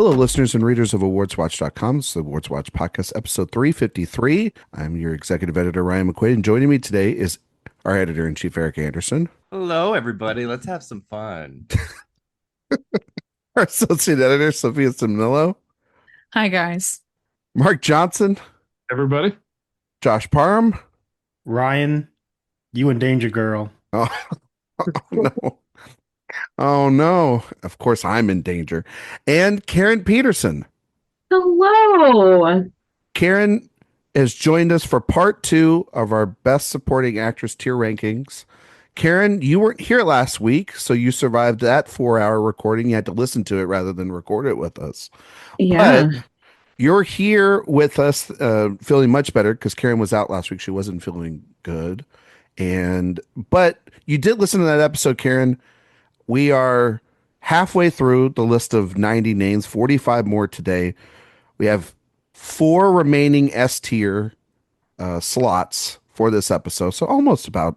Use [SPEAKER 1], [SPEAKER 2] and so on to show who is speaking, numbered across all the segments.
[SPEAKER 1] Hello, listeners and readers of AwardsWatch.com. It's the AwardsWatch Podcast, episode 353. I'm your executive editor, Ryan McQuade, and joining me today is our Editor-In-Chief Erik Anderson.
[SPEAKER 2] Hello, everybody. Let's have some fun.
[SPEAKER 1] Our associate editor, Sophia Ciminello.
[SPEAKER 3] Hi, guys.
[SPEAKER 1] Mark Johnson.
[SPEAKER 4] Everybody.
[SPEAKER 1] Josh Parham.
[SPEAKER 5] Ryan, you in danger, girl.
[SPEAKER 1] Oh, no. Oh, no. Of course, I'm in danger. And Karen Peterson.
[SPEAKER 6] Hello.
[SPEAKER 1] Karen has joined us for part 2 of our Best Supporting Actress tier rankings. Karen, you weren't here last week, so you survived that 4-hour recording. You had to listen to it rather than record it with us.
[SPEAKER 6] Yeah.
[SPEAKER 1] But you're here with us, feeling much better because Karen was out last week. She wasn't feeling good. But you did listen to that episode, Karen. We are halfway through the list of 90 names, 45 more today. We have 4 remaining S tier slots for this episode, so almost about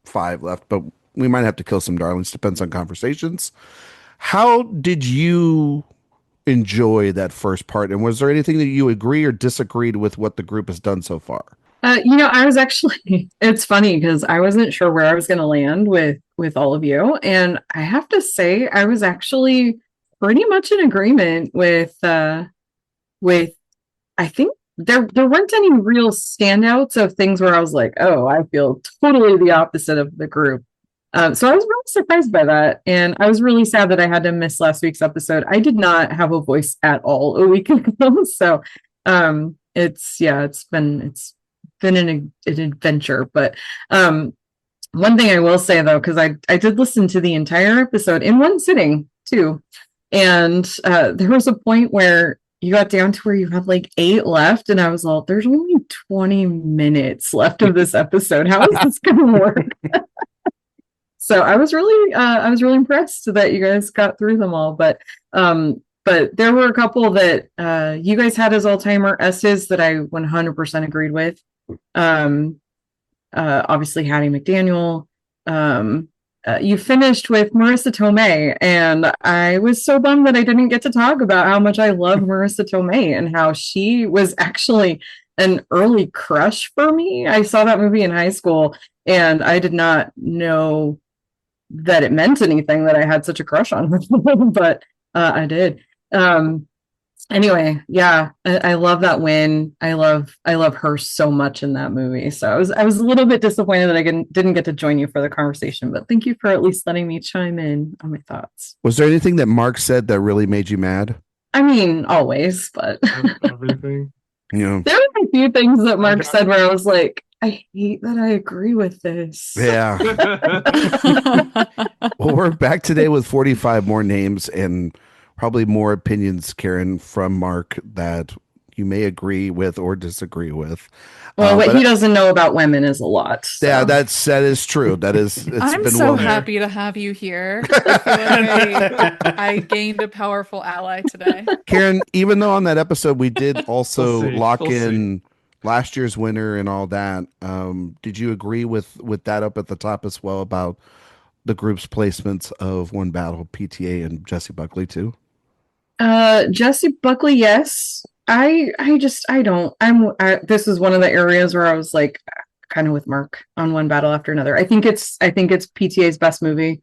[SPEAKER 1] 5 left, but we might have to kill some darlings. Depends on conversations. How did you enjoy that first part? And was there anything that you agree or disagreed with what the group has done so far?
[SPEAKER 6] I was actually, it's funny because I wasn't sure where I was going to land with all of you. And I have to say, I was actually pretty much in agreement with I think there weren't any real standouts of things where I was like, oh, I feel totally the opposite of the group. So I was really surprised by that. And I was really sad that I had to miss last week's episode. I did not have a voice at all a week ago. So it's been an adventure. But one thing I will say, though, because I did listen to the entire episode in one sitting, too. And there was a point where you got down to where you had like 8 left, and I was all, there's only 20 minutes left of this episode. How is this going to work? So I was really impressed that you guys got through them all. But there were a couple that you guys had as all-timer S's that I 100% agreed with. Obviously Hattie McDaniel. You finished with Marissa Tomei, and I was so bummed that I didn't get to talk about how much I love Marissa Tomei and how she was actually an early crush for me. I saw that movie in high school, and I did not know that it meant anything that I had such a crush on her, but I did. Anyway, yeah, I love that win. I love her so much in that movie. So I was a little bit disappointed that I didn't get to join you for the conversation, but thank you for at least letting me chime in on my thoughts.
[SPEAKER 1] Was there anything that Mark said that really made you mad?
[SPEAKER 6] I mean, always, but
[SPEAKER 4] Everything.
[SPEAKER 1] Yeah.
[SPEAKER 6] There were a few things that Mark said where I was like, I hate that I agree with this.
[SPEAKER 1] Yeah. Well, we're back today with 45 more names and probably more opinions, Karen, from Mark that you may agree with or disagree with.
[SPEAKER 6] Well, what he doesn't know about women is a lot. So.
[SPEAKER 1] Yeah, that is true.
[SPEAKER 3] I'm
[SPEAKER 1] been
[SPEAKER 3] so happy to have you here. I feel like I gained a powerful ally today.
[SPEAKER 1] Karen, even though on that episode we did also lock
[SPEAKER 4] We'll
[SPEAKER 1] in last year's winner and all that, did you agree with that up at the top as well about the group's placements of One Battle, PTA, and Jessie Buckley too?
[SPEAKER 6] Jessie Buckley, yes. This is one of the areas where I was like kind of with Mark on One Battle After Another. I think it's PTA's best movie.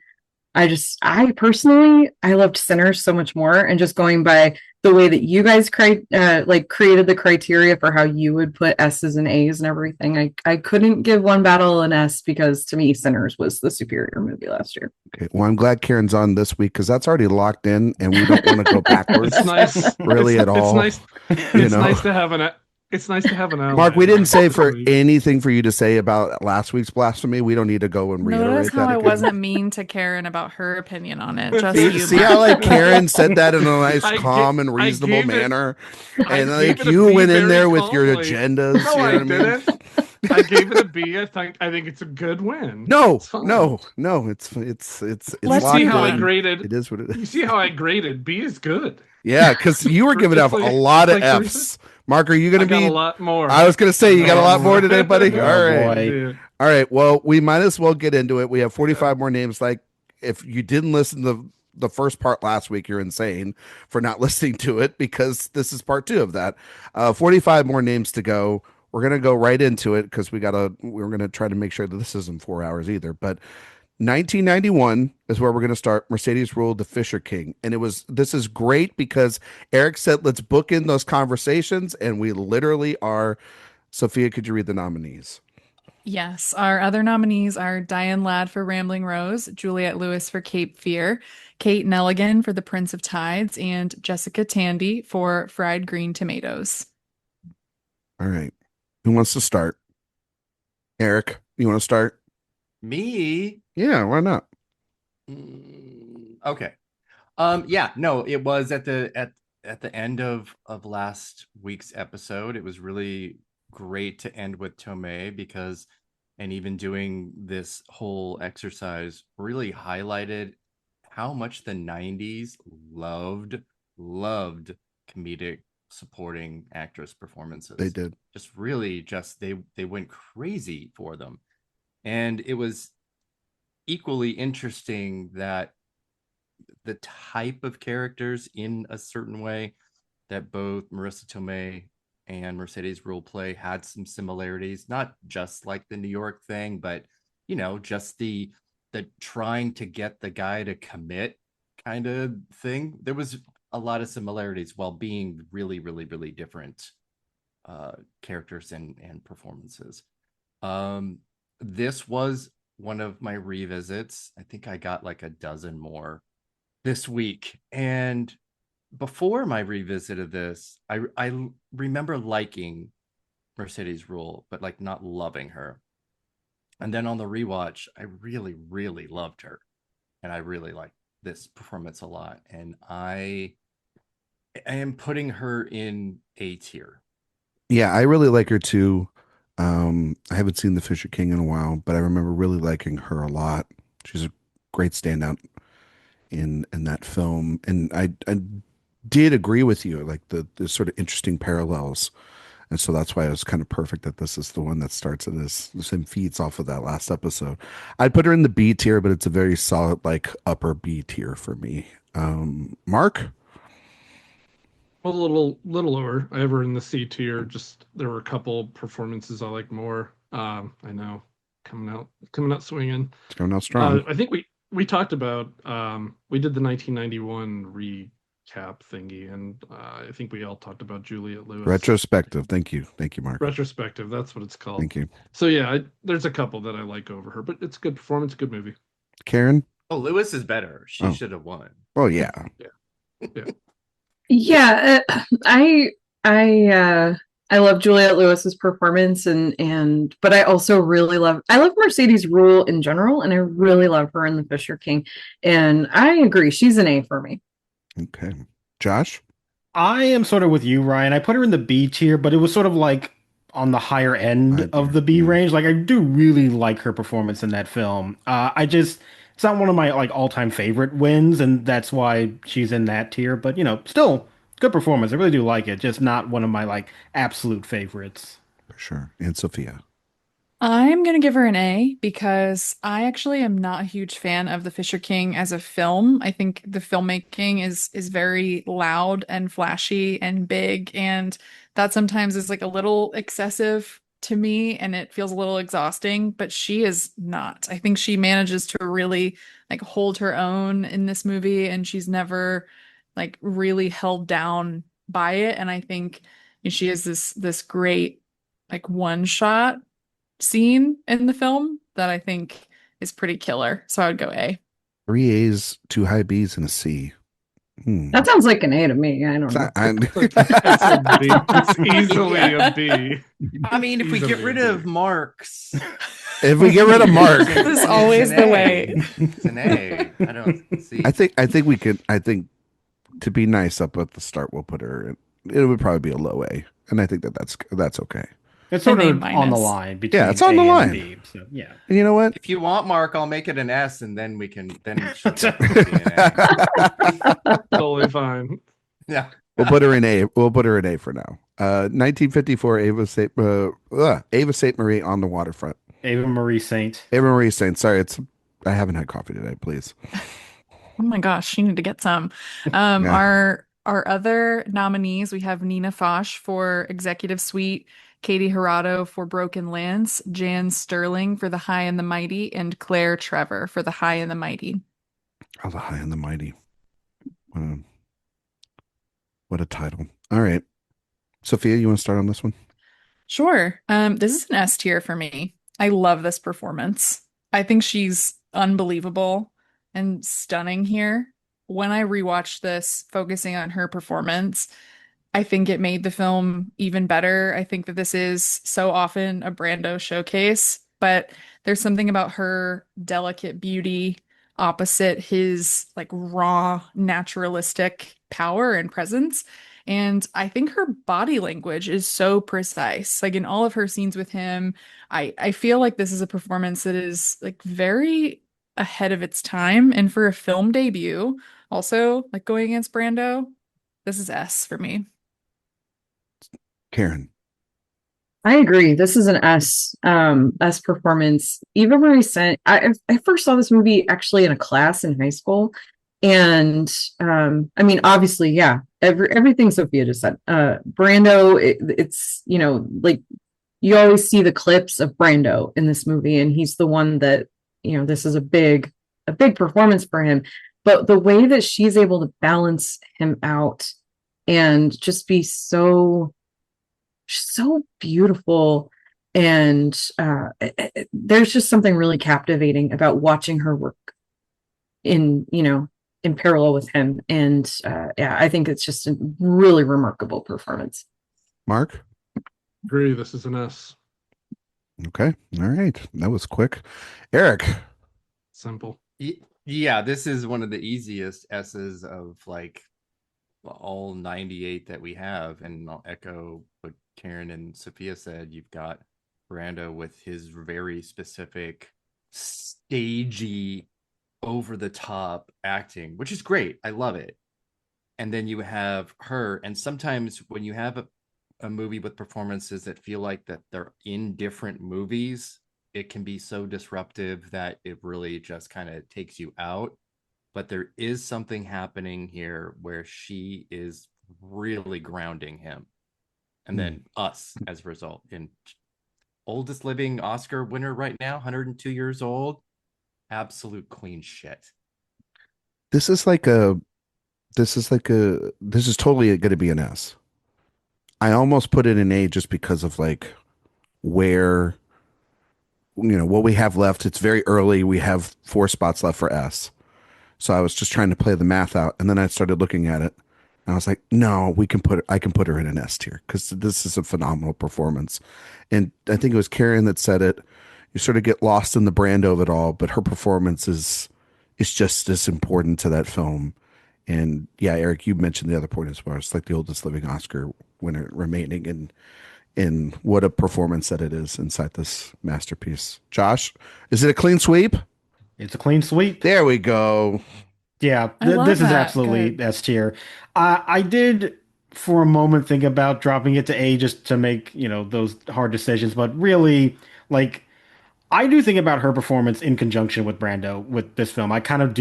[SPEAKER 6] I personally loved Sinners so much more, and just going by the way that you guys created the criteria for how you would put S's and A's and everything. I couldn't give One Battle an S because to me Sinners was the superior movie last year.
[SPEAKER 1] Okay, well, I'm glad Karen's on this week because that's already locked in, and we don't want to go backwards.
[SPEAKER 4] It's nice,
[SPEAKER 1] really, at all.
[SPEAKER 4] It's nice to have an. It's nice to have an ally.
[SPEAKER 1] Mark, we didn't say for anything for you to say about last week's blasphemy. We don't need to go and reiterate
[SPEAKER 3] Notice how
[SPEAKER 1] that.
[SPEAKER 3] I wasn't mean to Karen about her opinion on it. Just
[SPEAKER 1] See how like Karen said that in a nice, calm, and reasonable manner, and like you went in there with your agendas.
[SPEAKER 4] No,
[SPEAKER 1] you know
[SPEAKER 4] I
[SPEAKER 1] what
[SPEAKER 4] didn't.
[SPEAKER 1] I mean?
[SPEAKER 4] I gave it a B. I think it's a good win.
[SPEAKER 1] No,
[SPEAKER 4] it's
[SPEAKER 3] Let's
[SPEAKER 4] see how I
[SPEAKER 3] fine.
[SPEAKER 4] graded.
[SPEAKER 1] It is what it is.
[SPEAKER 4] You see how I graded? B is good.
[SPEAKER 1] Yeah, because you were giving up a lot of Fs. Mark, are you going to be
[SPEAKER 4] a lot more?
[SPEAKER 1] I was going to say you got a lot more today, buddy. All right.
[SPEAKER 5] Boy.
[SPEAKER 1] All right. Well, we might as well get into it. We have 45 more names. Like, if you didn't listen to the first part last week, you're insane for not listening to it, because this is part 2 of that. 45 more names to go. We're going to go right into it because we're going to try to make sure that this isn't 4 hours either. But 1991 is where we're going to start. Mercedes ruled The Fisher King. And this is great because Erik said, let's book in those conversations. And we literally are. Sophia, could you read the nominees?
[SPEAKER 3] Yes, our other nominees are Diane Ladd for Rambling Rose, Juliette Lewis for Cape Fear, Kate Nelligan for The Prince of Tides, and Jessica Tandy for Fried Green Tomatoes.
[SPEAKER 1] All right. Who wants to start? Erik, you want to start?
[SPEAKER 2] Me?
[SPEAKER 1] Yeah, why not?
[SPEAKER 2] Okay. Yeah, no, it was at the end of last week's episode. It was really great to end with Tomei because, and even doing this whole exercise really highlighted how much the 90s loved comedic supporting actress performances.
[SPEAKER 1] They did.
[SPEAKER 2] They went crazy for them. And it was equally interesting that the type of characters in a certain way that both Marissa Tomei and Mercedes Rule play had some similarities, not just like the New York thing, but just the trying to get the guy to commit kind of thing. There was a lot of similarities while being really, really, really different characters and performances. This was one of my revisits. I think I got like a dozen more this week. And before my revisit of this, I remember liking Mercedes Rule, but like not loving her. And then on the rewatch, I really, really loved her. And I really liked this performance a lot. And I am putting her in A tier.
[SPEAKER 1] Yeah, I really like her too. I haven't seen The Fisher King in a while, but I remember really liking her a lot. She's a great standout in that film. And I did agree with you, like the sort of interesting parallels. And so that's why it was kind of perfect that this is the one that starts in this and feeds off of that last episode. I'd put her in the B tier, but it's a very solid, like upper B tier for me. Mark?
[SPEAKER 4] Well, a little lower. I have her in the C tier. Just there were a couple performances I like more. I know coming out swinging.
[SPEAKER 1] It's coming out strong.
[SPEAKER 4] I think we talked about we did the 1991 recap thingy, and I think we all talked about Juliette Lewis.
[SPEAKER 1] Retrospective. Thank you, Mark.
[SPEAKER 4] Retrospective. That's what it's called.
[SPEAKER 1] Thank you.
[SPEAKER 4] So yeah, there's a couple that I like over her, but it's a good performance, good movie.
[SPEAKER 1] Karen?
[SPEAKER 2] Oh, Lewis is better. She should have won.
[SPEAKER 1] Oh yeah.
[SPEAKER 6] Yeah, I love Juliette Lewis's performance, but I also I love Mercedes Rule in general, and I really love her in The Fisher King. And I agree, she's an A for me.
[SPEAKER 1] Okay. Josh?
[SPEAKER 5] I am sort of with you, Ryan. I put her in the B tier, but it was sort of like on the higher end of the B range. Like I do really like her performance in that film. It's not one of my like all-time favorite wins, and that's why she's in that tier. But still good performance. I really do like it. Just not one of my like absolute favorites.
[SPEAKER 1] For sure. And Sophia?
[SPEAKER 3] I'm going to give her an A because I actually am not a huge fan of The Fisher King as a film. I think the filmmaking is very loud and flashy and big, and that sometimes is like a little excessive to me, and it feels a little exhausting, but she is not. I think she manages to really like hold her own in this movie, and she's never like really held down by it. And I think she has this great like one shot scene in the film that I think is pretty killer. So I would go A.
[SPEAKER 1] 3 A's, 2 high B's, and a C.
[SPEAKER 6] That sounds like an A to me. I don't know.
[SPEAKER 4] It's easily a B.
[SPEAKER 2] I mean, if we get rid of marks.
[SPEAKER 1] If we get rid of Mark.
[SPEAKER 3] This is always the way.
[SPEAKER 2] It's an A. I don't see.
[SPEAKER 1] I think we could, to be nice up at the start, we'll put her in. It would probably be a low A. And I think that's okay.
[SPEAKER 5] It's sort
[SPEAKER 3] An
[SPEAKER 5] of
[SPEAKER 3] A-.
[SPEAKER 5] on the line between
[SPEAKER 1] Yeah, it's on
[SPEAKER 5] A
[SPEAKER 1] the
[SPEAKER 5] and
[SPEAKER 1] line.
[SPEAKER 5] B, so, yeah.
[SPEAKER 1] And you know what?
[SPEAKER 2] If you want Mark, I'll make it an S, and then we can she'll definitely be an A.
[SPEAKER 4] Totally fine.
[SPEAKER 2] Yeah.
[SPEAKER 1] We'll put her in A. We'll put her in A for now. 1954, Eva Saint Marie on the Waterfront.
[SPEAKER 5] Eva Marie Saint.
[SPEAKER 1] Eva Marie Saint. Sorry, I haven't had coffee today. Please.
[SPEAKER 3] Oh my gosh, you need to get some.
[SPEAKER 1] Yeah.
[SPEAKER 3] Our other nominees, we have Nina Foch for Executive Suite, Katie Hirado for Broken Lance, Jan Sterling for The High and the Mighty, and Claire Trevor for The High and the Mighty.
[SPEAKER 1] Oh, the High and the Mighty. What a, what a title. All right. Sophia, you want to start on this one?
[SPEAKER 3] Sure. This is an S tier for me. I love this performance. I think she's unbelievable and stunning here. When I rewatched this, focusing on her performance, I think it made the film even better. I think that this is so often a Brando showcase, but there's something about her delicate beauty opposite his like raw, naturalistic power and presence. And I think her body language is so precise. Like in all of her scenes with him, I feel like this is a performance that is like very ahead of its time. And for a film debut, also like going against Brando, this is S for me.
[SPEAKER 1] Karen.
[SPEAKER 6] I agree. This is an S performance. Eva Marie Saint. I first saw this movie actually in a class in high school, and I mean, obviously, yeah, everything Sophia just said. Brando, it's like you always see the clips of Brando in this movie, and he's the one that this is a big performance for him. But the way that she's able to balance him out and just be so beautiful, and there's just something really captivating about watching her work in parallel with him, and yeah, I think it's just a really remarkable performance.
[SPEAKER 1] Mark?
[SPEAKER 4] Agree. This is an S.
[SPEAKER 1] Okay. All right. That was quick. Erik?
[SPEAKER 4] Simple.
[SPEAKER 2] Yeah, this is one of the easiest S's of like all 98 that we have, and I'll echo what Karen and Sophia said. You've got Brando with his very specific stagey over the top acting, which is great. I love it. And then you have her, and sometimes when you have a movie with performances that feel like that they're in different movies, it can be so disruptive that it really just kind of takes you out. But there is something happening here where she is really grounding him, and then us as a result. And oldest living Oscar winner right now, 102 years old, absolute queen shit.
[SPEAKER 1] This is totally going to be an S. I almost put it in A just because of like where, what we have left. It's very early. We have 4 spots left for S. So I was just trying to play the math out, and then I started looking at it, and I was like, no, I can put her in an S tier because this is a phenomenal performance. And I think it was Karen that said it. You sort of get lost in the Brando of it all, but her performance is just as important to that film. And yeah, Erik, you mentioned the other point as well. It's like the oldest living Oscar winner remaining, and what a performance that it is inside this masterpiece. Josh, is it a clean sweep?
[SPEAKER 5] It's a clean sweep.
[SPEAKER 1] There we go.
[SPEAKER 5] Yeah,
[SPEAKER 3] I love
[SPEAKER 5] this is
[SPEAKER 3] that.
[SPEAKER 5] absolutely
[SPEAKER 3] Good.
[SPEAKER 5] S tier. I did for a moment think about dropping it to A just to make, those hard decisions, but really, like, I do think about her performance in conjunction with Brando with this film. I kind of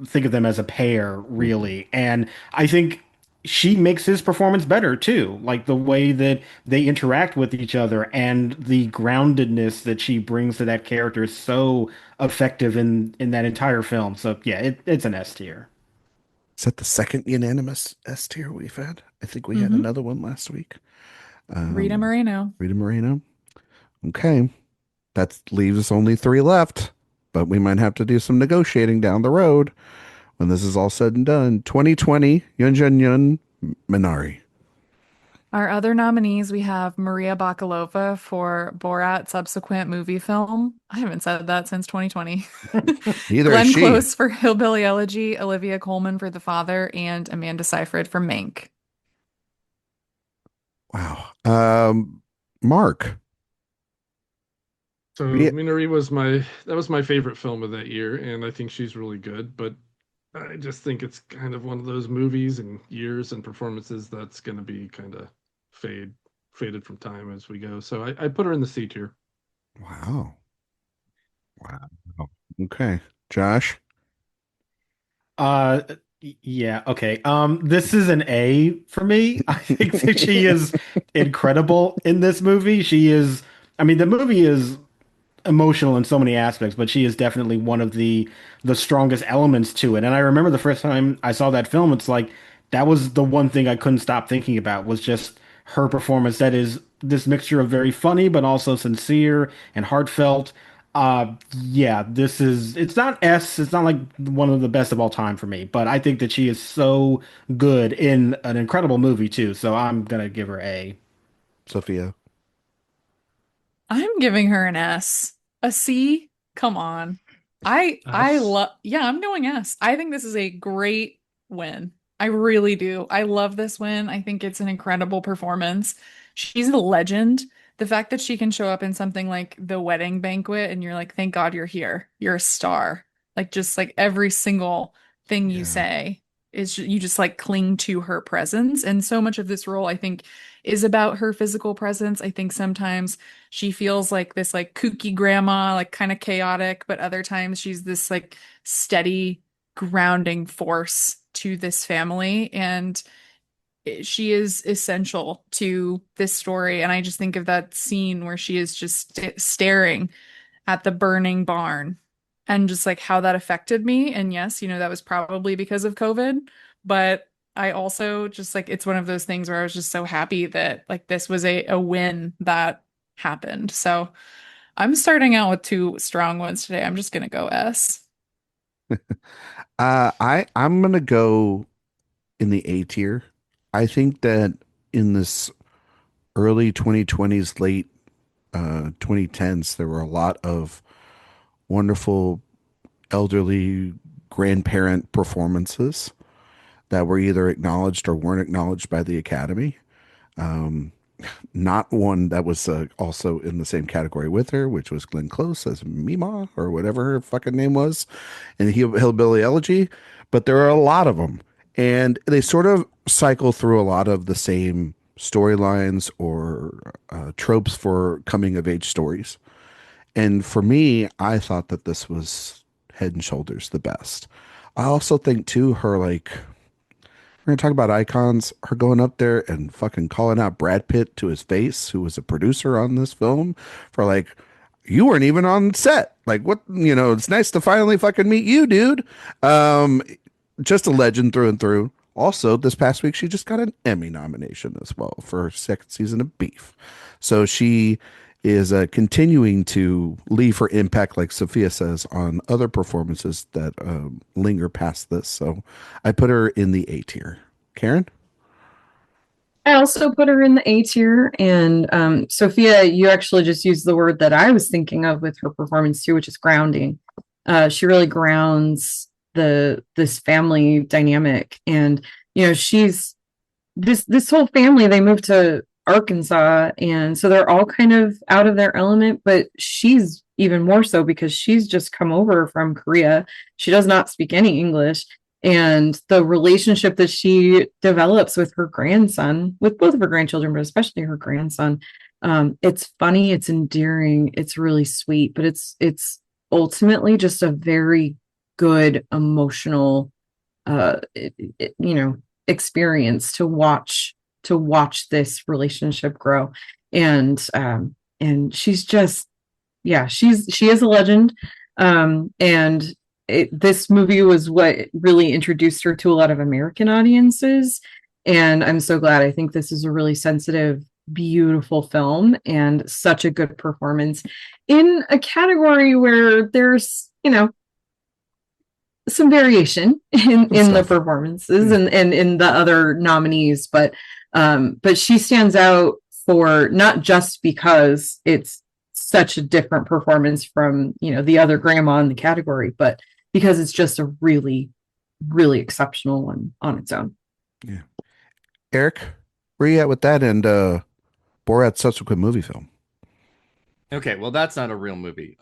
[SPEAKER 5] think of them as a pair, really. And I think she makes his performance better too. Like the way that they interact with each other and the groundedness that she brings to that character is so effective in that entire film. So yeah, it's an S tier.
[SPEAKER 1] Is that the second unanimous S tier we've had? I think we had
[SPEAKER 3] Mhm.
[SPEAKER 1] another one last week.
[SPEAKER 3] Rita Moreno.
[SPEAKER 1] Rita Moreno. Okay. That leaves us only 3 left, but we might have to do some negotiating down the road when this is all said and done. 2020, Yun Jun Yun Minari.
[SPEAKER 3] Our other nominees, we have Maria Bakalova for Borat subsequent movie film. I haven't said that since 2020.
[SPEAKER 1] Neither is
[SPEAKER 3] Glenn
[SPEAKER 1] she.
[SPEAKER 3] Close for Hillbilly Elegy, Olivia Colman for The Father, and Amanda Seyfried for Mank.
[SPEAKER 1] Wow. Mark.
[SPEAKER 4] So
[SPEAKER 1] Yeah.
[SPEAKER 4] Minari was my favorite film of that year, and I think she's really good. But I just think it's kind of one of those movies and years and performances that's going to be kind of faded from time as we go. So I put her in the C tier.
[SPEAKER 1] Wow. Wow. Okay. Josh.
[SPEAKER 5] Uh, yeah, okay. This is an A for me. I think that she is incredible in this movie. I mean, the movie is emotional in so many aspects, but she is definitely one of the strongest elements to it. And I remember the first time I saw that film, it's like that was the one thing I couldn't stop thinking about was just her performance. That is this mixture of very funny but also sincere and heartfelt. Yeah, it's not S, it's not like one of the best of all time for me, but I think that she is so good in an incredible movie too. So I'm gonna give her A.
[SPEAKER 1] Sophia.
[SPEAKER 3] I'm giving her an S. A C? Come on. I
[SPEAKER 4] S.
[SPEAKER 3] love yeah, I'm going S. I think this is a great win. I really do. I love this win. I think it's an incredible performance. She's a legend. The fact that she can show up in something like The Wedding Banquet and you're like, thank God you're here. You're a star. Like just like every single thing you
[SPEAKER 1] Yeah.
[SPEAKER 3] say you just like cling to her presence. And so much of this role, I think, is about her physical presence. I think sometimes she feels like this like kooky grandma, like kind of chaotic, but other times she's this like steady grounding force to this family. And she is essential to this story. And I just think of that scene where she is just staring at the burning barn and just like how that affected me. And yes, that was probably because of COVID, but I also just like it's one of those things where I was just so happy that like this was a win that happened. So I'm starting out with two strong ones today. I'm just gonna go S.
[SPEAKER 1] I'm gonna go in the A tier. I think that in this early 2020s, late 2010s, there were a lot of wonderful elderly grandparent performances that were either acknowledged or weren't acknowledged by the Academy. Um, Not one that was also in the same category with her, which was Glenn Close as Mima or whatever her fucking name was in Hillbilly Elegy. But there are a lot of them, and they sort of cycle through a lot of the same storylines or tropes for coming of age stories. And for me, I thought that this was head and shoulders the best. I also think too, her like we're gonna talk about icons. Her going up there and fucking calling out Brad Pitt to his face, who was a producer on this film, for like, you weren't even on set. Like, what? It's nice to finally fucking meet you, dude. Um, just a legend through and through. Also, this past week, she just got an Emmy nomination as well for her second season of Beef. So she is continuing to leave her impact, like Sophia says, on other performances that linger past this. So I put her in the A tier. Karen?
[SPEAKER 6] I also put her in the A tier. And Sophia, you actually just used the word that I was thinking of with her performance too, which is grounding. She really grounds this family dynamic. And she's this whole family, they moved to Arkansas, and so they're all kind of out of their element, but she's even more so because she's just come over from Korea. She does not speak any English, and the relationship that she develops with her grandson, with both of her grandchildren, but especially her grandson, it's funny, it's endearing, it's really sweet, but it's ultimately just a very good emotional experience to watch this relationship grow. And she's just, she is a legend. And this movie was what really introduced her to a lot of American audiences, and I'm so glad. I think this is a really sensitive, beautiful film and such a good performance in a category where there's some variation in the performances and in the other nominees, but she stands out for not just because it's such a different performance from the other grandma in the category, but because it's just a really, really exceptional one on its own.
[SPEAKER 1] Yeah. Eric, where you at with that and Borat's subsequent movie film?
[SPEAKER 2] Okay, well, that's not a real movie,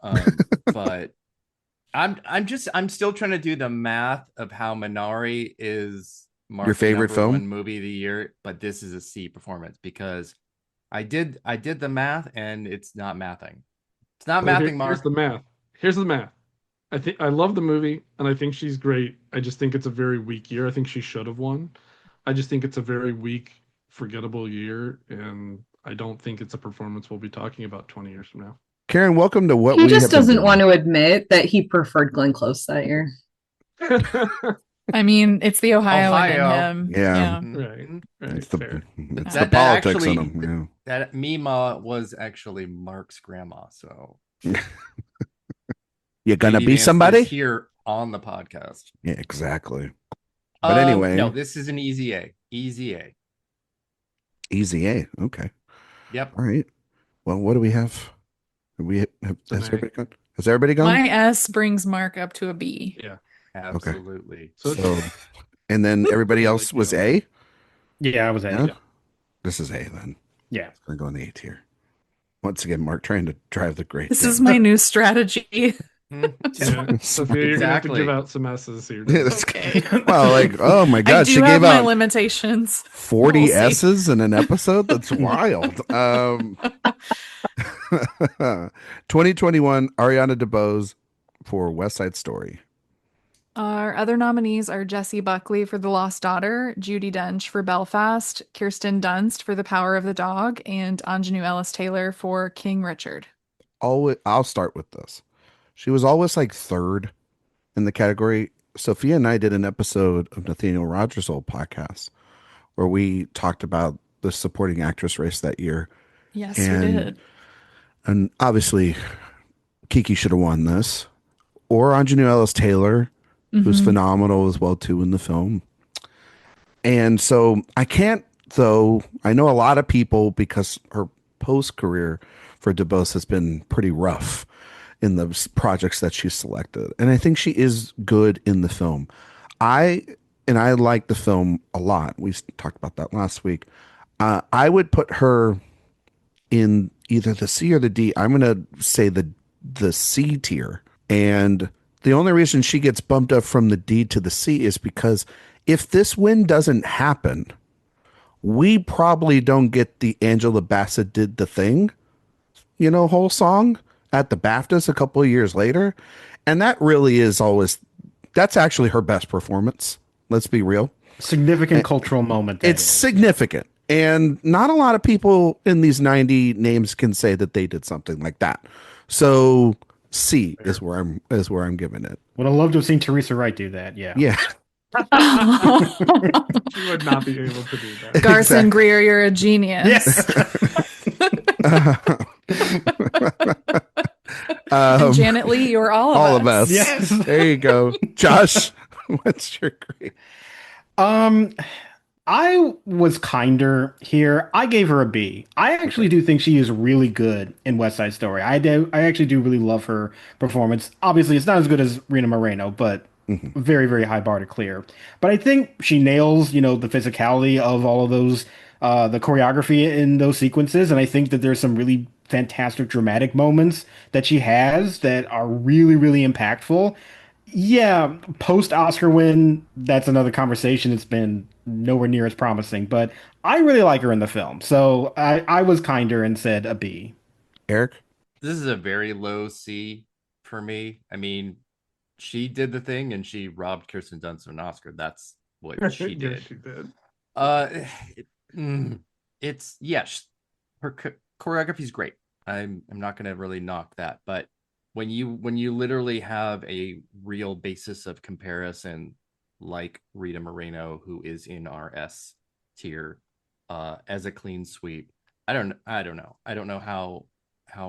[SPEAKER 2] but I'm still trying to do the math of how Minari is
[SPEAKER 1] your favorite film,
[SPEAKER 2] one movie of the year, but this is a C performance because I did the math and it's not mathing. It's not mathing, Mark.
[SPEAKER 4] Here's the math. I love the movie, and I think she's great. I just think it's a very weak year. I think she should have won. I just think it's a very weak, forgettable year, and I don't think it's a performance we'll be talking about 20 years from now.
[SPEAKER 1] Karen, welcome to what
[SPEAKER 6] He
[SPEAKER 1] we
[SPEAKER 6] just
[SPEAKER 1] have been
[SPEAKER 6] doesn't
[SPEAKER 1] doing.
[SPEAKER 6] want to admit that he preferred Glenn Close that year.
[SPEAKER 3] I mean, it's the Ohioan
[SPEAKER 2] Ohio.
[SPEAKER 3] in him.
[SPEAKER 1] Yeah.
[SPEAKER 4] Right.
[SPEAKER 1] It's
[SPEAKER 4] Fair.
[SPEAKER 1] the politics in them. Yeah.
[SPEAKER 2] That Mima was actually Mark's grandma. So
[SPEAKER 1] You're gonna
[SPEAKER 2] J.D.
[SPEAKER 1] be
[SPEAKER 2] Vance
[SPEAKER 1] somebody
[SPEAKER 2] is here on the podcast.
[SPEAKER 1] Yeah, exactly. But anyway,
[SPEAKER 2] no, this is an easy A. Easy A.
[SPEAKER 1] Easy A. Okay.
[SPEAKER 2] Yep.
[SPEAKER 1] All right. Well, what do we have? Has everybody gone? Has everybody gone?
[SPEAKER 3] My S brings Mark up to a B.
[SPEAKER 4] Yeah.
[SPEAKER 2] Absolutely.
[SPEAKER 1] So, and then everybody else was A.
[SPEAKER 5] Yeah, I was A.
[SPEAKER 1] Yeah?
[SPEAKER 5] Yeah.
[SPEAKER 1] This is A then.
[SPEAKER 5] Yeah.
[SPEAKER 1] It's gonna go in the A tier. Once again, Mark trying to drive the great.
[SPEAKER 3] This is my new strategy.
[SPEAKER 4] Yeah. Sophia, you're gonna have to
[SPEAKER 2] Exactly.
[SPEAKER 4] give out some S's here.
[SPEAKER 3] Okay.
[SPEAKER 1] Well, like, oh my
[SPEAKER 3] I
[SPEAKER 1] God,
[SPEAKER 3] do
[SPEAKER 1] she
[SPEAKER 3] have
[SPEAKER 1] gave
[SPEAKER 3] my
[SPEAKER 1] out
[SPEAKER 3] limitations.
[SPEAKER 1] 40
[SPEAKER 3] We'll see.
[SPEAKER 1] S's in an episode. That's wild. 2021 Ariana DeBose for West Side Story.
[SPEAKER 3] Our other nominees are Jessie Buckley for The Lost Daughter, Judi Dench for Belfast, Kirsten Dunst for The Power of the Dog, and Anjanou Ellis-Taylor for King Richard.
[SPEAKER 1] I'll start with this. She was always like third in the category. Sophia and I did an episode of Nathaniel Rogers' old podcast where we talked about the supporting actress race that year.
[SPEAKER 3] Yes,
[SPEAKER 1] And-
[SPEAKER 3] we did.
[SPEAKER 1] And obviously, Kiki should have won this, or Anjanou Ellis-Taylor, who's
[SPEAKER 3] Mhm.
[SPEAKER 1] phenomenal as well too in the film. And so I can't, though. I know a lot of people, because her post career for DeBose has been pretty rough in the projects that she's selected, and I think she is good in the film. I like the film a lot. We talked about that last week. I would put her in either the C or the D. I'm going to say the C tier. And the only reason she gets bumped up from the D to the C is because if this win doesn't happen, we probably don't get the Angela Bassett Did the Thing, whole song at the BAFTAs a couple of years later. And that really is that's actually her best performance. Let's be real.
[SPEAKER 5] Significant cultural moment.
[SPEAKER 1] It's significant. And not a lot of people in these 90 names can say that they did something like that. So C is where I'm giving it.
[SPEAKER 5] Would have loved to have seen Teresa Wright do that. Yeah.
[SPEAKER 1] Yeah.
[SPEAKER 4] She would not be able to do that.
[SPEAKER 3] Garson
[SPEAKER 1] Exactly.
[SPEAKER 3] Greer, you're a genius. And Janet Leigh, you're all of us.
[SPEAKER 5] Yes.
[SPEAKER 1] There you go. Josh, what's your grade?
[SPEAKER 5] I was kinder here. I gave her a B. I actually do think she is really good in West Side Story. I actually do really love her performance. Obviously, it's not as good as Rita Moreno, but very, very high bar to clear. But I think she nails, the physicality of all of those, the choreography in those sequences. And I think that there's some really fantastic dramatic moments that she has that are really, really impactful. Yeah, post Oscar win, that's another conversation. It's been nowhere near as promising, but I really like her in the film. So I was kinder and said a B.
[SPEAKER 1] Eric?
[SPEAKER 2] This is a very low C for me. I mean, she did the thing and she robbed Kirsten Dunst of an Oscar. That's what she did.
[SPEAKER 4] Yes, she did.
[SPEAKER 2] It's yes, her choreography is great. I'm not going to really knock that, but when you literally have a real basis of comparison, like Rita Moreno, who is in our S tier, as a clean sweep, I don't know. I don't know how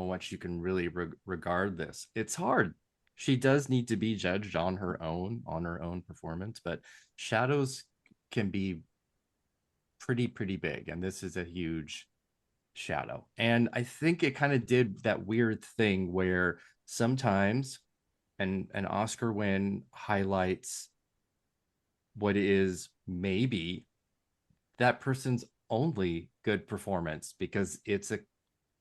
[SPEAKER 2] much you can really regard this. It's hard. She does need to be judged on her own performance, but shadows can be pretty big, and this is a huge shadow. And I think it kind of did that weird thing where sometimes an Oscar win highlights what is maybe that person's only good performance, because it's a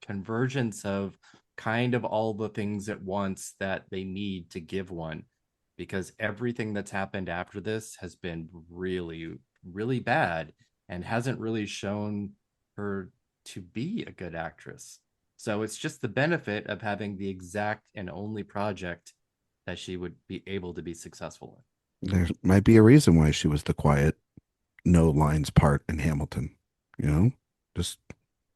[SPEAKER 2] convergence of kind of all the things at once that they need to give one, because everything that's happened after this has been really, really bad and hasn't really shown her to be a good actress. So it's just the benefit of having the exact and only project that she would be able to be successful
[SPEAKER 1] There might be a reason why she was the quiet, no lines part in Hamilton. Just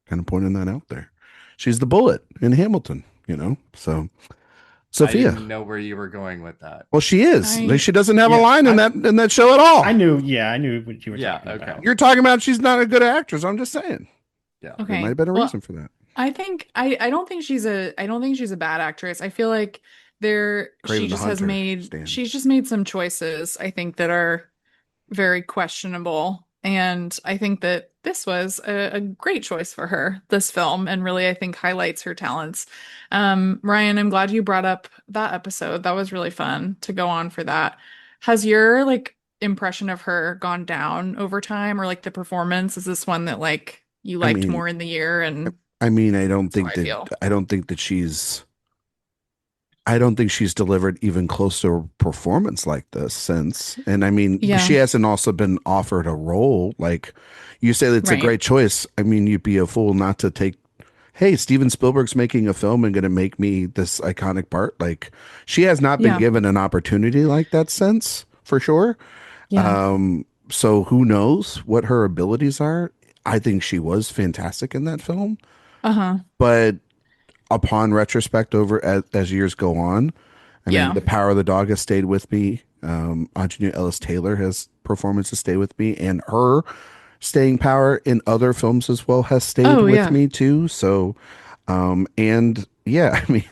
[SPEAKER 1] kind of pointing that out there. She's the bullet in Hamilton. So
[SPEAKER 2] I
[SPEAKER 1] Sophia.
[SPEAKER 2] didn't know where you were going with that.
[SPEAKER 1] Well, she is.
[SPEAKER 3] I-
[SPEAKER 1] She doesn't have a
[SPEAKER 5] Yeah,
[SPEAKER 1] line in that show at all.
[SPEAKER 5] I knew what you were
[SPEAKER 2] Yeah,
[SPEAKER 5] talking
[SPEAKER 2] okay.
[SPEAKER 5] about.
[SPEAKER 1] You're talking about she's not a good actress. I'm just saying.
[SPEAKER 2] Yeah.
[SPEAKER 1] There
[SPEAKER 3] Okay.
[SPEAKER 1] might have been a
[SPEAKER 3] Well,
[SPEAKER 1] reason for that.
[SPEAKER 3] I think I don't think she's a bad actress. I feel like
[SPEAKER 1] Craven
[SPEAKER 3] she
[SPEAKER 1] the
[SPEAKER 3] just has
[SPEAKER 1] Hunter
[SPEAKER 3] made
[SPEAKER 1] stands.
[SPEAKER 3] she's just made some choices, I think, that are very questionable. And I think that this was a great choice for her, this film, and really I think highlights her talents. Ryan, I'm glad you brought up that episode. That was really fun to go on for that. Has your impression of her gone down over time, or the performance? Is this one that you liked
[SPEAKER 1] mean,
[SPEAKER 3] more in the year? And
[SPEAKER 1] I mean, I don't think
[SPEAKER 3] how I feel.
[SPEAKER 1] I don't think she's delivered even close to a performance like this since. And I mean,
[SPEAKER 3] Yeah.
[SPEAKER 1] she hasn't also been offered a role. Like you say, it's a
[SPEAKER 3] Right.
[SPEAKER 1] great choice. I mean, you'd be a fool not to take, hey, Steven Spielberg's making a film and going to make me this iconic part. Like she has not been
[SPEAKER 3] Yeah.
[SPEAKER 1] given an opportunity like that since, for sure.
[SPEAKER 3] Yeah.
[SPEAKER 1] So who knows what her abilities are? I think she was fantastic in that film,
[SPEAKER 3] Uh-huh.
[SPEAKER 1] but upon retrospect as years go on, I
[SPEAKER 3] Yeah.
[SPEAKER 1] mean, The Power of the Dog has stayed with me. Aunjanue Ellis-Taylor has performances stay with me, and her staying power in other films as well has stayed
[SPEAKER 3] Oh,
[SPEAKER 1] with
[SPEAKER 3] yeah.
[SPEAKER 1] me too. So, and yeah, I mean,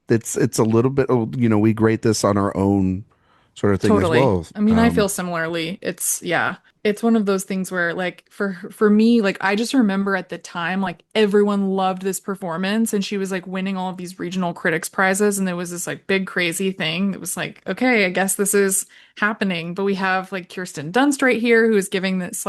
[SPEAKER 1] it's a little bit, we grade this on our own sort of thing
[SPEAKER 3] Totally.
[SPEAKER 1] as well.
[SPEAKER 3] I mean, I feel similarly. It's one of those things where for me, I just remember at the time, everyone loved this performance, and she was winning all of these regional critics prizes, and there was this big crazy thing that was okay, I guess this is happening. But we have Kirsten Dunst right here, who is giving this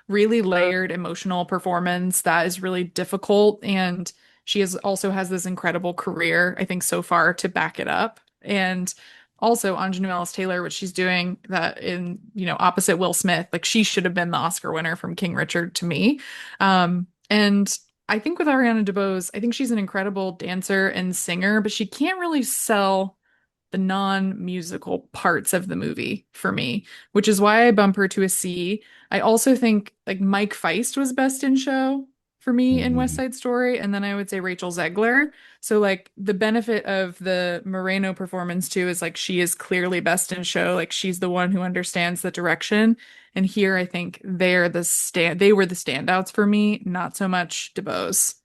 [SPEAKER 3] really layered emotional performance that is really difficult, and she also has this incredible career, I think, so far to back it up. And also Aunjanue Ellis-Taylor, what she's doing that in, opposite Will Smith, she should have been the Oscar winner from King Richard to me. And I think with Ariana DeBose, I think she's an incredible dancer and singer, but she can't really sell the non-musical parts of the movie for me, which is why I bump her to a C. I also think Mike Feist was best in show for me in West Side Story, and then I would say Rachel Zegler. So the benefit of the Moreno performance too is she is clearly best in show. She's the one who understands the direction. And here I think they were the standouts for me, not so much DeBose.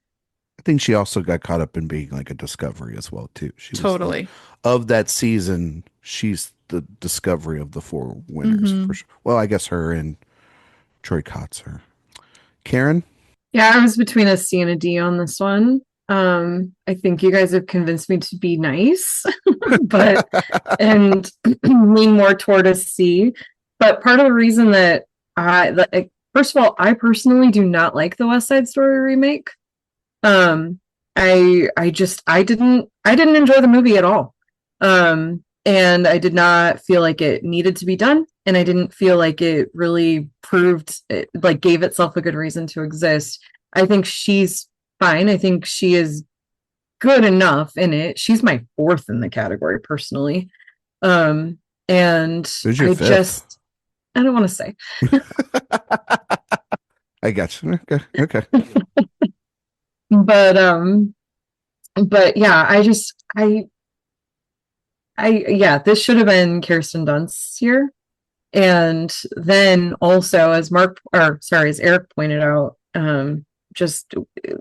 [SPEAKER 1] I think she also got caught up in being a discovery as well too. She was
[SPEAKER 3] Totally.
[SPEAKER 1] of that season. She's the discovery of the four winners for sure. Well, I guess her and Troy Kotzer. Karen?
[SPEAKER 6] Yeah, I was between a C and a D on this one. I think you guys have convinced me to be nice, but and lean more toward a C. But part of the reason that first of all, I personally do not like the West Side Story remake. I didn't enjoy the movie at all. And I did not feel like it needed to be done, and I didn't feel like it really gave itself a good reason to exist. I think she's fine. I think she is good enough in it. She's my fourth in the category personally. And
[SPEAKER 1] Who's your fifth?
[SPEAKER 6] I don't want to say.
[SPEAKER 1] I got you. Okay.
[SPEAKER 6] But yeah, this should have been Kirsten Dunst's year. And then also, as Eric pointed out,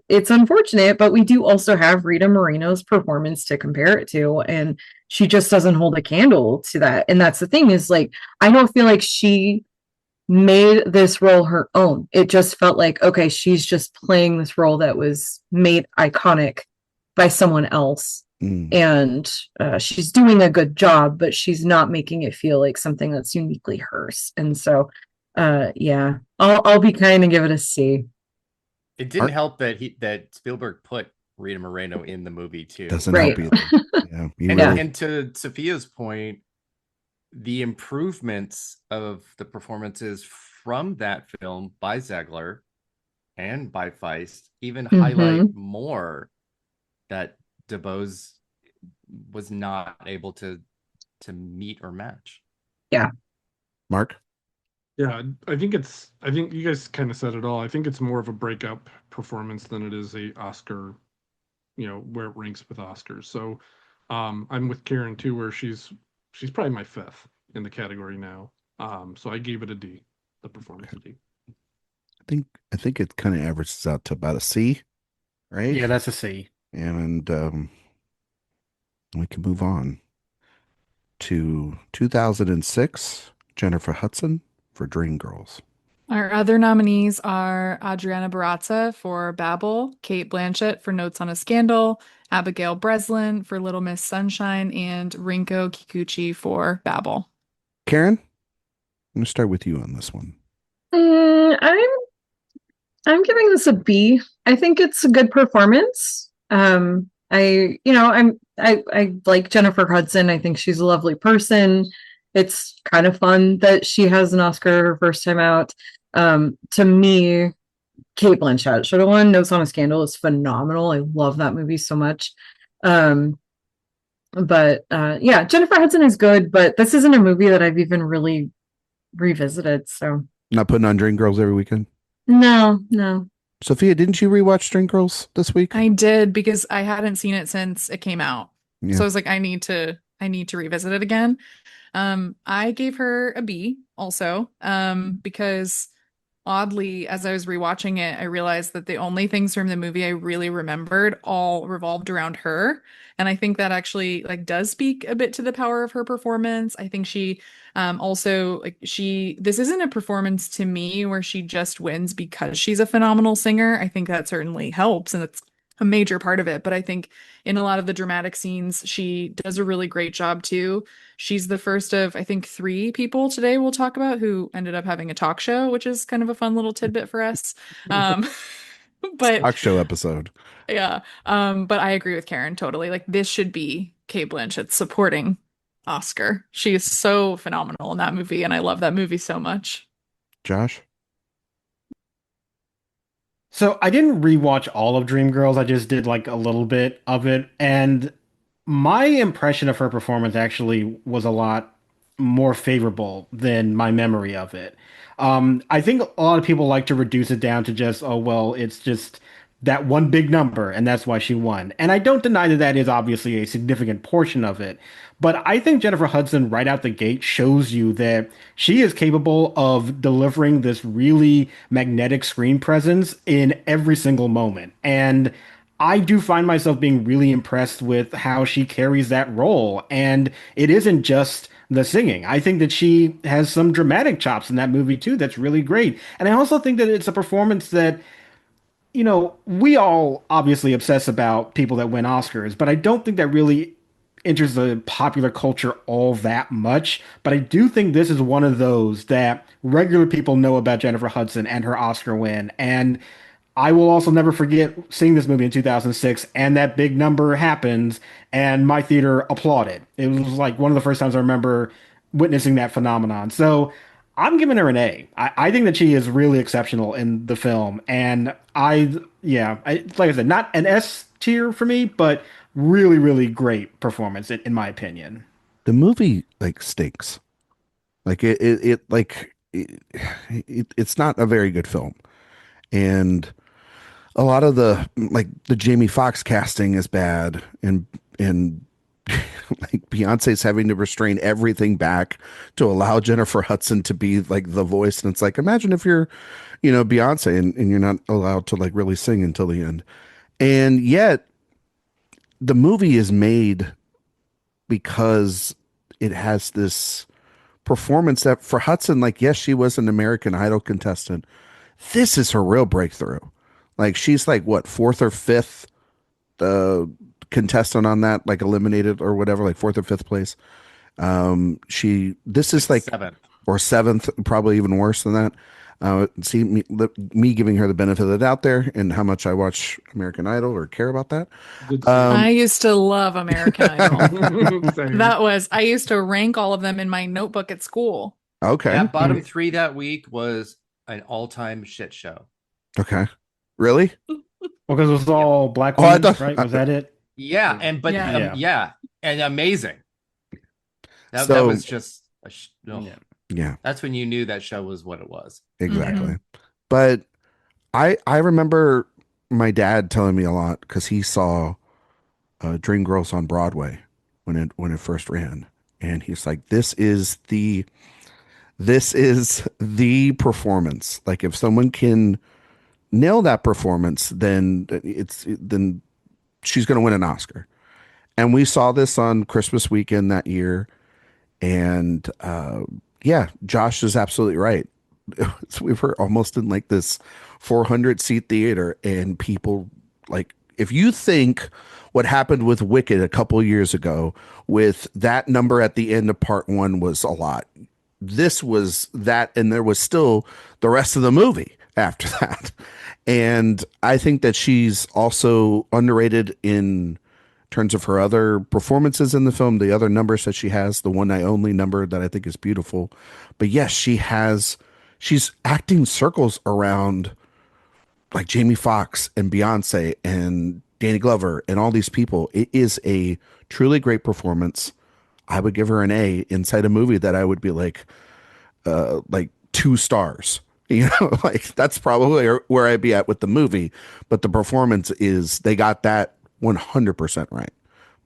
[SPEAKER 6] it's unfortunate, but we do also have Rita Moreno's performance to compare it to, and she just doesn't hold a candle to that. And that's the thing is I don't feel like she made this role her own. It just felt like, okay, she's just playing this role that was made iconic by someone else. And she's doing a good job, but she's not making it feel like something that's uniquely hers. And so, yeah, I'll be kind and give it a C.
[SPEAKER 2] It didn't help that Spielberg put Rita Moreno in the movie too.
[SPEAKER 1] Doesn't
[SPEAKER 6] Right.
[SPEAKER 1] help either. Yeah,
[SPEAKER 2] And to Sophia's point, the improvements of the performances from that film by Zegler and by Feist even highlight more that DeBose was not able to meet or match.
[SPEAKER 6] Yeah.
[SPEAKER 1] Mark?
[SPEAKER 4] Yeah, I think you guys kind of said it all. I think it's more of a breakup performance than it is a Oscar, where it ranks with Oscars. So I'm with Karen too, where she's probably my fifth in the category now. So I gave it a D, the performance a D.
[SPEAKER 1] I think it kind of averages out to about a C, right?
[SPEAKER 5] Yeah, that's a C.
[SPEAKER 1] And we can move on to 2006, Jennifer Hudson for Dreamgirls.
[SPEAKER 3] Our other nominees are Adriana Barraza for Babel, Kate Blanchett for Notes on a Scandal, Abigail Breslin for Little Miss Sunshine, and Rinko Kikuchi for Babel.
[SPEAKER 1] Karen, I'm going to start with you on this one.
[SPEAKER 6] I'm giving this a B. I think it's a good performance. I like Jennifer Hudson. I think she's a lovely person. It's kind of fun that she has an Oscar her first time out. To me, Kate Blanchett should have won. Notes on a Scandal is phenomenal. I love that movie so much. Jennifer Hudson is good, but this isn't a movie that I've even really revisited. So
[SPEAKER 1] not putting on Dreamgirls every weekend?
[SPEAKER 6] No.
[SPEAKER 1] Sophia, didn't you rewatch Dreamgirls this week?
[SPEAKER 3] I did, because I hadn't seen it since it came out.
[SPEAKER 1] Yeah.
[SPEAKER 3] So I was like, I need to revisit it again. I gave her a B also, because oddly, as I was rewatching it, I realized that the only things from the movie I really remembered all revolved around her. And I think that actually does speak a bit to the power of her performance. I think she also this isn't a performance to me where she just wins because she's a phenomenal singer. I think that certainly helps, and it's a major part of it. But I think in a lot of the dramatic scenes, she does a really great job too. She's the first of, I think, 3 people today we'll talk about who ended up having a talk show, which is kind of a fun little tidbit for us. But
[SPEAKER 1] talk show episode.
[SPEAKER 3] Yeah. But I agree with Karen totally. This should be Kate Blanchett's supporting Oscar. She is so phenomenal in that movie, and I love that movie so much.
[SPEAKER 1] Josh?
[SPEAKER 5] So I didn't rewatch all of Dreamgirls. I just did a little bit of it. And my impression of her performance actually was a lot more favorable than my memory of it. I think a lot of people like to reduce it down to just, oh, well, it's just that one big number, and that's why she won. And I don't deny that that is obviously a significant portion of it. But I think Jennifer Hudson right out the gate shows you that she is capable of delivering this really magnetic screen presence in every single moment. And I do find myself being really impressed with how she carries that role. And it isn't just the singing. I think that she has some dramatic chops in that movie too that's really great. And I also think that it's a performance that, we all obviously obsess about people that win Oscars, but I don't think that really enters the popular culture all that much. But I do think this is one of those that regular people know about Jennifer Hudson and her Oscar win. And I will also never forget seeing this movie in 2006, and that big number happens, and my theater applauded. It was one of the first times I remember witnessing that phenomenon. So I'm giving her an A. I think that she is really exceptional in the film, and like I said, not an S tier for me, but really, really great performance in my opinion.
[SPEAKER 1] The movie stinks. It's not a very good film, and a lot of the Jamie Foxx casting is bad, and Beyonce's having to restrain everything back to allow Jennifer Hudson to be the voice. And it's imagine if you're, Beyonce and you're not allowed to really sing until the end. And yet the movie is made because it has this performance that for Hudson, yes, she was an American Idol contestant. This is her real breakthrough. She's what, 4th or 5th contestant on that, eliminated or whatever, 4th or 5th place. This is
[SPEAKER 2] 7th
[SPEAKER 1] or 7th, probably even worse than that. See me giving her the benefit of the doubt there, and how much I watch American Idol or care about that.
[SPEAKER 3] I used to love American Idol. I used to rank all of them in my notebook at school.
[SPEAKER 1] Okay.
[SPEAKER 2] That bottom 3 that week was an all-time shit show.
[SPEAKER 1] Okay. Really?
[SPEAKER 5] Well, because it was all black women, right? Was that it?
[SPEAKER 2] Yeah, and but
[SPEAKER 3] Yeah.
[SPEAKER 2] yeah, and amazing. That
[SPEAKER 1] So
[SPEAKER 2] was just
[SPEAKER 5] Yeah.
[SPEAKER 1] yeah,
[SPEAKER 2] that's when you knew that show was what it was.
[SPEAKER 1] exactly. But I remember my dad telling me a lot because he saw Dreamgirls on Broadway when it first ran, and he's like, this is the performance. Like if someone can nail that performance, then she's going to win an Oscar. And we saw this on Christmas weekend that year, and yeah, Josh is absolutely right. We were almost in like this 400 seat theater, and people like, if you think what happened with Wicked a couple years ago with that number at the end of part one was a lot, this was that, and there was still the rest of the movie after that. And I think that she's also underrated in terms of her other performances in the film, the other numbers that she has, the One Night Only number that I think is beautiful. But yes, she's acting circles around like Jamie Foxx and Beyonce and Danny Glover and all these people. It is a truly great performance. I would give her an A inside a movie that I would be like 2 stars. You know, like that's probably where I'd be at with the movie. But the performance they got that 100% right.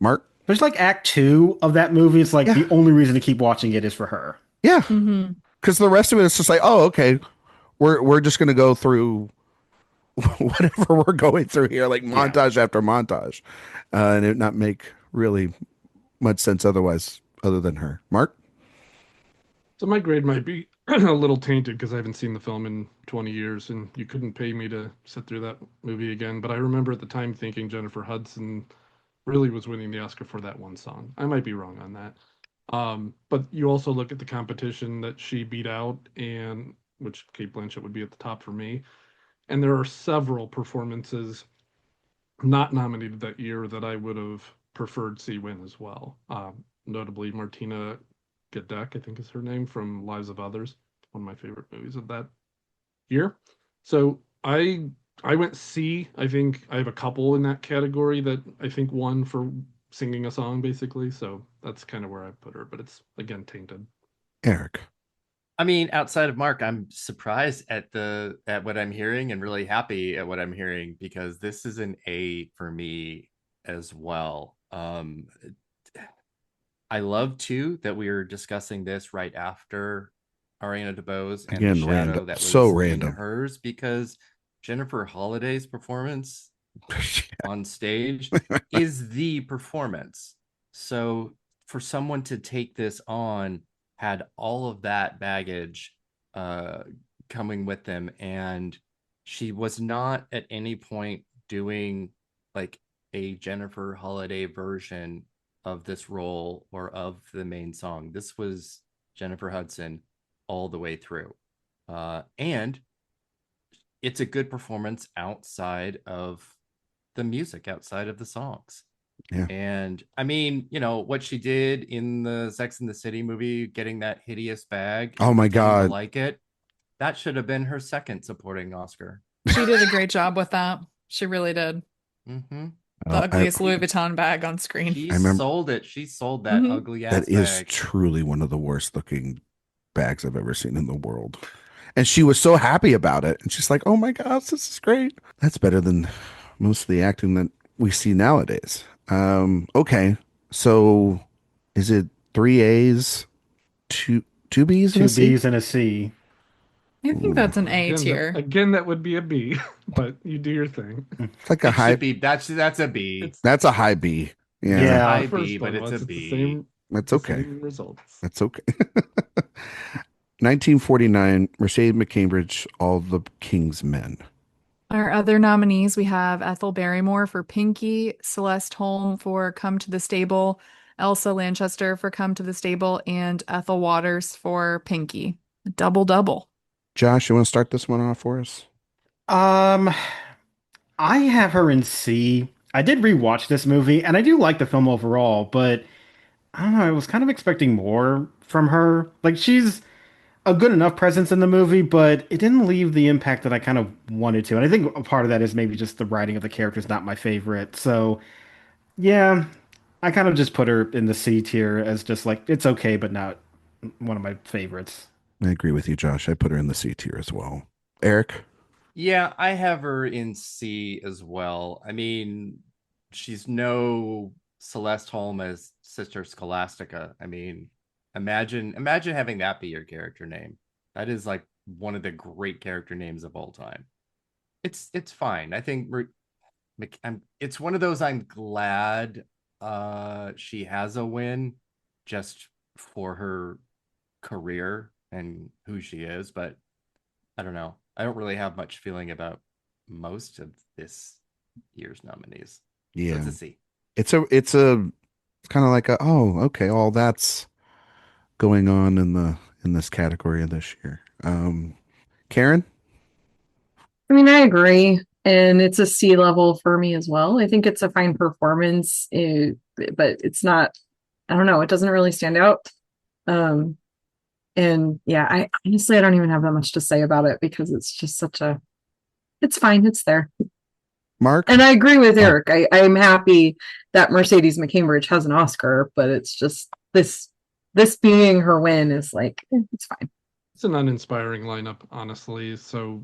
[SPEAKER 1] Mark?
[SPEAKER 5] But it's like Act 2 of that movie. It's like the only reason to keep watching it is for her.
[SPEAKER 1] Yeah. Because the rest of it is just like, oh, okay, we're just going to go through whatever we're going through here, like montage after montage. And it not make really much sense otherwise, other than her. Mark?
[SPEAKER 4] So my grade might be a little tainted because I haven't seen the film in 20 years, and you couldn't pay me to sit through that movie again. But I remember at the time thinking Jennifer Hudson really was winning the Oscar for that one song. I might be wrong on that. But you also look at the competition that she beat out, and which Kate Blanchett would be at the top for me. And there are several performances not nominated that year that I would have preferred see win as well. Notably Martina Gedeck, I think is her name, from Lives of Others, one of my favorite movies of that year. So I went C. I think I have a couple in that category that I think won for singing a song, basically. So that's kind of where I put her, but it's again tainted.
[SPEAKER 1] Erik?
[SPEAKER 2] I mean, outside of Mark, I'm surprised at what I'm hearing and really happy at what I'm hearing, because this is an A for me as well. I love too that we were discussing this right after Ariana DeBose and
[SPEAKER 1] Again,
[SPEAKER 2] the shadow
[SPEAKER 1] random.
[SPEAKER 2] that was
[SPEAKER 1] So
[SPEAKER 2] in
[SPEAKER 1] random.
[SPEAKER 2] hers, because Jennifer Holliday's performance on stage is the performance. So for someone to take this on had all of that baggage coming with them, and she was not at any point doing like a Jennifer Holliday version of this role or of the main song. This was Jennifer Hudson all the way through, and it's a good performance outside of the music, outside of the songs.
[SPEAKER 1] Yeah.
[SPEAKER 2] And I mean, you know, what she did in the Sex and the City movie, getting that hideous bag.
[SPEAKER 1] Oh my God.
[SPEAKER 2] Like it. That should have been her second supporting Oscar.
[SPEAKER 3] She did a great job with that. She really did.
[SPEAKER 2] Mm-hmm.
[SPEAKER 3] The ugliest Louis Vuitton bag on screen.
[SPEAKER 2] She
[SPEAKER 1] I remember-
[SPEAKER 2] sold it. She sold that ugly ass
[SPEAKER 1] That is
[SPEAKER 2] bag.
[SPEAKER 1] truly one of the worst looking bags I've ever seen in the world. And she was so happy about it. And she's like, oh my gosh, this is great. That's better than most of the acting that we see nowadays. Okay. So is it 3 A's, two B's, and
[SPEAKER 5] Two
[SPEAKER 1] a C?
[SPEAKER 5] B's and a C.
[SPEAKER 3] I think that's an A
[SPEAKER 4] Again,
[SPEAKER 3] tier.
[SPEAKER 4] Again, that would be a B, but you do your thing.
[SPEAKER 1] It's like a
[SPEAKER 2] It
[SPEAKER 1] high.
[SPEAKER 2] should be, that's a B.
[SPEAKER 1] That's a high B. Yeah.
[SPEAKER 5] Yeah.
[SPEAKER 2] High
[SPEAKER 4] The first
[SPEAKER 2] B, but
[SPEAKER 4] one
[SPEAKER 2] it's
[SPEAKER 4] was,
[SPEAKER 2] a
[SPEAKER 4] the
[SPEAKER 2] B.
[SPEAKER 4] same,
[SPEAKER 1] That's
[SPEAKER 4] the
[SPEAKER 1] okay.
[SPEAKER 4] same results.
[SPEAKER 1] That's okay. 1949, Mercedes McCambridge, All the King's Men.
[SPEAKER 3] Our other nominees, we have Ethel Barrymore for Pinky, Celeste Holm for Come to the Stable, Elsa Lanchester for Come to the Stable, and Ethel Waters for Pinky. Double.
[SPEAKER 1] Josh, you want to start this one off for us?
[SPEAKER 5] I have her in C. I did rewatch this movie, and I do like the film overall, but I don't know, I was kind of expecting more from her. Like, she's a good enough presence in the movie, but it didn't leave the impact that I kind of wanted to. And I think a part of that is maybe just the writing of the characters not my favorite. So Yeah, I kind of just put her in the C tier as just like it's okay, but not one of my favorites.
[SPEAKER 1] I agree with you, Josh. I put her in the C tier as well. Eric?
[SPEAKER 2] Yeah, I have her in C as well. I mean, she's no Celeste Holm as Sister Scholastica. I mean, imagine having that be your character name. That is like one of the great character names of all time. It's fine. I think it's one of those I'm glad she has a win just for her career and who she is, but I don't know. I don't really have much feeling about most of this year's nominees. So
[SPEAKER 1] Yeah.
[SPEAKER 2] it's a C.
[SPEAKER 1] It's kind of like oh, okay, all that's going on in this category this year. Karen?
[SPEAKER 6] I mean, I agree. And it's a C level for me as well. I think it's a fine performance, but it's not, I don't know, it doesn't really stand out. And yeah, I honestly, I don't even have that much to say about it because it's just it's fine. It's there.
[SPEAKER 1] Mark?
[SPEAKER 6] And I agree with Eric. I'm happy that Mercedes McCambridge has an Oscar, but it's just this being her win is like, it's fine.
[SPEAKER 4] It's an uninspiring lineup, honestly. So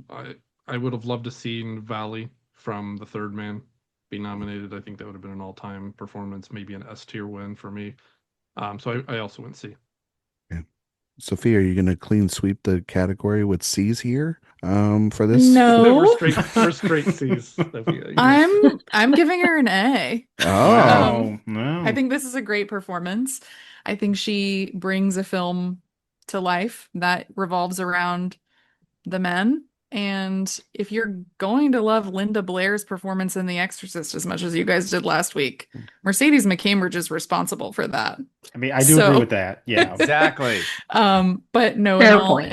[SPEAKER 4] I would have loved to seen Valley from The Third Man be nominated. I think that would have been an all-time performance, maybe an S tier win for me. So I also went C.
[SPEAKER 1] Yeah. Sophia, are you going to clean sweep the category with C's here for this?
[SPEAKER 3] No.
[SPEAKER 4] We're straight C's.
[SPEAKER 3] I'm giving her an A.
[SPEAKER 1] Oh,
[SPEAKER 5] no.
[SPEAKER 3] I think this is a great performance. I think she brings a film to life that revolves around the men. And if you're going to love Linda Blair's performance in The Exorcist as much as you guys did last week, Mercedes McCambridge is responsible for that.
[SPEAKER 5] I mean, I do agree with that. Yeah.
[SPEAKER 2] Exactly.
[SPEAKER 3] But no,
[SPEAKER 6] Fair point.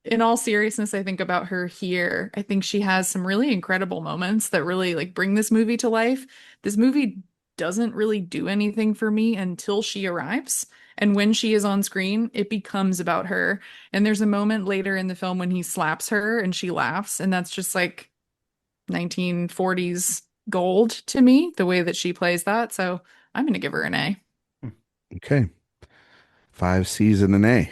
[SPEAKER 3] in all seriousness, I think about her here. I think she has some really incredible moments that really like bring this movie to life. This movie doesn't really do anything for me until she arrives. And when she is on screen, it becomes about her. And there's a moment later in the film when he slaps her and she laughs. And that's just like 1940s gold to me, the way that she plays that. So I'm going to give her an A.
[SPEAKER 1] okay. 5 C's and an A.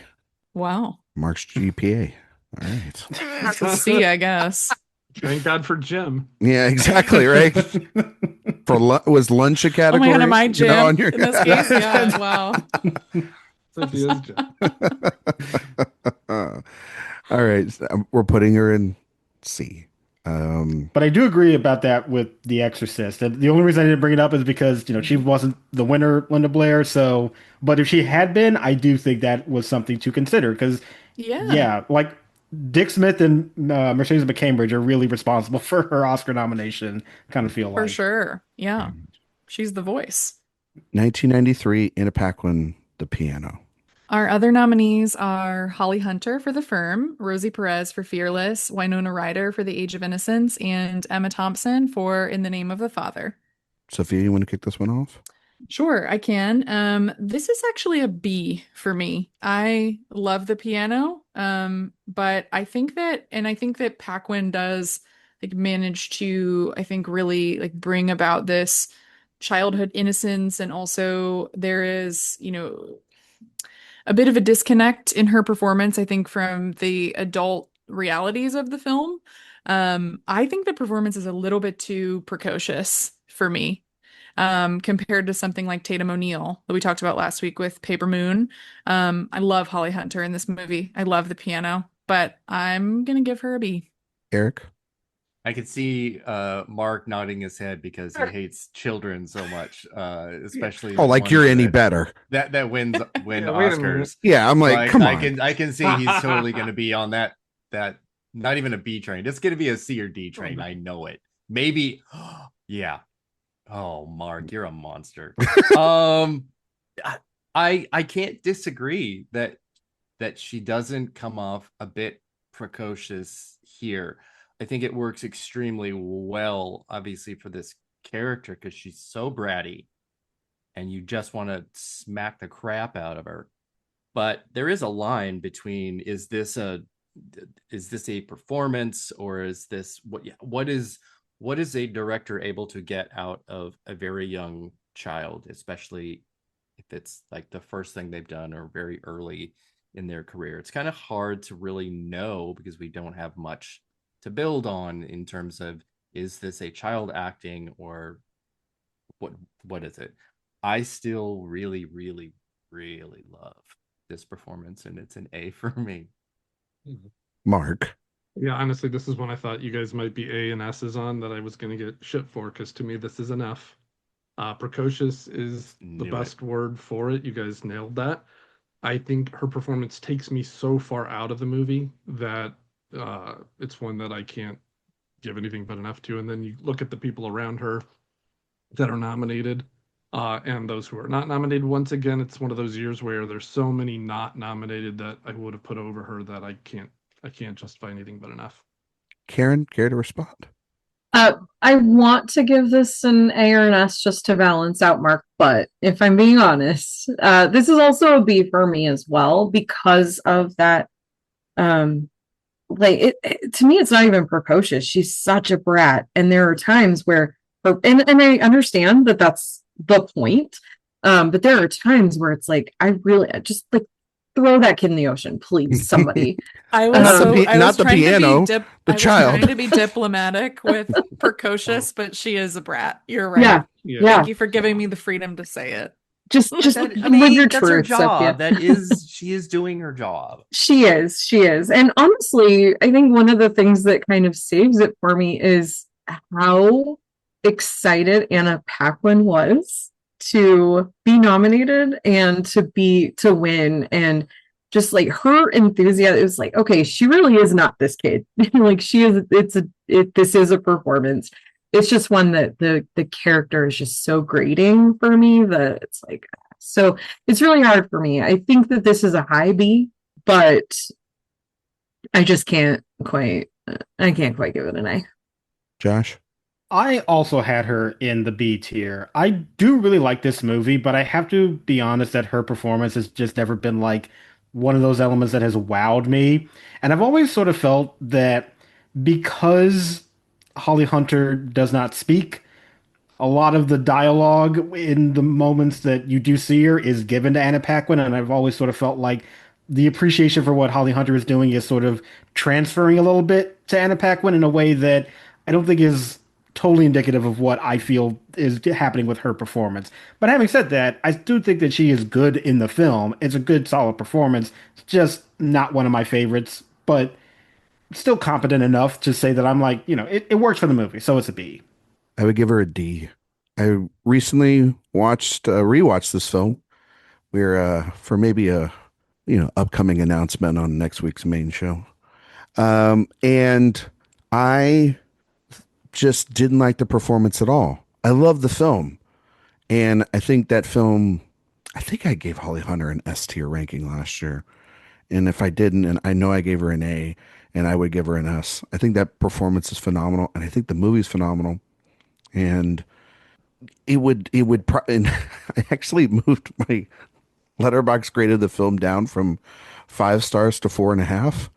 [SPEAKER 3] Wow.
[SPEAKER 1] Mark's GPA. All right.
[SPEAKER 3] That's a C, I guess.
[SPEAKER 4] Thank God for Jim.
[SPEAKER 1] Yeah, exactly, right? Was lunch a
[SPEAKER 3] Oh
[SPEAKER 1] category?
[SPEAKER 3] my God, am I Jim
[SPEAKER 1] on your...
[SPEAKER 3] in this case? Yeah, wow.
[SPEAKER 4] Sophia's Jim.
[SPEAKER 1] All right. We're putting her in C.
[SPEAKER 5] But I do agree about that with The Exorcist. The only reason I didn't bring it up is because, she wasn't the winner, Linda Blair. So, but if she had been, I do think that was something to consider because,
[SPEAKER 3] Yeah.
[SPEAKER 5] like Dick Smith and Mercedes McCambridge are really responsible for her Oscar nomination. Kind of feel
[SPEAKER 3] For
[SPEAKER 5] like.
[SPEAKER 3] sure. Yeah. She's the voice.
[SPEAKER 1] 1993, Anna Paquin, The Piano.
[SPEAKER 3] Our other nominees are Holly Hunter for The Firm, Rosie Perez for Fearless, Winona Ryder for The Age of Innocence, and Emma Thompson for In the Name of the Father.
[SPEAKER 1] Sophia, you want to kick this one off?
[SPEAKER 3] Sure, I can. This is actually a B for me. I love The Piano, but I think that Paquin does like manage to, I think, really like bring about this childhood innocence, and also there is, a bit of a disconnect in her performance, I think, from the adult realities of the film. I think the performance is a little bit too precocious for me, compared to something like Tatum O'Neal that we talked about last week with Paper Moon. I love Holly Hunter in this movie. I love The Piano, but I'm gonna give her a B.
[SPEAKER 1] Eric?
[SPEAKER 2] I could see Mark nodding his head because he hates children so much, especially
[SPEAKER 1] Oh, like you're any better.
[SPEAKER 2] that win
[SPEAKER 4] Yeah, wait a minute.
[SPEAKER 2] Oscars.
[SPEAKER 1] Yeah, I'm like, come on.
[SPEAKER 2] I can see he's totally going to be on that not even a B train. It's going to be a C or D train. I know it. Maybe, yeah. Oh, Mark, you're a monster. I can't disagree that she doesn't come off a bit precocious here. I think it works extremely well, obviously, for this character because she's so bratty and you just want to smack the crap out of her. But there is a line between is this a performance, or is this what is a director able to get out of a very young child, especially if it's like the first thing they've done or very early in their career. It's kind of hard to really know because we don't have much to build on in terms of, is this a child acting or what is it? I still really, really, really love this performance, and it's an A for me.
[SPEAKER 1] Mark.
[SPEAKER 4] Yeah, honestly, this is one I thought you guys might be A and S's on that I was going to get shit for, because to me, this is an F. Precocious is the best word for it. You guys nailed that. I think her performance takes me so far out of the movie that it's one that I can't give anything but an F to. And then you look at the people around her that are nominated and those who are not nominated. Once again, it's one of those years where there's so many not nominated that I would have put over her that I can't justify anything but an F.
[SPEAKER 1] Karen, care to respond?
[SPEAKER 6] I want to give this an A or an S just to balance out Mark, but if I'm being honest, this is also a B for me as well because of that. Like to me, it's not even precocious. She's such a brat, and there are times where, and I understand that that's the point, but there are times where it's like I really just like throw that kid in the ocean, please, somebody.
[SPEAKER 3] I was
[SPEAKER 1] not the piano, the child.
[SPEAKER 3] Trying to be diplomatic with precocious, but she is a brat. You're right.
[SPEAKER 6] Yeah.
[SPEAKER 3] Thank you for giving me the freedom to say it.
[SPEAKER 6] Just
[SPEAKER 2] I
[SPEAKER 6] live
[SPEAKER 2] mean,
[SPEAKER 6] your
[SPEAKER 2] that's her
[SPEAKER 6] truth,
[SPEAKER 2] job.
[SPEAKER 6] Sophia.
[SPEAKER 2] She is doing her job.
[SPEAKER 6] She is. And honestly, I think one of the things that kind of saves it for me is how excited Anna Paquin was to be nominated and to win, and just like her enthusiasm. It was like, okay, she really is not this kid. Like she is. This is a performance. It's just one that the character is just so grating for me that it's like, so it's really hard for me. I think that this is a high B, but I just can't quite give it an A.
[SPEAKER 1] Josh?
[SPEAKER 5] I also had her in the B tier. I do really like this movie, but I have to be honest that her performance has just never been like one of those elements that has wowed me. And I've always sort of felt that because Holly Hunter does not speak, a lot of the dialogue in the moments that you do see her is given to Anna Paquin, and I've always sort of felt like the appreciation for what Holly Hunter is doing is sort of transferring a little bit to Anna Paquin in a way that I don't think is totally indicative of what I feel is happening with her performance. But having said that, I do think that she is good in the film. It's a good, solid performance. It's just not one of my favorites, but still competent enough to say that I'm like, it works for the movie, so it's a B.
[SPEAKER 1] I would give her a D. I recently rewatched this film. We're for maybe a upcoming announcement on next week's main show. And I just didn't like the performance at all. I love the film. And I think I gave Holly Hunter an S tier ranking last year. And if I didn't, and I know I gave her an A, and I would give her an S. I think that performance is phenomenal, and I think the movie's phenomenal. And and I actually moved my Letterboxd graded the film down from 5 stars to 4.5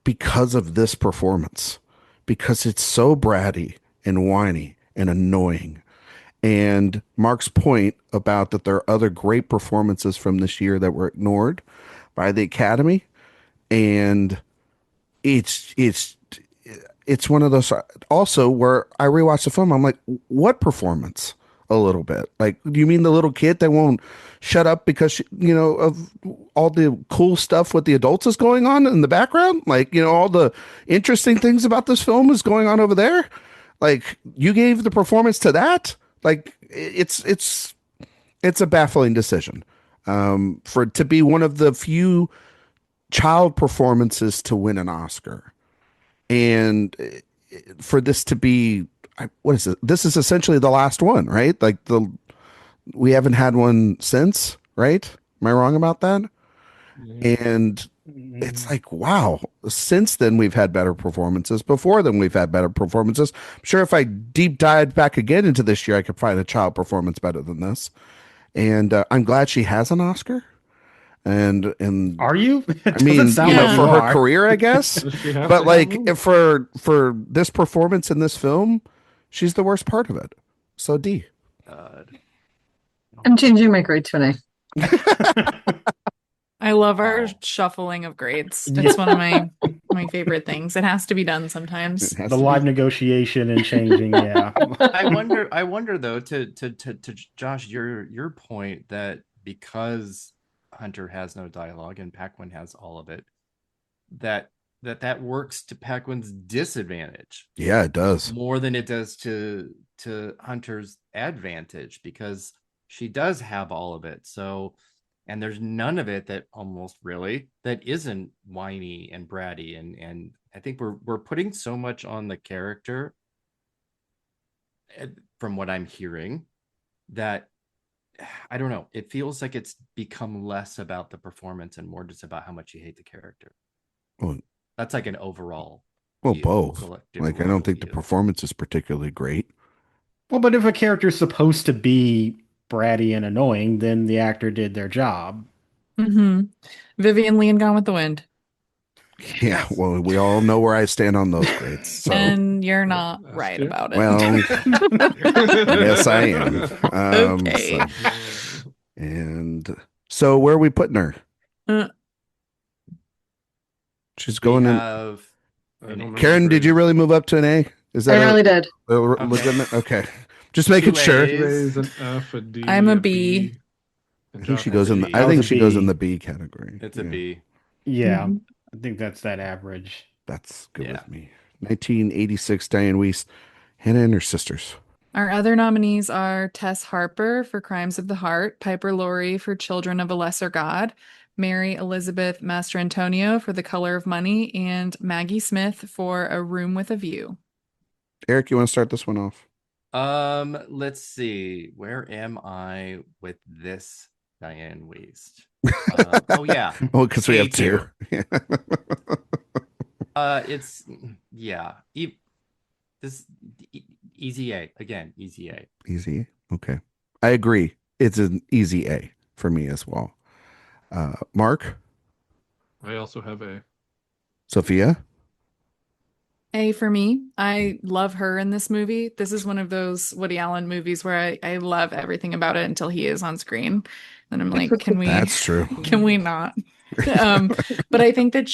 [SPEAKER 1] because of this performance. Because it's so bratty and whiny and annoying. And Mark's point about that there are other great performances from this year that were ignored by the Academy, and it's one of those also where I rewatched the film. I'm like, what performance? A little bit. Like, do you mean the little kid that won't shut up because of all the cool stuff with the adults is going on in the background? Like, all the interesting things about this film is going on over there. Like, you gave the performance to that? Like, it's a baffling decision for it to be one of the few child performances to win an Oscar. And for this to be, what is it? This is essentially the last one, right? Like we haven't had one since, right? Am I wrong about that? And it's like, wow, since then we've had better performances. Before then we've had better performances. I'm sure if I deep dived back again into this year, I could find a child performance better than this. And I'm glad she has an Oscar. And
[SPEAKER 5] are you?
[SPEAKER 1] I mean,
[SPEAKER 5] sound like
[SPEAKER 1] for
[SPEAKER 5] you
[SPEAKER 1] her
[SPEAKER 5] are.
[SPEAKER 1] career, I guess. But like for this performance in this film, she's the worst part of it. So D.
[SPEAKER 6] I'm changing my grade to an A.
[SPEAKER 3] I love our
[SPEAKER 2] Wow.
[SPEAKER 3] shuffling of grades.
[SPEAKER 5] Yeah.
[SPEAKER 3] It's one of my favorite things. It has to be done sometimes.
[SPEAKER 1] It has
[SPEAKER 5] The
[SPEAKER 1] to
[SPEAKER 5] live
[SPEAKER 1] be.
[SPEAKER 5] negotiation and changing, yeah.
[SPEAKER 2] I wonder though, to Josh, your point that because Hunter has no dialogue and Paquin has all of it, that works to Paquin's disadvantage
[SPEAKER 1] Yeah, it does.
[SPEAKER 2] more than it does to Hunter's advantage, because she does have all of it. So, and there's none of it that almost really that isn't whiny and bratty, and I think we're putting so much on the character, from what I'm hearing, that I don't know. It feels like it's become less about the performance and more just about how much you hate the character.
[SPEAKER 1] Well,
[SPEAKER 2] That's like an overall.
[SPEAKER 1] well,
[SPEAKER 2] view,
[SPEAKER 1] both.
[SPEAKER 2] collective
[SPEAKER 1] Like, I don't think the
[SPEAKER 2] view.
[SPEAKER 1] performance is particularly great.
[SPEAKER 5] Well, but if a character's supposed to be bratty and annoying, then the actor did their job.
[SPEAKER 3] hmm Vivian Lee and Gone with the Wind.
[SPEAKER 1] Yeah,
[SPEAKER 2] Yes.
[SPEAKER 1] well, we all know where I stand on those grades. So,
[SPEAKER 3] And you're not
[SPEAKER 4] That's
[SPEAKER 3] right
[SPEAKER 4] true.
[SPEAKER 3] about it.
[SPEAKER 1] well, yes, I am.
[SPEAKER 3] Okay.
[SPEAKER 1] And so, where are we putting her?
[SPEAKER 3] Uh,
[SPEAKER 1] She's
[SPEAKER 2] We
[SPEAKER 1] going in.
[SPEAKER 2] have
[SPEAKER 4] I don't remember
[SPEAKER 1] Karen, did you
[SPEAKER 4] grades.
[SPEAKER 1] really move up to an A? Is
[SPEAKER 6] I
[SPEAKER 1] that
[SPEAKER 6] really did.
[SPEAKER 1] legitimate? Okay, just making
[SPEAKER 2] Two
[SPEAKER 1] sure.
[SPEAKER 2] A's.
[SPEAKER 4] Raise an F, a D,
[SPEAKER 3] I'm a B.
[SPEAKER 1] I
[SPEAKER 4] and
[SPEAKER 1] think she
[SPEAKER 4] Josh
[SPEAKER 1] goes
[SPEAKER 4] is
[SPEAKER 1] in.
[SPEAKER 4] a
[SPEAKER 1] The,
[SPEAKER 4] B.
[SPEAKER 1] I
[SPEAKER 5] That was
[SPEAKER 1] think
[SPEAKER 5] a
[SPEAKER 1] she goes in
[SPEAKER 5] B.
[SPEAKER 1] the B category.
[SPEAKER 2] It's a
[SPEAKER 1] Yeah,
[SPEAKER 2] B.
[SPEAKER 5] Yeah,
[SPEAKER 3] Mhm.
[SPEAKER 5] I think that's that average.
[SPEAKER 1] that's good
[SPEAKER 2] Yeah.
[SPEAKER 1] with me. 1986, Dianne Wiest, Hannah and her sisters.
[SPEAKER 3] Our other nominees are Tess Harper for Crimes of the Heart, Piper Laurie for Children of a Lesser God, Mary Elizabeth Mastrantonio for The Color of Money, and Maggie Smith for A Room with a View.
[SPEAKER 1] Eric, you want to start this one off?
[SPEAKER 2] Let's see. Where am I with this Dianne Wiest? Oh yeah.
[SPEAKER 1] Oh, because we
[SPEAKER 2] A
[SPEAKER 1] have two.
[SPEAKER 2] tier. It's yeah. This easy A again. Easy A.
[SPEAKER 1] Easy. Okay, I agree. It's an easy A for me as well. Mark,
[SPEAKER 4] I also have A.
[SPEAKER 1] Sophia.
[SPEAKER 3] A for me. I love her in this movie. This is one of those Woody Allen movies where I love everything about it until he is on screen. And I'm like,
[SPEAKER 1] That's true.
[SPEAKER 3] can we not? But I think that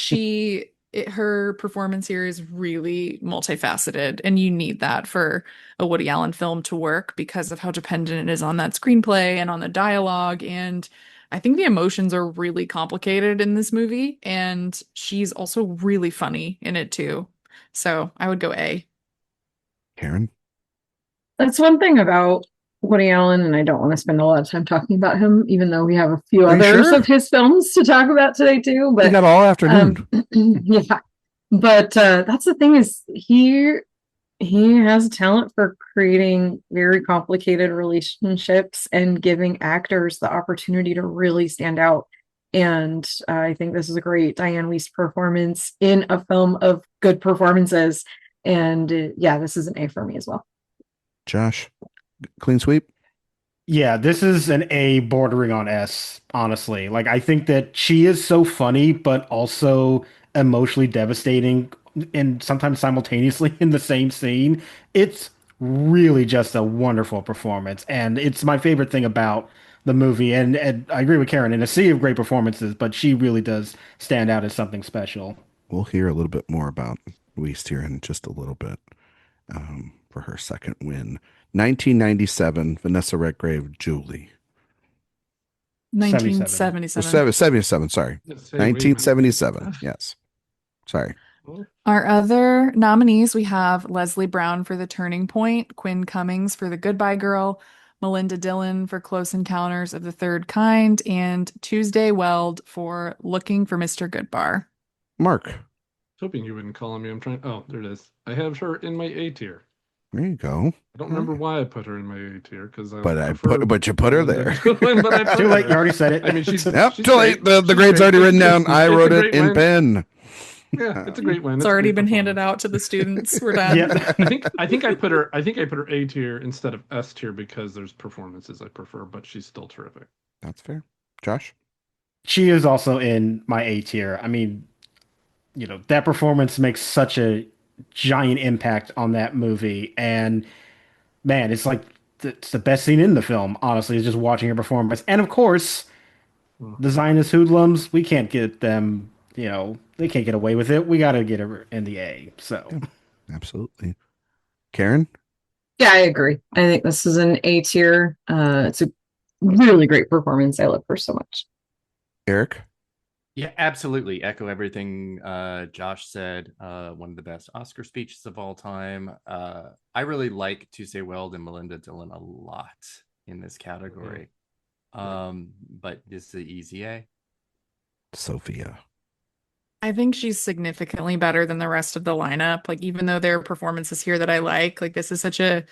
[SPEAKER 3] her performance here is really multifaceted, and you need that for a Woody Allen film to work because of how dependent it is on that screenplay and on the dialogue. And I think the emotions are really complicated in this movie, and she's also really funny in it too. So I would go A.
[SPEAKER 1] Karen.
[SPEAKER 6] That's one thing about Woody Allen, and I don't want to spend a lot of time talking about him, even though we have a few
[SPEAKER 1] Are you
[SPEAKER 6] others
[SPEAKER 1] sure?
[SPEAKER 6] of his films to talk about today too.
[SPEAKER 1] We
[SPEAKER 6] But
[SPEAKER 1] got all afternoon.
[SPEAKER 6] yeah, but that's the thing is he has talent for creating very complicated relationships and giving actors the opportunity to really stand out. And I think this is a great Dianne Wiest performance in a film of good performances. And yeah, this is an A for me as well.
[SPEAKER 1] Josh, clean sweep.
[SPEAKER 5] Yeah, this is an A bordering on S, honestly. Like, I think that she is so funny, but also emotionally devastating and sometimes simultaneously in the same scene. It's really just a wonderful performance. And it's my favorite thing about the movie. And I agree with Karen, in a sea of great performances, but she really does stand out as something special.
[SPEAKER 1] We'll hear a little bit more about Wiest here in just a little bit for her second win. 1997, Vanessa Redgrave, Julie.
[SPEAKER 3] 1977.
[SPEAKER 1] 77, sorry.
[SPEAKER 4] Let's say, wait a minute.
[SPEAKER 1] 1977, yes. Sorry.
[SPEAKER 3] Our other nominees, we have Leslie Brown for The Turning Point, Quinn Cummings for The Goodbye Girl, Melinda Dillon for Close Encounters of the Third Kind, and Tuesday Weld for Looking for Mr. Goodbar.
[SPEAKER 1] Mark,
[SPEAKER 4] Hoping you wouldn't call me. I'm trying. Oh, there it is. I have her in my A tier.
[SPEAKER 1] there you go.
[SPEAKER 4] I don't remember why I put her in my A tier because
[SPEAKER 1] But you put her there.
[SPEAKER 4] But I put
[SPEAKER 5] Too
[SPEAKER 4] her
[SPEAKER 5] late, you
[SPEAKER 4] there.
[SPEAKER 5] already said it.
[SPEAKER 4] I mean, she's
[SPEAKER 1] Yep,
[SPEAKER 4] she's
[SPEAKER 1] too late.
[SPEAKER 4] great.
[SPEAKER 1] The
[SPEAKER 4] She's
[SPEAKER 1] grade's
[SPEAKER 4] great.
[SPEAKER 1] already written down. I
[SPEAKER 4] It's
[SPEAKER 1] wrote
[SPEAKER 4] a
[SPEAKER 1] it
[SPEAKER 4] great
[SPEAKER 1] in
[SPEAKER 4] win.
[SPEAKER 1] pen.
[SPEAKER 4] Yeah, it's a great win.
[SPEAKER 3] It's
[SPEAKER 4] a
[SPEAKER 3] already
[SPEAKER 4] great
[SPEAKER 3] been handed
[SPEAKER 4] performance.
[SPEAKER 3] out to the students. We're done.
[SPEAKER 5] Yeah.
[SPEAKER 4] I think I put her A tier instead of S tier because there's performances I prefer, but she's still terrific.
[SPEAKER 1] That's fair. Josh?
[SPEAKER 5] She is also in my A tier. I mean, that performance makes such a giant impact on that movie. And man, it's like it's the best scene in the film, honestly, is just watching her performance. And of course, the Zionist hoodlums, we can't get them, they can't get away with it. We got to get her in the A. So,
[SPEAKER 1] Absolutely. Karen?
[SPEAKER 6] Yeah, I agree. I think this is an A tier. It's a really great performance. I love her so much.
[SPEAKER 1] Erik?
[SPEAKER 2] Yeah, absolutely. Echo everything Josh said. One of the best Oscar speeches of all time. I really like Tuesday Weld and Melinda Dillon a lot in this category. But this is an easy A.
[SPEAKER 1] Sophia.
[SPEAKER 3] I think she's significantly better than the rest of the lineup. Like, even though there are performances here that I like this is such an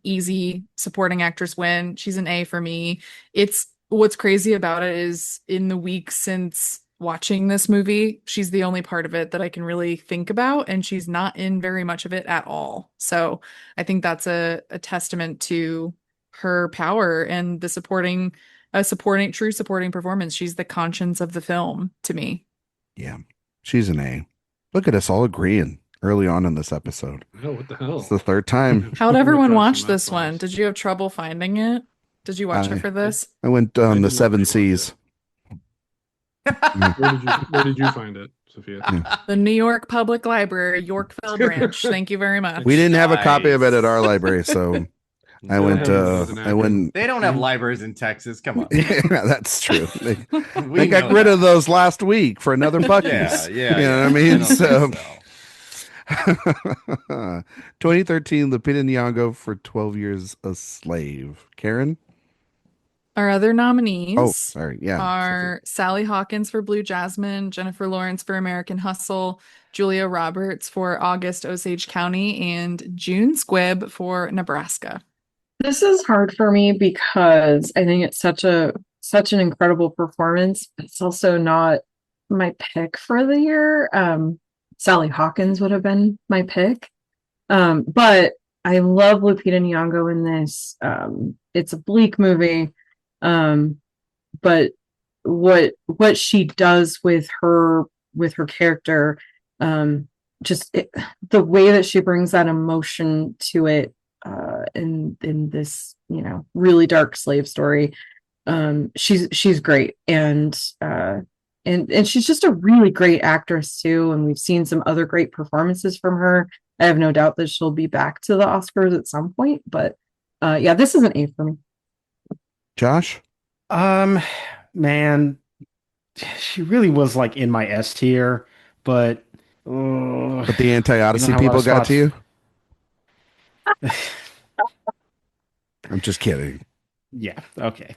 [SPEAKER 3] easy supporting actress win. She's an A for me. It's what's crazy about it is in the weeks since watching this movie, she's the only part of it that I can really think about, and she's not in very much of it at all. So I think that's a testament to her power and the true supporting performance. She's the conscience of the film to me.
[SPEAKER 1] Yeah, she's an A. Look at us all agreeing early on in this episode.
[SPEAKER 4] Oh, what the hell?
[SPEAKER 1] It's the third time.
[SPEAKER 3] How'd everyone
[SPEAKER 4] Refreshing
[SPEAKER 3] watch
[SPEAKER 4] that
[SPEAKER 3] this
[SPEAKER 4] sauce.
[SPEAKER 3] one? Did you have trouble finding it? Did you watch it for this?
[SPEAKER 1] I went on the
[SPEAKER 4] did not
[SPEAKER 1] seven
[SPEAKER 4] watch
[SPEAKER 1] C's.
[SPEAKER 4] Where did you find it, Sophia?
[SPEAKER 1] Yeah.
[SPEAKER 3] The New York Public Library, Yorkville branch. Thank you very much.
[SPEAKER 1] We didn't have a copy of it at our
[SPEAKER 2] Nice.
[SPEAKER 1] library, so I
[SPEAKER 4] No,
[SPEAKER 1] went.
[SPEAKER 4] it
[SPEAKER 1] I went.
[SPEAKER 2] They don't have libraries in Texas. Come on.
[SPEAKER 1] Yeah, that's true. They
[SPEAKER 2] We
[SPEAKER 1] got
[SPEAKER 2] know
[SPEAKER 1] rid
[SPEAKER 2] that.
[SPEAKER 1] of those last week for another Buc-ee's.
[SPEAKER 2] Yeah.
[SPEAKER 1] You know what I
[SPEAKER 2] I
[SPEAKER 1] mean?
[SPEAKER 2] don't think
[SPEAKER 1] So,
[SPEAKER 2] so.
[SPEAKER 1] 2013, Lupita Nyong'o for 12 Years a Slave. Karen?
[SPEAKER 3] Our other nominees
[SPEAKER 1] Oh, sorry. Yeah.
[SPEAKER 3] are Sally Hawkins for Blue Jasmine, Jennifer Lawrence for American Hustle, Julia Roberts for August Osage County, and June Squibb for Nebraska.
[SPEAKER 6] This is hard for me because I think it's such an incredible performance, but it's also not my pick for the year. Sally Hawkins would have been my pick. But I love Lupita Nyong'o in this. It's a bleak movie. But what she does with her character, the way that she brings that emotion to it, in this, really dark slave story, she's great, and she's just a really great actress too. And we've seen some other great performances from her. I have no doubt that she'll be back to the Oscars at some point, but yeah, this is an A for me.
[SPEAKER 1] Josh?
[SPEAKER 5] Man, she really was in my S tier, but
[SPEAKER 1] But the anti-Odyssey
[SPEAKER 5] You don't have a lot
[SPEAKER 1] people
[SPEAKER 5] of
[SPEAKER 1] got
[SPEAKER 5] spots.
[SPEAKER 1] to you? I'm just kidding.
[SPEAKER 5] yeah, okay.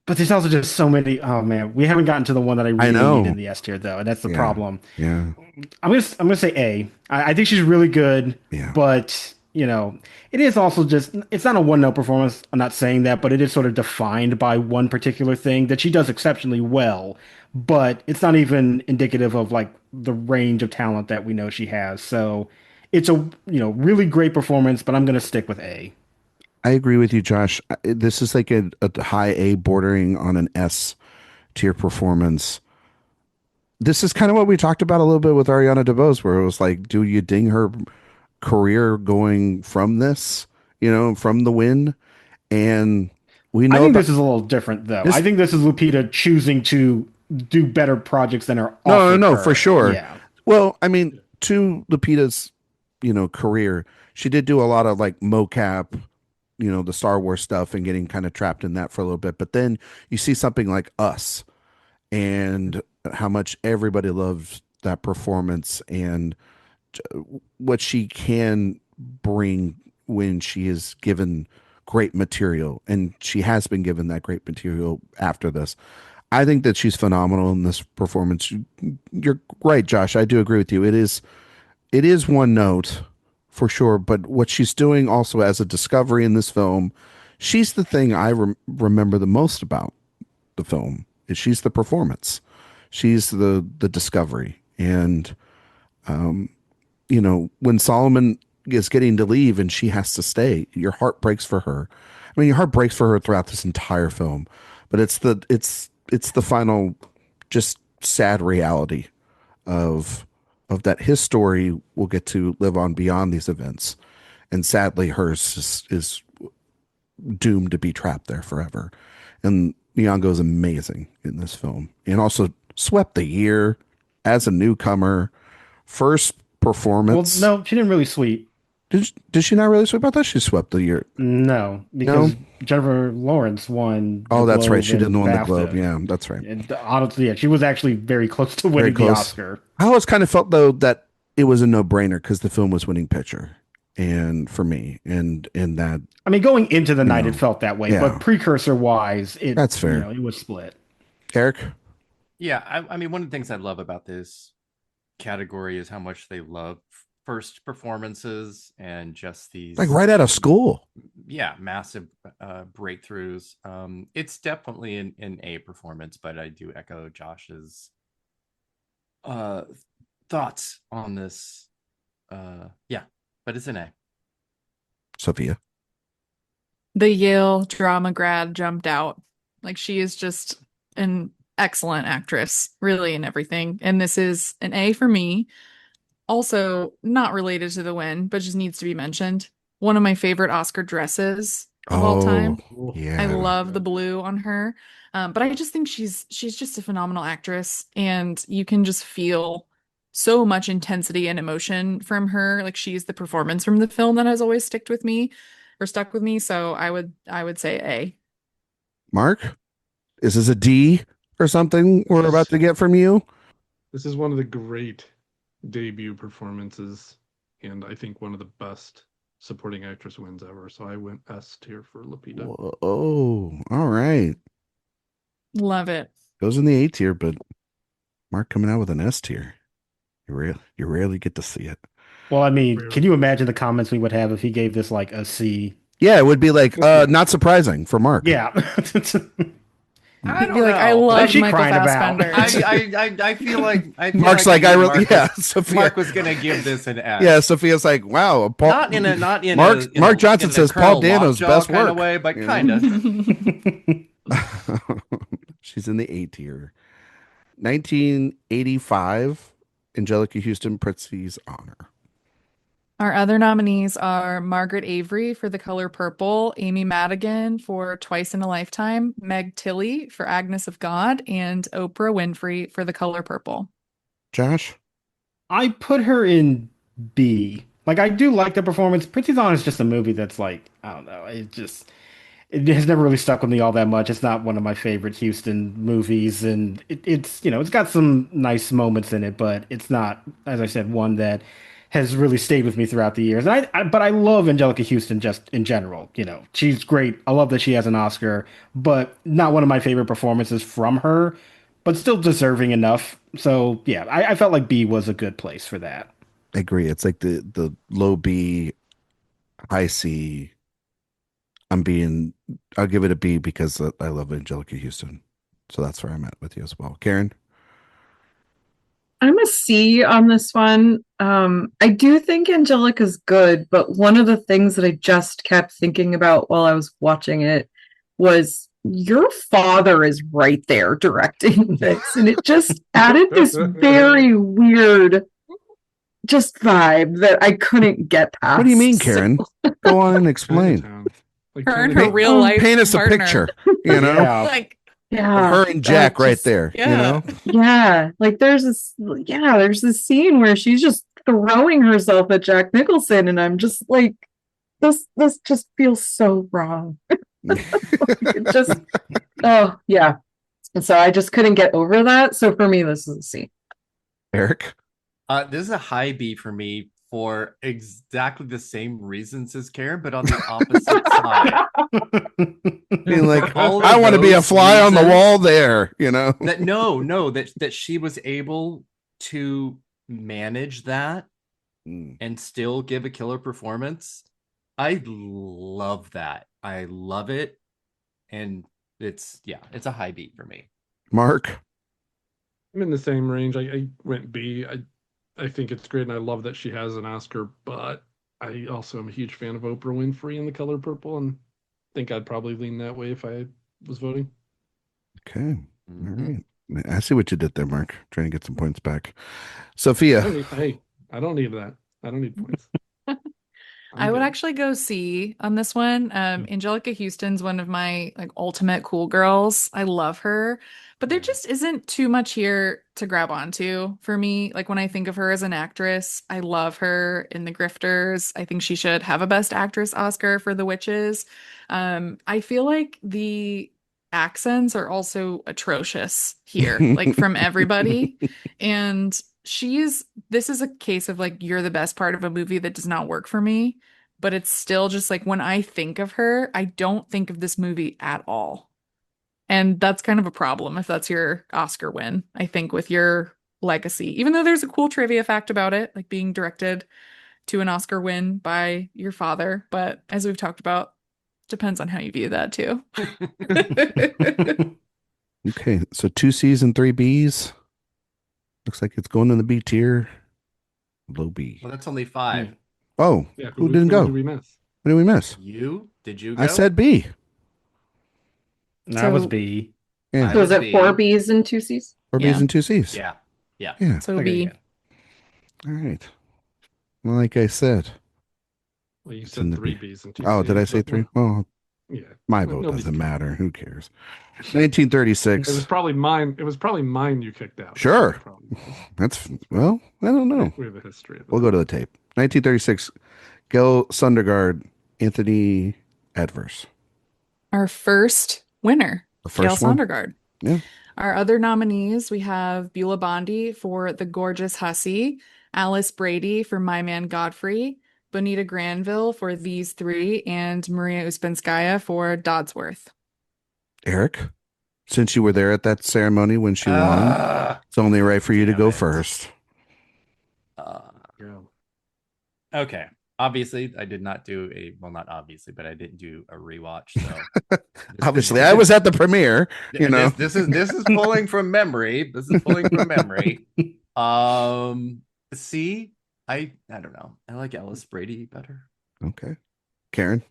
[SPEAKER 5] But there's also just so many. Oh man, we haven't gotten to the one that I really
[SPEAKER 1] know.
[SPEAKER 5] need in the S tier though, and that's the
[SPEAKER 1] Yeah.
[SPEAKER 5] problem.
[SPEAKER 1] Yeah.
[SPEAKER 5] I'm gonna say A. I think she's really good,
[SPEAKER 1] Yeah.
[SPEAKER 5] but it is also it's not a one note performance. I'm not saying that, but it is sort of defined by one particular thing that she does exceptionally well. But it's not even indicative of the range of talent that we know she has. So it's a really great performance, but I'm gonna stick with A.
[SPEAKER 1] I agree with you, Josh. This is like a high A bordering on an S tier performance. This is kind of what we talked about a little bit with Ariana DeBose, where it was like, do you ding her career going from this, from the win? And we know
[SPEAKER 5] I think this is a little different though. I think this is Lupita choosing to do better projects than are offered
[SPEAKER 1] no,
[SPEAKER 5] her.
[SPEAKER 1] for sure.
[SPEAKER 5] Yeah.
[SPEAKER 1] Well, I mean, to Lupita's, career, she did do a lot of mocap, the Star Wars stuff and getting kind of trapped in that for a little bit. But then you see something like Us and how much everybody loves that performance and what she can bring when she is given great material. And she has been given that great material after this. I think that she's phenomenal in this performance. You're right, Josh. I do agree with you. It is one note for sure, but what she's doing also as a discovery in this film, she's the thing I remember the most about the film. Is she's the performance. She's the discovery. And, when Solomon is getting to leave and she has to stay, your heart breaks for her. I mean, your heart breaks for her throughout this entire film, but it's the final just sad reality of that his story will get to live on beyond these events. and sadly hers is doomed to be trapped there forever. And Nyong'o is amazing in this film, and also swept the year as a newcomer. First
[SPEAKER 5] Well,
[SPEAKER 1] performance.
[SPEAKER 5] no, she didn't really sweep.
[SPEAKER 1] Did she not really sweep? I thought she swept the year.
[SPEAKER 5] No, because Jennifer Lawrence won.
[SPEAKER 1] Oh,
[SPEAKER 5] the
[SPEAKER 1] that's right.
[SPEAKER 5] Globe
[SPEAKER 1] She didn't
[SPEAKER 5] and
[SPEAKER 1] win the
[SPEAKER 5] BAFTA.
[SPEAKER 1] Globe. Yeah, that's right.
[SPEAKER 5] And honestly, yeah, she was actually very close to winning the
[SPEAKER 1] close.
[SPEAKER 5] Oscar.
[SPEAKER 1] I always kind of felt though that it was a no-brainer because the film was winning picture, and for me, and that
[SPEAKER 5] I mean, going into the night,
[SPEAKER 1] know,
[SPEAKER 5] it felt that way,
[SPEAKER 1] yeah.
[SPEAKER 5] but precursor-wise,
[SPEAKER 1] That's fair.
[SPEAKER 5] it was split.
[SPEAKER 1] Eric.
[SPEAKER 2] Yeah, I mean, one of the things I love about this category is how much they love first performances and just these
[SPEAKER 1] Like right out of school.
[SPEAKER 2] Yeah, massive breakthroughs. It's definitely an A performance, but I do echo Josh's thoughts on this. Yeah, but it's an A.
[SPEAKER 1] Sophia.
[SPEAKER 3] The Yale drama grad jumped out. Like, she is just an excellent actress, really, in everything. And this is an A for me. Also, not related to the win, but just needs to be mentioned. One of my favorite Oscar dresses of all time.
[SPEAKER 1] Yeah.
[SPEAKER 3] I love the blue on her. But I just think she's just a phenomenal actress, and you can just feel so much intensity and emotion from her. Like, she's the performance from the film that has always stuck with me. So I would say A.
[SPEAKER 1] Mark, is this a D or something we're about to get from you?
[SPEAKER 4] This is one of the great debut performances, and I think one of the best supporting actress wins ever. So I went S tier for Lupita.
[SPEAKER 1] Oh, all right.
[SPEAKER 3] Love it.
[SPEAKER 1] Goes in the A tier, but Mark coming out with an S tier. You rarely get to see it.
[SPEAKER 5] Well, I mean, can you imagine the comments we would have if he gave this like a C?
[SPEAKER 1] Yeah, it would be like not surprising for Mark.
[SPEAKER 5] Yeah.
[SPEAKER 3] I'd be like, I love
[SPEAKER 5] she
[SPEAKER 3] Michael
[SPEAKER 5] crying about?
[SPEAKER 3] Fassbender.
[SPEAKER 2] I feel like
[SPEAKER 1] Mark's like, Sophia.
[SPEAKER 2] Mark was gonna give this an S.
[SPEAKER 1] Yeah, Sophia's like, wow, Paul,
[SPEAKER 2] not in
[SPEAKER 1] Mark Johnson says Paul Dano's best
[SPEAKER 2] kind
[SPEAKER 1] work.
[SPEAKER 2] of way, but kind of.
[SPEAKER 1] She's in the A tier. 1985, Angelica Houston, Prizzi's Honor.
[SPEAKER 3] Our other nominees are Margaret Avery for The Color Purple, Amy Madigan for Twice in a Lifetime, Meg Tilly for Agnes of God, and Oprah Winfrey for The Color Purple.
[SPEAKER 1] Josh?
[SPEAKER 5] I put her in B. Like, I do like the performance. Prizzi's Honor is just a movie that's like, I don't know, it has never really stuck with me all that much. It's not one of my favorite Houston movies, and it's it's got some nice moments in it, but it's not, as I said, one that has really stayed with me throughout the years. And but I love Angelica Houston just in general. She's great. I love that she has an Oscar, but not one of my favorite performances from her, but still deserving enough. So yeah, I felt like B was a good place for that.
[SPEAKER 1] I agree. It's like the low B, high C. I'll give it a B because I love Angelica Houston. So that's where I'm at with you as well. Karen?
[SPEAKER 6] I'm a C on this one. I do think Angelica's good, but one of the things that I just kept thinking about while I was watching it was your father is right there directing this, and it just added this very weird just vibe that I couldn't get past.
[SPEAKER 1] What do you mean, Karen? Go on and explain.
[SPEAKER 3] Her and her real life
[SPEAKER 1] paint us
[SPEAKER 3] partner.
[SPEAKER 1] a picture, Yeah.
[SPEAKER 3] Like,
[SPEAKER 6] yeah,
[SPEAKER 1] her and Jack right there,
[SPEAKER 3] yeah.
[SPEAKER 6] Yeah, like there's this scene where she's just throwing herself at Jack Nicholson, and I'm just like, this just feels so wrong. It just, oh yeah. And so I just couldn't get over that. So for me, this is a C.
[SPEAKER 1] Eric?
[SPEAKER 2] This is a high B for me for exactly the same reasons as Karen, but on the opposite side.
[SPEAKER 1] I mean, like,
[SPEAKER 2] All of
[SPEAKER 1] I want to be a
[SPEAKER 2] those
[SPEAKER 1] fly on the
[SPEAKER 2] reasons
[SPEAKER 1] wall there,
[SPEAKER 2] that she was able to manage that and still give a killer performance. I love that. I love it. And it's a high B for me.
[SPEAKER 1] Mark?
[SPEAKER 4] I'm in the same range. I went B. I think it's great, and I love that she has an Oscar, but I also am a huge fan of Oprah Winfrey in The Color Purple, and think I'd probably lean that way if I was voting.
[SPEAKER 1] Okay. All right. I see what you did there, Mark. Trying to get some points back. Sophia?
[SPEAKER 4] I don't need that. I don't need points.
[SPEAKER 3] I would
[SPEAKER 4] good.
[SPEAKER 3] actually go C on this one. Angelica Houston's one of my like ultimate cool girls. I love her, but there
[SPEAKER 4] Yeah.
[SPEAKER 3] just isn't too much here to grab onto for me. Like when I think of her as an actress, I love her in The Grifters. I think she should have a Best Actress Oscar for The Witches. I feel like the accents are also atrocious here, like from everybody. And this is a case of like, you're the best part of a movie that does not work for me, but it's still just like when I think of her, I don't think of this movie at all. And that's kind of a problem if that's your Oscar win, I think, with your legacy. Even though there's a cool trivia fact about it, like being directed to an Oscar win by your father. But as we've talked about, depends on how you view that too.
[SPEAKER 1] Okay, so 2 C's and 3 B's. Looks like it's going in the B tier. Low B.
[SPEAKER 2] Well, that's only 5.
[SPEAKER 1] Oh,
[SPEAKER 4] Yeah,
[SPEAKER 1] who didn't go?
[SPEAKER 4] Did we miss?
[SPEAKER 1] What did we miss?
[SPEAKER 2] You? Did you go?
[SPEAKER 1] I said B.
[SPEAKER 5] That was
[SPEAKER 3] So-
[SPEAKER 5] B.
[SPEAKER 1] Yeah,
[SPEAKER 6] So is it
[SPEAKER 2] B.
[SPEAKER 6] 4 B's and 2 C's?
[SPEAKER 1] 4
[SPEAKER 3] Yeah.
[SPEAKER 1] B's and 2 C's.
[SPEAKER 2] Yeah.
[SPEAKER 1] Yeah.
[SPEAKER 3] So
[SPEAKER 5] Okay,
[SPEAKER 3] B.
[SPEAKER 5] yeah.
[SPEAKER 1] All right. Well, like I said.
[SPEAKER 4] Well, you
[SPEAKER 1] in
[SPEAKER 4] said
[SPEAKER 1] the
[SPEAKER 4] 3
[SPEAKER 1] B.
[SPEAKER 4] B's and 2
[SPEAKER 1] Oh,
[SPEAKER 4] C's.
[SPEAKER 1] did I say
[SPEAKER 4] but,
[SPEAKER 1] 3? Well,
[SPEAKER 4] Yeah.
[SPEAKER 1] my
[SPEAKER 4] Well,
[SPEAKER 1] vote
[SPEAKER 4] nobody
[SPEAKER 1] doesn't
[SPEAKER 4] cares.
[SPEAKER 1] matter. Who cares?
[SPEAKER 4] It
[SPEAKER 1] 1936.
[SPEAKER 4] was probably mine. It was probably mine you kicked out.
[SPEAKER 1] Sure.
[SPEAKER 4] Probably.
[SPEAKER 1] That's, well, I don't know.
[SPEAKER 4] We have a history of
[SPEAKER 1] We'll go to the tape. 1936. Gil Sundergaard, Anthony Adverse.
[SPEAKER 3] Our first winner,
[SPEAKER 1] The
[SPEAKER 3] Gail
[SPEAKER 1] first one.
[SPEAKER 3] Sondergaard.
[SPEAKER 1] Yeah.
[SPEAKER 3] Our other nominees, we have Beulah Bondi for The Gorgeous Hussy, Alice Brady for My Man Godfrey, Bonita Granville for These Three, and Maria Uspenskaya for Dodsworth.
[SPEAKER 1] Eric, since you were there at that ceremony when she won,
[SPEAKER 2] Ah,
[SPEAKER 1] it's only right for you to
[SPEAKER 2] damn
[SPEAKER 1] go
[SPEAKER 2] it.
[SPEAKER 1] first.
[SPEAKER 4] Girl.
[SPEAKER 2] Okay. Obviously, I did not do not obviously, but I didn't do a rewatch. So
[SPEAKER 1] Obviously, I was at the premiere. You know.
[SPEAKER 2] this is pulling from memory. This is pulling from memory. C. I don't know. I like Alice Brady better.
[SPEAKER 1] Okay. Karen.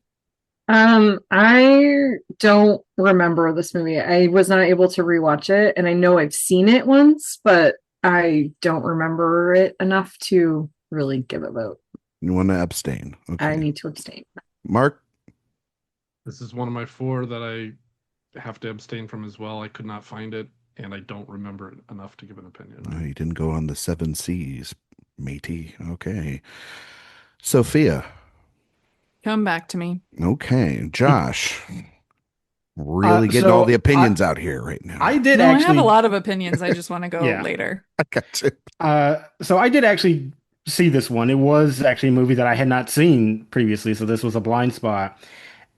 [SPEAKER 6] I don't remember this movie. I was not able to rewatch it, and I know I've seen it once, but I don't remember it enough to really give a vote.
[SPEAKER 1] You want to abstain. Okay.
[SPEAKER 6] I need to abstain.
[SPEAKER 1] Mark.
[SPEAKER 4] This is one of my 4 that I have to abstain from as well. I could not find it, and I don't remember it enough to give an opinion.
[SPEAKER 1] Oh, you didn't go on the 7 C's, matey. Okay. Sophia.
[SPEAKER 3] Come back to me.
[SPEAKER 1] Okay. Josh. Really getting
[SPEAKER 5] so
[SPEAKER 1] all the opinions out here right now.
[SPEAKER 5] I did
[SPEAKER 3] No, I
[SPEAKER 5] actually
[SPEAKER 3] have a lot of opinions. I just want to go
[SPEAKER 5] Yeah.
[SPEAKER 3] later.
[SPEAKER 1] I got you.
[SPEAKER 5] So I did actually see this one. It was actually a movie that I had not seen previously, so this was a blind spot.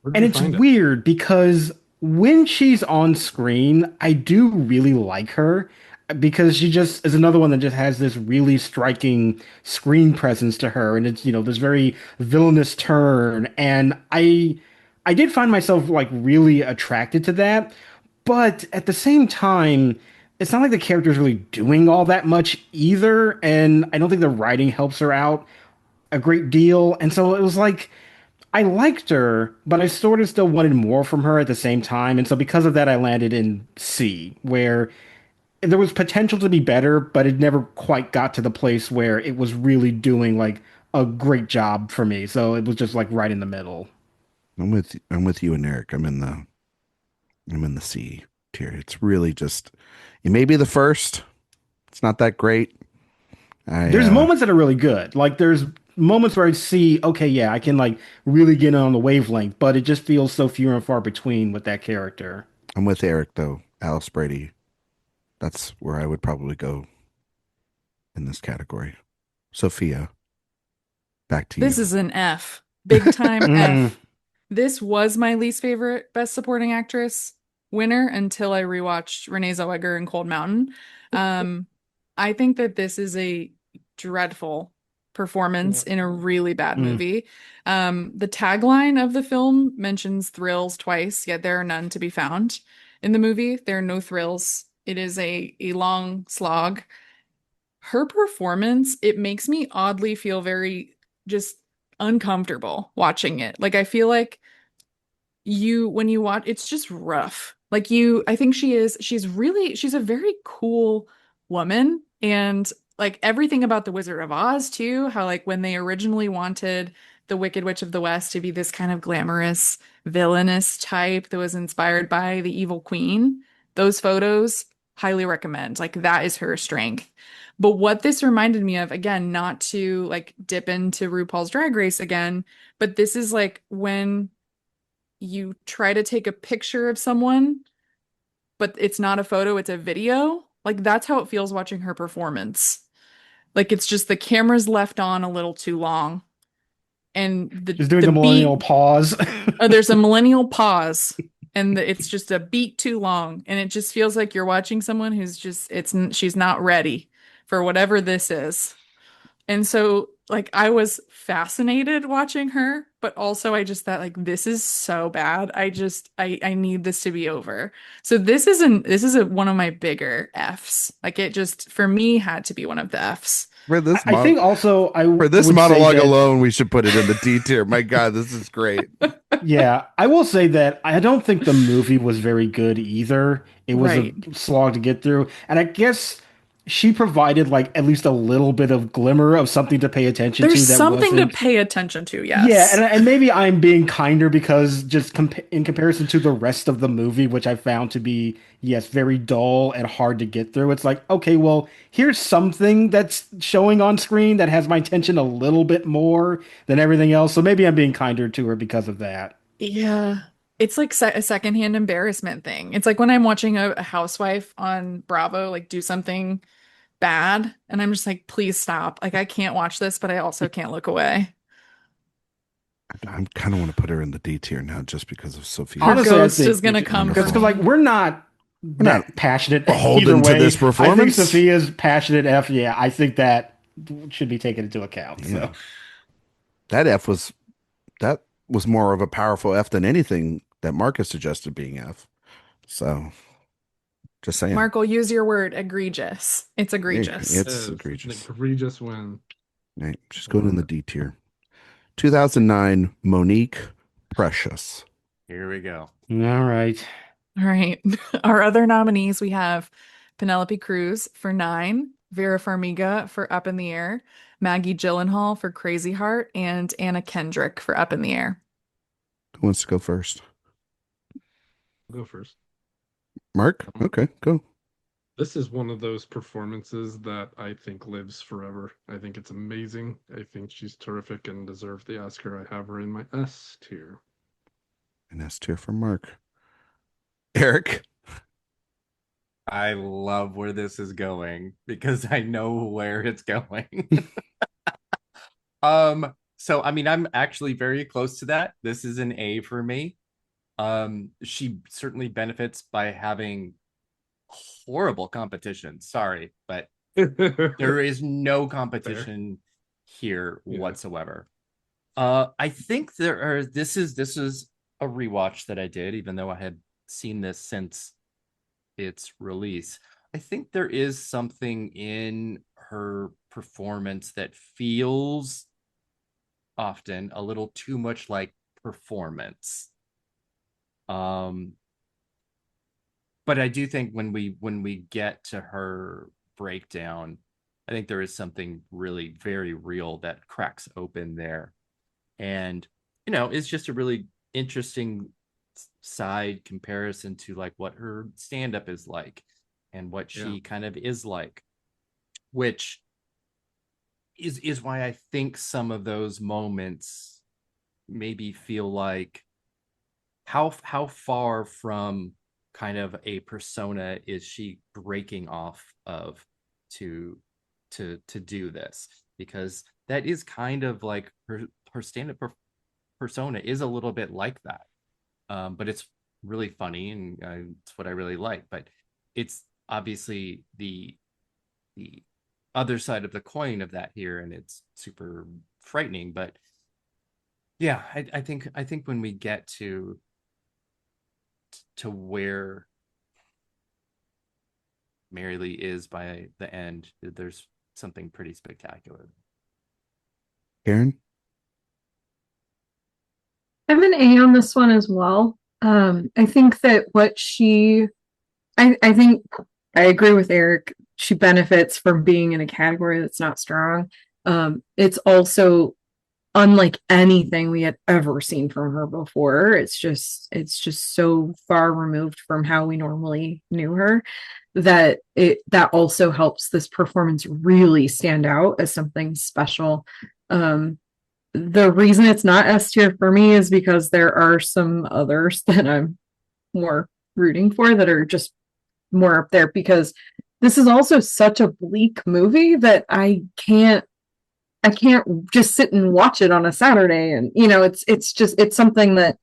[SPEAKER 4] Where'd
[SPEAKER 5] And
[SPEAKER 4] you
[SPEAKER 5] it's
[SPEAKER 4] find it?
[SPEAKER 5] weird because when she's on screen, I do really like her because she just is another one that just has this really striking screen presence to her, and it's this very villainous turn, and I did find myself like really attracted to that, but at the same time, it's not like the character is really doing all that much either, and I don't think the writing helps her out a great deal, and so it was like I liked her, but I sort of still wanted more from her at the same time. And so because of that, I landed in C, where there was potential to be better, but it never quite got to the place where it was really doing like a great job for me. So it was just like right in the middle.
[SPEAKER 1] I'm with you and Eric. I'm in the C tier. It's really just it may be the first. It's not that great.
[SPEAKER 5] There's moments that are really good. Like there's moments where I see, okay, yeah, I can like really get on the wavelength, but it just feels so few and far between with that character.
[SPEAKER 1] I'm with Eric though. Alice Brady. That's where I would probably go in this category. Sophia. Back to
[SPEAKER 3] This
[SPEAKER 1] you.
[SPEAKER 3] is an F. Big time
[SPEAKER 5] Mm.
[SPEAKER 3] F. This was my least favorite Best Supporting Actress winner until I rewatched Renee Zellweger in Cold Mountain. I think that this is a dreadful performance in a really bad movie. The tagline of the film mentions thrills twice, yet there are none to be found in the movie. There are no thrills. It is a long slog. Her performance, it makes me oddly feel very just uncomfortable watching it. Like I feel like when you watch, it's just rough. Like I think she's a very cool woman, and like everything about the Wizard of Oz too, how like when they originally wanted the Wicked Witch of the West to be this kind of glamorous villainous type that was inspired by the evil queen. Those photos, highly recommend. Like that is her strength. But what this reminded me of, again, not to like dip into RuPaul's Drag Race again, but this is like when you try to take a picture of someone, but it's not a photo, it's a video. Like that's how it feels watching her performance. Like it's just the camera's left on a little too long. And
[SPEAKER 5] just doing the millennial pause.
[SPEAKER 3] There's a millennial pause. And it's just a beat too long. And it just feels like you're watching someone who's just, she's not ready for whatever this is. And so like I was fascinated watching her, but also I just thought like this is so bad. I need this to be over. So this is one of my bigger Fs. Like it just for me had to be one of the Fs.
[SPEAKER 1] For this
[SPEAKER 5] I think also
[SPEAKER 1] for this monologue alone, we should put it in the D tier. My God, this is great.
[SPEAKER 5] Yeah, I will say that I don't think the movie was very good either. It was a slog to get through. And I guess she provided like at least a little bit of glimmer of something to pay attention to.
[SPEAKER 3] There's something to pay attention to, yes.
[SPEAKER 5] Yeah, and maybe I'm being kinder because just in comparison to the rest of the movie, which I found to be, yes, very dull and hard to get through. It's like, okay, well, here's something that's showing on screen that has my attention a little bit more than everything else. So maybe I'm being kinder to her because of that.
[SPEAKER 3] Yeah. It's like a secondhand embarrassment thing. It's like when I'm watching a housewife on Bravo, like do something bad and I'm just like, please stop. Like I can't watch this, but I also can't look away.
[SPEAKER 1] I kind of want to put her in the D tier now just because of Sophia.
[SPEAKER 3] Her ghost is going to come.
[SPEAKER 5] Because like we're not passionate
[SPEAKER 1] beholden to this performance.
[SPEAKER 5] I think Sophia's passionate F. Yeah, I think that should be taken into account. Yeah. So
[SPEAKER 1] that was more of a powerful F than anything that Marcus suggested being F. So just saying.
[SPEAKER 3] Mark will use your word egregious. It's egregious.
[SPEAKER 1] It's egregious.
[SPEAKER 4] An egregious win.
[SPEAKER 1] Right. She's going in the D tier. 2009, Monique Precious.
[SPEAKER 2] Here we go.
[SPEAKER 5] All right.
[SPEAKER 3] Our other nominees, we have Penelope Cruz for 9, Vera Farmiga for Up in the Air, Maggie Gyllenhaal for Crazy Heart, and Anna Kendrick for Up in the Air.
[SPEAKER 1] Who wants to go first?
[SPEAKER 4] I'll go first.
[SPEAKER 1] Mark? Okay, go.
[SPEAKER 4] This is one of those performances that I think lives forever. I think it's amazing. I think she's terrific and deserves the Oscar. I have her in my S tier.
[SPEAKER 1] An S tier for Mark. Erik?
[SPEAKER 2] I love where this is going because I know where it's going. So I mean, I'm actually very close to that. This is an A for me. She certainly benefits by having horrible competition. Sorry, but there is no competition here whatsoever. I think this is a rewatch that I did, even though I had seen this since its release. I think there is something in her performance that feels often a little too much like performance. But I do think when we get to her breakdown, I think there is something really very real that cracks open there. And, it's just a really interesting side comparison to like what her stand-up is like and what she kind of is like, which is why I think some of those moments maybe feel like how far from kind of a persona is she breaking off of to do this, because that is kind of like her stand-up persona is a little bit like that, but it's really funny and it's what I really like. But it's obviously the other side of the coin of that here, and it's super frightening. But yeah, I think when we get to where Mary Lee is by the end, there's something pretty spectacular.
[SPEAKER 1] Karen?
[SPEAKER 6] I have an A on this one as well. I think that I think I agree with Erik. She benefits from being in a category that's not strong. It's also unlike anything we had ever seen from her before. It's just so far removed from how we normally knew her that also helps this performance really stand out as something special. The reason it's not S tier for me is because there are some others that I'm more rooting for that are just more up there, because this is also such a bleak movie that I can't just sit and watch it on a Saturday. And it's something that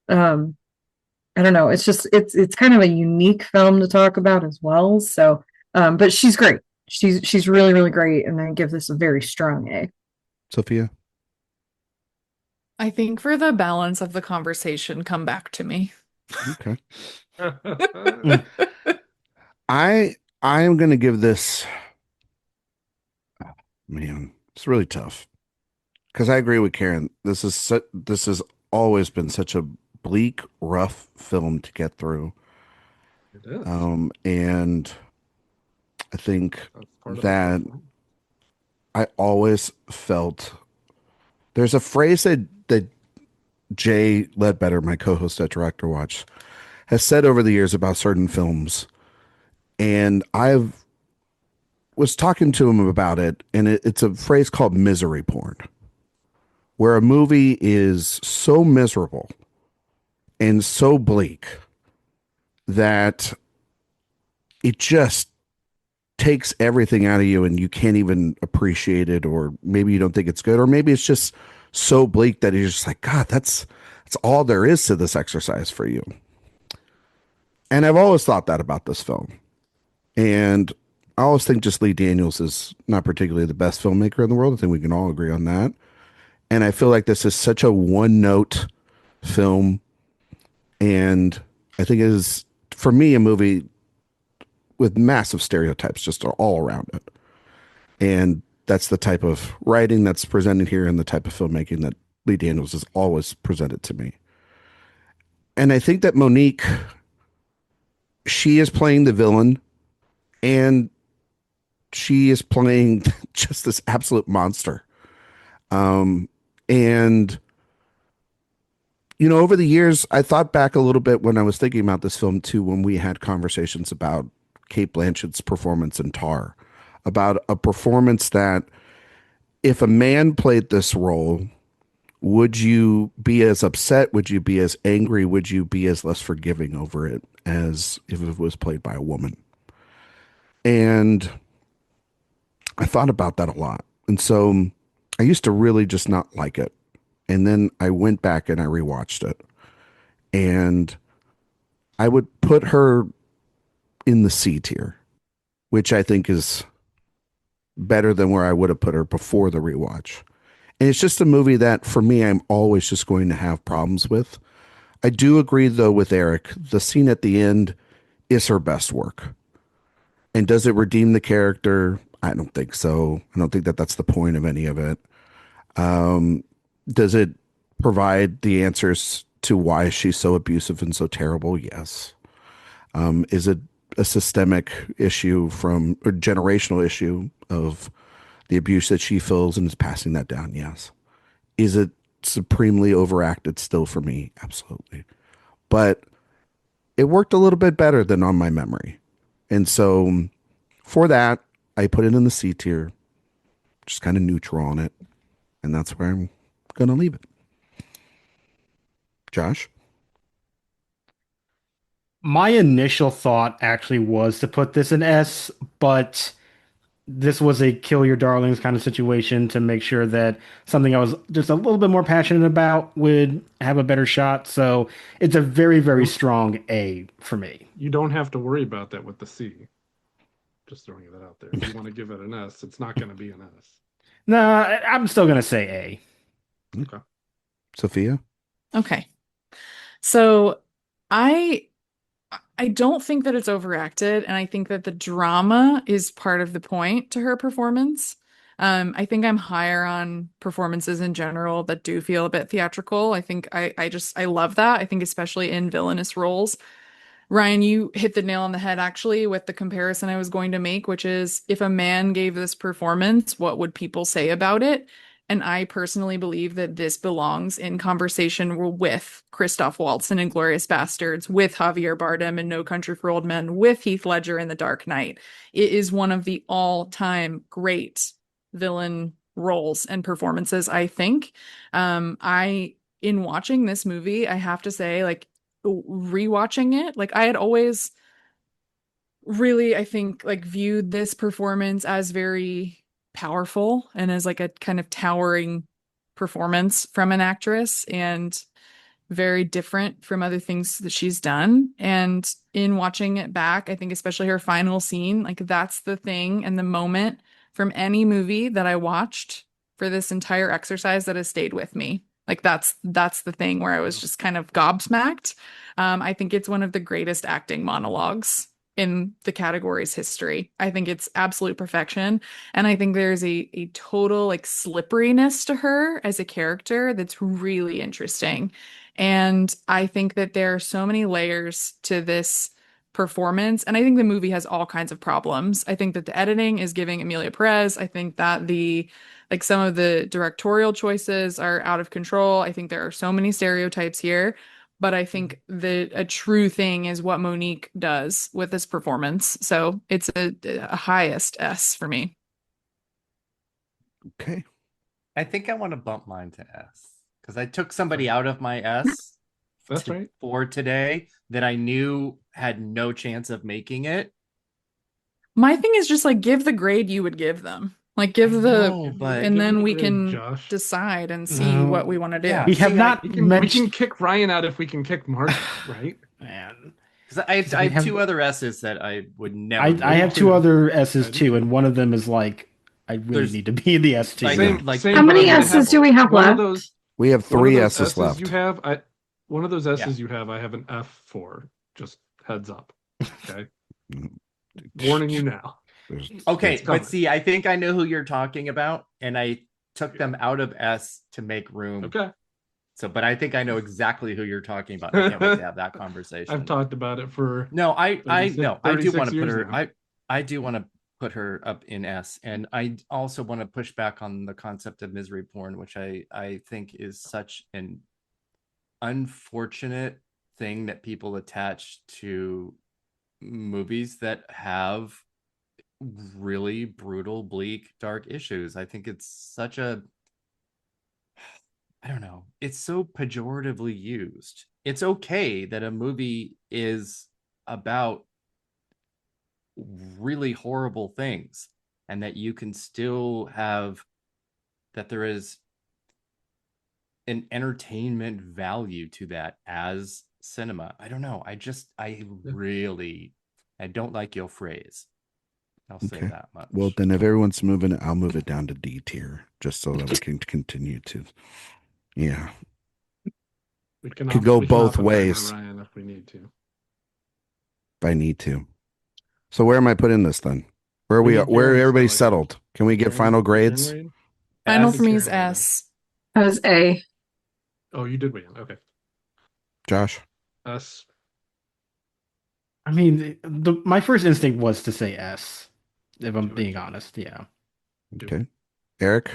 [SPEAKER 6] I don't know, it's kind of a unique film to talk about as well. So but she's great. She's really, really great, and I give this a very strong A.
[SPEAKER 1] Sophia?
[SPEAKER 3] I think for the balance of the conversation, come back to me.
[SPEAKER 1] Okay. I'm going to give this, man, it's really tough because I agree with Karen. This has always been such a bleak, rough film to get through.
[SPEAKER 4] It is.
[SPEAKER 1] And I think
[SPEAKER 4] That's part of
[SPEAKER 1] that
[SPEAKER 4] the problem.
[SPEAKER 1] I always felt there's a phrase that Jay Ledbetter, my co-host at Director Watch, has said over the years about certain films. And I was talking to him about it, and it's a phrase called misery porn, where a movie is so miserable and so bleak that it just takes everything out of you and you can't even appreciate it, or maybe you don't think it's good, or maybe it's just so bleak that you're just like, God, that's all there is to this exercise for you. And I've always thought that about this film. And I always think just Lee Daniels is not particularly the best filmmaker in the world. I think we can all agree on that. And I feel like this is such a one-note film. And I think it is, for me, a movie with massive stereotypes just all around it. And that's the type of writing that's presented here and the type of filmmaking that Lee Daniels has always presented to me. And I think that Monique, she is playing the villain, and she is playing just this absolute monster. And, over the years, I thought back a little bit when I was thinking about this film too, when we had conversations about Cate Blanchett's performance in Tar, about a performance that if a man played this role, would you be as upset? Would you be as angry? Would you be as less forgiving over it as if it was played by a woman? And I thought about that a lot. And so I used to really just not like it. And then I went back and I rewatched it. And I would put her in the C tier, which I think is better than where I would have put her before the rewatch. And it's just a movie that, for me, I'm always just going to have problems with. I do agree, though, with Erik. The scene at the end is her best work. And does it redeem the character? I don't think so. I don't think that that's the point of any of it. Does it provide the answers to why she's so abusive and so terrible? Yes. Is it a systemic issue or generational issue of the abuse that she feels and is passing that down? Yes. Is it supremely overacted still for me? Absolutely. But it worked a little bit better than on my memory. And so for that, I put it in the C tier, just kind of neutral on it. And that's where I'm going to leave it. Josh?
[SPEAKER 5] My initial thought actually was to put this in S, but this was a kill your darlings kind of situation to make sure that something I was just a little bit more passionate about would have a better shot. So it's a very, very strong A for me.
[SPEAKER 4] You don't have to worry about that with the C. Just throwing that out there. If you want to give it an S, it's not going to be an S.
[SPEAKER 5] No, I'm still going to say A.
[SPEAKER 4] Okay.
[SPEAKER 1] Sophia?
[SPEAKER 3] Okay. So I don't think that it's overacted, and I think that the drama is part of the point to her performance. I think I'm higher on performances in general that do feel a bit theatrical. I think I love that. I think especially in villainous roles. Ryan, you hit the nail on the head actually with the comparison I was going to make, which is if a man gave this performance, what would people say about it? And I personally believe that this belongs in conversation with Christoph Waltz in Inglourious Bastards, with Javier Bardem in No Country for Old Men, with Heath Ledger in The Dark Knight. It is one of the all-time great villain roles and performances, I think. In watching this movie, I have to say, like, rewatching it, like, I had always really, I think, like, viewed this performance as very powerful and as like a kind of towering performance from an actress, and very different from other things that she's done. And in watching it back, I think especially her final scene, like, that's the thing and the moment from any movie that I watched for this entire exercise that has stayed with me. Like, that's the thing where I was just kind of gobsmacked. I think it's one of the greatest acting monologues in the category's history. I think it's absolute perfection. And I think there's a total like slipperiness to her as a character that's really interesting. And I think that there are so many layers to this performance. And I think the movie has all kinds of problems. I think that the editing is giving Emilia Perez. I think that some of the directorial choices are out of control. I think there are so many stereotypes here. But I think a true thing is what Monique does with this performance. So it's a highest S for me.
[SPEAKER 1] Okay.
[SPEAKER 2] I think I want to bump mine to S because I took somebody out of my S
[SPEAKER 4] right.
[SPEAKER 2] for today that I knew had no chance of making it.
[SPEAKER 3] My thing is just like give the grade you would give them. Like give and then we can decide and see what we want to do.
[SPEAKER 2] Yeah.
[SPEAKER 5] We have
[SPEAKER 4] we can kick Ryan out if we can kick Mark, right?
[SPEAKER 5] Man.
[SPEAKER 2] Because I have two other S's that I would never.
[SPEAKER 5] I have two other S's too, and one of them is like I really need to be in the S too.
[SPEAKER 6] How many S's do we have left?
[SPEAKER 1] We have 3 S's left.
[SPEAKER 4] You have one of those S's you have. I have an F for. Just heads up. Okay. Warning you now.
[SPEAKER 2] Okay, but see, I think I know who you're talking about, and I took them out of S to make room.
[SPEAKER 4] Okay.
[SPEAKER 2] So, but I think I know exactly who you're talking about. I can't wait to have that conversation.
[SPEAKER 4] I've talked about it for.
[SPEAKER 2] No, I do want to put her. I do want to put her up in S, and I also want to push back on the concept of misery porn, which I think is such an unfortunate thing that people attach to movies that have really brutal, bleak, dark issues. I think it's such a, I don't know, it's so pejoratively used. It's okay that a movie is about really horrible things and that you can still have, that there is an entertainment value to that as cinema. I don't know. I don't like your phrase. I'll say that much.
[SPEAKER 1] Well, then if everyone's moving it, I'll move it down to D tier just so that we can continue to. Yeah.
[SPEAKER 4] We
[SPEAKER 1] could go both ways.
[SPEAKER 4] Ryan, if we need to.
[SPEAKER 1] If I need to. So where am I putting this then? Where are everybody settled? Can we get final grades?
[SPEAKER 3] Final for me is S.
[SPEAKER 6] That was A.
[SPEAKER 4] Oh, you did win. Okay.
[SPEAKER 1] Josh?
[SPEAKER 4] S.
[SPEAKER 5] I mean, my first instinct was to say S. If I'm being honest, yeah.
[SPEAKER 1] Okay. Eric?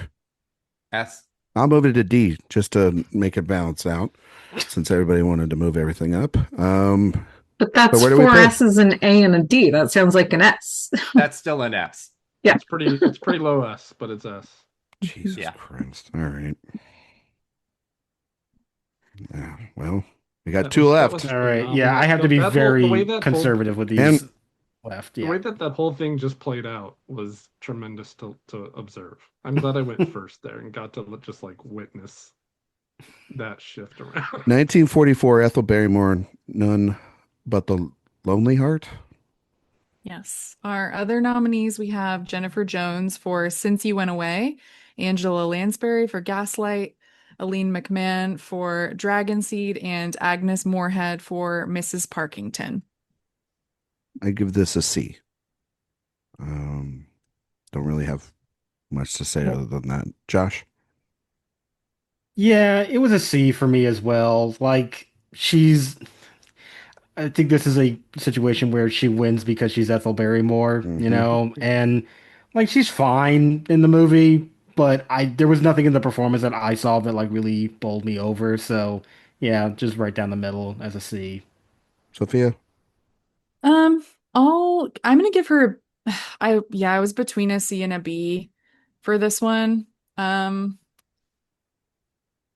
[SPEAKER 2] S.
[SPEAKER 1] I'll move it to D just to make it balance out since everybody wanted to move everything up.
[SPEAKER 6] But that's 4 S's, an A, and a D. That sounds like an S.
[SPEAKER 2] That's still an S.
[SPEAKER 6] Yeah.
[SPEAKER 4] It's pretty low S, but it's S.
[SPEAKER 1] Jesus Christ. All right. Yeah, well, we got 2 left.
[SPEAKER 5] All right. Yeah, I have to be very conservative with these left. Yeah.
[SPEAKER 4] The way that whole thing just played out was tremendous to observe. I'm glad I went first there and got to just like witness that shift around.
[SPEAKER 1] 1944, Ethel Barrymore, None But the Lonely Heart.
[SPEAKER 3] Yes. Our other nominees, we have Jennifer Jones for Since You Went Away, Angela Lansbury for Gaslight, Aline McMahon for Dragon Seed, and Agnes Moorehead for Mrs. Parkington.
[SPEAKER 1] I give this a C. Don't really have much to say other than that. Josh?
[SPEAKER 5] Yeah, it was a C for me as well. Like, I think this is a situation where she wins because she's Ethel Barrymore, you know, and like she's fine in the movie, but there was nothing in the performance that I saw that like really bowled me over. So yeah, just right down the middle as a C.
[SPEAKER 1] Sophia?
[SPEAKER 3] Um, I'm gonna give her I was between a C and a B for this one. Um,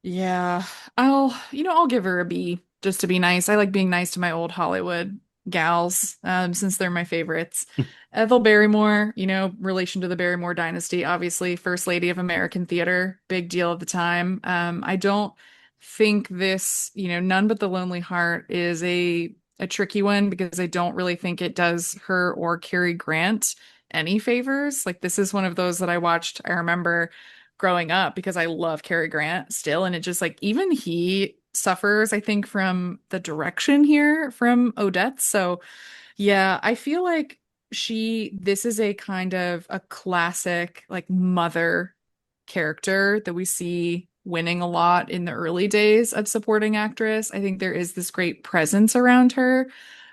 [SPEAKER 3] yeah, I'll give her a B just to be nice. I like being nice to my old Hollywood gals, since they're my favorites. Ethel Barrymore, relation to the Barrymore dynasty, obviously First Lady of American Theater, big deal at the time. I don't think this, None But the Lonely Heart is a tricky one because I don't really think it does her or Cary Grant any favors. Like this is one of those that I watched, I remember growing up because I love Cary Grant still. And it just like even he suffers, I think, from the direction here from Odette. So yeah, I feel like this is a kind of a classic like mother character that we see winning a lot in the early days of supporting actress. I think there is this great presence around her.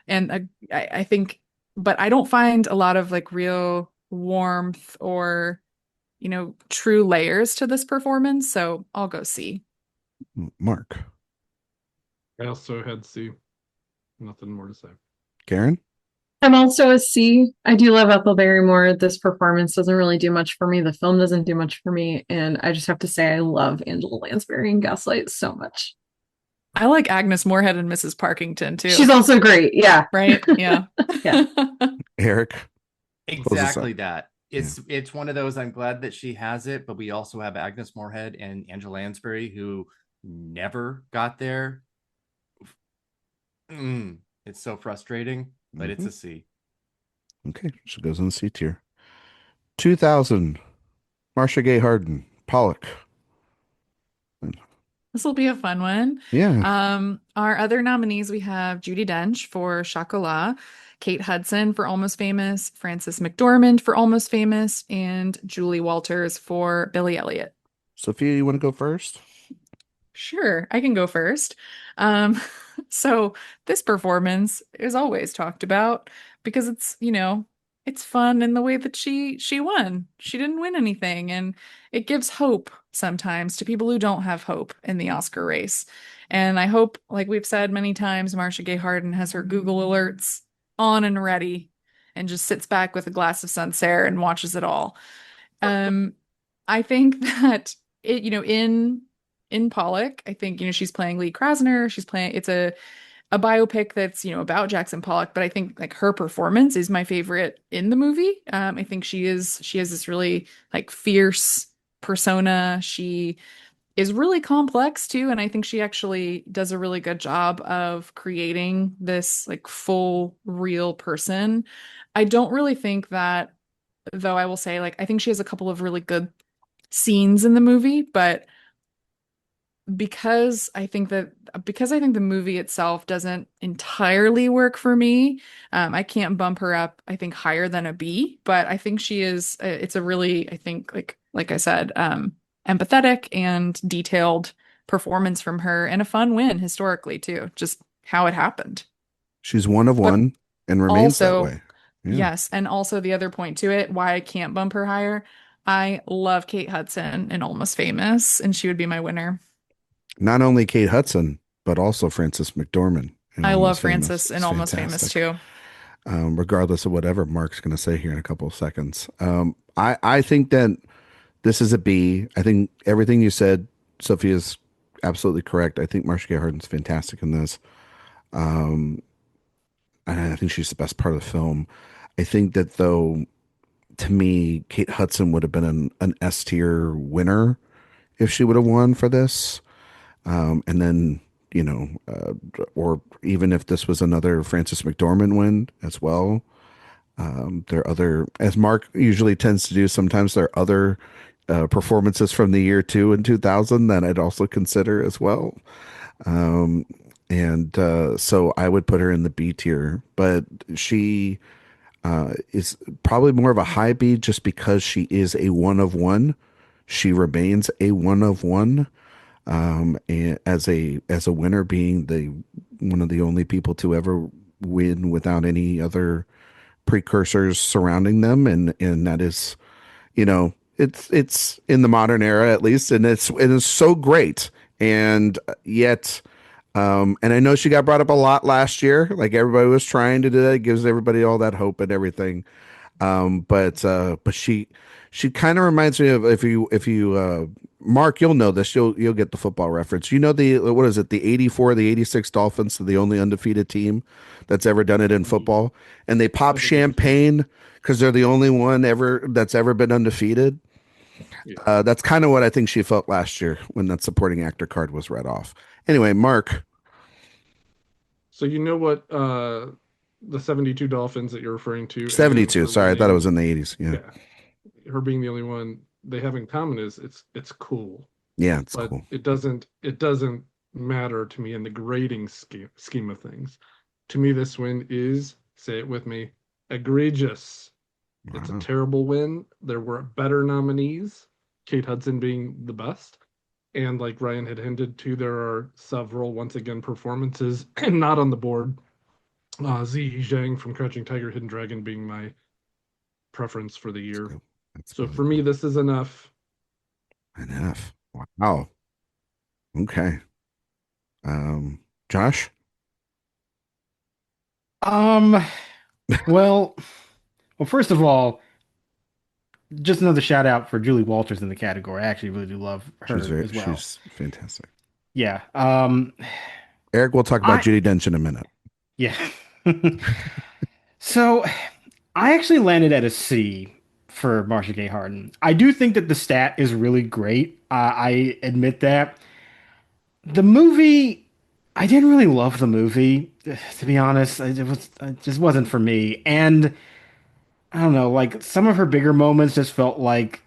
[SPEAKER 3] And I think, but I don't find a lot of like real warmth or true layers to this performance. So I'll go C.
[SPEAKER 1] Mark?
[SPEAKER 4] I also had C. Nothing more to say.
[SPEAKER 1] Karen?
[SPEAKER 6] I'm also a C. I do love Ethel Barrymore. This performance doesn't really do much for me. The film doesn't do much for me. And I just have to say, I love Angela Lansbury in Gaslight so much.
[SPEAKER 3] I like Agnes Moorehead and Mrs. Parkington too.
[SPEAKER 6] She's also great. Yeah.
[SPEAKER 3] Right? Yeah.
[SPEAKER 6] Yeah.
[SPEAKER 1] Erik?
[SPEAKER 2] Exactly that. It's one of those, I'm glad that she has it, but we also have Agnes Moorehead and Angela Lansbury who never got there. It's so frustrating, but it's a C.
[SPEAKER 1] Okay, so it goes in the C tier. 2000, Marcia Gay Harden, Pollock.
[SPEAKER 3] This will be a fun one.
[SPEAKER 1] Yeah.
[SPEAKER 3] Our other nominees, we have Judi Dench for Chocolat, Kate Hudson for Almost Famous, Frances McDormand for Almost Famous, and Julie Walters for Billy Elliot.
[SPEAKER 1] Sophia, you want to go first?
[SPEAKER 3] Sure, I can go first. So this performance is always talked about because it's fun in the way that she won. She didn't win anything, and it gives hope sometimes to people who don't have hope in the Oscar race. And I hope, like we've said many times, Marcia Gay Harden has her Google alerts on and ready and just sits back with a glass of Sancerre and watches it all. I think that in Pollock, I think, she's playing Lee Krasner. It's a biopic that's, about Jackson Pollock, but I think like her performance is my favorite in the movie. I think she has this really like fierce persona. She is really complex too, and I think she actually does a really good job of creating this like full real person. I don't really think that, though I will say, like, I think she has a couple of really good scenes in the movie, but because I think the movie itself doesn't entirely work for me, I can't bump her up, I think, higher than a B, but I think she is, it's a really, I think, like I said, empathetic and detailed performance from her and a fun win historically too, just how it happened.
[SPEAKER 1] She's one of
[SPEAKER 3] But
[SPEAKER 1] one and remains that
[SPEAKER 3] also,
[SPEAKER 1] way. Yeah.
[SPEAKER 3] yes, and also the other point to it, why I can't bump her higher, I love Kate Hudson in Almost Famous, and she would be my winner.
[SPEAKER 1] Not only Kate Hudson, but also Frances McDormand.
[SPEAKER 3] I love Frances in Almost Famous too.
[SPEAKER 1] Regardless of whatever Mark's going to say here in a couple of seconds. I think that this is a B. I think everything you said, Sophia, is absolutely correct. I think Marcia Gay Harden's fantastic in this. And I think she's the best part of the film. I think that, though, to me, Kate Hudson would have been an S tier winner if she would have won for this. And then, or even if this was another Frances McDormand win as well. There are other, as Mark usually tends to do, sometimes there are other performances from the year too in 2000 that I'd also consider as well. So I would put her in the B tier, but she is probably more of a high B just because she is a one of one. She remains a one of one. And as a winner, being one of the only people to ever win without any other precursors surrounding them, and that is, it's in the modern era at least, and it is so great. And yet, and I know she got brought up a lot last year. Like everybody was trying to do that. It gives everybody all that hope and everything. But she kind of reminds me of if you Mark, you'll know this. You'll get the football reference. You know what is it? The 84, the 86 Dolphins are the only undefeated team that's ever done it in football, and they pop champagne because they're the only one that's ever been undefeated.
[SPEAKER 4] Yeah.
[SPEAKER 1] That's kind of what I think she felt last year when that supporting actor card was read off. Anyway, Mark.
[SPEAKER 4] So you know what the 72 Dolphins that you're referring to?
[SPEAKER 1] 72. Sorry, I thought it was in the 80s. Yeah.
[SPEAKER 4] Her being the only one they have in common is it's cool.
[SPEAKER 1] Yeah, it's
[SPEAKER 4] but
[SPEAKER 1] cool.
[SPEAKER 4] It doesn't matter to me in the grading scheme of things. To me, this win is, say it with me, egregious. Wow. It's a terrible win. There were better nominees, Kate Hudson being the best. And like Ryan had hinted to, there are several, once again, performances not on the board. Ziyi Zhang from Crouching Tiger, Hidden Dragon being my preference for the year. So for me, this is enough.
[SPEAKER 1] Enough. Wow. Okay. Josh?
[SPEAKER 5] Well, first of all, just another shout out for Julie Walters in the category. I actually really do love her as well.
[SPEAKER 1] She's fantastic.
[SPEAKER 5] Yeah.
[SPEAKER 1] Eric, we'll talk about Judi Dench in a minute.
[SPEAKER 5] Yeah. So I actually landed at a C for Marcia Gay Harden. I do think that the stat is really great. I admit that. The movie, I didn't really love the movie, to be honest. It just wasn't for me. And I don't know, like some of her bigger moments just felt like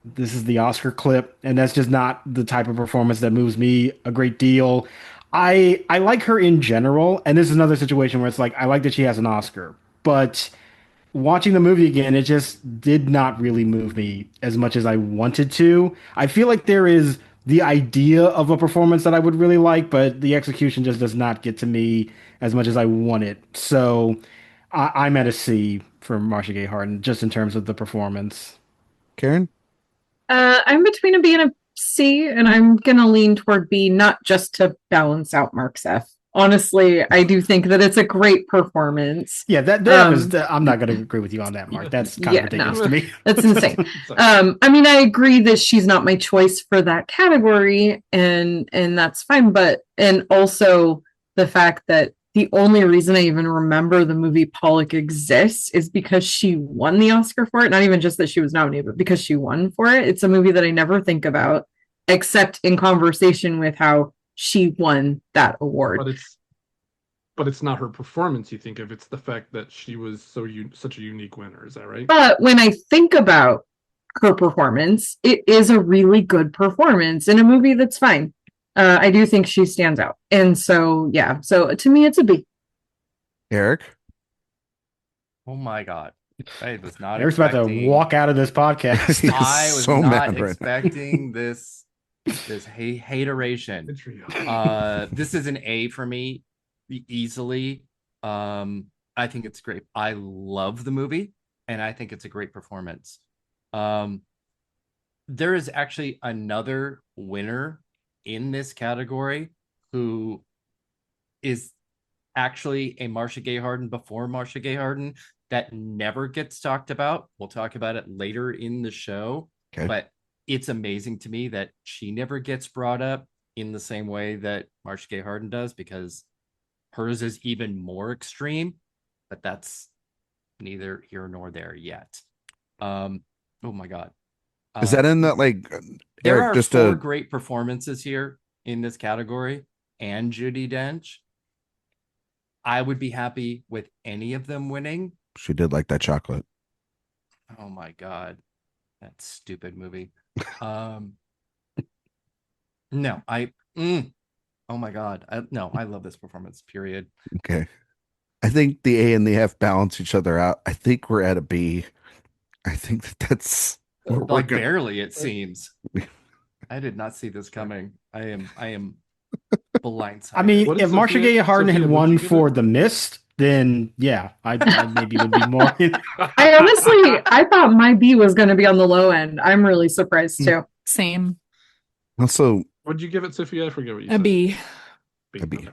[SPEAKER 5] this is the Oscar clip, and that's just not the type of performance that moves me a great deal. I like her in general, and this is another situation where it's like I like that she has an Oscar, but watching the movie again, it just did not really move me as much as I wanted to. I feel like there is the idea of a performance that I would really like, but the execution just does not get to me as much as I want it. So I'm at a C for Marcia Gay Harden, just in terms of the performance.
[SPEAKER 1] Karen?
[SPEAKER 6] I'm between a B and a C, and I'm gonna lean toward B, not just to balance out Mark's F. Honestly, I do think that it's a great performance.
[SPEAKER 5] Yeah, I'm not going to agree with you on that, Mark. That's kind of ridiculous to me.
[SPEAKER 6] That's insane. I mean, I agree that she's not my choice for that category, and that's fine. And also the fact that the only reason I even remember the movie Pollock exists is because she won the Oscar for it. Not even just that she was nominated, but because she won for it. It's a movie that I never think about, except in conversation with how she won that award.
[SPEAKER 4] But it's not her performance you think of. It's the fact that she was such a unique winner. Is that right?
[SPEAKER 6] But when I think about her performance, it is a really good performance in a movie that's fine. I do think she stands out. And so, yeah. So to me, it's a B.
[SPEAKER 1] Eric?
[SPEAKER 2] Oh my God. I was not
[SPEAKER 5] Eric's about to walk out of this podcast.
[SPEAKER 2] I was so not expecting this hateration. This is an A for me, easily. I think it's great. I love the movie, and I think it's a great performance. There is actually another winner in this category who is actually a Marcia Gay Harden before Marcia Gay Harden that never gets talked about. We'll talk about it later in the show, but it's amazing to me that she never gets brought up in the same way that Marcia Gay Harden does, because hers is even more extreme, but that's neither here nor there yet. Oh my God.
[SPEAKER 1] Is that in that, like,
[SPEAKER 2] there
[SPEAKER 1] Eric,
[SPEAKER 2] are
[SPEAKER 1] just
[SPEAKER 2] four great performances here in this category, and Judi Dench. I would be happy with any of them winning.
[SPEAKER 1] She did like that chocolate.
[SPEAKER 2] Oh my God. That stupid movie. Oh my God. I love this performance, period.
[SPEAKER 1] Okay. I think the A and the F balance each other out. I think we're at a B. I think that's
[SPEAKER 2] like barely, it seems. I did not see this coming. I am blindsided.
[SPEAKER 5] I mean, if Marcia Gay Harden had won for The Mist, then yeah, I maybe would be more.
[SPEAKER 6] I thought my B was going to be on the low end. I'm really surprised too.
[SPEAKER 3] Same.
[SPEAKER 1] Also,
[SPEAKER 4] What'd you give it, Sophia? I forget what you
[SPEAKER 3] A
[SPEAKER 4] said.
[SPEAKER 3] B.
[SPEAKER 1] a B.
[SPEAKER 4] Okay.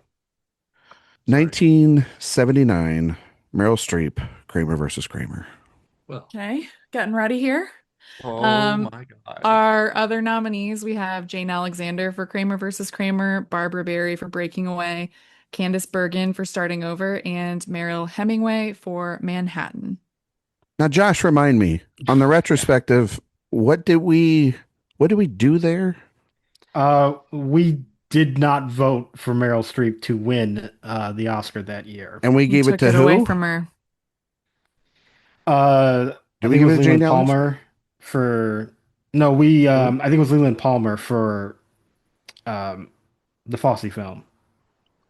[SPEAKER 1] 1979, Meryl Streep, Kramer versus Kramer.
[SPEAKER 4] Well,
[SPEAKER 3] Okay, getting ready here.
[SPEAKER 2] Oh my God.
[SPEAKER 3] Our other nominees, we have Jane Alexander for Kramer versus Kramer, Barbara Barry for Breaking Away, Candice Bergen for Starting Over, and Meryl Hemingway for Manhattan.
[SPEAKER 1] Now, Josh, remind me on the retrospective, what did we do there?
[SPEAKER 5] We did not vote for Meryl Streep to win the Oscar that year.
[SPEAKER 1] And we
[SPEAKER 3] You
[SPEAKER 1] gave it
[SPEAKER 3] took
[SPEAKER 1] to
[SPEAKER 3] it
[SPEAKER 1] who?
[SPEAKER 3] away from her.
[SPEAKER 5] I
[SPEAKER 1] Did
[SPEAKER 5] think
[SPEAKER 1] we
[SPEAKER 5] it
[SPEAKER 1] give
[SPEAKER 5] was
[SPEAKER 1] it to Jane
[SPEAKER 5] Leland
[SPEAKER 1] Ellis?
[SPEAKER 5] Palmer for. No, we. I think it was Leland Palmer for the Fosse film.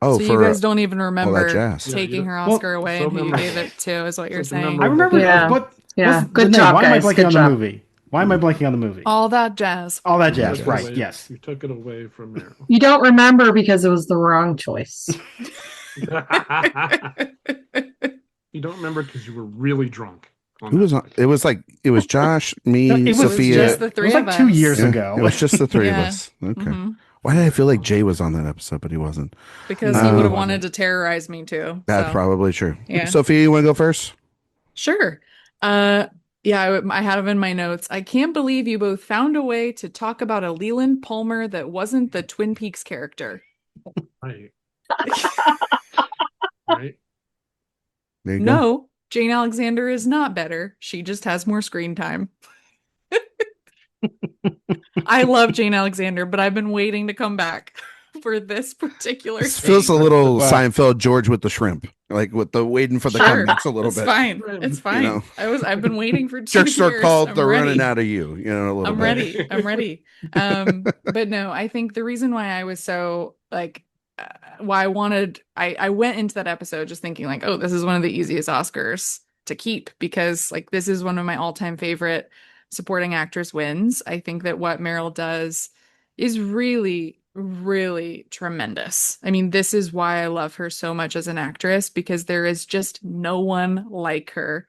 [SPEAKER 1] Oh,
[SPEAKER 3] So
[SPEAKER 1] for
[SPEAKER 3] you guys don't even
[SPEAKER 1] all that
[SPEAKER 3] remember
[SPEAKER 1] jazz.
[SPEAKER 4] Yeah,
[SPEAKER 3] taking
[SPEAKER 4] you
[SPEAKER 3] her
[SPEAKER 5] don't-
[SPEAKER 3] Oscar away
[SPEAKER 4] so
[SPEAKER 3] and who you gave
[SPEAKER 4] memorable.
[SPEAKER 3] it to, is what you're
[SPEAKER 4] Such a
[SPEAKER 3] saying.
[SPEAKER 5] I remember.
[SPEAKER 6] Yeah.
[SPEAKER 5] What?
[SPEAKER 6] Yeah.
[SPEAKER 5] what's
[SPEAKER 6] Good
[SPEAKER 5] the name?
[SPEAKER 6] job,
[SPEAKER 5] Why am I
[SPEAKER 6] guys.
[SPEAKER 5] blanking
[SPEAKER 6] Good
[SPEAKER 5] on
[SPEAKER 6] job.
[SPEAKER 5] the movie? Why am I blanking on the movie?
[SPEAKER 3] All that jazz.
[SPEAKER 5] All that
[SPEAKER 4] You
[SPEAKER 5] jazz,
[SPEAKER 4] took it
[SPEAKER 5] right?
[SPEAKER 4] away-
[SPEAKER 5] Yes.
[SPEAKER 4] You took it away from Meryl.
[SPEAKER 6] You don't remember because it was the wrong choice.
[SPEAKER 4] You don't remember because you were really drunk.
[SPEAKER 1] Who was on? It was Josh, me,
[SPEAKER 5] It was
[SPEAKER 1] Sophia.
[SPEAKER 3] just the
[SPEAKER 5] It
[SPEAKER 3] three
[SPEAKER 5] was like
[SPEAKER 3] of
[SPEAKER 5] 2
[SPEAKER 3] us.
[SPEAKER 5] years
[SPEAKER 1] Yeah,
[SPEAKER 5] ago.
[SPEAKER 1] it was just the three of
[SPEAKER 3] Yeah.
[SPEAKER 1] us. Okay.
[SPEAKER 3] Mhm.
[SPEAKER 1] Why did I feel like Jay was on that episode, but he wasn't?
[SPEAKER 3] Because he
[SPEAKER 1] No,
[SPEAKER 3] would
[SPEAKER 1] he
[SPEAKER 3] have
[SPEAKER 5] wasn't.
[SPEAKER 3] wanted to terrorize me too.
[SPEAKER 1] That's
[SPEAKER 3] so.
[SPEAKER 1] probably true.
[SPEAKER 3] Yeah.
[SPEAKER 1] Sophia, you want to go first?
[SPEAKER 3] Sure. Yeah, I had them in my notes. I can't believe you both found a way to talk about a Leland Palmer that wasn't the Twin Peaks character.
[SPEAKER 4] Right. Right.
[SPEAKER 1] There you go.
[SPEAKER 3] No, Jane Alexander is not better. She just has more screen time. I love Jane Alexander, but I've been waiting to come back for this particular
[SPEAKER 1] This feels a
[SPEAKER 3] thing.
[SPEAKER 1] little
[SPEAKER 5] Wow.
[SPEAKER 1] Seinfeld George with the shrimp, like with the waiting for the
[SPEAKER 3] Sure.
[SPEAKER 1] comments a little
[SPEAKER 3] It's
[SPEAKER 1] bit.
[SPEAKER 3] fine. It's fine.
[SPEAKER 1] know.
[SPEAKER 3] I've been waiting for 2
[SPEAKER 1] Jerk store
[SPEAKER 3] years.
[SPEAKER 1] called,
[SPEAKER 3] I'm
[SPEAKER 1] they're
[SPEAKER 3] ready.
[SPEAKER 1] running out of you, a little
[SPEAKER 3] I'm
[SPEAKER 1] bit.
[SPEAKER 3] ready. I'm ready. But no, I think the reason why I was so why I went into that episode just thinking like, oh, this is one of the easiest Oscars to keep because like this is one of my all-time favorite supporting actress wins. I think that what Meryl does is really, really tremendous. I mean, this is why I love her so much as an actress because there is just no one like her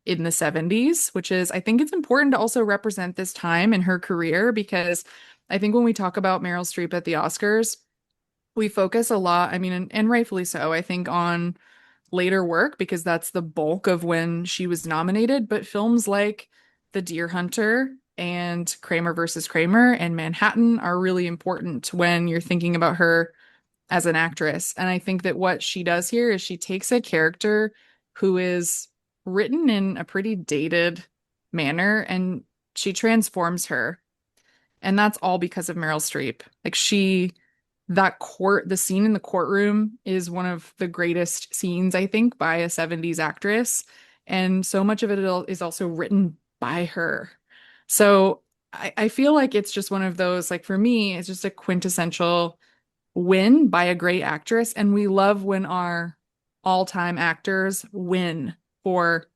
[SPEAKER 3] in the 70s, which is, I think it's important to also represent this time in her career because I think when we talk about Meryl Streep at the Oscars, we focus a lot, I mean, and rightfully so, I think, on later work because that's the bulk of when she was nominated. But films like The Deer Hunter and Kramer versus Kramer and Manhattan are really important when you're thinking about her as an actress. And I think that what she does here is she takes a character who is written in a pretty dated manner and she transforms her. And that's all because of Meryl Streep. Like the scene in the courtroom is one of the greatest scenes, I think, by a 70s actress. And so much of it is also written by her. So I feel like it's just one of those, like for me, it's just a quintessential win by a great actress. And we love when our all-time actors win for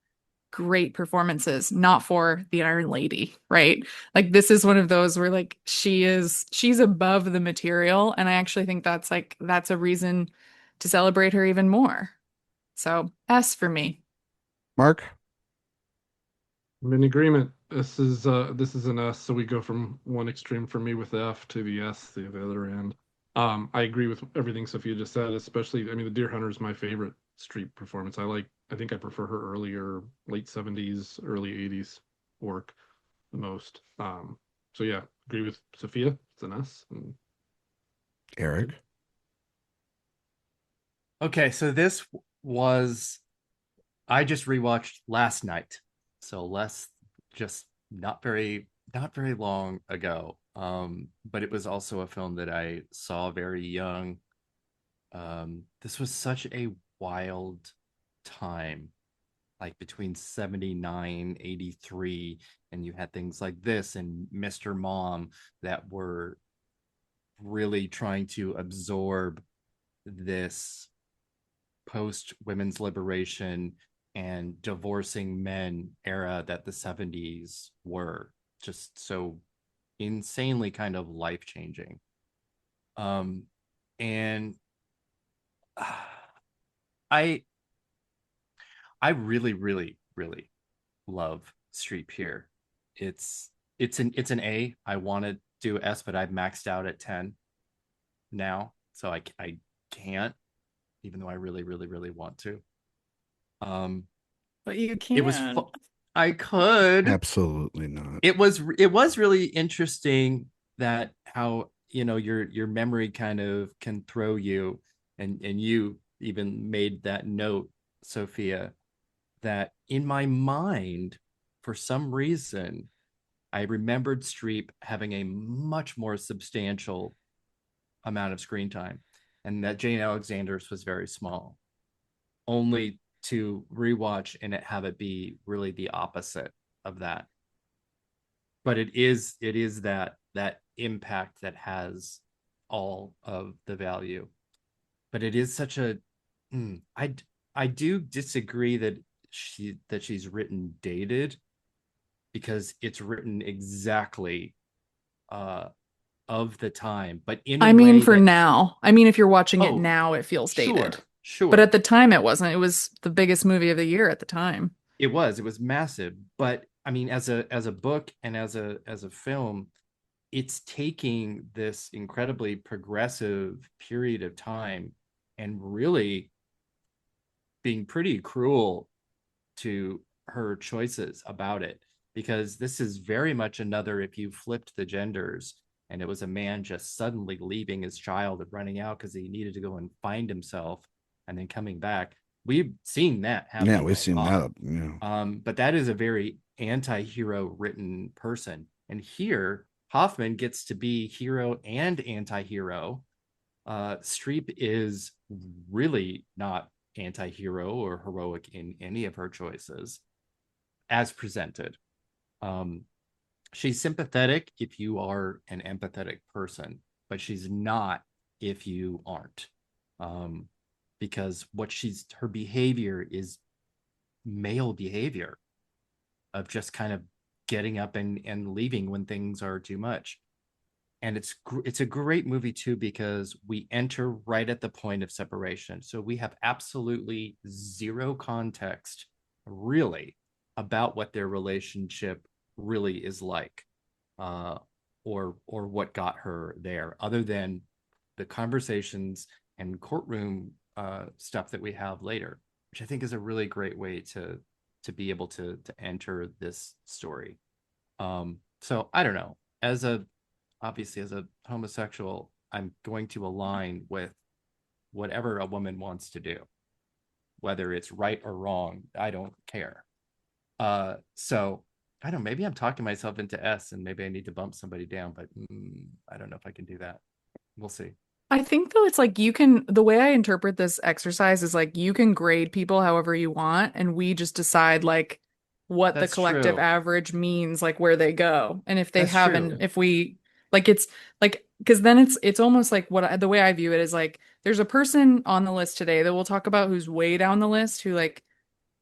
[SPEAKER 3] great performances, not for the Iron Lady, right? Like this is one of those where like she's above the material. And I actually think that's a reason to celebrate her even more. So S for me.
[SPEAKER 1] Mark?
[SPEAKER 4] I'm in agreement. This is an S, so we go from one extreme for me with F to the S, the other end. I agree with everything Sophia just said, especially, I mean, The Deer Hunter is my favorite Streep performance. I think I prefer her earlier, late 70s, early 80s work the most. So yeah, agree with Sophia. It's an S. And
[SPEAKER 1] Erik?
[SPEAKER 2] Okay, so this was I just rewatched last night. So just not very long ago. But it was also a film that I saw very young. This was such a wild time, like between 79, 83, and you had things like this and Mr. Mom that were really trying to absorb this post women's liberation and divorcing men era that the 70s were just so insanely kind of life-changing. And I I really, really, really love Streep here. It's an A. I want to do S, but I've maxed out at 10 now, so I can't, even though I really, really, really want to.
[SPEAKER 3] But you
[SPEAKER 2] It was
[SPEAKER 3] can't.
[SPEAKER 2] I could.
[SPEAKER 1] Absolutely not.
[SPEAKER 2] It was really interesting that how your memory kind of can throw you, and you even made that note, Sophia, that in my mind, for some reason, I remembered Streep having a much more substantial amount of screen time, and that Jane Alexander's was very small, only to rewatch and have it be really the opposite of that. But it is that impact that has all of the value. But it is such a I do disagree that she's written dated, because it's written exactly of the time, but in
[SPEAKER 3] I
[SPEAKER 2] a
[SPEAKER 3] mean,
[SPEAKER 2] way
[SPEAKER 3] for
[SPEAKER 2] that,
[SPEAKER 3] now. I mean, if you're watching it
[SPEAKER 2] oh,
[SPEAKER 3] now, it feels dated.
[SPEAKER 2] sure.
[SPEAKER 3] But at the time, it wasn't. It was the biggest movie of the year at the time.
[SPEAKER 2] It was massive, but I mean, as a book and as a film, it's taking this incredibly progressive period of time and really being pretty cruel to her choices about it, because this is very much another, if you flipped the genders and it was a man just suddenly leaving his child and running out because he needed to go and find himself and then coming back. We've seen that happen.
[SPEAKER 1] Yeah, we've seen that. Yeah.
[SPEAKER 2] But that is a very anti-hero written person. And here, Hoffman gets to be hero and anti-hero. Streep is really not anti-hero or heroic in any of her choices as presented. She's sympathetic if you are an empathetic person, but she's not if you aren't. Because her behavior is male behavior of just kind of getting up and leaving when things are too much. And it's a great movie too, because we enter right at the point of separation. So we have absolutely zero context really about what their relationship really is like, or what got her there, other than the conversations and courtroom stuff that we have later, which I think is a really great way to be able to enter this story. So I don't know, obviously as a homosexual, I'm going to align with whatever a woman wants to do, whether it's right or wrong. I don't care. So I don't know, maybe I'm talking myself into S, and maybe I need to bump somebody down, but I don't know if I can do that. We'll see.
[SPEAKER 3] I think though it's like the way I interpret this exercise is like you can grade people however you want, and we just decide like what the
[SPEAKER 2] That's
[SPEAKER 3] collective
[SPEAKER 2] true.
[SPEAKER 3] average means, like where they go. And if they
[SPEAKER 2] That's
[SPEAKER 3] haven't,
[SPEAKER 2] true.
[SPEAKER 3] if we like it's like, because then it's almost like the way I view it is like there's a person on the list today that we'll talk about who's way down the list who like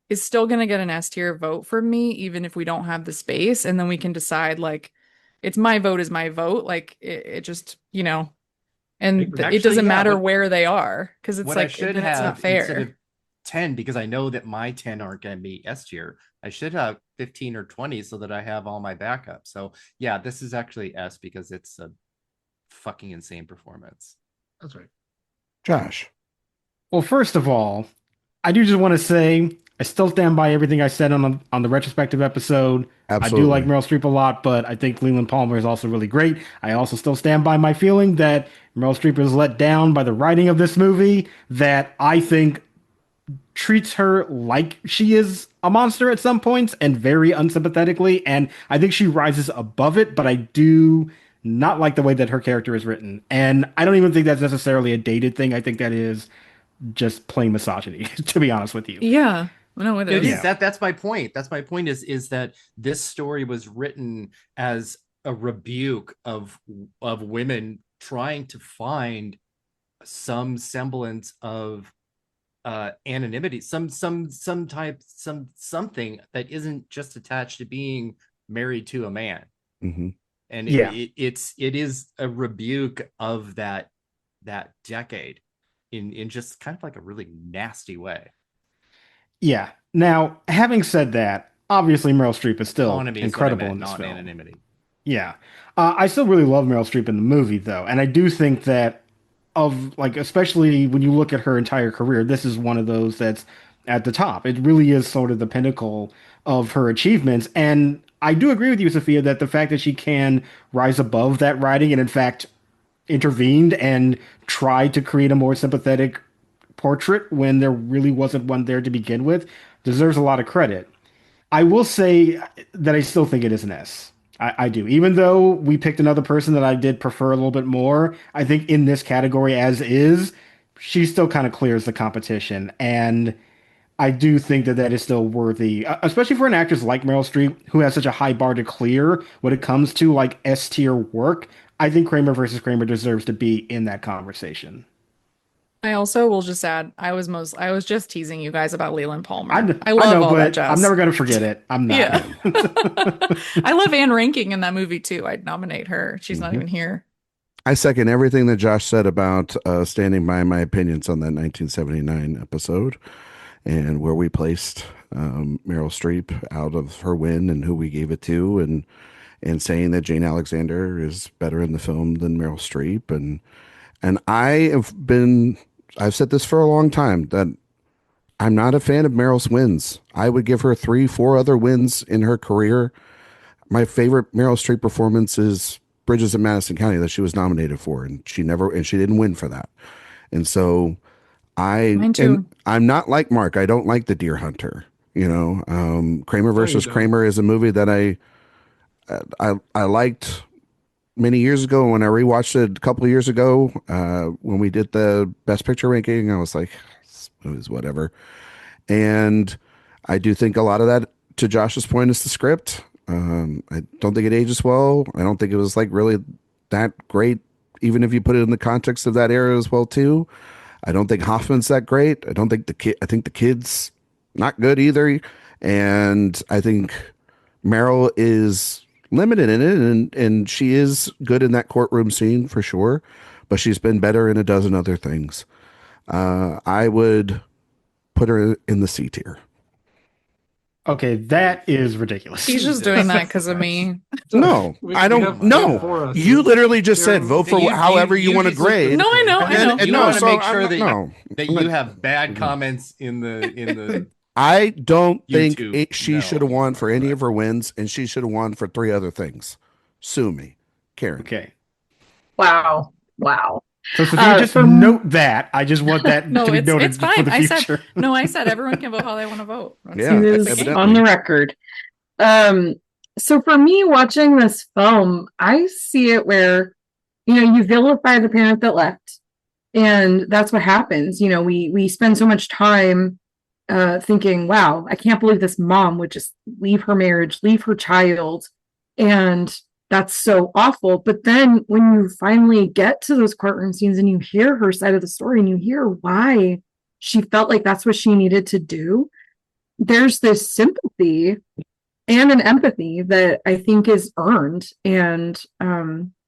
[SPEAKER 3] is still gonna get an S tier vote from me, even if we don't have the space, and then we can decide like it's my vote is my vote. Like it just, and it
[SPEAKER 2] Actually,
[SPEAKER 3] doesn't
[SPEAKER 2] yeah.
[SPEAKER 3] matter where they are, because it's
[SPEAKER 2] What I
[SPEAKER 3] like
[SPEAKER 2] should
[SPEAKER 3] then it's not
[SPEAKER 2] have, instead of
[SPEAKER 3] fair.
[SPEAKER 2] 10, because I know that my 10 aren't going to be S tier, I should have 15 or 20 so that I have all my backups. So yeah, this is actually S because it's a fucking insane performance.
[SPEAKER 4] That's right.
[SPEAKER 1] Josh.
[SPEAKER 5] Well, first of all, I do just want to say I still stand by everything I said on the retrospective episode.
[SPEAKER 1] Absolutely.
[SPEAKER 5] I do like Meryl Streep a lot, but I think Leland Palmer is also really great. I also still stand by my feeling that Meryl Streep is let down by the writing of this movie, that I think treats her like she is a monster at some points and very unsympathetically. And I think she rises above it, but I do not like the way that her character is written. And I don't even think that's necessarily a dated thing. I think that is just plain misogyny, to be honest with you.
[SPEAKER 3] Yeah, no, it
[SPEAKER 2] It
[SPEAKER 3] is.
[SPEAKER 2] is that's my point. That's my point is that this story was written as a rebuke of women trying to find some semblance of anonymity, something that isn't just attached to being married to a man.
[SPEAKER 1] Mm-hmm.
[SPEAKER 2] And
[SPEAKER 5] Yeah.
[SPEAKER 2] it is a rebuke of that decade in just kind of like a really nasty way.
[SPEAKER 5] Yeah. Now, having said that, obviously Meryl Streep is still
[SPEAKER 2] Anonymity is what I
[SPEAKER 5] incredible
[SPEAKER 2] meant,
[SPEAKER 5] in this
[SPEAKER 2] not
[SPEAKER 5] film.
[SPEAKER 2] anonymity.
[SPEAKER 5] Yeah. I still really love Meryl Streep in the movie, though. And I do think that especially when you look at her entire career, this is one of those that's at the top. It really is sort of the pinnacle of her achievements. And I do agree with you, Sophia, that the fact that she can rise above that writing and, in fact, intervened and tried to create a more sympathetic portrait when there really wasn't one there to begin with deserves a lot of credit. I will say that I still think it is an S. I do. Even though we picked another person that I did prefer a little bit more, I think in this category as is, she still kind of clears the competition. And I do think that that is still worthy, especially for an actress like Meryl Streep, who has such a high bar to clear when it comes to like S tier work. I think Kramer versus Kramer deserves to be in that conversation.
[SPEAKER 3] I also will just add, I was just teasing you guys about Leland Palmer. I
[SPEAKER 5] I
[SPEAKER 3] love
[SPEAKER 5] know,
[SPEAKER 3] all that
[SPEAKER 5] but
[SPEAKER 3] jazz.
[SPEAKER 5] I'm never going to forget it. I'm not.
[SPEAKER 3] Yeah. I love Anne Ranking in that movie too. I'd nominate her. She's not even here.
[SPEAKER 1] I second everything that Josh said about standing by my opinions on that 1979 episode and where we placed Meryl Streep out of her win and who we gave it to, and saying that Jane Alexander is better in the film than Meryl Streep. And I've said this for a long time that I'm not a fan of Meryl's wins. I would give her 3-4 other wins in her career. My favorite Meryl Streep performance is Bridges in Madison County that she was nominated for, and she didn't win for that. And so
[SPEAKER 3] Mine too.
[SPEAKER 1] I'm not like Mark. I don't like The Deer Hunter. Kramer versus Kramer is a movie that I liked many years ago. When I rewatched it a couple of years ago, when we did the Best Picture ranking, I was like, it was whatever. And I do think a lot of that, to Josh's point, is the script. I don't think it ages well. I don't think it was like really that great, even if you put it in the context of that era as well too. I don't think Hoffman's that great. I don't think I think the kid's not good either. And I think Meryl is limited in it, and she is good in that courtroom scene for sure, but she's been better in a dozen other things. I would put her in the C tier.
[SPEAKER 5] Okay, that is ridiculous.
[SPEAKER 3] He's just doing that because of me.
[SPEAKER 1] No, I don't. No, you literally just said vote for however you want to grade.
[SPEAKER 3] No, I know. I know.
[SPEAKER 2] You want to make sure that you have bad comments in the.
[SPEAKER 1] I don't think
[SPEAKER 2] YouTube.
[SPEAKER 1] she should have won for any of her wins, and she should have won for 3 other things. Sue me, Karen.
[SPEAKER 5] Okay.
[SPEAKER 6] Wow.
[SPEAKER 5] So Sophia, just note that. I just want that
[SPEAKER 3] No,
[SPEAKER 5] to be noted
[SPEAKER 3] it's fine.
[SPEAKER 5] for the future.
[SPEAKER 3] I said everyone can vote how they want to vote.
[SPEAKER 1] Yeah,
[SPEAKER 6] It is
[SPEAKER 1] evidently.
[SPEAKER 6] on the record. So for me, watching this film, I see it where, you vilify the parent that left, and that's what happens. We spend so much time thinking, wow, I can't believe this mom would just leave her marriage, leave her child, and that's so awful. But then when you finally get to those courtroom scenes and you hear her side of the story and you hear why she felt like that's what she needed to do, there's this sympathy and an empathy that I think is earned. And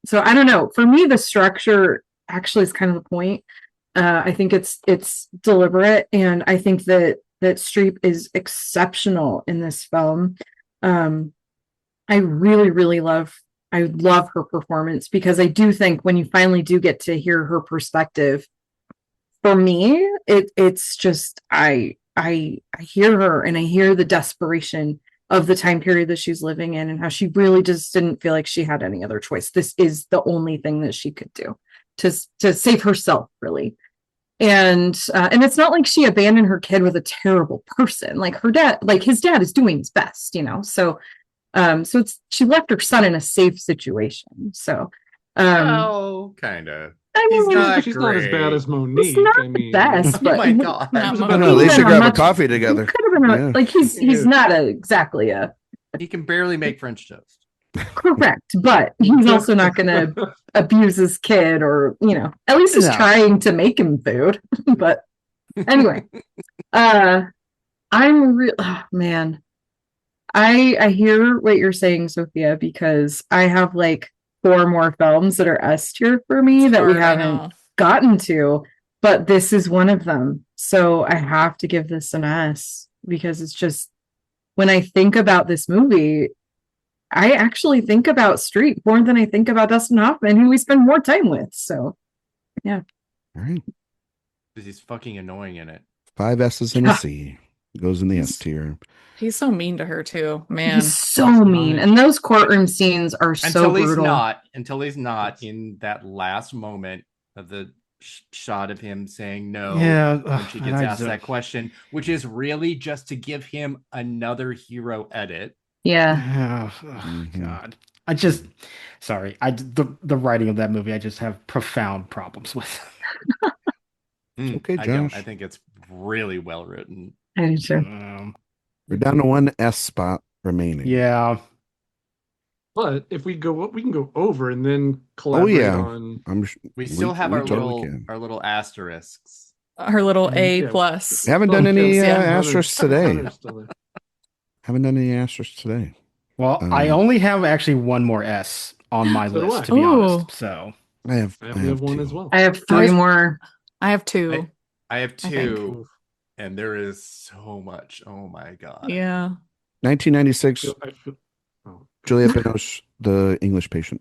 [SPEAKER 6] so I don't know. For me, the structure actually is kind of the point. I think it's deliberate, and I think that Streep is exceptional in this film. I really, really love her performance, because I do think when you finally do get to hear her perspective, for me, it's just I hear her, and I hear the desperation of the time period that she's living in, and how she really just didn't feel like she had any other choice. This is the only thing that she could do to save herself, really. And it's not like she abandoned her kid with a terrible person. Like his dad is doing his best, so she left her son in a safe situation. So
[SPEAKER 2] kind of.
[SPEAKER 6] I mean,
[SPEAKER 4] she's not as bad as Monique.
[SPEAKER 6] He's not the best, but
[SPEAKER 2] oh my God.
[SPEAKER 1] They should grab a coffee together.
[SPEAKER 6] Could have been he's not exactly a.
[SPEAKER 2] He can barely make French toast.
[SPEAKER 6] Correct, but he's also not going to abuse his kid, or at least he's trying to make him food. But anyway, man, I hear what you're saying, Sophia, because I have like 4 more films that are S tier for me that we haven't gotten to, but this is one of them, so I have to give this an S. because it's just, when I think about this movie, I actually think about Streep more than I think about Dustin Hoffman, who we spend more time with. So, yeah.
[SPEAKER 1] All right.
[SPEAKER 2] Because he's fucking annoying in it.
[SPEAKER 1] 5 S's and a C. Goes in the S tier.
[SPEAKER 3] He's so mean to her too, man.
[SPEAKER 6] He's so mean. And those courtroom scenes are so brutal.
[SPEAKER 2] Until he's not in that last moment of the shot of him saying no when she gets asked that question, which is really just to give him another hero edit.
[SPEAKER 6] Yeah.
[SPEAKER 5] God. The writing of that movie, I just have profound problems with.
[SPEAKER 1] Okay, Josh.
[SPEAKER 2] I think it's really well written.
[SPEAKER 6] I do too.
[SPEAKER 1] We're down to 1 S spot remaining.
[SPEAKER 5] Yeah.
[SPEAKER 4] But if we go up, we can go over and then collaborate on.
[SPEAKER 2] We still have our little asterisks.
[SPEAKER 3] Our little A plus.
[SPEAKER 1] Haven't done any asterisks today. Haven't done any asterisks today.
[SPEAKER 5] Well, I only have actually one more S on my list, to be honest. So
[SPEAKER 1] I have
[SPEAKER 4] one
[SPEAKER 1] 2.
[SPEAKER 4] as well.
[SPEAKER 6] I have 3 more.
[SPEAKER 3] I have 2.
[SPEAKER 2] I have 2, and there is so much. Oh my god.
[SPEAKER 3] Yeah.
[SPEAKER 1] 1996. Juliette Binoche, The English Patient.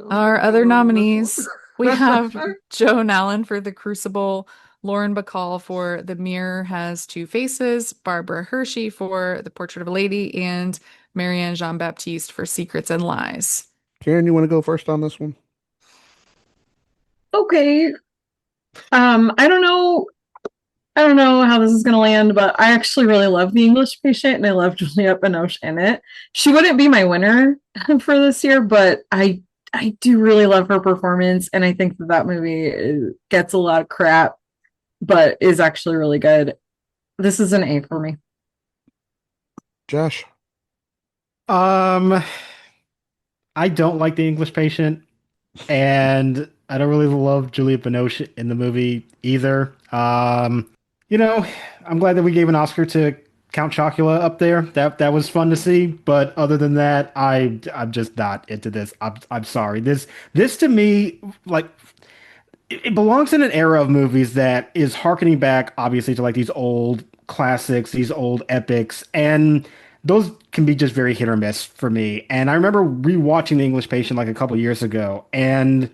[SPEAKER 3] Our other nominees, we have Joan Allen for The Crucible, Lauren Bacall for The Mirror Has Two Faces, Barbara Hershey for The Portrait of a Lady, and Marianne Jean-Baptiste for Secrets and Lies.
[SPEAKER 1] Karen, you want to go first on this one?
[SPEAKER 6] Okay. I don't know how this is going to land, but I actually really love The English Patient, and I love Juliette Binoche in it. She wouldn't be my winner for this year, but I do really love her performance, and I think that movie gets a lot of crap, but is actually really good. This is an A for me.
[SPEAKER 1] Josh?
[SPEAKER 5] I don't like The English Patient, and I don't really love Juliette Binoche in the movie either. I'm glad that we gave an Oscar to Count Chocula up there. That was fun to see. But other than that, I'm just not into this. I'm sorry. This to me, like, it belongs in an era of movies that is harkening back, obviously, to like these old classics, these old epics, and those can be just very hit or miss for me. And I remember rewatching The English Patient like a couple years ago, and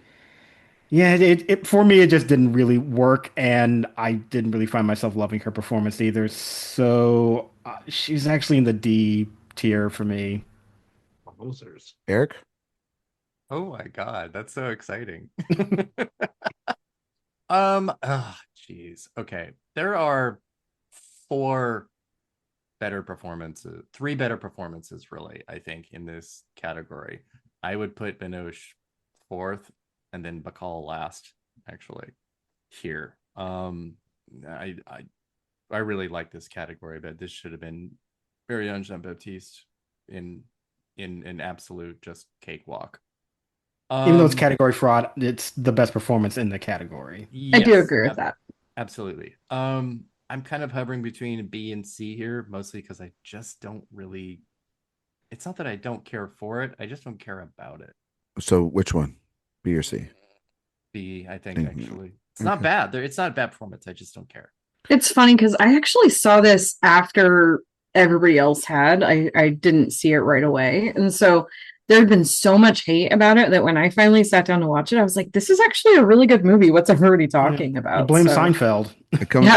[SPEAKER 5] yeah, it for me, it just didn't really work, and I didn't really find myself loving her performance either. So she's actually in the D tier for me.
[SPEAKER 1] Erik?
[SPEAKER 2] Oh my god, that's so exciting. Jeez. Okay, there are 4 better performances, 3 better performances, really, I think, in this category. I would put Binoche 4th, and then Bacall last, actually, here. I really like this category, but this should have been Marianne Jean-Baptiste in an absolute just cakewalk.
[SPEAKER 5] Even though it's category fraud, it's the best performance in the category.
[SPEAKER 6] Yes, I do agree with that.
[SPEAKER 2] Absolutely. I'm kind of hovering between B and C here, mostly because I just don't really. It's not that I don't care for it; I just don't care about it.
[SPEAKER 1] So, which one? B or C?
[SPEAKER 2] B, I think, actually. It's not bad. It's not a bad performance. I just don't care.
[SPEAKER 6] It's funny because I actually saw this after everybody else had. I didn't see it right away. And so there had been so much hate about it that when I finally sat down to watch it, I was like, this is actually a really good movie. What's everybody talking about?
[SPEAKER 5] I blame Seinfeld.
[SPEAKER 6] Exactly.
[SPEAKER 1] It comes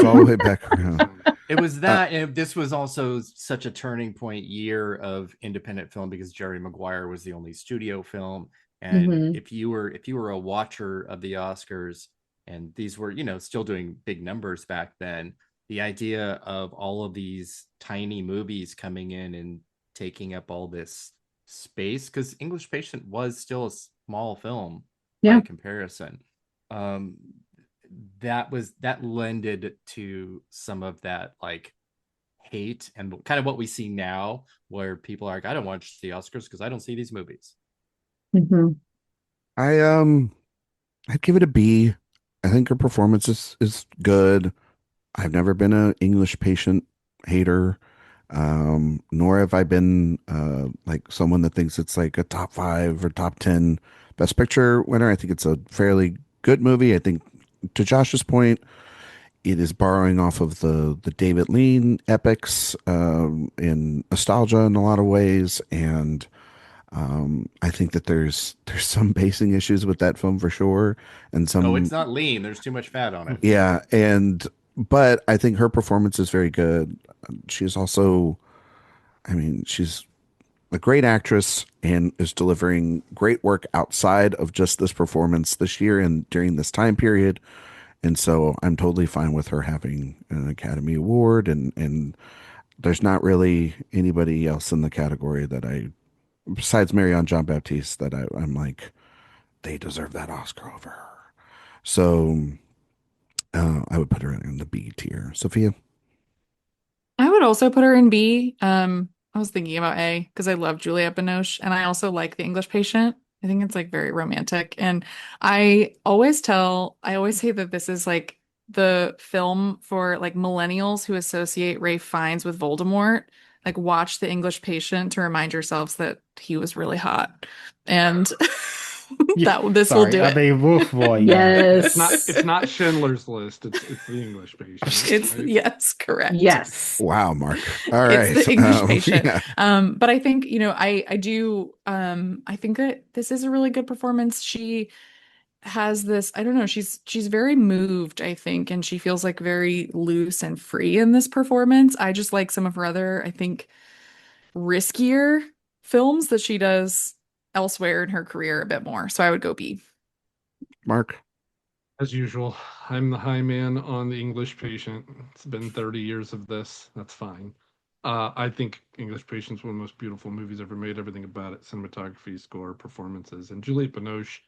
[SPEAKER 1] all the way back around.
[SPEAKER 2] It was that. And this was also such a turning point year of independent film because Jerry Maguire was the only studio film. And if you were a watcher of the Oscars, and these were, still doing big numbers back then, the idea of all of these tiny movies coming in and taking up all this space, because English Patient was still a small film by comparison. That lended to some of that like hate and kind of what we see now, where people are like, I don't watch the Oscars because I don't see these movies.
[SPEAKER 1] I'd give it a B. I think her performance is good. I've never been an English Patient hater, nor have I been like someone that thinks it's like a top 5 or top 10 Best Picture winner. I think it's a fairly good movie. I think, to Josh's point, it is borrowing off of the David Lean epics in nostalgia in a lot of ways, and I think that there's some pacing issues with that film for sure, and
[SPEAKER 2] Oh, it's
[SPEAKER 1] some
[SPEAKER 2] not lean. There's too much fat on it.
[SPEAKER 1] yeah, and but I think her performance is very good. She's also, I mean, she's a great actress and is delivering great work outside of just this performance this year and during this time period. And so I'm totally fine with her having an Academy Award, and there's not really anybody else in the category that besides Marion Jean Baptiste, that I'm like, they deserve that Oscar over her. So I would put her in the B tier. Sophia?
[SPEAKER 3] I would also put her in B. I was thinking about A because I love Juliette Binoche and I also like The English Patient. I think it's like very romantic. And I always say that this is like the film for like millennials who associate Ralph Fiennes with Voldemort. Like watch The English Patient to remind yourselves that he was really hot. And this will do it.
[SPEAKER 5] I mean, woof boy.
[SPEAKER 6] Yes.
[SPEAKER 4] It's not Schindler's List. It's The English Patient.
[SPEAKER 3] It's
[SPEAKER 4] right?
[SPEAKER 3] yes, correct.
[SPEAKER 6] Yes.
[SPEAKER 1] Wow, Mark. All right.
[SPEAKER 3] It's The English Patient.
[SPEAKER 1] Yeah.
[SPEAKER 3] But I think, I do I think that this is a really good performance. She has this, I don't know, she's very moved, I think, and she feels like very loose and free in this performance. I just like some of her other, I think, riskier films that she does elsewhere in her career a bit more. So I would go B.
[SPEAKER 1] Mark?
[SPEAKER 4] As usual, I'm the high man on The English Patient. It's been 30 years of this. That's fine. I think English Patient's one of the most beautiful movies ever made. Everything about it, cinematography, score, performances, and Juliette Binoche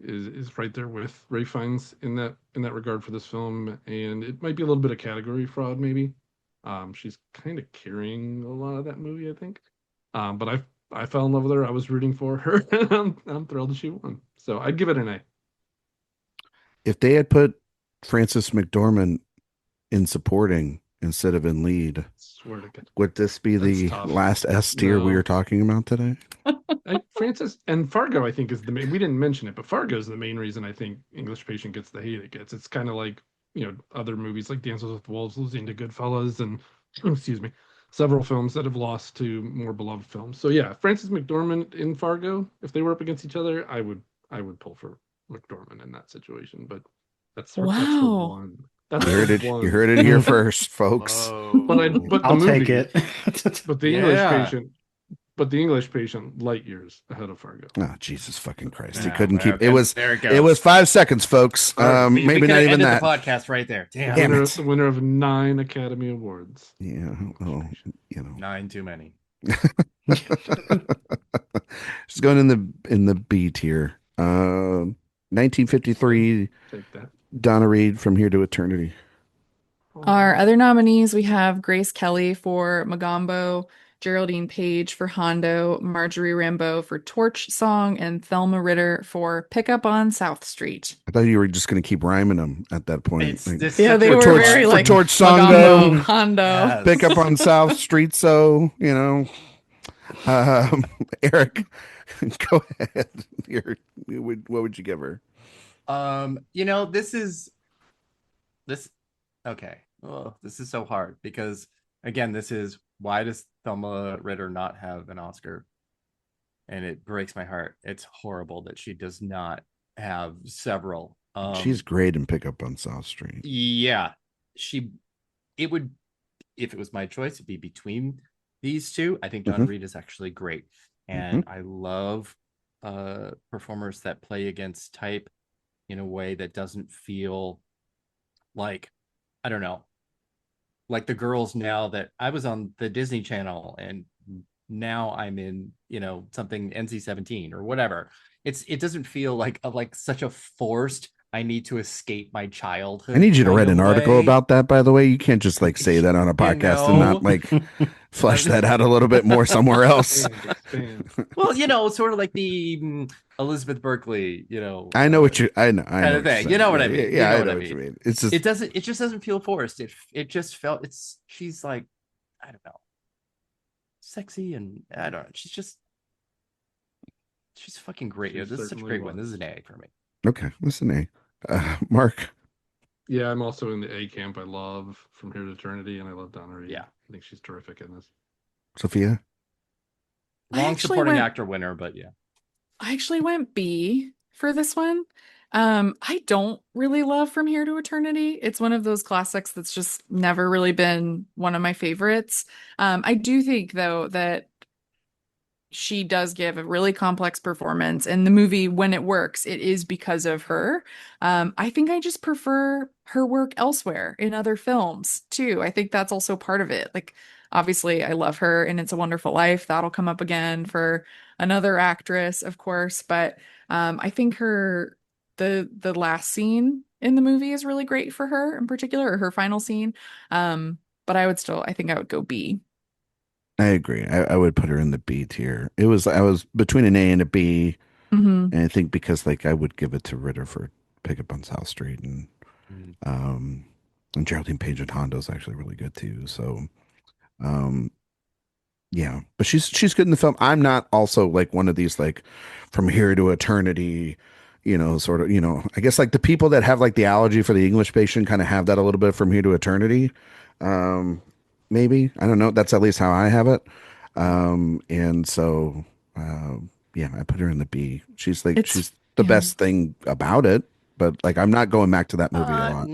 [SPEAKER 4] is right there with Ralph Fiennes in that regard for this film. And it might be a little bit of category fraud, maybe. She's kind of carrying a lot of that movie, I think. But I fell in love with her. I was rooting for her. I'm thrilled that she won. So I'd give it an A.
[SPEAKER 1] If they had put Frances McDormand in supporting instead of in lead,
[SPEAKER 4] Swear to God.
[SPEAKER 1] would this be the
[SPEAKER 4] That's tough.
[SPEAKER 1] last S tier we
[SPEAKER 4] No.
[SPEAKER 1] were talking about today?
[SPEAKER 4] Francis and Fargo, I think, is the main. We didn't mention it, but Fargo is the main reason I think English Patient gets the hate it gets. It's kind of like other movies like Dances with Wolves losing to Goodfellas and excuse me, several films that have lost to more beloved films. So yeah, Frances McDormand in Fargo, if they were up against each other, I would pull for McDormand in that situation. But that's her
[SPEAKER 3] Wow.
[SPEAKER 4] one. That's
[SPEAKER 1] You heard
[SPEAKER 4] her
[SPEAKER 1] it.
[SPEAKER 4] one.
[SPEAKER 1] You heard it here first, folks.
[SPEAKER 2] Whoa.
[SPEAKER 4] But
[SPEAKER 5] I'll
[SPEAKER 4] the
[SPEAKER 5] take
[SPEAKER 4] movie,
[SPEAKER 5] it.
[SPEAKER 4] But the English Patient, light years ahead of Fargo.
[SPEAKER 1] Oh, Jesus fucking Christ. He
[SPEAKER 2] Yeah,
[SPEAKER 1] couldn't keep
[SPEAKER 2] there
[SPEAKER 1] it was
[SPEAKER 2] goes.
[SPEAKER 1] it was 5 seconds, folks.
[SPEAKER 2] We
[SPEAKER 1] Maybe
[SPEAKER 2] could
[SPEAKER 1] not
[SPEAKER 2] have
[SPEAKER 1] even
[SPEAKER 2] ended
[SPEAKER 1] that.
[SPEAKER 2] the podcast right there. Damn.
[SPEAKER 1] Damn it.
[SPEAKER 4] The winner of 9 Academy Awards.
[SPEAKER 1] Yeah. Well,
[SPEAKER 2] 9 too many.
[SPEAKER 1] She's going in the B tier. 1953
[SPEAKER 4] Take that.
[SPEAKER 1] Donna Reed, From Here to Eternity.
[SPEAKER 3] Our other nominees, we have Grace Kelly for Mogambo, Geraldine Page for Hondo, Marjorie Rambeau for Torch Song, and Thelma Ritter for Pickup on South Street.
[SPEAKER 1] I thought you were just going to keep rhyming them at that point.
[SPEAKER 2] It's
[SPEAKER 1] Like,
[SPEAKER 2] this
[SPEAKER 3] Yeah,
[SPEAKER 2] such
[SPEAKER 3] they
[SPEAKER 2] a
[SPEAKER 3] were
[SPEAKER 1] Torch-
[SPEAKER 3] very
[SPEAKER 1] for
[SPEAKER 3] like
[SPEAKER 1] Torch Song,
[SPEAKER 3] Mogambo,
[SPEAKER 1] though.
[SPEAKER 3] Hondo.
[SPEAKER 2] Yes.
[SPEAKER 1] Pick up on South Street, so Eric, go ahead. What would you give her?
[SPEAKER 2] This okay. Oh, this is so hard because again, this is why does Thelma Ritter not have an Oscar? And it breaks my heart. It's horrible that she does not have several.
[SPEAKER 1] She's great in Pick Up on South Street.
[SPEAKER 2] Yeah, it would, if it was my choice, it'd be between these two. I think Donna Reed is actually great. And I love performers that play against type in a way that doesn't feel like, I don't know, like the girls now that I was on the Disney Channel and now I'm in, something NC-17 or whatever. It doesn't feel like such a forced, I need to escape my childhood.
[SPEAKER 1] I need you to write an article
[SPEAKER 2] way.
[SPEAKER 1] about that, by the way. You can't just say that on a podcast and not flesh that out a little bit more somewhere else.
[SPEAKER 4] Expand.
[SPEAKER 2] Well, sort of like the Elizabeth Berkley,
[SPEAKER 1] I know what I know
[SPEAKER 2] kind of thing. You know what I mean?
[SPEAKER 1] Yeah,
[SPEAKER 2] You know
[SPEAKER 1] I know
[SPEAKER 2] what
[SPEAKER 1] what you mean. It's just
[SPEAKER 2] it just doesn't feel forced. It just felt she's like, I don't know, sexy, and I don't know. She's fucking great.
[SPEAKER 4] She
[SPEAKER 2] This is such a
[SPEAKER 4] certainly
[SPEAKER 2] great one.
[SPEAKER 4] was.
[SPEAKER 2] This is an A for me.
[SPEAKER 1] okay. Listen, Mark.
[SPEAKER 4] Yeah, I'm also in the A camp. I love From Here to Eternity, and I love Donna Reed.
[SPEAKER 2] Yeah.
[SPEAKER 4] I think she's terrific in this.
[SPEAKER 1] Sophia?
[SPEAKER 2] Wrong supporting actor winner, but yeah.
[SPEAKER 3] I actually went B for this one. I don't really love From Here to Eternity. It's one of those classics that's just never really been one of my favorites. I do think, though, that she does give a really complex performance, and the movie, when it works, it is because of her. I think I just prefer her work elsewhere in other films too. I think that's also part of it. Like, obviously, I love her in It's a Wonderful Life. That'll come up again for another actress, of course, but I think the last scene in the movie is really great for her in particular, or her final scene. But I think I would go B.
[SPEAKER 1] I agree. I would put her in the B tier. I was between an A and a B,
[SPEAKER 3] Mm-hmm.
[SPEAKER 1] and I think because like I would give it to Ritter for Pick Up on South Street, and and Geraldine Page and Hondo's actually really good too. So yeah, but she's good in the film. I'm not also like one of these like From Here to Eternity, sort of, I guess like the people that have like the allergy for the English Patient kind of have that a little bit From Here to Eternity. Maybe, I don't know. That's at least how I have it. And so, yeah, I put her in the B. She's the best thing about it, but like, I'm not going back to that movie a lot.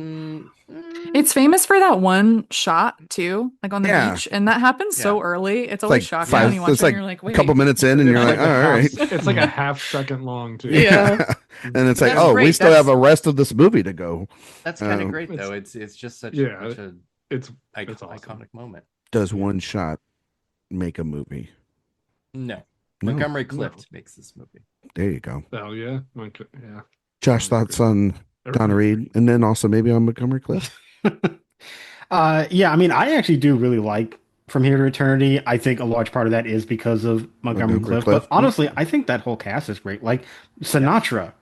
[SPEAKER 3] It's famous for that one shot too, like on the beach, and that happens so early. It's always
[SPEAKER 1] like
[SPEAKER 3] shocking when you watch it. And you're like, wait,
[SPEAKER 1] a couple minutes in, and you're like, all right.
[SPEAKER 4] It's like a half second long too.
[SPEAKER 3] Yeah.
[SPEAKER 1] And it's like, oh, we still have a rest of this movie to go.
[SPEAKER 2] That's kind of great though. It's just such a
[SPEAKER 4] it's
[SPEAKER 2] iconic moment.
[SPEAKER 1] Does one shot make a movie?
[SPEAKER 2] No. Montgomery Clift makes this movie.
[SPEAKER 1] There you go.
[SPEAKER 4] Oh yeah. Yeah.
[SPEAKER 1] Josh, thoughts on Donna Reed, and then also maybe on Montgomery Clift?
[SPEAKER 5] Yeah, I mean, I actually do really like From Here to Eternity. I think a large part of that is because of Montgomery Clift. But honestly, I think that whole cast is great. Like Sinatra,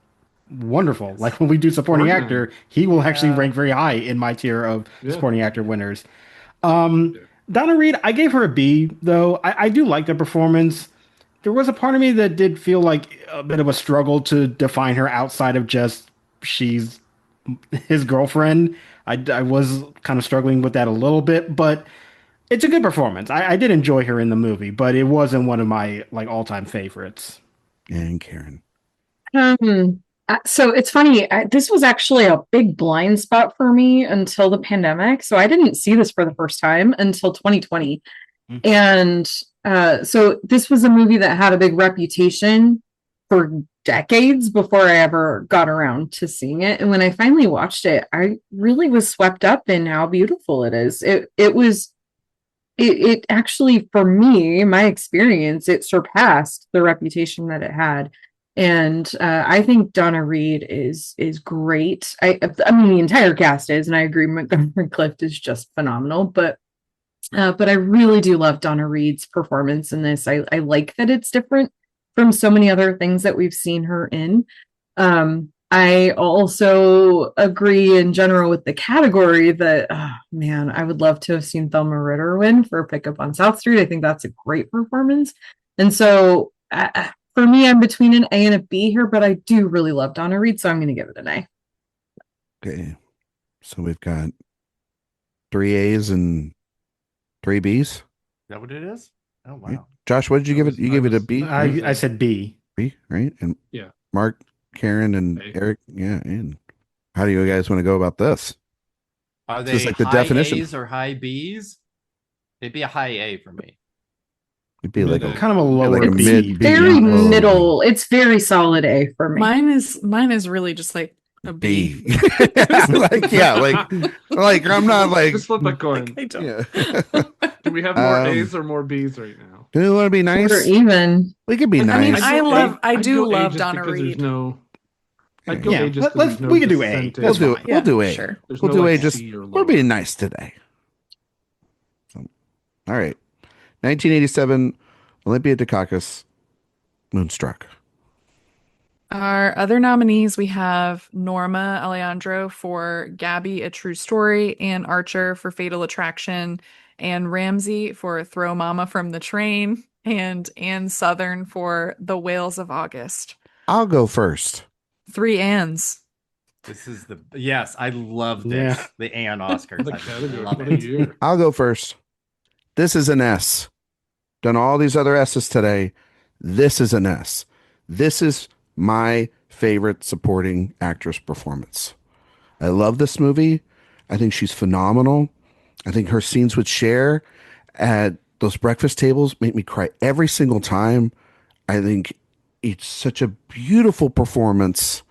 [SPEAKER 5] wonderful. Like when we do supporting actor, he will actually rank very high in my tier of supporting actor winners. Donna Reed, I gave her a B, though. I do like the performance. There was a part of me that did feel like a bit of a struggle to define her outside of just she's his girlfriend. I was kind of struggling with that a little bit, but it's a good performance. I did enjoy her in the movie, but it wasn't one of my like all-time favorites.
[SPEAKER 1] And Karen.
[SPEAKER 6] So it's funny. This was actually a big blind spot for me until the pandemic. So I didn't see this for the first time until 2020. And so this was a movie that had a big reputation for decades before I ever got around to seeing it. And when I finally watched it, I really was swept up in how beautiful it is. It actually, for me, my experience, it surpassed the reputation that it had. And I think Donna Reed is great. I mean, the entire cast is, and I agree, Montgomery Clift is just phenomenal. But I really do love Donna Reed's performance in this. I like that it's different from so many other things that we've seen her in. I also agree in general with the category that, oh, man, I would love to have seen Thelma Ritter win for Pick Up on South Street. I think that's a great performance. And so for me, I'm between an A and a B here, but I do really love Donna Reed, so I'm going to give it an A.
[SPEAKER 1] Okay. So we've got 3 A's and 3 B's.
[SPEAKER 2] Is that what it is? Oh, wow. Right.
[SPEAKER 1] Josh, what did you give it? You gave it a B?
[SPEAKER 5] I said B.
[SPEAKER 1] B, right? And
[SPEAKER 4] yeah.
[SPEAKER 1] Mark, Karen, and Eric. Yeah. And how do you guys want to go about this?
[SPEAKER 2] Are they like the high definition? A's or high B's? It'd be a high A for me.
[SPEAKER 1] It'd be like
[SPEAKER 5] kind of a lower
[SPEAKER 1] like
[SPEAKER 5] B.
[SPEAKER 6] Very middle. It's very solid A for me.
[SPEAKER 3] Mine is really just like a B.
[SPEAKER 1] like I'm not like
[SPEAKER 4] just flip a coin.
[SPEAKER 1] Yeah.
[SPEAKER 4] Do we have more A's or more B's right now?
[SPEAKER 1] Do we want to be nice?
[SPEAKER 6] Or even.
[SPEAKER 1] We could be nice.
[SPEAKER 3] I mean, I do love Donna Reed.
[SPEAKER 4] I'd go A just
[SPEAKER 5] we can do A.
[SPEAKER 1] We'll do A.
[SPEAKER 3] Sure.
[SPEAKER 1] We'll do A. Just we're being nice today. So, all right. 1987, Olympia Dukakis, Moonstruck.
[SPEAKER 3] Our other nominees, we have Norma Alejandro for Gabby, A True Story, Ann Archer for Fatal Attraction, Anne Ramsey for Throw Mama from the Train, and Ann Southern for The Whales of August.
[SPEAKER 1] I'll go first.
[SPEAKER 3] 3 Anns.
[SPEAKER 2] This is yes, I love this.
[SPEAKER 5] Yeah.
[SPEAKER 2] The Anne Oscars.
[SPEAKER 4] What a
[SPEAKER 2] I
[SPEAKER 4] category.
[SPEAKER 2] love
[SPEAKER 4] What a
[SPEAKER 2] it.
[SPEAKER 4] year.
[SPEAKER 1] I'll go first. This is an S. Done all these other S's today. This is an S. This is my favorite supporting actress performance. I love this movie. I think she's phenomenal. I think her scenes with Cher at those breakfast tables make me cry every single time. I think it's such a beautiful performance.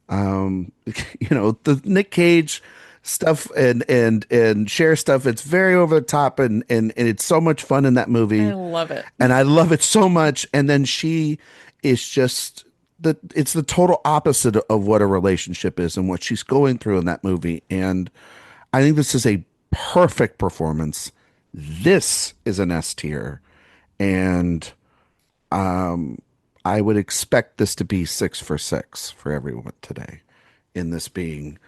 [SPEAKER 1] The Nick Cage stuff and Cher stuff, it's very over the top and it's so much fun in that movie.
[SPEAKER 3] I love it.
[SPEAKER 1] And I love it so much. And then she is just it's the total opposite of what a relationship is and what she's going through in that movie. And I think this is a perfect performance. This is an S tier. And I would expect this to be 6 for 6 for everyone today in this being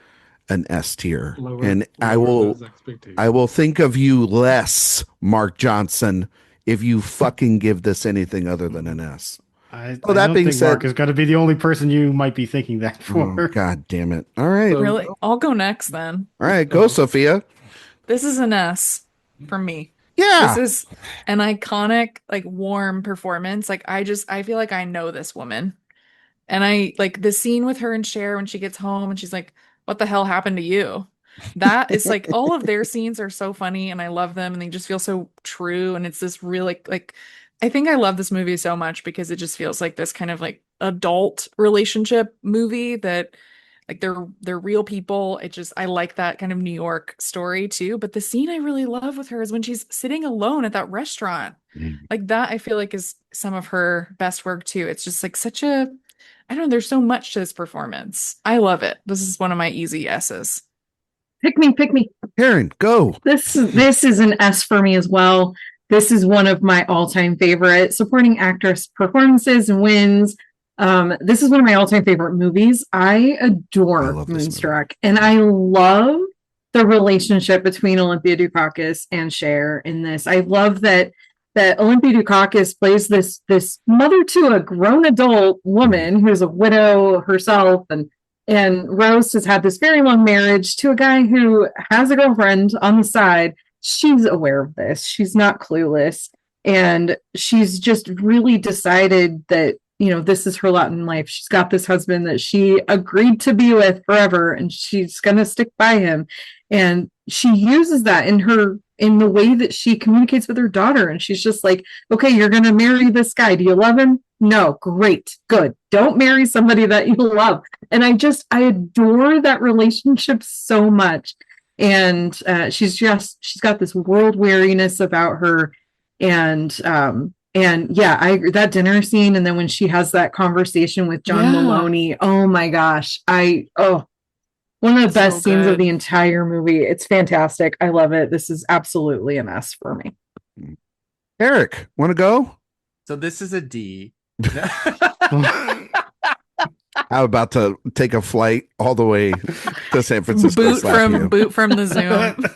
[SPEAKER 1] an S tier. And I will think of you less, Mark Johnson, if you fucking give this anything other than an S.
[SPEAKER 5] I don't think Mark is going to be the only person you might be thinking that for.
[SPEAKER 1] Oh, God damn it. All right.
[SPEAKER 3] Really? I'll go next then.
[SPEAKER 1] All right, go, Sophia.
[SPEAKER 3] This is an S for me.
[SPEAKER 1] Yeah.
[SPEAKER 3] This is an iconic, like, warm performance. Like, I feel like I know this woman. And I like the scene with her and Cher when she gets home and she's like, what the hell happened to you? That is like, all of their scenes are so funny and I love them and they just feel so true. And it's this really, like, I think I love this movie so much because it just feels like this kind of like adult relationship movie that, like, they're real people. I like that kind of New York story too. But the scene I really love with her is when she's sitting alone at that restaurant. Like, that I feel like is some of her best work too. It's just like such a, I don't know, there's so much to this performance. I love it. This is one of my easy S's.
[SPEAKER 6] Pick me.
[SPEAKER 1] Karen, go.
[SPEAKER 6] This is an S for me as well. This is one of my all-time favorite supporting actress performances and wins. This is one of my all-time favorite movies. I adore Moonstruck, and I love the relationship between Olympia Dukakis and Cher in this. I love that Olympia Dukakis plays this mother to a grown adult woman who's a widow herself, and Rose has had this very long marriage to a guy who has a girlfriend on the side. She's aware of this. She's not clueless. And she's just really decided that, this is her lot in life. She's got this husband that she agreed to be with forever, and she's going to stick by him. And she uses that in the way that she communicates with her daughter. And she's just like, okay, you're going to marry this guy. Do you love him? No. Great. Good. Don't marry somebody that you love. And I adore that relationship so much. And she's got this world weariness about her. And yeah, I agree. That dinner scene. And then when she has that conversation with John Maloney, oh my gosh. One of the best scenes of the entire movie. It's fantastic. I love it. This is absolutely an S for me.
[SPEAKER 1] Erik, want to go?
[SPEAKER 2] So this is a D.
[SPEAKER 1] I'm about to take a flight all the way to San Francisco.
[SPEAKER 3] Boot from the Zoom.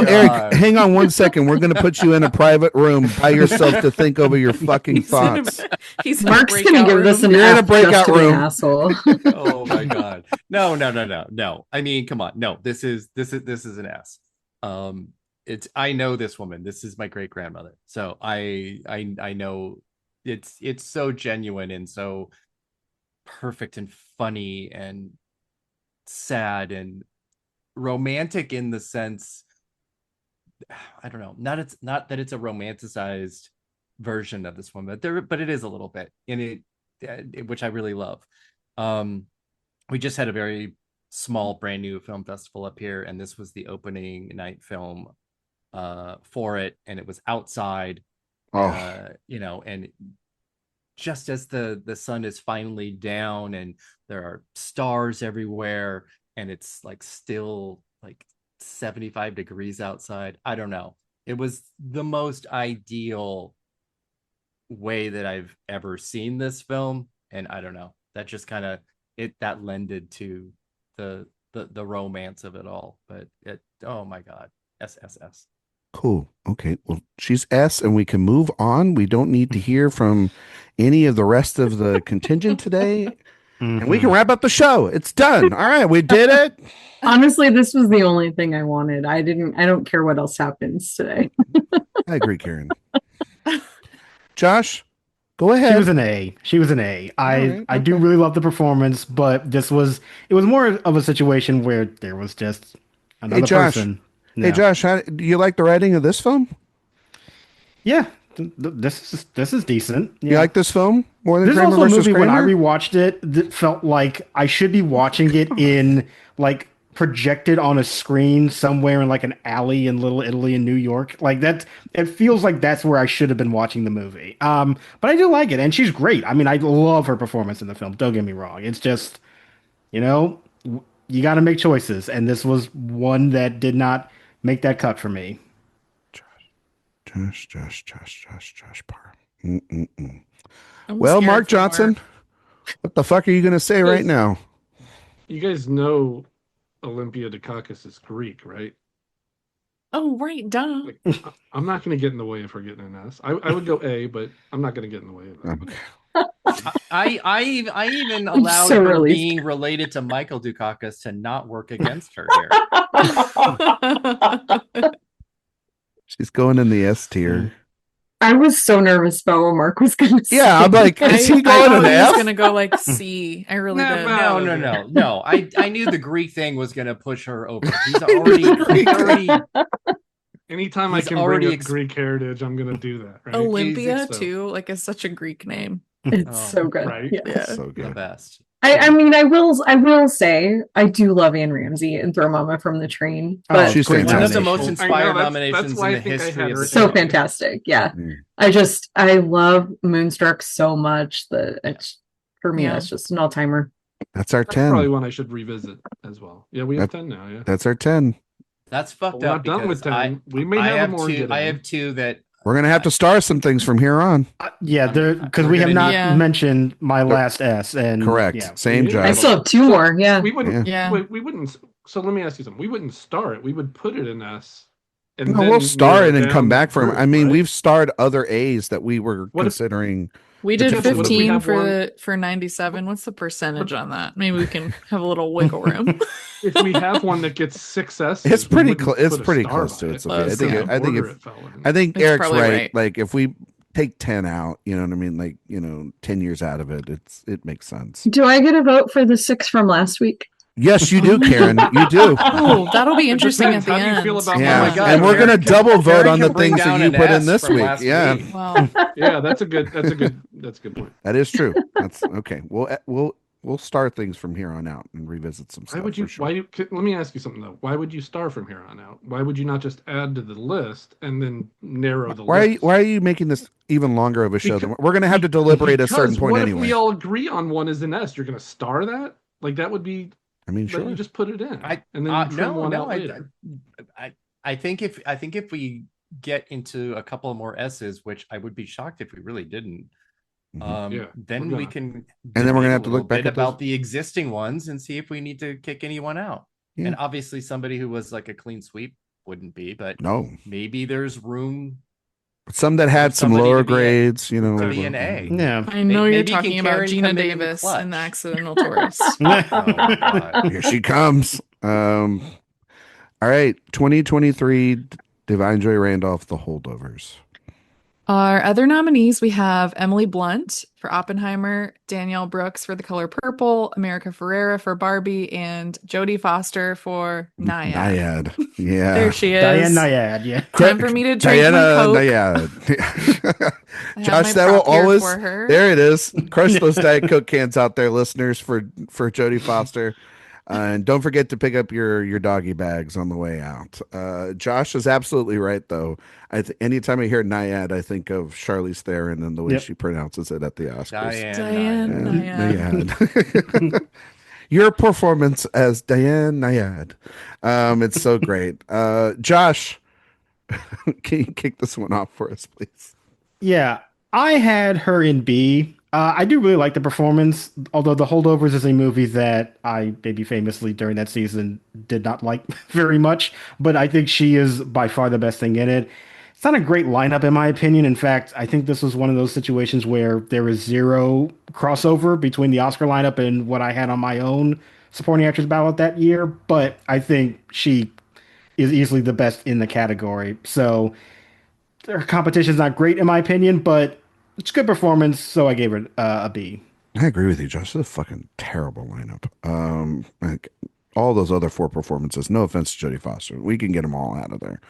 [SPEAKER 1] Erik, hang on 1 second. We're going to put you in a private room by yourself to think over your fucking thoughts.
[SPEAKER 6] Mark's going to give this an
[SPEAKER 1] You're in a breakout room.
[SPEAKER 6] Asshole.
[SPEAKER 2] Oh my God. No. I mean, come on. No, this is an S. I know this woman. This is my great grandmother. So I know it's so genuine and so perfect and funny and sad and romantic in the sense, I don't know, not that it's a romanticized version of this woman, but it is a little bit in it, which I really love. We just had a very small brand new film festival up here, and this was the opening night film for it, and it was outside. And just as the sun is finally down and there are stars everywhere and it's like still like 75 degrees outside, I don't know, it was the most ideal way that I've ever seen this film. And I don't know, that just kind of that lended to the romance of it all. But oh my God, S.
[SPEAKER 1] Cool. Okay. Well, she's S, and we can move on. We don't need to hear from any of the rest of the contingent today. and we can wrap up the show. It's done. All right, we did it.
[SPEAKER 6] Honestly, this was the only thing I wanted. I don't care what else happens today.
[SPEAKER 1] I agree, Karen. Josh, go ahead.
[SPEAKER 5] She was an A. I
[SPEAKER 1] right,
[SPEAKER 5] do
[SPEAKER 1] okay.
[SPEAKER 5] really love the performance, but it was more of a situation where there was just another
[SPEAKER 1] Josh.
[SPEAKER 5] person.
[SPEAKER 1] Hey, Josh, do you like the writing of this film?
[SPEAKER 5] Yeah, this is decent. Yeah.
[SPEAKER 1] You like this film more than
[SPEAKER 5] This is
[SPEAKER 1] Kramer
[SPEAKER 5] also a
[SPEAKER 1] versus
[SPEAKER 5] movie when I
[SPEAKER 1] Kramer?
[SPEAKER 5] rewatched it that felt like I should be watching it in like projected on a screen somewhere in like an alley in Little Italy in New York. Like that, it feels like that's where I should have been watching the movie. But I do like it, and she's great. I mean, I love her performance in the film. Don't get me wrong. It's just, you got to make choices, and this was one that did not make that cut for me.
[SPEAKER 1] Josh Parham.
[SPEAKER 3] I'm
[SPEAKER 1] Well,
[SPEAKER 3] scared
[SPEAKER 1] Mark
[SPEAKER 3] for
[SPEAKER 1] Johnson, what the fuck are you going to say right now?
[SPEAKER 4] You guys know Olympia Dukakis is Greek, right?
[SPEAKER 3] Oh, right, duh.
[SPEAKER 4] Like, I'm not going to get in the way of her getting an S. I would go A, but I'm not going to get in the way of that.
[SPEAKER 1] Okay.
[SPEAKER 2] I even allowed
[SPEAKER 6] so
[SPEAKER 2] her
[SPEAKER 6] relieved.
[SPEAKER 2] being related to Michael Dukakis to not work against her here.
[SPEAKER 1] She's going in the S tier.
[SPEAKER 6] I was so nervous about what Mark was going to say.
[SPEAKER 1] Yeah, I'm like, is he
[SPEAKER 3] I
[SPEAKER 1] going
[SPEAKER 3] thought
[SPEAKER 1] in
[SPEAKER 3] he was
[SPEAKER 1] F?
[SPEAKER 3] gonna go like C. I really did.
[SPEAKER 2] No. I knew the Greek thing was going to push her over. He's already
[SPEAKER 4] Anytime I
[SPEAKER 2] He's
[SPEAKER 4] can
[SPEAKER 2] already
[SPEAKER 4] bring up Greek heritage, I'm going to do that. Right?
[SPEAKER 3] Olympia
[SPEAKER 4] So-
[SPEAKER 3] too, like is such a Greek name.
[SPEAKER 6] It's
[SPEAKER 2] Oh,
[SPEAKER 6] so good.
[SPEAKER 4] right?
[SPEAKER 6] Yeah.
[SPEAKER 3] Yeah.
[SPEAKER 1] So
[SPEAKER 2] the
[SPEAKER 1] good.
[SPEAKER 2] best.
[SPEAKER 6] I mean, I will say I do love Anne Ramsey and Throw Mama from the Train, but
[SPEAKER 1] she's
[SPEAKER 5] great
[SPEAKER 2] One of the
[SPEAKER 1] fantastic.
[SPEAKER 2] most
[SPEAKER 4] I know,
[SPEAKER 2] inspired
[SPEAKER 4] that's
[SPEAKER 2] nominations
[SPEAKER 4] why
[SPEAKER 2] in
[SPEAKER 4] I
[SPEAKER 2] the
[SPEAKER 4] think I
[SPEAKER 2] history
[SPEAKER 4] had
[SPEAKER 2] of
[SPEAKER 4] her
[SPEAKER 2] the
[SPEAKER 6] so
[SPEAKER 2] show.
[SPEAKER 6] fantastic. Yeah,
[SPEAKER 1] Mm.
[SPEAKER 6] I love Moonstruck so much that it's for me
[SPEAKER 3] Yeah.
[SPEAKER 6] that's just an all timer.
[SPEAKER 1] That's our
[SPEAKER 4] That's probably
[SPEAKER 1] 10.
[SPEAKER 4] one I should revisit as well. Yeah, we have 10 now. Yeah.
[SPEAKER 1] That's our 10.
[SPEAKER 2] That's fucked
[SPEAKER 4] We're
[SPEAKER 2] up
[SPEAKER 4] not done with
[SPEAKER 2] because
[SPEAKER 4] 10. We may
[SPEAKER 2] I
[SPEAKER 4] have
[SPEAKER 2] have
[SPEAKER 4] more.
[SPEAKER 2] two. I have two that
[SPEAKER 1] We're going to have to star some things from here on.
[SPEAKER 5] Yeah, because
[SPEAKER 2] We're
[SPEAKER 5] we have
[SPEAKER 2] gonna
[SPEAKER 5] not
[SPEAKER 3] need- Yeah.
[SPEAKER 5] mentioned my last S. And
[SPEAKER 1] Correct.
[SPEAKER 5] Yeah.
[SPEAKER 1] Same,
[SPEAKER 4] Yeah.
[SPEAKER 6] I
[SPEAKER 1] Josh.
[SPEAKER 6] still have two more. Yeah,
[SPEAKER 4] We wouldn't.
[SPEAKER 3] Yeah.
[SPEAKER 4] We wouldn't. So let me ask you something. We wouldn't star it. We would put it in S. And
[SPEAKER 1] No,
[SPEAKER 4] then
[SPEAKER 1] we'll star
[SPEAKER 4] narrow
[SPEAKER 1] it and
[SPEAKER 4] down
[SPEAKER 1] come
[SPEAKER 4] the
[SPEAKER 1] back from.
[SPEAKER 4] group,
[SPEAKER 1] I mean,
[SPEAKER 4] right?
[SPEAKER 1] we've starred other A's that we were
[SPEAKER 4] What if-
[SPEAKER 1] considering.
[SPEAKER 3] We
[SPEAKER 1] But
[SPEAKER 3] did
[SPEAKER 1] yeah, but what if we
[SPEAKER 3] 15
[SPEAKER 4] have
[SPEAKER 3] for
[SPEAKER 4] one-
[SPEAKER 3] for 97. What's the percentage on that? Maybe we can have a little wiggle room.
[SPEAKER 4] If we have one that gets 6 S's,
[SPEAKER 1] It's pretty close. It's
[SPEAKER 4] put a
[SPEAKER 1] pretty
[SPEAKER 4] star
[SPEAKER 1] close
[SPEAKER 4] by
[SPEAKER 1] to it. So
[SPEAKER 3] Close
[SPEAKER 1] I think.
[SPEAKER 3] enough.
[SPEAKER 1] I think
[SPEAKER 4] Order
[SPEAKER 1] if
[SPEAKER 4] it fell in.
[SPEAKER 1] I think
[SPEAKER 3] It's
[SPEAKER 1] Eric's
[SPEAKER 3] probably
[SPEAKER 1] right.
[SPEAKER 3] right.
[SPEAKER 1] Like if we take 10 out, you know what I mean? Like 10 years out of it, it makes sense.
[SPEAKER 6] do I get a vote for the 6 from last week?
[SPEAKER 1] Yes, you do, Karen. You do.
[SPEAKER 3] Oh, that'll be
[SPEAKER 4] It
[SPEAKER 3] interesting at
[SPEAKER 4] depends.
[SPEAKER 3] the
[SPEAKER 4] How do you
[SPEAKER 3] end.
[SPEAKER 4] feel about
[SPEAKER 1] Yeah,
[SPEAKER 2] Oh my God,
[SPEAKER 1] and we're
[SPEAKER 2] Karen
[SPEAKER 1] gonna
[SPEAKER 2] can-
[SPEAKER 1] double vote
[SPEAKER 2] Karen
[SPEAKER 1] on the
[SPEAKER 2] can bring
[SPEAKER 1] things that
[SPEAKER 2] down
[SPEAKER 1] you
[SPEAKER 2] an
[SPEAKER 1] put in
[SPEAKER 2] S
[SPEAKER 1] this
[SPEAKER 2] from
[SPEAKER 1] week.
[SPEAKER 2] last
[SPEAKER 1] Yeah,
[SPEAKER 2] week.
[SPEAKER 3] Well,
[SPEAKER 4] Yeah, that's a good point.
[SPEAKER 1] that is true. That's okay. We'll start things from here on out and revisit some stuff.
[SPEAKER 4] Why would you?
[SPEAKER 1] for sure.
[SPEAKER 4] Let me ask you something though. Why would you star from here on out? Why would you not just add to the list and then narrow the list?
[SPEAKER 1] Why are you making this even longer of a show?
[SPEAKER 4] Because-
[SPEAKER 1] We're gonna have to deliberate at a certain
[SPEAKER 4] Because
[SPEAKER 1] point
[SPEAKER 4] what
[SPEAKER 1] anyway.
[SPEAKER 4] if we all agree on one is an S? You're going to star that? Like that would be.
[SPEAKER 1] I mean,
[SPEAKER 4] But
[SPEAKER 1] sure.
[SPEAKER 4] you just put it in, and then you trim
[SPEAKER 2] no,
[SPEAKER 4] one
[SPEAKER 2] no.
[SPEAKER 4] out later.
[SPEAKER 2] I think if we get into a couple of more S's, which I would be shocked if we really didn't.
[SPEAKER 1] Mhm.
[SPEAKER 4] Yeah,
[SPEAKER 2] Then
[SPEAKER 4] we're
[SPEAKER 2] we
[SPEAKER 4] gonna.
[SPEAKER 2] can.
[SPEAKER 1] And then we're gonna
[SPEAKER 2] debate
[SPEAKER 1] have to
[SPEAKER 2] a
[SPEAKER 1] look
[SPEAKER 2] little
[SPEAKER 1] back
[SPEAKER 2] bit
[SPEAKER 1] at those-
[SPEAKER 2] about the existing ones and see if we need to kick anyone out.
[SPEAKER 1] Yeah.
[SPEAKER 2] And obviously, somebody who was like a clean sweep wouldn't be, but
[SPEAKER 1] No,
[SPEAKER 2] maybe there's room
[SPEAKER 1] some that had some
[SPEAKER 2] Somebody
[SPEAKER 1] lower
[SPEAKER 2] to be a-
[SPEAKER 1] grades.
[SPEAKER 2] to be an A.
[SPEAKER 5] Yeah.
[SPEAKER 3] I know you're
[SPEAKER 2] Maybe can
[SPEAKER 3] talking about
[SPEAKER 2] Karen
[SPEAKER 3] Gina
[SPEAKER 2] come in
[SPEAKER 3] Davis
[SPEAKER 2] clutch?
[SPEAKER 3] and the Accidental Tourist.
[SPEAKER 2] Oh, God.
[SPEAKER 1] Here she comes. All right, 2023 Divine Joy Randolph, The Holdovers.
[SPEAKER 3] Our other nominees, we have Emily Blunt for Oppenheimer, Danielle Brooks for The Color Purple, America Ferrera for Barbie, and Jodie Foster for Naiad.
[SPEAKER 1] Naiad. Yeah.
[SPEAKER 3] There she is.
[SPEAKER 5] Diane Nyad, yeah.
[SPEAKER 3] Time for me to drink
[SPEAKER 1] Diana
[SPEAKER 3] my Coke.
[SPEAKER 1] Naiad.
[SPEAKER 3] I have
[SPEAKER 1] Josh,
[SPEAKER 3] my
[SPEAKER 1] that will
[SPEAKER 3] prop here
[SPEAKER 1] always.
[SPEAKER 3] for her.
[SPEAKER 1] There it is. Crush those Diet Coke cans out there, listeners, for Jodie Foster. And don't forget to pick up your doggy bags on the way out. Josh is absolutely right, though. Anytime I hear Naiad, I think of Charlize Theron and the way
[SPEAKER 5] Yep.
[SPEAKER 1] she pronounces it at the Oscars.
[SPEAKER 3] Diane Naiad.
[SPEAKER 1] Naiad. Your performance as Diane Naiad. It's so great. Josh, can you kick this one off for us, please?
[SPEAKER 5] Yeah, I had her in B. I do really like the performance, although The Holdovers is a movie that I maybe famously during that season did not like very much, but I think she is by far the best thing in it. It's not a great lineup, in my opinion. In fact, I think this was one of those situations where there is zero crossover between the Oscar lineup and what I had on my own supporting actress ballot that year. But I think she is easily the best in the category. So her competition's not great, in my opinion, but it's a good performance. So I gave her a B.
[SPEAKER 1] I agree with you, Josh. It's a fucking terrible lineup. Like all those other 4 performances. No offense to Jodie Foster, we can get them all out of there.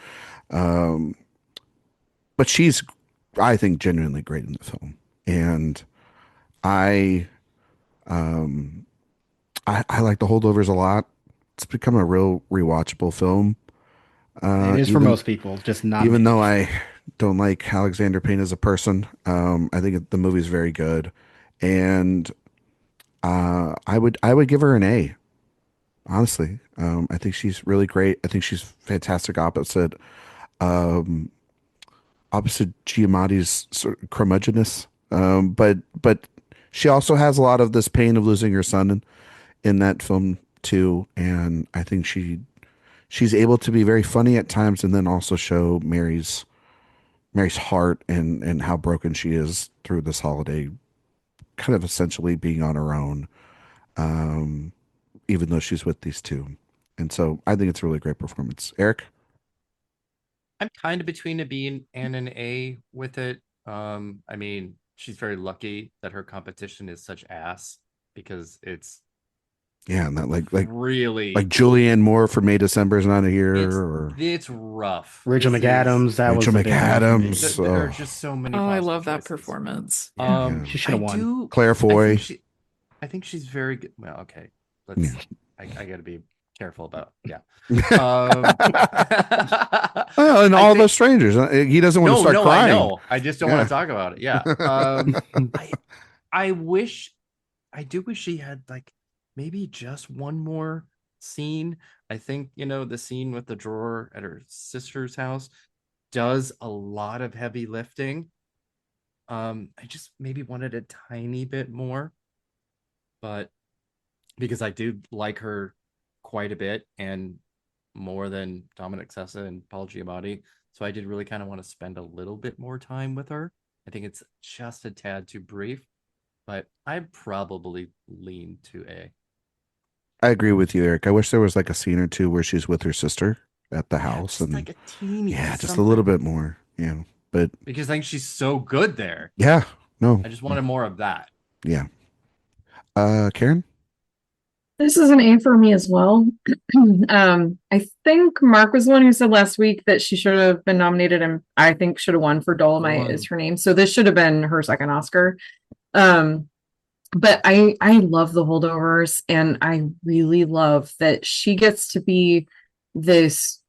[SPEAKER 1] But she's, I think, genuinely great in the film, and I, I like The Holdovers a lot. It's become a real rewatchable film.
[SPEAKER 5] It is for most people, just not
[SPEAKER 1] Even
[SPEAKER 5] me.
[SPEAKER 1] though I don't like Alexander Payne as a person, I think the movie's very good, and I would give her an A. Honestly, I think she's really great. I think she's fantastic opposite Giamatti's sort of curmudgeonness. But she also has a lot of this pain of losing her son in that film too, and I think she's able to be very funny at times, and then also show Mary's heart and how broken she is through this holiday, kind of essentially being on her own, even though she's with these two. And so I think it's a really great performance. Eric?
[SPEAKER 2] I'm kind of between a B and an A with it. I mean, she's very lucky that her competition is such ass, because it's
[SPEAKER 1] Yeah, and that like
[SPEAKER 2] really
[SPEAKER 1] Julianne Moore for May December is not here, or
[SPEAKER 2] it's rough.
[SPEAKER 5] Rachel
[SPEAKER 2] This
[SPEAKER 5] McAdams,
[SPEAKER 2] is-
[SPEAKER 5] that was
[SPEAKER 1] Rachel
[SPEAKER 5] the big one for me.
[SPEAKER 1] McAdams.
[SPEAKER 2] there are just so many.
[SPEAKER 3] Oh, I
[SPEAKER 2] possible
[SPEAKER 3] love that
[SPEAKER 2] choices.
[SPEAKER 3] performance.
[SPEAKER 1] Yeah.
[SPEAKER 5] She should have won.
[SPEAKER 1] Claire Foy.
[SPEAKER 2] I think she's very good. Well, okay,
[SPEAKER 1] Yeah.
[SPEAKER 2] I got to be careful about. Yeah.
[SPEAKER 1] Well, and
[SPEAKER 2] I
[SPEAKER 1] all
[SPEAKER 2] think-
[SPEAKER 1] those strangers. He doesn't want to start crying.
[SPEAKER 2] I know. I just don't
[SPEAKER 1] Yeah.
[SPEAKER 2] want to talk about it. Yeah. I do wish she had like maybe just one more scene. I think, the scene with the drawer at her sister's house does a lot of heavy lifting. I just maybe wanted a tiny bit more, but because I do like her quite a bit, and more than Dominic Sessa and Paul Giamatti. So I did really kind of want to spend a little bit more time with her. I think it's just a tad too brief, but I probably lean to A.
[SPEAKER 1] I agree with you, Eric. I wish there was like a scene or two where she's with her sister at the house,
[SPEAKER 2] Just
[SPEAKER 1] and
[SPEAKER 2] like a teeny
[SPEAKER 1] just
[SPEAKER 2] something.
[SPEAKER 1] a little bit more. Yeah, but
[SPEAKER 2] Because I think she's so good there.
[SPEAKER 1] yeah, no,
[SPEAKER 2] I just wanted more of that.
[SPEAKER 1] yeah. Karen?
[SPEAKER 6] This is an A for me as well. I think Mark was the one who said last week that she should have been nominated, and I think should have won for Dolomite is her name. So this should have been her second Oscar. But I love The Holdovers, and I really love that she gets to be this,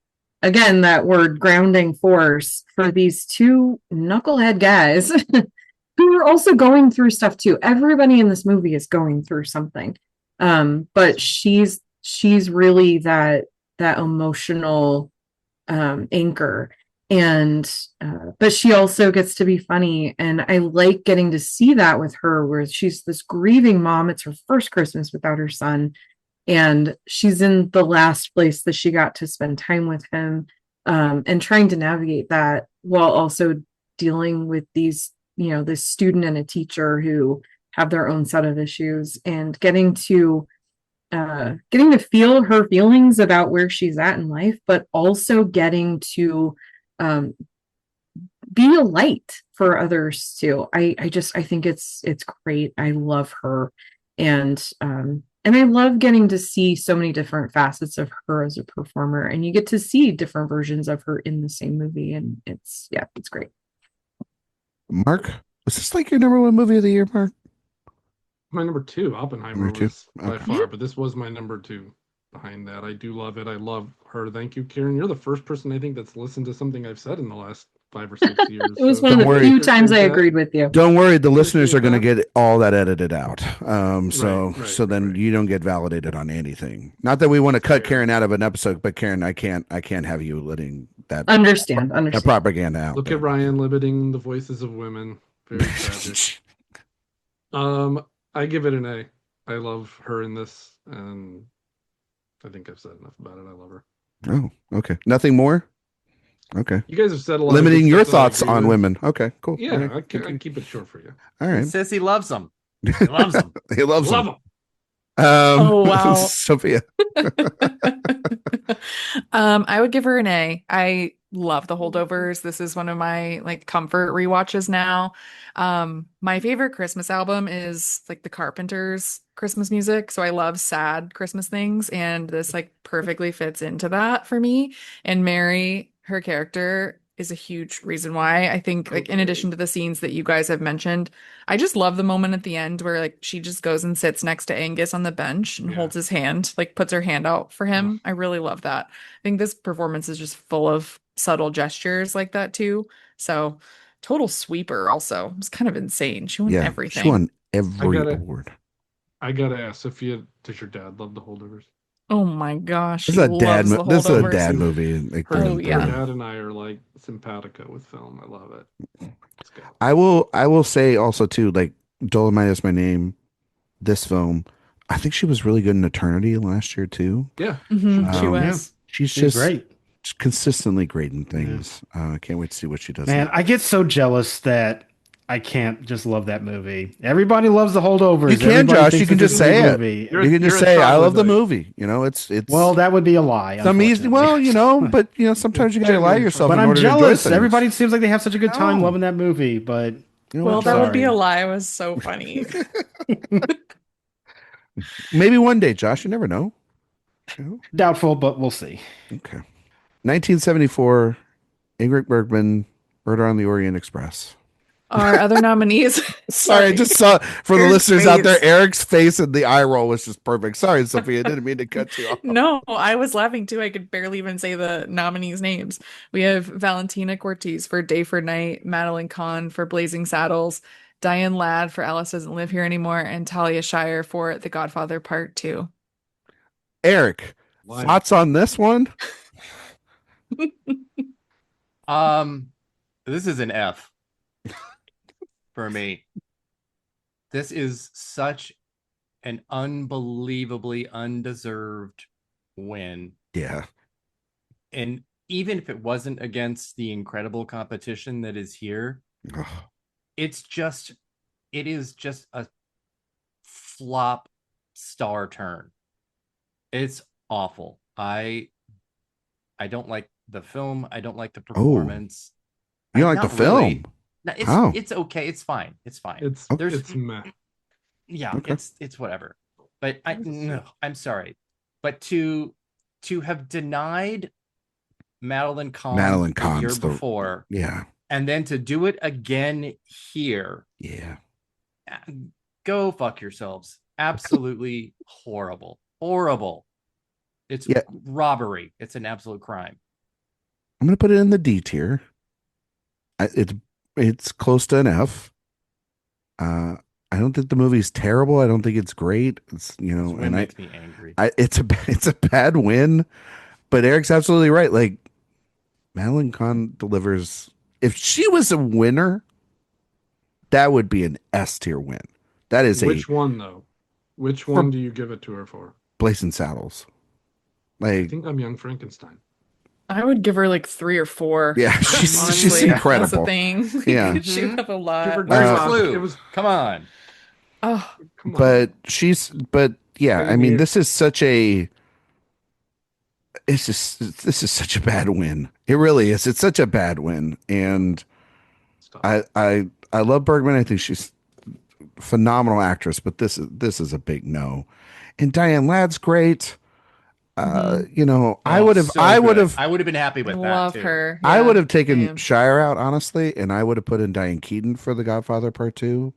[SPEAKER 6] again, that word, grounding force for these two knucklehead guys who are also going through stuff too. Everybody in this movie is going through something. But she's really that emotional anchor, and but she also gets to be funny, and I like getting to see that with her, where she's this grieving mom. It's her first Christmas without her son, and she's in the last place that she got to spend time with him, and trying to navigate that while also dealing with these, this student and a teacher who have their own set of issues, and getting to feel her feelings about where she's at in life, but also getting to be a light for others too. I think it's great. I love her, and I love getting to see so many different facets of her as a performer, and you get to see different versions of her in the same movie, and it's great.
[SPEAKER 1] Mark? Was this like your number one movie of the year, Mark?
[SPEAKER 4] My number 2, Oppenheimer,
[SPEAKER 1] Number 2?
[SPEAKER 4] was by
[SPEAKER 1] Okay.
[SPEAKER 4] far, but this was my number 2 behind that. I do love it. I love her. Thank you, Karen. You're the first person I think that's listened to something I've said in the last 5 or 6 years.
[SPEAKER 6] It was
[SPEAKER 4] so
[SPEAKER 6] one of
[SPEAKER 1] don't
[SPEAKER 6] the
[SPEAKER 1] worry.
[SPEAKER 6] few times I agreed with you.
[SPEAKER 1] Don't worry, the listeners are
[SPEAKER 4] Appreciate
[SPEAKER 1] going to
[SPEAKER 4] that.
[SPEAKER 1] get all that edited out. So
[SPEAKER 4] Right,
[SPEAKER 1] then
[SPEAKER 4] right.
[SPEAKER 1] you don't get validated on anything. Not that we want to cut Karen out of an episode, but Karen, I can't have you letting that
[SPEAKER 6] Understand.
[SPEAKER 1] propaganda out.
[SPEAKER 4] Look at Ryan limiting the voices of women. Very tragic. I give it an A. I love her in this, and I think I've said enough about it. I love her.
[SPEAKER 1] Oh, okay. Nothing more? Okay.
[SPEAKER 4] You guys have said a lot.
[SPEAKER 1] Limiting
[SPEAKER 4] of
[SPEAKER 1] your
[SPEAKER 4] good stuff that I
[SPEAKER 1] thoughts
[SPEAKER 4] agree
[SPEAKER 1] on
[SPEAKER 4] with.
[SPEAKER 1] women. Okay, cool.
[SPEAKER 4] Yeah,
[SPEAKER 1] Okay.
[SPEAKER 4] I keep it short for you.
[SPEAKER 1] All
[SPEAKER 2] He
[SPEAKER 1] right.
[SPEAKER 2] says he loves them. He loves them.
[SPEAKER 1] He loves
[SPEAKER 4] Love
[SPEAKER 1] them.
[SPEAKER 4] them.
[SPEAKER 3] Oh, wow.
[SPEAKER 1] Sophia.
[SPEAKER 3] I would give her an A. I love the holdovers. This is one of my like comfort rewatches now. My favorite Christmas album is like the Carpenters' Christmas music. So I love sad Christmas things, and this like perfectly fits into that for me. And Mary, her character, is a huge reason why. I think like in addition to the scenes that you guys have mentioned, I just love the moment at the end where like she just goes and sits next to Angus on the bench and
[SPEAKER 4] Yeah.
[SPEAKER 3] holds his hand, like puts her hand out for him. I really love that. I think this performance is just full of subtle gestures like that too. So total sweeper also. It's kind of insane. She won
[SPEAKER 1] Yeah.
[SPEAKER 3] everything.
[SPEAKER 1] She won every
[SPEAKER 4] gotta-
[SPEAKER 1] award.
[SPEAKER 4] I gotta ask Sophia, does your dad love the holdovers?
[SPEAKER 3] Oh my gosh.
[SPEAKER 1] This
[SPEAKER 3] She
[SPEAKER 1] is a dad.
[SPEAKER 3] loves the
[SPEAKER 1] This is a
[SPEAKER 3] holdovers.
[SPEAKER 1] dad movie. Like,
[SPEAKER 4] Her,
[SPEAKER 3] Oh,
[SPEAKER 1] through
[SPEAKER 3] yeah.
[SPEAKER 1] and
[SPEAKER 4] her
[SPEAKER 1] through.
[SPEAKER 4] dad and I are like simpatico with film. I love it. Let's go.
[SPEAKER 1] I will say also too, like Dolomite Is My Name, this film, I think she was really good in Eternity last year too.
[SPEAKER 4] Yeah.
[SPEAKER 3] Mhm, she
[SPEAKER 1] Um,
[SPEAKER 3] was.
[SPEAKER 1] She's
[SPEAKER 5] She's
[SPEAKER 1] just
[SPEAKER 5] great.
[SPEAKER 1] consistently great in things. I can't wait to see what she does.
[SPEAKER 5] Man,
[SPEAKER 1] now.
[SPEAKER 5] I get so jealous that I can't just love that movie. Everybody loves the holdovers.
[SPEAKER 1] You can,
[SPEAKER 5] Everybody
[SPEAKER 1] Josh.
[SPEAKER 5] thinks
[SPEAKER 1] You can
[SPEAKER 5] it's a
[SPEAKER 1] just
[SPEAKER 5] great
[SPEAKER 1] say it.
[SPEAKER 5] movie.
[SPEAKER 4] You're-
[SPEAKER 1] You can just
[SPEAKER 4] you're a
[SPEAKER 1] say, "I love the
[SPEAKER 4] troglodyte.
[SPEAKER 1] movie." You know, it's
[SPEAKER 5] Well, that would be a lie.
[SPEAKER 1] some easy.
[SPEAKER 5] unfortunately.
[SPEAKER 1] Well, you know, but you know, sometimes you gotta lie to yourself.
[SPEAKER 5] but
[SPEAKER 1] in
[SPEAKER 5] I'm
[SPEAKER 1] order to enjoy
[SPEAKER 5] jealous.
[SPEAKER 1] things.
[SPEAKER 5] Everybody seems like they have such a good time
[SPEAKER 1] No.
[SPEAKER 5] loving that movie, but
[SPEAKER 1] You know
[SPEAKER 3] Well,
[SPEAKER 1] what,
[SPEAKER 3] that
[SPEAKER 1] Josh?
[SPEAKER 3] would be a
[SPEAKER 5] Sorry.
[SPEAKER 3] lie. It was so funny.
[SPEAKER 1] Maybe one day, Josh. You never know. You know?
[SPEAKER 5] doubtful, but we'll see.
[SPEAKER 1] Okay. 1974, Ingrid Bergman, Murder on the Orient Express.
[SPEAKER 3] Our other nominees.
[SPEAKER 1] Sorry, I just saw for the
[SPEAKER 3] Eric's
[SPEAKER 1] listeners out there,
[SPEAKER 3] face.
[SPEAKER 1] Eric's face and the eye roll was just perfect. Sorry, Sophia, I didn't mean to cut you off.
[SPEAKER 3] No, I was laughing too. I could barely even say the nominees' names. We have Valentina Cortez for Day for Night, Madeline Kahn for Blazing Saddles, Diane Ladd for Alice Doesn't Live Here Anymore, and Talia Shire for The Godfather Part 2.
[SPEAKER 1] Eric,
[SPEAKER 4] Why?
[SPEAKER 1] thoughts on this one?
[SPEAKER 2] This is an F for me. This is such an unbelievably undeserved win.
[SPEAKER 1] Yeah.
[SPEAKER 2] And even if it wasn't against the incredible competition that is here,
[SPEAKER 1] Ugh.
[SPEAKER 2] it is just a flop star turn. It's awful. I don't like the film. I don't like the performance.
[SPEAKER 1] You don't like the
[SPEAKER 2] Not
[SPEAKER 1] film?
[SPEAKER 2] really. No,
[SPEAKER 1] How?
[SPEAKER 2] it's okay. It's fine. It's fine.
[SPEAKER 4] It's meh.
[SPEAKER 2] Yeah,
[SPEAKER 1] Okay.
[SPEAKER 2] it's whatever. But I'm sorry. But to have denied Madeline Kahn
[SPEAKER 1] Madeline
[SPEAKER 2] the year
[SPEAKER 1] Kahn's the-
[SPEAKER 2] before,
[SPEAKER 1] Yeah.
[SPEAKER 2] and then to do it again here,
[SPEAKER 1] Yeah.
[SPEAKER 2] go fuck yourselves. Absolutely horrible. Horrible. It's
[SPEAKER 1] Yeah.
[SPEAKER 2] robbery. It's an absolute crime.
[SPEAKER 1] I'm gonna put it in the D tier. It's close to an F. I don't think the movie's terrible. I don't think it's great. It's
[SPEAKER 2] This win
[SPEAKER 1] and
[SPEAKER 2] makes me angry.
[SPEAKER 1] it's a bad win. But Eric's absolutely right. Like Madeline Kahn delivers. If she was a winner, that would be an S tier win. That is
[SPEAKER 4] Which
[SPEAKER 1] a
[SPEAKER 4] one though? Which one do you give it to her for?
[SPEAKER 1] Blazing Saddles.
[SPEAKER 4] I
[SPEAKER 1] Like,
[SPEAKER 4] think I'm Young Frankenstein.
[SPEAKER 3] I would give her like 3 or 4.
[SPEAKER 1] yeah, she's
[SPEAKER 3] Honestly,
[SPEAKER 1] incredible.
[SPEAKER 3] that's the thing.
[SPEAKER 1] Yeah.
[SPEAKER 3] She would have a lot.
[SPEAKER 4] Give her
[SPEAKER 2] Where's
[SPEAKER 4] Glock.
[SPEAKER 2] Clue?
[SPEAKER 4] It was
[SPEAKER 2] Come on.
[SPEAKER 3] Oh,
[SPEAKER 4] come on.
[SPEAKER 1] But yeah, I
[SPEAKER 4] Same
[SPEAKER 1] mean,
[SPEAKER 4] here.
[SPEAKER 1] this is such a such a bad win. It really is. It's such a bad win. And
[SPEAKER 4] Stop.
[SPEAKER 1] I love Bergman. I think she's a phenomenal actress, but this is a big no. And Diane Ladd's great. You know, I
[SPEAKER 2] Oh,
[SPEAKER 1] would have
[SPEAKER 2] so
[SPEAKER 1] I would
[SPEAKER 2] good.
[SPEAKER 1] have
[SPEAKER 2] I would have been happy
[SPEAKER 3] I
[SPEAKER 2] with that
[SPEAKER 3] love
[SPEAKER 2] too.
[SPEAKER 3] her.
[SPEAKER 1] I
[SPEAKER 3] Yeah,
[SPEAKER 1] would have taken
[SPEAKER 3] same.
[SPEAKER 1] Shire out, honestly, and I would have put in Diane Keaton for The Godfather Part 2.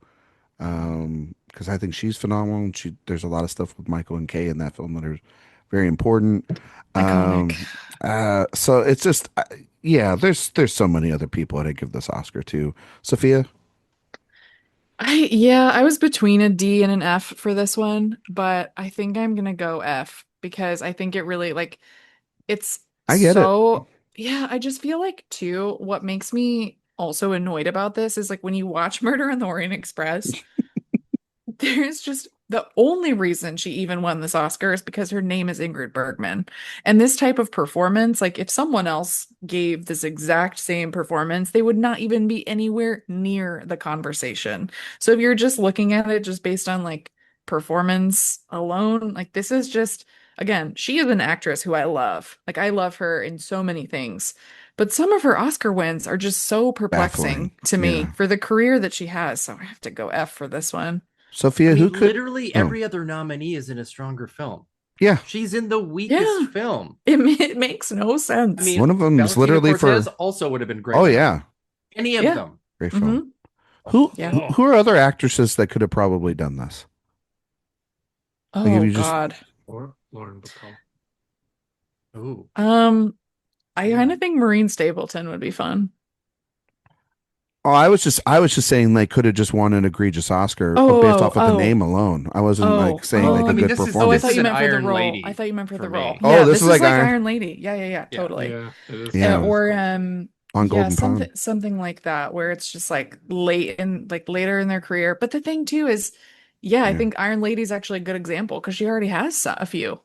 [SPEAKER 1] Because I think she's phenomenal. And there's a lot of stuff with Michael and Kay in that film that are very important.
[SPEAKER 3] Iconic.
[SPEAKER 1] So it's just yeah, there's so many other people that I give this Oscar to. Sophia?
[SPEAKER 3] I was between a D and an F for this one, but I think I'm gonna go F because I think it really like it's
[SPEAKER 1] I get it.
[SPEAKER 3] yeah, I just feel like too, what makes me also annoyed about this is like when you watch Murder on the Orient Express, there's just the only reason she even won this Oscar is because her name is Ingrid Bergman. And this type of performance, like if someone else gave this exact same performance, they would not even be anywhere near the conversation. So if you're just looking at it just based on like performance alone, like this is just, again, she is an actress who I love. Like I love her in so many things. But some of her Oscar wins are just so perplexing
[SPEAKER 1] Baffling.
[SPEAKER 3] to me
[SPEAKER 1] Yeah.
[SPEAKER 3] for the career that she has. So I have to go F for this one.
[SPEAKER 1] Sophia,
[SPEAKER 2] I mean,
[SPEAKER 1] who could
[SPEAKER 2] literally every other nominee is in a stronger film.
[SPEAKER 1] Yeah.
[SPEAKER 2] She's in the weakest film.
[SPEAKER 3] It makes no sense.
[SPEAKER 2] I mean,
[SPEAKER 1] One of them is
[SPEAKER 2] Valentina
[SPEAKER 1] literally
[SPEAKER 2] Cortez
[SPEAKER 1] for
[SPEAKER 2] also would have been great.
[SPEAKER 1] Oh yeah.
[SPEAKER 2] Any of
[SPEAKER 3] Yeah.
[SPEAKER 2] them.
[SPEAKER 1] Great film.
[SPEAKER 3] Mhm.
[SPEAKER 1] Who
[SPEAKER 3] Yeah.
[SPEAKER 1] who are other actresses that could have probably done this?
[SPEAKER 3] Oh
[SPEAKER 1] Like, if you just-
[SPEAKER 3] God.
[SPEAKER 4] Or Lauren Bacall.
[SPEAKER 2] Ooh.
[SPEAKER 3] I kind of think Maureen Stapleton would be fun.
[SPEAKER 1] Oh, I was just saying they could have just won an egregious Oscar based off of the name alone. I wasn't like saying like a
[SPEAKER 2] I mean,
[SPEAKER 1] good
[SPEAKER 2] this is-
[SPEAKER 1] performance.
[SPEAKER 3] Oh, I
[SPEAKER 2] This
[SPEAKER 3] thought
[SPEAKER 2] is
[SPEAKER 3] you
[SPEAKER 2] an
[SPEAKER 3] meant for the
[SPEAKER 2] Iron
[SPEAKER 3] role.
[SPEAKER 2] Lady
[SPEAKER 3] I thought you meant for the
[SPEAKER 2] for me.
[SPEAKER 3] role.
[SPEAKER 1] Oh,
[SPEAKER 3] Yeah,
[SPEAKER 1] this is like
[SPEAKER 3] Iron Lady. Yeah,
[SPEAKER 2] Yeah.
[SPEAKER 3] totally.
[SPEAKER 4] Yeah, it is.
[SPEAKER 1] Yeah.
[SPEAKER 3] Or
[SPEAKER 1] on
[SPEAKER 3] yeah,
[SPEAKER 1] Golden Pond.
[SPEAKER 3] something like that, where it's just like later in their career. But the thing too is, I
[SPEAKER 1] Yeah.
[SPEAKER 3] think Iron Lady's actually a good example because she already has a few.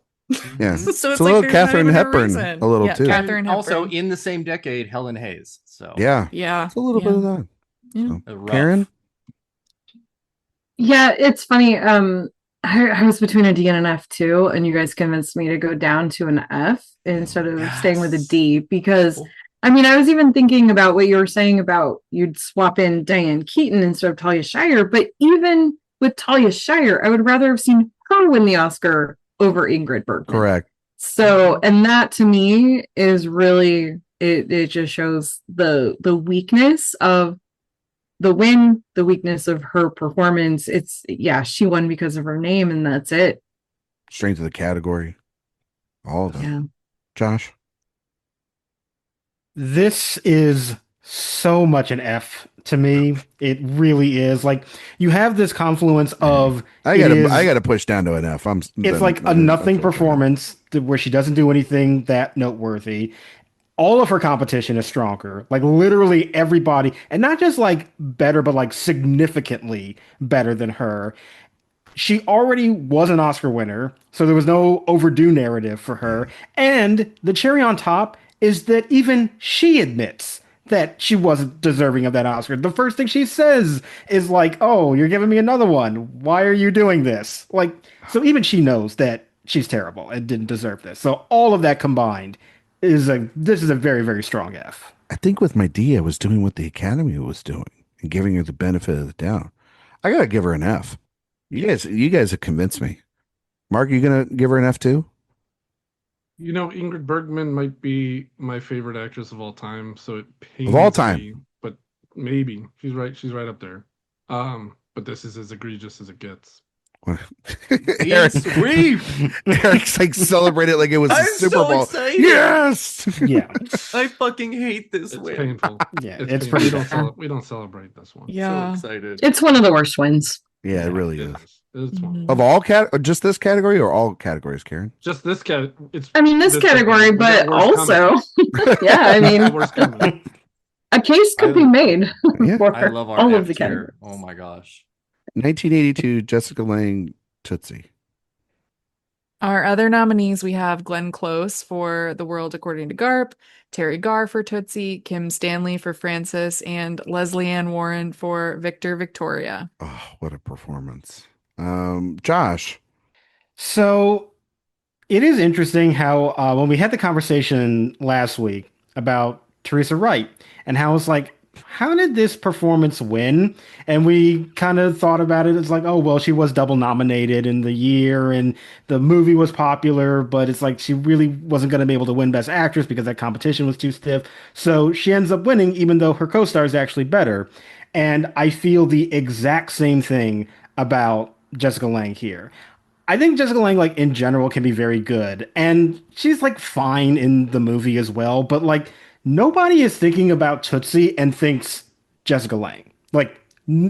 [SPEAKER 1] Yeah.
[SPEAKER 3] So it's
[SPEAKER 1] a
[SPEAKER 3] like
[SPEAKER 1] little
[SPEAKER 3] there's not
[SPEAKER 1] Katharine
[SPEAKER 3] even a
[SPEAKER 1] Hepburn
[SPEAKER 3] reason.
[SPEAKER 1] a little
[SPEAKER 3] Yeah,
[SPEAKER 1] too.
[SPEAKER 3] Katharine
[SPEAKER 2] And also
[SPEAKER 3] Hepburn.
[SPEAKER 2] in the same decade, Helen Hayes. So
[SPEAKER 1] Yeah.
[SPEAKER 3] Yeah.
[SPEAKER 1] It's a little bit of that.
[SPEAKER 3] Yeah.
[SPEAKER 1] So.
[SPEAKER 2] rough.
[SPEAKER 1] Karen?
[SPEAKER 6] Yeah, it's funny. I was between a D and an F too, and you guys convinced me to go down to an F instead of staying with a D because
[SPEAKER 2] Cool.
[SPEAKER 6] I mean, I was even thinking about what you were saying about you'd swap in Diane Keaton instead of Talia Shire, but even with Talia Shire, I would rather have seen her win the Oscar over Ingrid Bergman.
[SPEAKER 1] Correct.
[SPEAKER 6] So, and that to me is really it just shows the weakness of the win, the weakness of her performance. It's she won because of her name, and that's it.
[SPEAKER 1] Strength of the category. All of them.
[SPEAKER 6] Yeah.
[SPEAKER 1] Josh?
[SPEAKER 5] This is so much an F to me. It really is. Like you have this confluence of
[SPEAKER 1] I gotta push down to an F.
[SPEAKER 5] It's like a nothing performance where she doesn't do anything that noteworthy. All of her competition is stronger. Like literally everybody, and not just like better, but like significantly better than her. She already was an Oscar winner, so there was no overdue narrative for her. And the cherry on top is that even she admits that she wasn't deserving of that Oscar. The first thing she says is like, "Oh, you're giving me another one. Why are you doing this?" Like, so even she knows that she's terrible and didn't deserve this. So all of that combined this is a very, very strong F.
[SPEAKER 1] I think with my D, I was doing what the Academy was doing and giving her the benefit of the doubt. I gotta give her an F. You guys have convinced me. Mark, you gonna give her an F too?
[SPEAKER 4] You know, Ingrid Bergman might be my favorite actress of all time, so it pains
[SPEAKER 1] Of all time.
[SPEAKER 4] me, but maybe she's right up there. But this is as egregious as it gets.
[SPEAKER 1] Eric, Eric's like celebrated like it was
[SPEAKER 2] I'm
[SPEAKER 1] the Super
[SPEAKER 2] so
[SPEAKER 1] Bowl.
[SPEAKER 2] excited.
[SPEAKER 1] Yes.
[SPEAKER 5] Yeah.
[SPEAKER 2] I fucking hate this
[SPEAKER 4] It's
[SPEAKER 2] win.
[SPEAKER 4] painful.
[SPEAKER 5] Yeah,
[SPEAKER 4] It's
[SPEAKER 5] it's
[SPEAKER 4] painful.
[SPEAKER 5] pretty
[SPEAKER 4] We don't celebrate this one.
[SPEAKER 3] Yeah.
[SPEAKER 2] So excited.
[SPEAKER 6] It's one of the worst wins.
[SPEAKER 1] Yeah, it really is.
[SPEAKER 4] It's one.
[SPEAKER 3] Mhm.
[SPEAKER 1] Of all just this category or all categories, Karen?
[SPEAKER 4] Just this cat. It's.
[SPEAKER 6] I mean, this category,
[SPEAKER 4] we
[SPEAKER 6] but
[SPEAKER 4] got worse
[SPEAKER 6] also,
[SPEAKER 4] comedy.
[SPEAKER 6] yeah, I
[SPEAKER 4] We got
[SPEAKER 6] mean,
[SPEAKER 4] worse comedy.
[SPEAKER 6] a case could be made
[SPEAKER 1] Yeah.
[SPEAKER 6] for
[SPEAKER 2] I love our
[SPEAKER 6] all
[SPEAKER 2] F
[SPEAKER 6] of the
[SPEAKER 2] tier.
[SPEAKER 6] categories.
[SPEAKER 2] Oh my gosh.
[SPEAKER 1] 1982, Jessica Lange, Tootsie.
[SPEAKER 3] Our other nominees, we have Glenn Close for The World According to Garp, Terry Garr for Tootsie, Kim Stanley for Frances, and Leslie Ann Warren for Victor Victoria.
[SPEAKER 1] Oh, what a performance. Josh.
[SPEAKER 5] So it is interesting how when we had the conversation last week about Teresa Wright and how it's like, how did this performance win? And we kind of thought about it as like, oh, well, she was double nominated in the year and the movie was popular, but it's like she really wasn't going to be able to win Best Actress because that competition was too stiff. So she ends up winning, even though her co-star is actually better. And I feel the exact same thing about Jessica Lange here. I think Jessica Lange, like, in general, can be very good. And she's, like, fine in the movie as well. But, like, nobody is thinking about Tootsie and thinks Jessica Lange. Like, in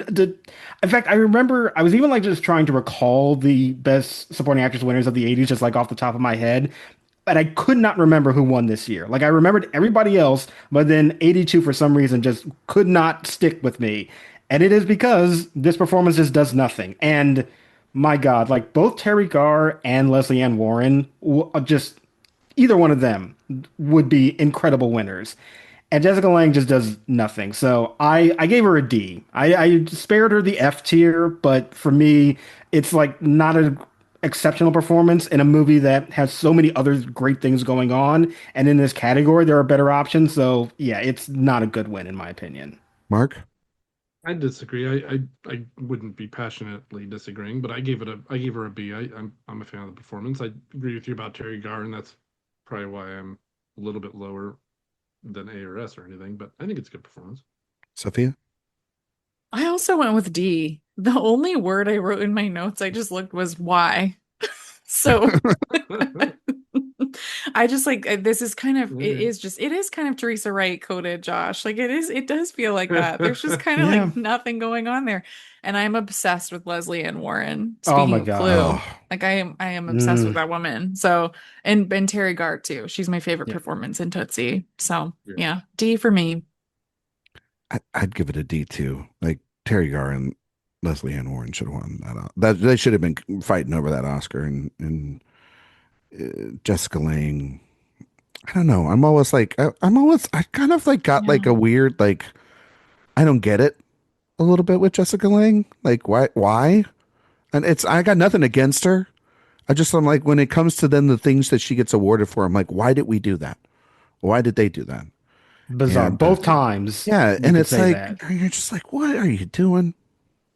[SPEAKER 5] fact, I remember I was even, like, just trying to recall the Best Supporting Actress winners of the 80s, just, like, off the top of my head. But I could not remember who won this year. Like, I remembered everybody else, but then 82, for some reason, just could not stick with me. And it is because this performance just does nothing. And my God, like both Terry Garr and Leslie Ann Warren, just either one of them would be incredible winners. And Jessica Lange just does nothing. So I gave her a D. I spared her the F tier, but for me, it's like not an exceptional performance in a movie that has so many other great things going on. And in this category, there are better options. So yeah, it's not a good win in my opinion.
[SPEAKER 1] Mark?
[SPEAKER 4] I disagree. I wouldn't be passionately disagreeing, but I gave her a B. I'm a fan of the performance. I agree with you about Terry Garr, and that's probably why I'm a little bit lower than A or S or anything, but I think it's a good performance.
[SPEAKER 1] Sophia?
[SPEAKER 3] I also went with D. The only word I wrote in my notes I just looked was why. So I just like this is kind of it is kind of Teresa Wright coded, Josh. Like it does feel like that. There's just kind of like nothing going on there. And I'm obsessed with Leslie Ann Warren. Speaking of Clue, like I am obsessed with that woman. So and Terry Garr too. She's my favorite performance in Tootsie. So yeah, D for me.
[SPEAKER 1] I'd give it a D too. Like Terry Garr and Leslie Ann Warren should have won that. They should have been fighting over that Oscar. And Jessica Lange, I don't know. I kind of like got like a weird like I don't get it a little bit with Jessica Lange. Like why? And I got nothing against her. I'm like when it comes to then the things that she gets awarded for, I'm like, why did we do that? Why did they do that?
[SPEAKER 5] Bizarre.
[SPEAKER 1] And,
[SPEAKER 5] both times.
[SPEAKER 1] Yeah, and it's like you're just like, what are you doing?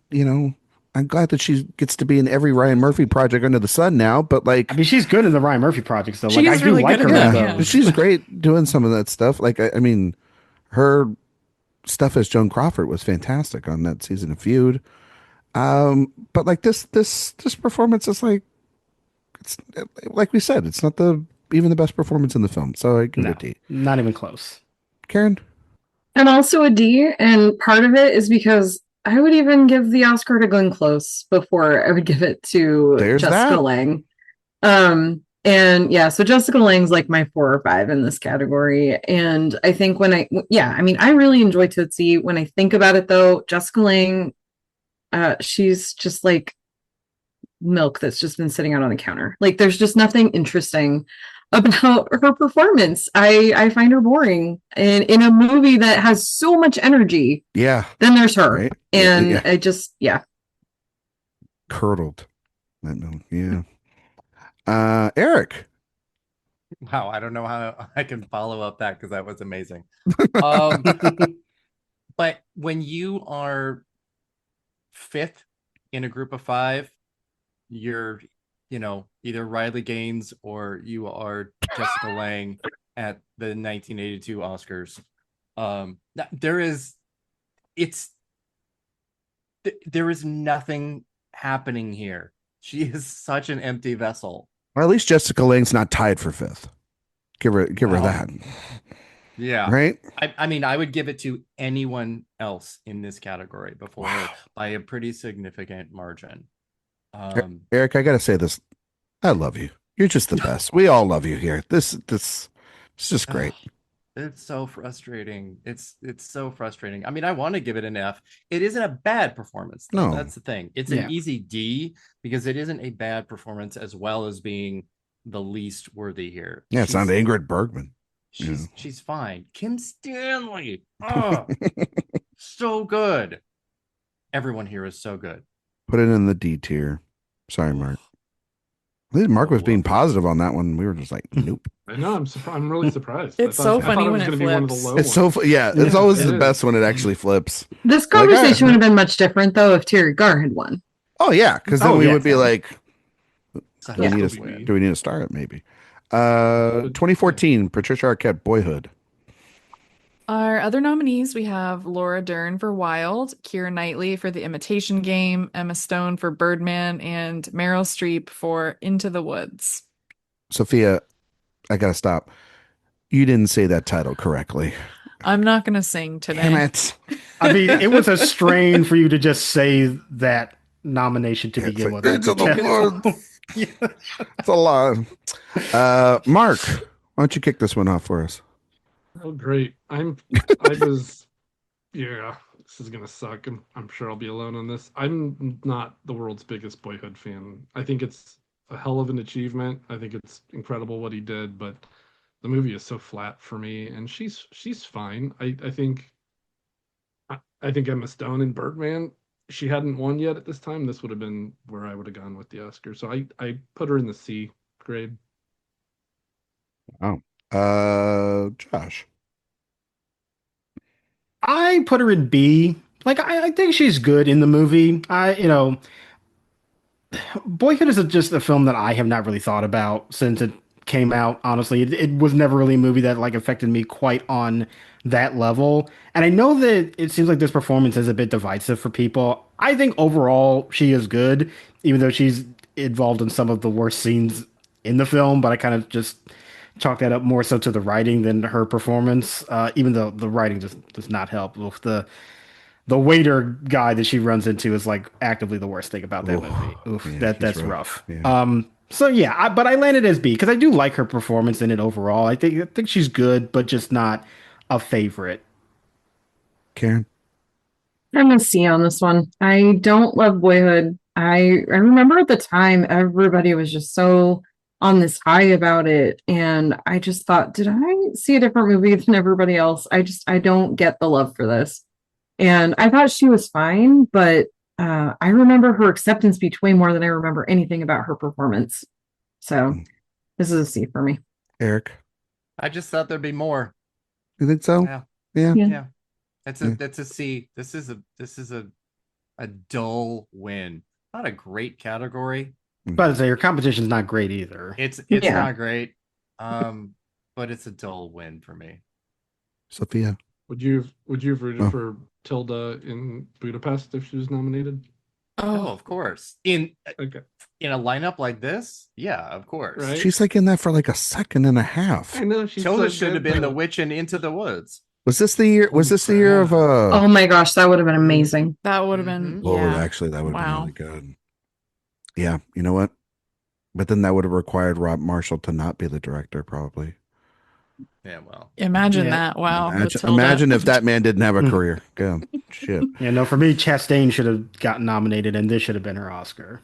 [SPEAKER 1] You know, I'm glad that she gets to be in every Ryan Murphy project under the sun now, but like,
[SPEAKER 5] I mean, she's good in the Ryan Murphy projects, though.
[SPEAKER 3] Like, I do really like her.
[SPEAKER 1] Yeah, she's great doing some of that stuff. Like, I mean, her stuff as Joan Crawford was fantastic on that season of Feud. But like this performance is like, it's like we said, it's not even the best performance in the film. So I give it a D.
[SPEAKER 5] Not even close.
[SPEAKER 1] Karen?
[SPEAKER 6] And also a D, and part of it is because I would even give the Oscar to Glenn Close before I would give it to Jessica Lange. And yeah, so Jessica Lange's like my 4 or 5 in this category. And I think I really enjoy Tootsie. When I think about it though, Jessica Lange, she's just like milk that's just been sitting out on the counter. Like there's just nothing interesting about her performance. I find her boring. And in a movie that has so much energy, then there's her. Right? And I just,
[SPEAKER 1] curdled. Yeah. Erik.
[SPEAKER 2] Wow, I don't know how I can follow up that because that was amazing. But when you are 5th in a group of 5, you're either Riley Gaines or you are Jessica Lange at the 1982 Oscars. There is nothing happening here. She is such an empty vessel.
[SPEAKER 1] Or at least Jessica Lange's not tied for 5th. Give her that.
[SPEAKER 2] Yeah.
[SPEAKER 1] Right?
[SPEAKER 2] I mean, I would give it to anyone else in this category before her by a pretty significant margin.
[SPEAKER 1] Erik, I gotta say this. I love you. You're just the best. We all love you here. This it's just great.
[SPEAKER 2] It's so frustrating. It's so frustrating. I mean, I want to give it an F. It isn't a bad performance, though. No, that's the thing. It's an easy D because it isn't a bad performance as well as being the least worthy here.
[SPEAKER 1] Yeah, it's not Ingrid Bergman.
[SPEAKER 2] She's fine. Kim Stanley. Oh, so good. Everyone here is so good.
[SPEAKER 1] Put it in the D tier. Sorry, Mark. Mark was being positive on that one. We were just like, nope.
[SPEAKER 4] I know. I'm surprised. I'm really surprised.
[SPEAKER 3] It's so funny when it flips.
[SPEAKER 1] It's so it's always the best when it actually flips.
[SPEAKER 6] This conversation would have been much different though if Terry Garr had won.
[SPEAKER 1] Oh yeah, because then we would be like, do we need to star it? Maybe. 2014, Patricia Arquette, Boyhood.
[SPEAKER 3] Our other nominees, we have Laura Dern for Wild, Keira Knightley for The Imitation Game, Emma Stone for Birdman, and Meryl Streep for Into the Woods.
[SPEAKER 1] Sophia, I gotta stop. You didn't say that title correctly.
[SPEAKER 3] I'm not gonna sing today.
[SPEAKER 1] Damn it.
[SPEAKER 5] I mean, it was a strain for you to just say that nomination to begin with.
[SPEAKER 1] Into the Woods. It's a lot. Mark, why don't you kick this one off for us?
[SPEAKER 4] Oh, great. I was this is gonna suck. I'm sure I'll be alone on this. I'm not the world's biggest Boyhood fan. I think it's a hell of an achievement. I think it's incredible what he did, but the movie is so flat for me. And she's fine. I think Emma Stone in Birdman. She hadn't won yet at this time. This would have been where I would have gone with the Oscar. So I put her in the C grade.
[SPEAKER 1] Wow. Josh.
[SPEAKER 5] I put her in B. Like I think she's good in the movie. Boyhood is just a film that I have not really thought about since it came out. Honestly, it was never really a movie that like affected me quite on that level. And I know that it seems like this performance is a bit divisive for people. I think overall she is good, even though she's involved in some of the worst scenes in the film. But I kind of just chalk that up more so to the writing than her performance. Even though the writing just does not help with the waiter guy that she runs into is like actively the worst thing about that movie. Oof,
[SPEAKER 1] yeah,
[SPEAKER 5] that's rough.
[SPEAKER 1] Yeah.
[SPEAKER 5] So yeah, but I landed as B because I do like her performance in it overall. I think she's good, but just not a favorite.
[SPEAKER 1] Karen.
[SPEAKER 6] I'm gonna C on this one. I don't love Boyhood. I remember at the time everybody was just so on this high about it, and I just thought, did I see a different movie than everybody else? I don't get the love for this. And I thought she was fine, but I remember her acceptance speech way more than I remember anything about her performance. So this is a C for me.
[SPEAKER 1] Erik.
[SPEAKER 2] I just thought there'd be more.
[SPEAKER 1] You think so?
[SPEAKER 2] Yeah. That's a C. This is a dull win. Not a great category.
[SPEAKER 5] But your competition's not great either.
[SPEAKER 2] It's not great. But it's a dull win for me.
[SPEAKER 1] Sophia.
[SPEAKER 4] Would you have rooted for Tilda in Budapest if she was nominated?
[SPEAKER 2] Oh, of course. In a lineup like this, yeah, of course.
[SPEAKER 4] Right?
[SPEAKER 1] She's like in that for like a second and a half.
[SPEAKER 4] I know she's
[SPEAKER 2] Tilda
[SPEAKER 4] so
[SPEAKER 2] should have
[SPEAKER 4] good,
[SPEAKER 2] been
[SPEAKER 4] but-
[SPEAKER 2] the witch in Into the Woods.
[SPEAKER 1] Was this the year? Was this the year of?
[SPEAKER 6] Oh my gosh, that would have been amazing.
[SPEAKER 3] That would have been,
[SPEAKER 1] Oh,
[SPEAKER 3] yeah.
[SPEAKER 1] actually, that would have
[SPEAKER 3] Wow.
[SPEAKER 1] been really good. Yeah, you know what? But then that would have required Rob Marshall to not be the director, probably.
[SPEAKER 2] Yeah, well.
[SPEAKER 3] Imagine
[SPEAKER 5] Yeah.
[SPEAKER 3] that. Wow.
[SPEAKER 1] Imagine if that man didn't have a career. Yeah, shit.
[SPEAKER 5] Yeah, no, for me, Chastain should have gotten nominated, and this should have been her Oscar.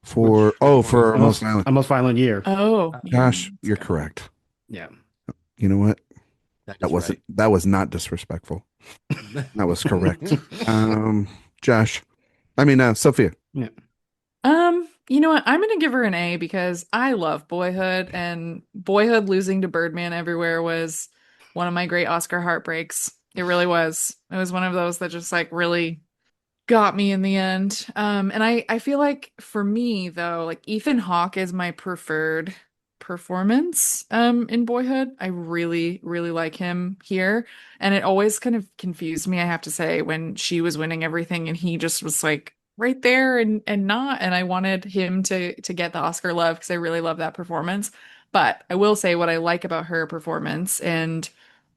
[SPEAKER 1] For Most Violent.
[SPEAKER 5] A Most Violent Year.
[SPEAKER 3] Oh,
[SPEAKER 1] Josh,
[SPEAKER 3] yeah,
[SPEAKER 1] you're
[SPEAKER 3] that's good.
[SPEAKER 1] correct.
[SPEAKER 5] Yeah.
[SPEAKER 1] You know what?
[SPEAKER 2] That
[SPEAKER 1] That was not disrespectful. That was correct. Sophia.
[SPEAKER 5] Yeah.
[SPEAKER 3] You know what? I'm gonna give her an A because I love Boyhood, and Boyhood losing to Birdman Everywhere was one of my great Oscar heartbreaks. It really was. It was one of those that just like really got me in the end. And I feel like for me though, like Ethan Hawke is my preferred performance in Boyhood. I really, really like him here. And it always kind of confused me, I have to say, when she was winning everything and he just was like right there and not. And I wanted him to get the Oscar love because I really love that performance. But I will say what I like about her performance and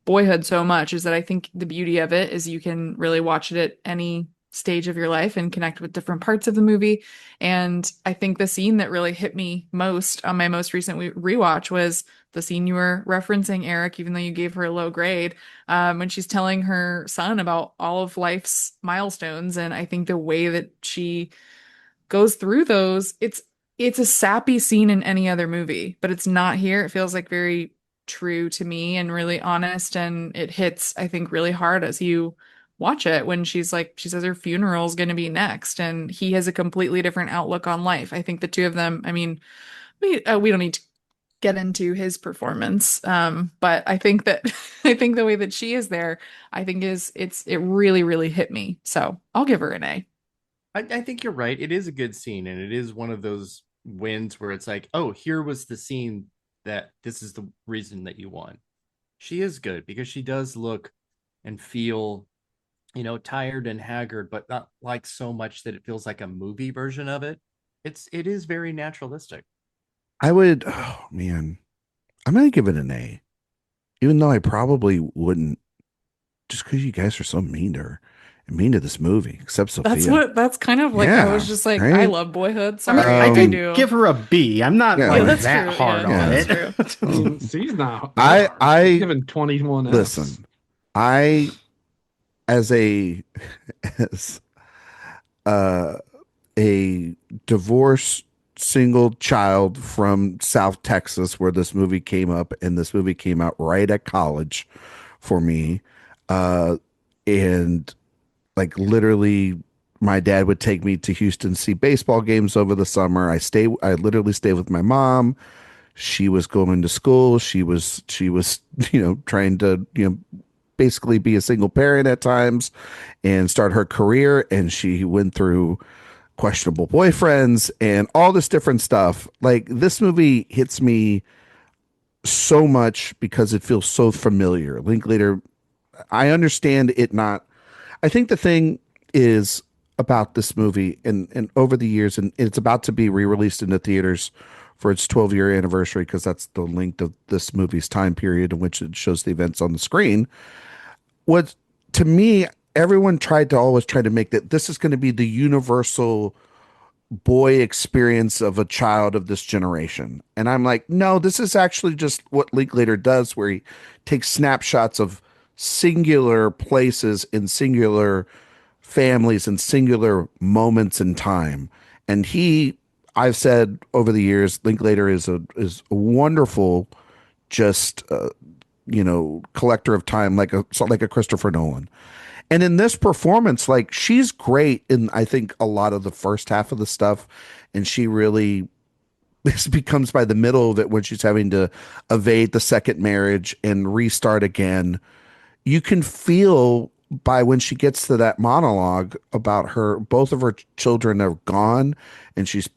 [SPEAKER 3] Boyhood so much is that I think the beauty of it is you can really watch it at any stage of your life and connect with different parts of the movie. And I think the scene that really hit me most on my most recent rewatch was the scene you were referencing, Erik, even though you gave her a low grade, when she's telling her son about all of life's milestones. And I think the way that she goes through those, it's a sappy scene in any other movie, but it's not here. It feels like very true to me and really honest. And it hits, I think, really hard as you watch it when she says her funeral is going to be next and he has a completely different outlook on life. I think the two of them, I mean, we don't need to get into his performance, but I think that the way that she is there, I think it really, really hit me. So I'll give her an A.
[SPEAKER 2] I think you're right. It is a good scene, and it is one of those wins where it's like, oh, here was the scene that this is the reason that you won. She is good because she does look and feel, tired and haggard, but not like so much that it feels like a movie version of it. It is very naturalistic.
[SPEAKER 1] I'm going to give it an A, even though I probably wouldn't, just because you guys are so mean to her and mean to this movie, except Sophia.
[SPEAKER 3] That's kind of like,
[SPEAKER 1] Yeah,
[SPEAKER 3] I was just like,
[SPEAKER 1] right?
[SPEAKER 3] I love Boyhood. Sorry,
[SPEAKER 5] I did
[SPEAKER 3] do.
[SPEAKER 5] give her a B. I'm not
[SPEAKER 1] Yeah,
[SPEAKER 5] like
[SPEAKER 1] that's
[SPEAKER 5] that
[SPEAKER 3] true.
[SPEAKER 5] hard
[SPEAKER 3] Yeah,
[SPEAKER 5] on
[SPEAKER 3] that's
[SPEAKER 5] it.
[SPEAKER 3] true.
[SPEAKER 4] She's not.
[SPEAKER 1] I
[SPEAKER 4] given 21.
[SPEAKER 1] Listen, I as a as uh, a divorced single child from South Texas, where this movie came up, and this movie came out right at college for me. And like literally my dad would take me to Houston to see baseball games over the summer. I literally stayed with my mom. She was going to school. She was trying to, basically be a single parent at times and start her career, and she went through questionable boyfriends and all this different stuff. Like this movie hits me so much because it feels so familiar. Linklater, I understand it not. I think the thing is about this movie and over the years, and it's about to be re-released into theaters for its 12-year anniversary because that's the length of this movie's time period in which it shows the events on the screen. What to me, everyone always try to make that this is going to be the universal boy experience of a child of this generation. And I'm like, no, this is actually just what Linklater does, where he takes snapshots of singular places in singular families and singular moments in time. And I've said over the years, Linklater is a wonderful, just collector of time, like a Christopher Nolan. And in this performance, like she's great in I think a lot of the first half of the stuff, and she really this becomes by the middle of it when she's having to evade the second marriage and restart again. You can feel by when she gets to that monologue about both of her children are gone, and she's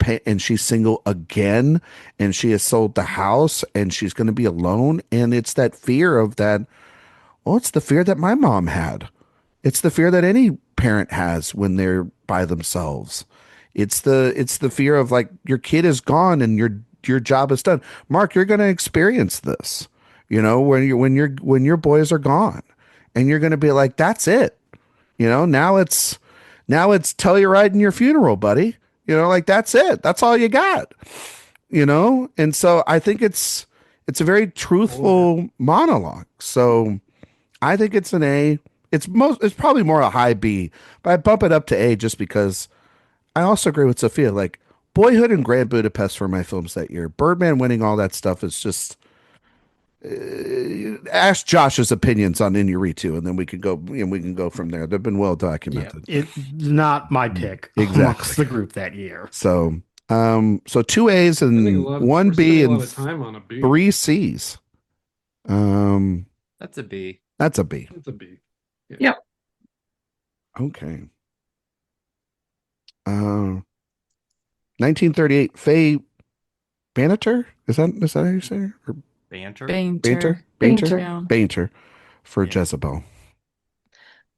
[SPEAKER 1] single again, and she has sold the house, and she's going to be alone, and it's that fear of that. Well, it's the fear that my mom had. It's the fear that any parent has when they're by themselves. It's the fear of like your kid is gone and your job is done. Mark, you're going to experience this, when your boys are gone, and you're going to be like, that's it. Now it's Telluride in your funeral, buddy. Like that's it. That's all you got. And so I think it's a very truthful monologue. So I think it's an A. It's probably more a high B, but I bump it up to A just because I also agree with Sophia. Like Boyhood and Grand Budapest were my films that year. Birdman winning all that stuff is just ask Josh's opinions on Inarritu, and then we can go from there. They've been well documented.
[SPEAKER 5] Yeah, it's not my pick amongst the group that year.
[SPEAKER 1] So 2 A's and 1 B and 3 C's.
[SPEAKER 2] That's a B.
[SPEAKER 1] That's a B.
[SPEAKER 4] It's a B.
[SPEAKER 6] Yeah. Yep.
[SPEAKER 1] Okay. 1938, Faye Banter? Is that how you say it? Or
[SPEAKER 2] Banter.
[SPEAKER 3] Bainter.
[SPEAKER 6] Bainter.
[SPEAKER 1] Bainter for
[SPEAKER 2] Yeah.
[SPEAKER 1] Jezebel.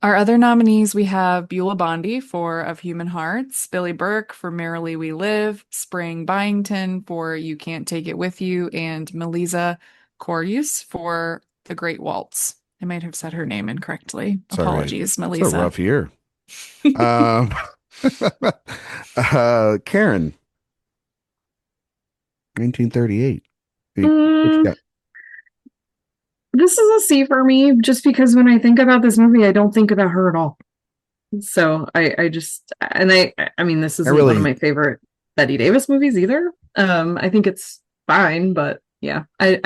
[SPEAKER 3] Our other nominees, we have Beulah Bondi for Of Human Hearts, Billy Burke for Merrily We Live, Spring Byington for You Can't Take It With You, and Melissa Corius for The Great Waltz. I might have said her name incorrectly.
[SPEAKER 1] It's all right.
[SPEAKER 3] Apologies,
[SPEAKER 1] It's
[SPEAKER 3] Melissa.
[SPEAKER 1] a rough year. Karen, 1938. What you got?
[SPEAKER 6] This is a C for me, just because when I think about this movie, I don't think about her at all. So I mean, this isn't one of my favorite Bette Davis movies either. I think it's fine, but yeah, I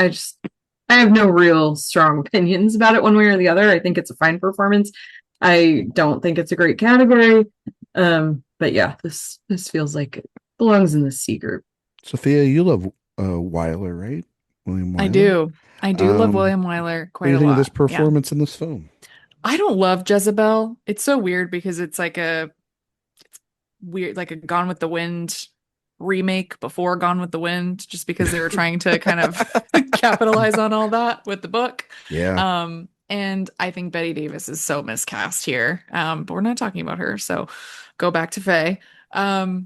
[SPEAKER 6] have no real strong opinions about it one way or the other. I think it's a fine performance. I don't think it's a great category. But yeah, this feels like it belongs in the C group.
[SPEAKER 1] Sophia, you love Wyler, right? William Wyler?
[SPEAKER 3] I do love William Wyler quite a lot.
[SPEAKER 1] What do you think of this performance in this film?
[SPEAKER 3] I don't love Jezebel. It's so weird because it's like it's weird, like a Gone with the Wind remake before Gone with the Wind, just because they were trying to kind of capitalize on all that with the book.
[SPEAKER 1] Yeah.
[SPEAKER 3] And I think Bette Davis is so miscast here. But we're not talking about her, so go back to Faye. I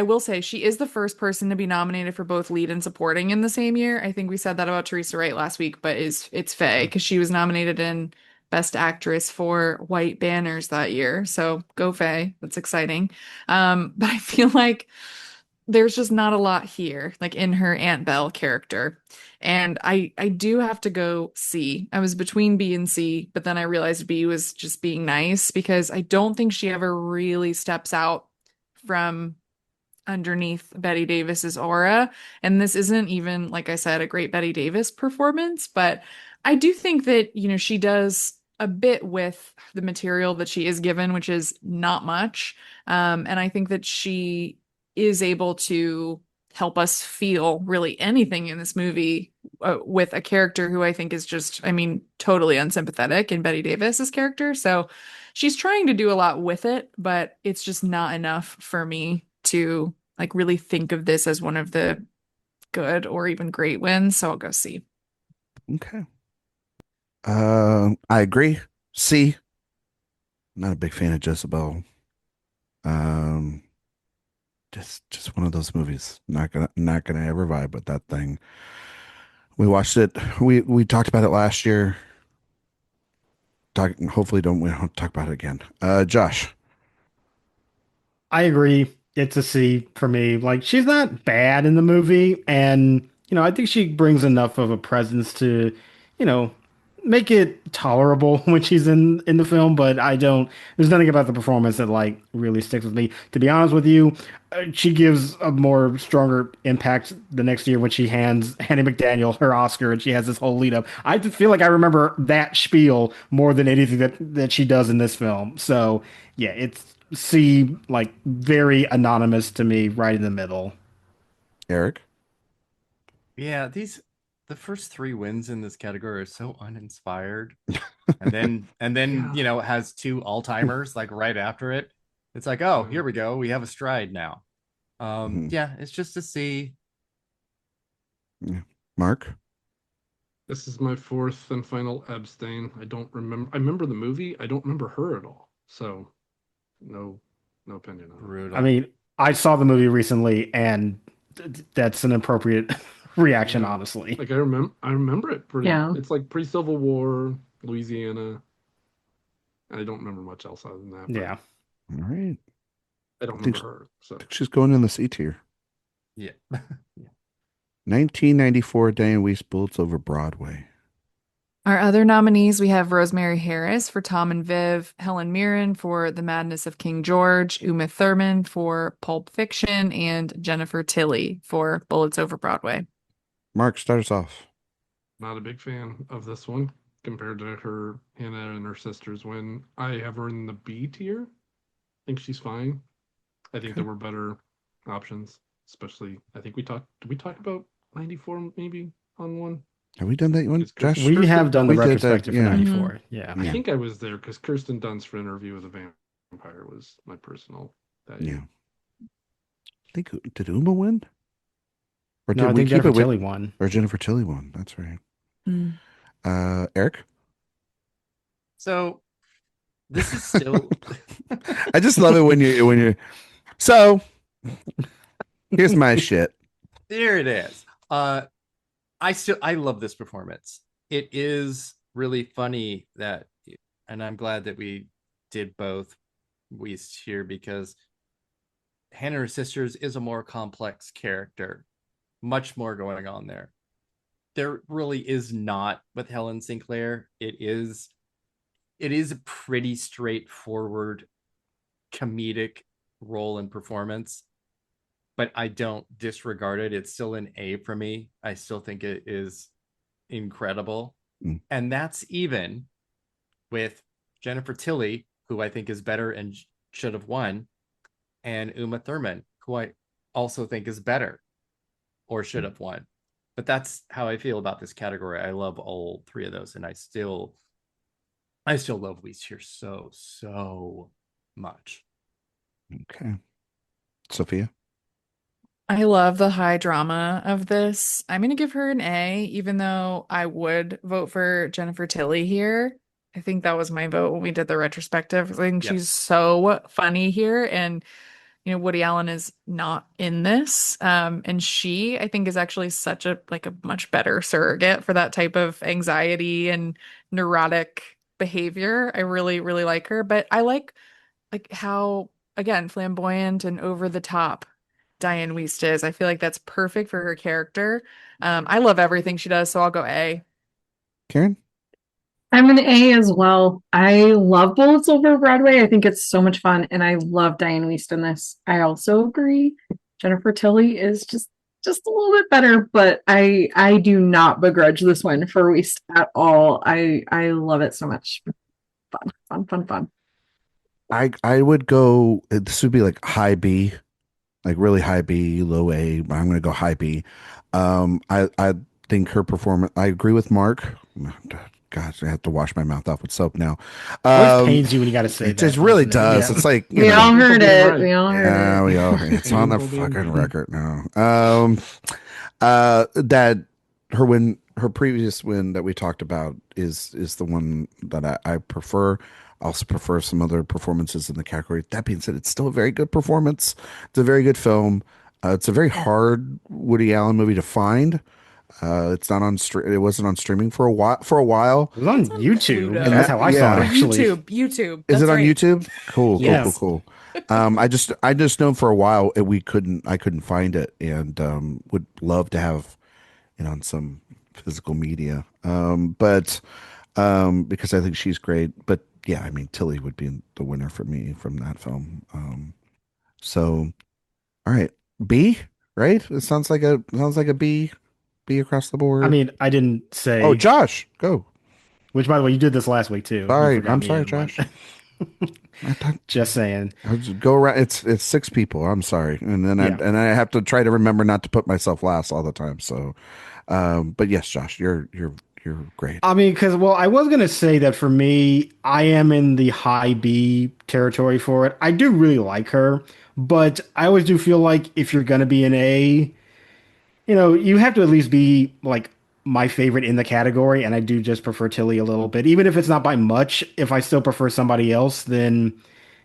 [SPEAKER 3] will say she is the first person to be nominated for both lead and supporting in the same year. I think we said that about Teresa Wright last week, but it's Faye because she was nominated in Best Actress for White Banners that year. So go Faye. That's exciting. But I feel like there's just not a lot here, like in her Aunt Belle character. And I do have to go C. I was between B and C, but then I realized B was just being nice because I don't think she ever really steps out from underneath Betty Davis's aura. And this isn't even, like I said, a great Betty Davis performance, but I do think that, she does a bit with the material that she is given, which is not much. And I think that she is able to help us feel really anything in this movie with a character who I think is just, I mean, totally unsympathetic in Betty Davis's character. So she's trying to do a lot with it, but it's just not enough for me to like really think of this as one of the good or even great wins. So I'll go C.
[SPEAKER 1] Okay. I agree. C. Not a big fan of Jezebel. Um, just one of those movies. Not gonna ever vibe with that thing. We watched it. We talked about it last year. Hopefully we don't talk about it again. Josh.
[SPEAKER 5] I agree. It's a C for me. Like, she's not bad in the movie, and I think she brings enough of a presence to, you know, make it tolerable when she's in the film. But I don't. There's nothing about the performance that like really sticks with me. To be honest with you, she gives a more stronger impact the next year when she hands Annie McDaniel her Oscar, and she has this whole lead up. I just feel like I remember that spiel more than anything that she does in this film. So yeah, it's C, like very anonymous to me, right in the middle.
[SPEAKER 1] Eric.
[SPEAKER 2] Yeah, the first three wins in this category are so uninspired. And then
[SPEAKER 4] Yeah.
[SPEAKER 2] has two all-timers like right after it. It's like, oh, here we go. We have a stride now.
[SPEAKER 1] Mhm.
[SPEAKER 2] Yeah, it's just a C.
[SPEAKER 1] Yeah. Mark.
[SPEAKER 4] This is my fourth and final abstain. I don't remember. I remember the movie. I don't remember her at all. So, no, no opinion on it.
[SPEAKER 2] Brutal.
[SPEAKER 5] I mean, I saw the movie recently, and that's an appropriate reaction,
[SPEAKER 4] Yeah.
[SPEAKER 5] honestly.
[SPEAKER 4] Like I remember it pretty.
[SPEAKER 6] Yeah.
[SPEAKER 4] It's like pre-Civil War, Louisiana. I don't remember much else other than that. But
[SPEAKER 5] Yeah.
[SPEAKER 1] All right.
[SPEAKER 4] I don't
[SPEAKER 1] I think
[SPEAKER 4] remember her. So
[SPEAKER 1] She's going in the C tier.
[SPEAKER 2] Yeah.
[SPEAKER 1] 1994 Dianne Wiest Bullets Over Broadway.
[SPEAKER 3] Our other nominees, we have Rosemary Harris for Tom and Viv, Helen Mirren for The Madness of King George, Uma Thurman for Pulp Fiction, and Jennifer Tilly for Bullets Over Broadway.
[SPEAKER 1] Mark, start us off.
[SPEAKER 4] not a big fan of this one compared to her Hannah and her sisters. When I have her in the B tier, I think she's fine. I think there were better options, especially I think did we talk about 94 maybe on one?
[SPEAKER 1] Have we done that one,
[SPEAKER 4] It's 'cause
[SPEAKER 1] Josh?
[SPEAKER 5] We
[SPEAKER 4] Kirsten
[SPEAKER 5] have done the
[SPEAKER 1] We did that,
[SPEAKER 5] retrospective
[SPEAKER 1] yeah.
[SPEAKER 5] for 94. Yeah.
[SPEAKER 4] I
[SPEAKER 1] Yeah.
[SPEAKER 4] think I was there because Kirsten Dunst for Interview with a Vampire was my personal that
[SPEAKER 1] Yeah.
[SPEAKER 4] year.
[SPEAKER 1] I think did Uma win? Or
[SPEAKER 5] No, I
[SPEAKER 1] we
[SPEAKER 5] think
[SPEAKER 1] keep
[SPEAKER 5] Jennifer
[SPEAKER 1] it with
[SPEAKER 5] Tilly won.
[SPEAKER 1] or Jennifer Tilly won? That's right.
[SPEAKER 3] Mm.
[SPEAKER 1] Eric?
[SPEAKER 2] So this is still
[SPEAKER 1] I just love it when you're so here's my shit.
[SPEAKER 2] there it is. I love this performance. It is really funny that, and I'm glad that we did both Wiest here because Hannah and her sisters is a more complex character, much more going on there. There really is not with Helen Sinclair. It is a pretty straightforward comedic role and performance, but I don't disregard it. It's still an A for me. I still think it is incredible.
[SPEAKER 1] Mm.
[SPEAKER 2] And that's even with Jennifer Tilly, who I think is better and should have won, and Uma Thurman, who I also think is better or should have won. But that's how I feel about this category. I love all three of those, and I still love Wiest here so much.
[SPEAKER 1] Okay. Sophia?
[SPEAKER 3] I love the high drama of this. I'm going to give her an A, even though I would vote for Jennifer Tilly here. I think that was my vote when we did the retrospective. I think
[SPEAKER 2] Yep.
[SPEAKER 3] she's so funny here. And, Woody Allen is not in this. And she, I think, is actually such a much better surrogate for that type of anxiety and neurotic behavior. I really, really like her. But I like how, again, flamboyant and over the top Dianne Wiest is. I feel like that's perfect for her character. I love everything she does, so I'll go A.
[SPEAKER 1] Karen?
[SPEAKER 6] I'm an A as well. I love Bullets Over Broadway. I think it's so much fun, and I love Dianne Wiest in this. I also agree. Jennifer Tilly is just a little bit better, but I do not begrudge this win for Wiest at all. I love it so much. Fun.
[SPEAKER 1] I would go, this would be like high B, like really high B, low A, but I'm going to go high B. I think her performance, I agree with Mark. Gosh, I have to wash my mouth off with soap now.
[SPEAKER 5] It pains you when you got to say
[SPEAKER 1] it
[SPEAKER 5] that.
[SPEAKER 1] just really
[SPEAKER 5] doesn't it?
[SPEAKER 1] does.
[SPEAKER 5] Yeah.
[SPEAKER 1] It's like,
[SPEAKER 6] We all heard it.
[SPEAKER 4] Right.
[SPEAKER 6] We all heard
[SPEAKER 1] yeah,
[SPEAKER 6] it.
[SPEAKER 1] we all heard it. It's on the
[SPEAKER 4] People being
[SPEAKER 1] fucking
[SPEAKER 4] right.
[SPEAKER 1] record now. That her previous win that we talked about is the one that I prefer. I also prefer some other performances in the category. That being said, it's still a very good performance. It's a very good film. It's a very hard Woody Allen movie to find. It's not on it wasn't on streaming for a while.
[SPEAKER 5] It was on
[SPEAKER 3] It's on
[SPEAKER 5] YouTube.
[SPEAKER 3] Pluto.
[SPEAKER 5] That's how I saw it,
[SPEAKER 1] Yeah.
[SPEAKER 5] actually.
[SPEAKER 3] YouTube.
[SPEAKER 1] Is
[SPEAKER 3] That's
[SPEAKER 1] it on
[SPEAKER 3] right.
[SPEAKER 1] YouTube? Cool.
[SPEAKER 5] Yes.
[SPEAKER 1] Cool. I just know for a while I couldn't find it, and would love to have it on some physical media. But because I think she's great. But yeah, I mean Tilly would be the winner for me from that film. So all right, B, right? It sounds like a B across the board.
[SPEAKER 5] I mean, I didn't say.
[SPEAKER 1] Oh, Josh, go.
[SPEAKER 5] Which, by the way, you did this last week too. You
[SPEAKER 1] Sorry,
[SPEAKER 5] forgot
[SPEAKER 1] I'm
[SPEAKER 5] me
[SPEAKER 1] sorry,
[SPEAKER 5] in, but-
[SPEAKER 1] Josh. I thought
[SPEAKER 5] Just saying.
[SPEAKER 1] I'll just go around. It's 6 people. I'm sorry, and then
[SPEAKER 5] Yeah.
[SPEAKER 1] I have to try to remember not to put myself last all the time. So, but yes, Josh, you're great.
[SPEAKER 5] I mean, because, well, I was going to say that for me, I am in the high B territory for it. I do really like her, but I always do feel like if you're going to be an A, you have to at least be like my favorite in the category. And I do just prefer Tilly a little bit. Even if it's not by much, if I still prefer somebody else, then,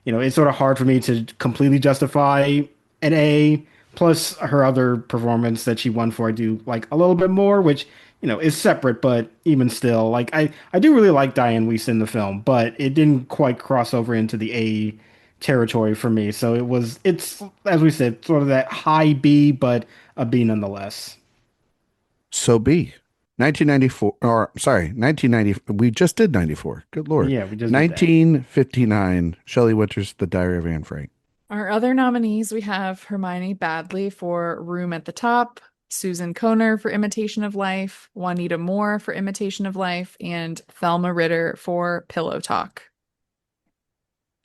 [SPEAKER 5] it's sort of hard for me to completely justify an A. Plus her other performance that she won for, I do like a little bit more, which, is separate, but even still, like I do really like Dianne Wiest in the film, but it didn't quite cross over into the A territory for me. So it's, as we said, sort of that high B, but a B nonetheless.
[SPEAKER 1] So B, 1994, or sorry, 1990. We just did 94. Good Lord.
[SPEAKER 5] Yeah, we just did that.
[SPEAKER 1] 1959. Shelley Winters, The Diary of Anne Frank.
[SPEAKER 3] Our other nominees, we have Hermione Badley for Room at the Top, Susan Kohner for Imitation of Life, Juanita Moore for Imitation of Life, and Thelma Ritter for Pillow Talk.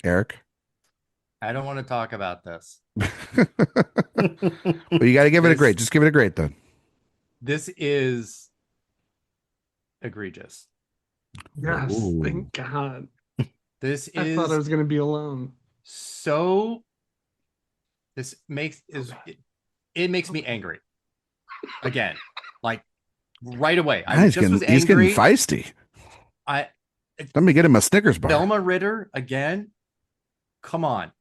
[SPEAKER 1] Eric.
[SPEAKER 2] I don't want to talk about this.
[SPEAKER 1] Well, you got to give it a grade. Just give it a grade then.
[SPEAKER 2] This is egregious.
[SPEAKER 4] Yes,
[SPEAKER 1] Ooh.
[SPEAKER 4] thank God.
[SPEAKER 2] This
[SPEAKER 4] I thought I was going to be alone.
[SPEAKER 2] so. This makes it makes me angry. Again, like right away. I
[SPEAKER 1] He's
[SPEAKER 2] just was
[SPEAKER 1] getting
[SPEAKER 2] angry.
[SPEAKER 1] feisty.
[SPEAKER 2] I
[SPEAKER 1] Let me get him a Snickers bar.
[SPEAKER 2] Thelma Ritter again. Come on,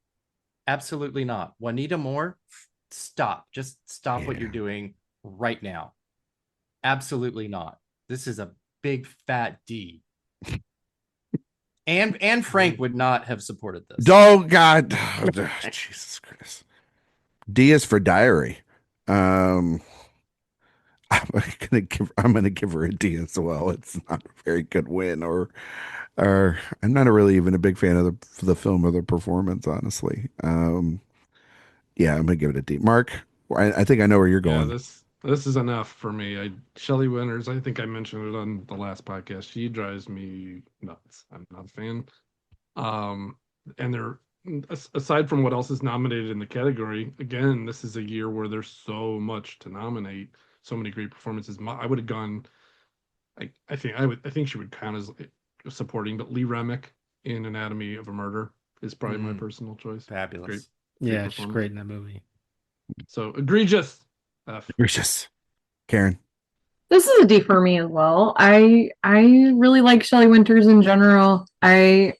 [SPEAKER 2] absolutely not. Juanita Moore, stop. Just stop what
[SPEAKER 1] Yeah.
[SPEAKER 2] you're doing right now. Absolutely not. This is a big fat D. And Frank would not have supported this.
[SPEAKER 1] Oh God, Jesus Christ. D is for diary. I'm gonna give her a D as well. It's not a very good win, or I'm not really even a big fan of the film or the performance, honestly. Yeah, I'm gonna give it a D. Mark, I think I know where you're
[SPEAKER 4] Yeah,
[SPEAKER 1] going.
[SPEAKER 4] this is enough for me. Shelley Winters, I think I mentioned it on the last podcast. She drives me nuts. I'm not a fan. And they're aside from what else is nominated in the category, again, this is a year where there's so much to nominate, so many great performances. I would have gone. I think she would count as supporting, but Lee Remick in Anatomy of a Murder is probably my personal choice.
[SPEAKER 2] Fabulous.
[SPEAKER 4] Great.
[SPEAKER 5] Yeah, she's
[SPEAKER 4] performance.
[SPEAKER 5] great in that movie.
[SPEAKER 4] So egregious.
[SPEAKER 1] Gracious. Karen.
[SPEAKER 6] This is a D for me as well. I really like Shelley Winters in general. I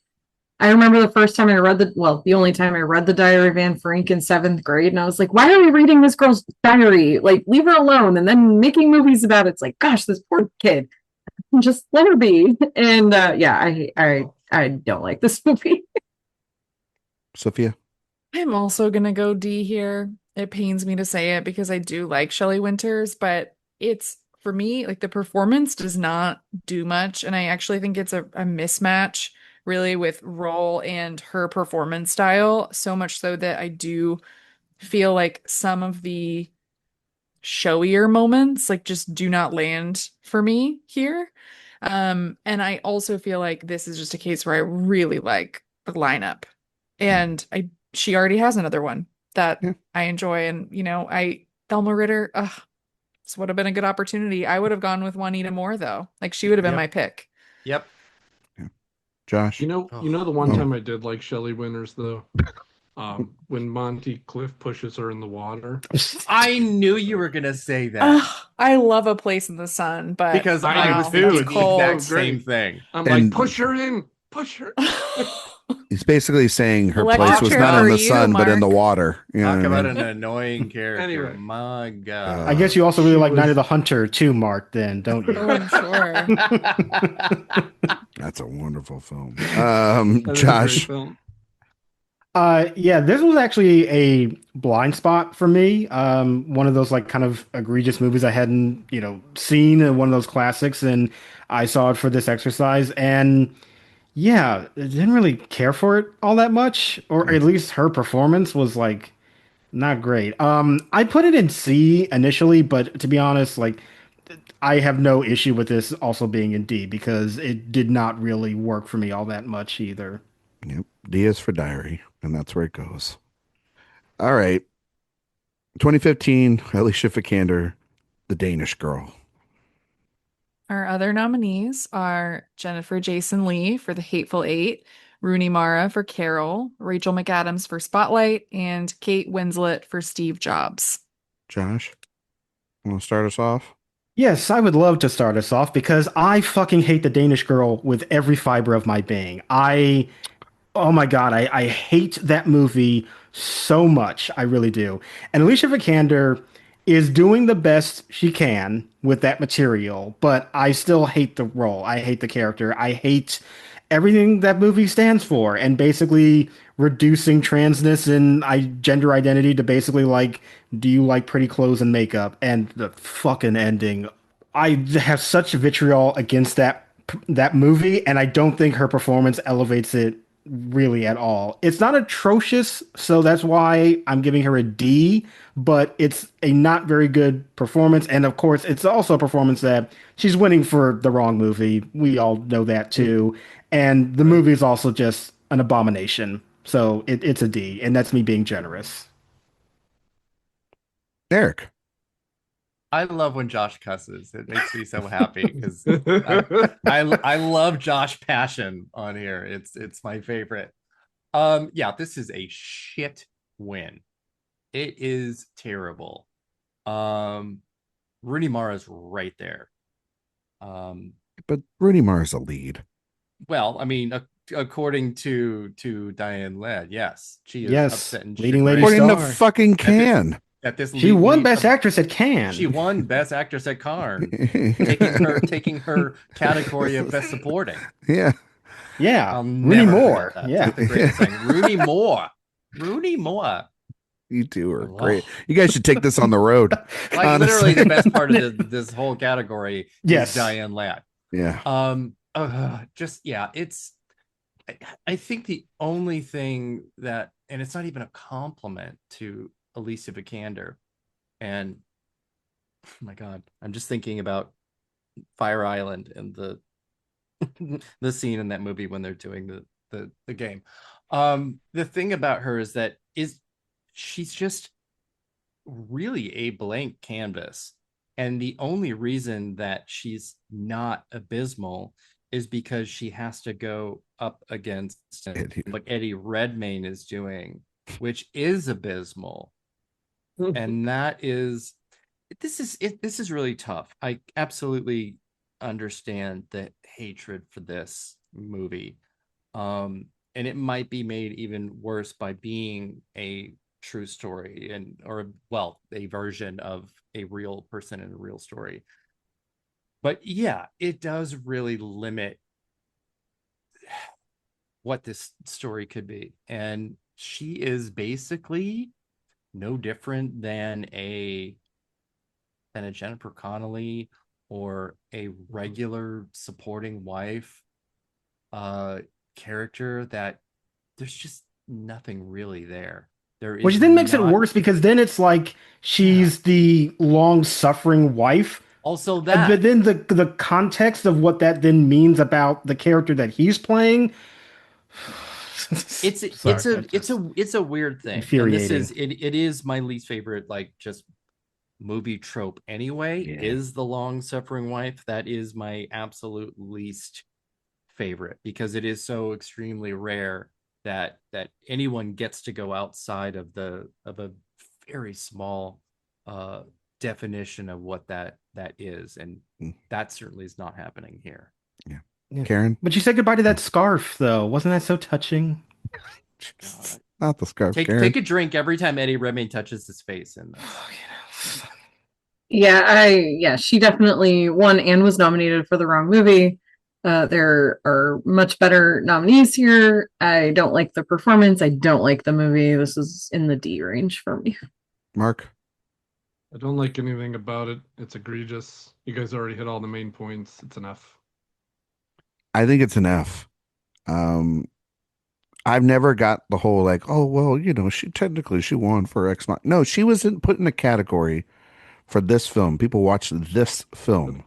[SPEAKER 6] remember the first time I read the only time I read the Diary of Anne Frank in 7th grade, and I was like, why are we reading this girl's diary? Like, leave her alone. And then making movies about it, it's like, gosh, this poor kid. Just let her be. And yeah, I don't like this movie.
[SPEAKER 1] Sophia.
[SPEAKER 3] I'm also gonna go D here. it pains me to say it because I do like Shelley Winters, but it's for me, like the performance does not do much. And I actually think it's a mismatch really with role and her performance style, so much so that I do feel like some of the showier moments like just do not land for me here. And I also feel like this is just a case where I really like the lineup. And I she already has another one that
[SPEAKER 1] Yeah.
[SPEAKER 3] I enjoy. And Thelma Ritter, this would have been a good opportunity. I would have gone with Juanita Moore though. Like she would have been
[SPEAKER 2] Yep.
[SPEAKER 3] my pick.
[SPEAKER 2] Yep.
[SPEAKER 1] Josh.
[SPEAKER 4] You know the one
[SPEAKER 1] Oh.
[SPEAKER 4] time I did like Shelley Winters though, when Monty Cliff pushes her in the water.
[SPEAKER 2] I knew you were gonna say that
[SPEAKER 3] I love A Place in the Sun, but
[SPEAKER 2] because
[SPEAKER 4] I
[SPEAKER 2] I was
[SPEAKER 4] do,
[SPEAKER 2] thinking
[SPEAKER 4] it's
[SPEAKER 2] the
[SPEAKER 3] cold.
[SPEAKER 2] exact
[SPEAKER 4] so great.
[SPEAKER 2] same thing.
[SPEAKER 4] I'm
[SPEAKER 1] And-
[SPEAKER 4] like, push her in, push her.
[SPEAKER 1] He's basically saying her
[SPEAKER 3] Electric
[SPEAKER 1] place was
[SPEAKER 3] chair
[SPEAKER 1] not
[SPEAKER 3] for
[SPEAKER 1] in the
[SPEAKER 3] you,
[SPEAKER 1] sun, but in the
[SPEAKER 3] Mark.
[SPEAKER 1] water. You know
[SPEAKER 2] Talk
[SPEAKER 1] what I
[SPEAKER 2] about
[SPEAKER 1] mean?
[SPEAKER 2] an annoying character.
[SPEAKER 4] Anyway.
[SPEAKER 2] My God.
[SPEAKER 5] I guess you also really
[SPEAKER 4] She
[SPEAKER 5] like Night
[SPEAKER 4] was-
[SPEAKER 5] of the Hunter too, Mark, then, don't you?
[SPEAKER 3] Oh, I'm sure.
[SPEAKER 1] That's a wonderful film.
[SPEAKER 4] That is a great
[SPEAKER 1] Josh.
[SPEAKER 4] film.
[SPEAKER 5] Yeah, this was actually a blind spot for me. One of those like kind of egregious movies I hadn't, seen, one of those classics, and I saw it for this exercise, and yeah, I didn't really care for it all that much, or at least her performance was like not great. I put it in C initially, but to be honest, like I have no issue with this also being in D because it did not really work for me all that much either.
[SPEAKER 1] Yep. D is for diary, and that's where it goes. All right. 2015, Alicia Vikander, The Danish Girl.
[SPEAKER 3] Our other nominees are Jennifer Jason Leigh for The Hateful Eight, Rooney Mara for Carol, Rachel McAdams for Spotlight, and Kate Winslet for Steve Jobs.
[SPEAKER 1] Josh, want to start us off?
[SPEAKER 5] Yes, I would love to start us off because I fucking hate The Danish Girl with every fiber of my being. Oh my God, I hate that movie so much. I really do. And Alicia Vikander is doing the best she can with that material, but I still hate the role. I hate the character. I hate everything that movie stands for, and basically reducing transness and gender identity to basically like, do you like pretty clothes and makeup? And the fucking ending. I have such vitriol against that movie, and I don't think her performance elevates it really at all. It's not atrocious, so that's why I'm giving her a D, but it's a not very good performance. And of course, it's also a performance that she's winning for the wrong movie. We all know that too. And the movie is also just an abomination. So it's a D, and that's me being generous.
[SPEAKER 1] Eric.
[SPEAKER 2] I love when Josh cusses. It makes me so happy because I love Josh passion on here. It's my favorite. Yeah, this is a shit win. It is terrible. Rooney Mara's right there.
[SPEAKER 1] But Rooney Mara's a lead.
[SPEAKER 2] Well, I mean, according to Dianne Wiest, yes, she is
[SPEAKER 5] Yes,
[SPEAKER 2] upset and
[SPEAKER 5] leading lady
[SPEAKER 2] chagrined
[SPEAKER 1] According to
[SPEAKER 5] star.
[SPEAKER 1] fucking Can.
[SPEAKER 2] at this
[SPEAKER 5] She
[SPEAKER 2] lead-
[SPEAKER 5] won
[SPEAKER 2] lead-
[SPEAKER 5] Best Actress at Cannes.
[SPEAKER 2] She won Best Actress at Cannes, taking her category of Best Supporting.
[SPEAKER 1] Yeah.
[SPEAKER 5] Yeah,
[SPEAKER 2] I'll
[SPEAKER 5] Rooney
[SPEAKER 2] never
[SPEAKER 5] Moore.
[SPEAKER 2] forget that.
[SPEAKER 5] Yeah.
[SPEAKER 2] It's the greatest thing. Rooney Moore. Rooney Moore.
[SPEAKER 1] You two are great. You guys should take this on the road.
[SPEAKER 2] Like
[SPEAKER 1] honestly.
[SPEAKER 2] literally the best part of this whole category
[SPEAKER 5] Yes.
[SPEAKER 2] is Dianne Ladd.
[SPEAKER 1] Yeah.
[SPEAKER 2] It's I think the only thing that, and it's not even a compliment to Alicia Vikander, and oh my God, I'm just thinking about Fire Island and the the scene in that movie when they're doing the game. The thing about her is that she's just really a blank canvas, and the only reason that she's not abysmal is because she has to go up against like Eddie Redmayne is doing, which is abysmal. And that is this is really tough. I absolutely understand the hatred for this movie. And it might be made even worse by being a true story or a version of a real person in a real story. But yeah, it does really limit what this story could be. And she is basically no different than a Jennifer Connelly or a regular supporting wife character, that there's just nothing really there. There
[SPEAKER 5] Which
[SPEAKER 2] is
[SPEAKER 5] then makes it
[SPEAKER 2] not.
[SPEAKER 5] worse because then it's like she's the long-suffering wife.
[SPEAKER 2] Also
[SPEAKER 5] But
[SPEAKER 2] that
[SPEAKER 5] then the context of what that then means about the character that he's playing.
[SPEAKER 2] it's a weird thing. And this
[SPEAKER 5] infuriating.
[SPEAKER 2] is it is my least favorite, like, just movie trope anyway.
[SPEAKER 5] Yeah.
[SPEAKER 2] Is the long-suffering wife. That is my absolute least favorite, because it is so extremely rare that anyone gets to go outside of a very small definition of what that is, and that certainly is not happening here.
[SPEAKER 5] Yeah.
[SPEAKER 1] Karen?
[SPEAKER 5] But you said goodbye to that scarf, though. Wasn't that so touching?
[SPEAKER 2] God.
[SPEAKER 1] Not the scarf, Karen.
[SPEAKER 2] Take a drink every time Eddie Redmayne touches his face in this.
[SPEAKER 6] Yeah, she definitely won and was nominated for the wrong movie. There are much better nominees here. I don't like the performance. I don't like the movie. This is in the D range for me.
[SPEAKER 1] Mark?
[SPEAKER 4] I don't like anything about it. It's egregious. You guys already hit all the main points. It's an F.
[SPEAKER 1] I think it's an F. I've never got the whole like, oh, well, she won for X. No, she wasn't put in a category for this film. People watched this film.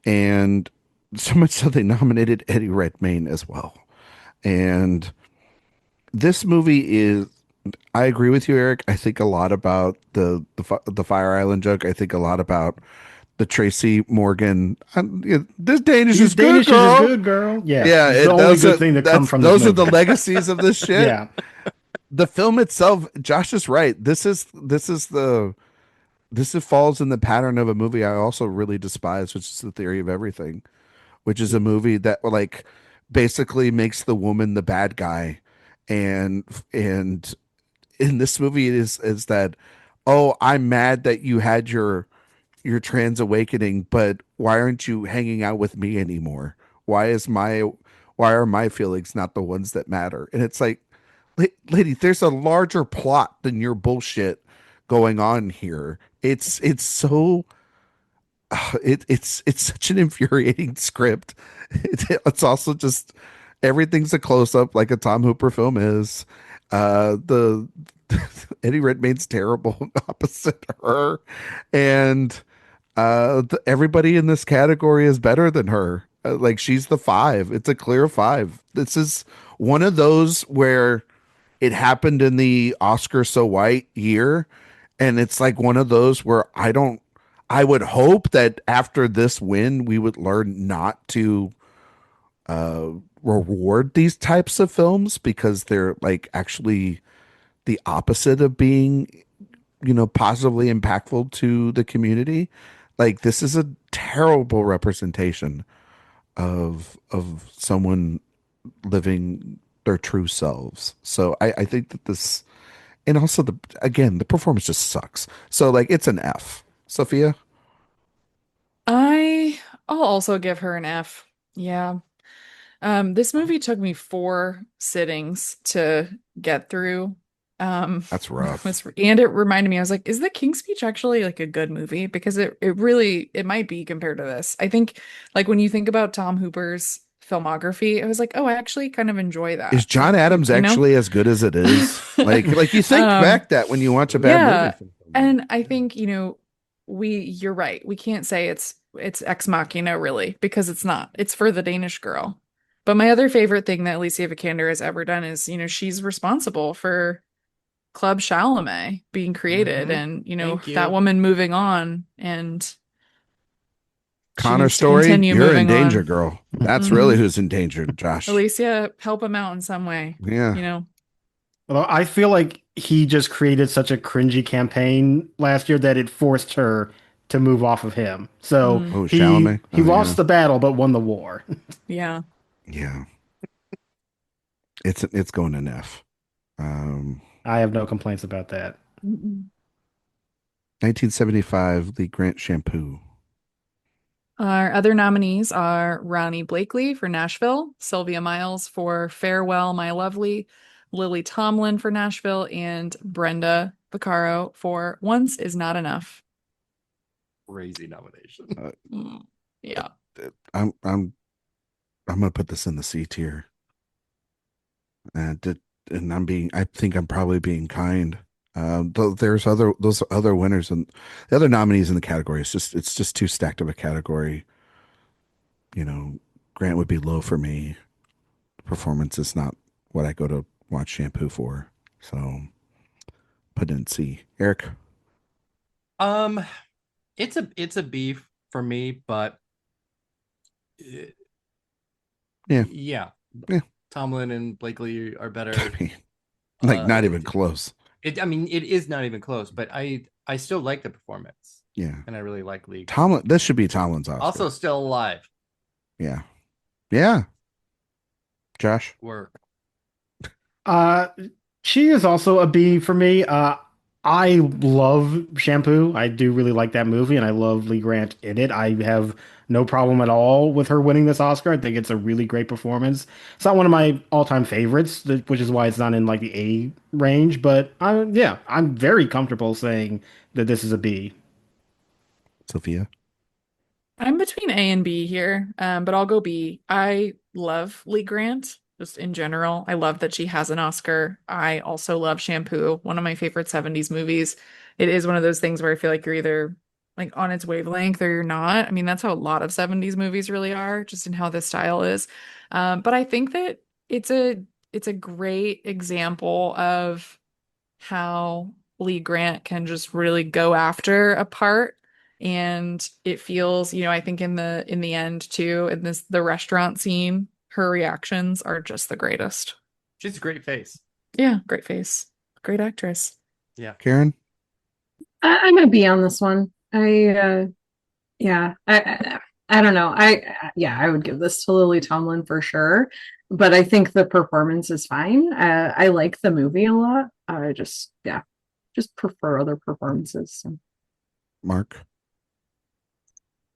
[SPEAKER 1] And so much so they nominated Eddie Redmayne as well. And this movie is, I agree with you, Eric. I think a lot about the Fire Island joke. I think a lot about the Tracy Morgan. This Danish is good, girl.
[SPEAKER 5] Is good, girl. Yeah,
[SPEAKER 1] yeah.
[SPEAKER 5] It's the only good thing to come from
[SPEAKER 1] those
[SPEAKER 5] this
[SPEAKER 1] are the
[SPEAKER 5] movie.
[SPEAKER 1] legacies of this shit.
[SPEAKER 5] Yeah.
[SPEAKER 1] The film itself, Josh is right. This falls in the pattern of a movie I also really despise, which is The Theory of Everything, which is a movie that like basically makes the woman the bad guy, and in this movie it is that, oh, I'm mad that you had your trans awakening, but why aren't you hanging out with me anymore? Why are my feelings not the ones that matter? And it's like, lady, there's a larger plot than your bullshit going on here. It's so it's such an infuriating script. It's also just everything's a close up like a Tom Hooper film is. The Eddie Redmayne's terrible opposite her, and everybody in this category is better than her. Like she's the 5. It's a clear 5. This is one of those where it happened in the Oscar So White year, and it's like one of those where I would hope that after this win we would learn not to reward these types of films, because they're like actually the opposite of being positively impactful to the community. Like this is a terrible representation of someone living their true selves. So I think that this, and also the performance just sucks. So like it's an F. Sophia?
[SPEAKER 3] I'll also give her an F. Yeah. This movie took me 4 sittings to get through.
[SPEAKER 1] That's rough.
[SPEAKER 3] And it reminded me, I was like, is The King's Speech actually like a good movie? Because it really might be compared to this. I think like when you think about Tom Hooper's filmography, I was like, oh, I actually kind of enjoy that.
[SPEAKER 1] Is John Adams actually as good as it is? like you think back that when you watch a bad movie.
[SPEAKER 3] And I think, you're right. We can't say it's Ex Machina really, because it's not. It's for the Danish girl. But my other favorite thing that Alicia Vikander has ever done is, she's responsible for Club Chalamet being created, and that woman moving on, and
[SPEAKER 1] Connor story, you're in danger, girl. That's really who's in danger, Josh.
[SPEAKER 3] Alicia, help him out in some way.
[SPEAKER 1] Yeah.
[SPEAKER 5] Although I feel like he just created such a cringy campaign last year that it forced her to move off of him. So he lost the battle but won the war.
[SPEAKER 3] Yeah.
[SPEAKER 1] Yeah. It's going an F.
[SPEAKER 5] I have no complaints about that.
[SPEAKER 1] 1975, the Grant Shampoo.
[SPEAKER 3] Our other nominees are Ronnie Blakely for Nashville, Sylvia Miles for Farewell, My Lovely, Lily Tomlin for Nashville, and Brenda Vaccaro for Once Is Not Enough.
[SPEAKER 2] Crazy nomination.
[SPEAKER 3] Yeah.
[SPEAKER 1] I'm gonna put this in the C tier. And I think I'm probably being kind. There's those other winners and the other nominees in the category. It's just too stacked of a category. Grant would be low for me. Performance is not what I go to watch Shampoo for. So put it in C. Erik?
[SPEAKER 2] It's a B for me, but yeah. Tomlin and Blakely are better.
[SPEAKER 1] Not even close.
[SPEAKER 2] It is not even close, but I still like the performance.
[SPEAKER 1] Yeah.
[SPEAKER 2] And I really like Lee.
[SPEAKER 1] Tomlin, this should be Tomlin's Oscar.
[SPEAKER 2] Also still alive.
[SPEAKER 1] Yeah. Yeah. Josh?
[SPEAKER 2] Work.
[SPEAKER 5] She is also a B for me. I love Shampoo. I do really like that movie, and I love Lee Grant in it. I have no problem at all with her winning this Oscar. I think it's a really great performance. It's not one of my all-time favorites, which is why it's not in like the A range. But I'm very comfortable saying that this is a B.
[SPEAKER 1] Sophia?
[SPEAKER 3] I'm between A and B here, but I'll go B. I love Lee Grant, just in general. I love that she has an Oscar. I also love Shampoo, one of my favorite 70s movies. It is one of those things where I feel like you're either like on its wavelength or you're not. I mean, that's how a lot of 70s movies really are, just in how the style is. But I think that it's a great example of how Lee Grant can just really go after a part. And it feels, I think in the end too, in the restaurant scene, her reactions are just the greatest.
[SPEAKER 2] She's a great face.
[SPEAKER 3] Yeah, great face. Great actress.
[SPEAKER 2] Yeah.
[SPEAKER 1] Karen?
[SPEAKER 6] I'm gonna be on this one. I don't know. I would give this to Lily Tomlin for sure, but I think the performance is fine. I like the movie a lot. I just prefer other performances. So.
[SPEAKER 1] Mark?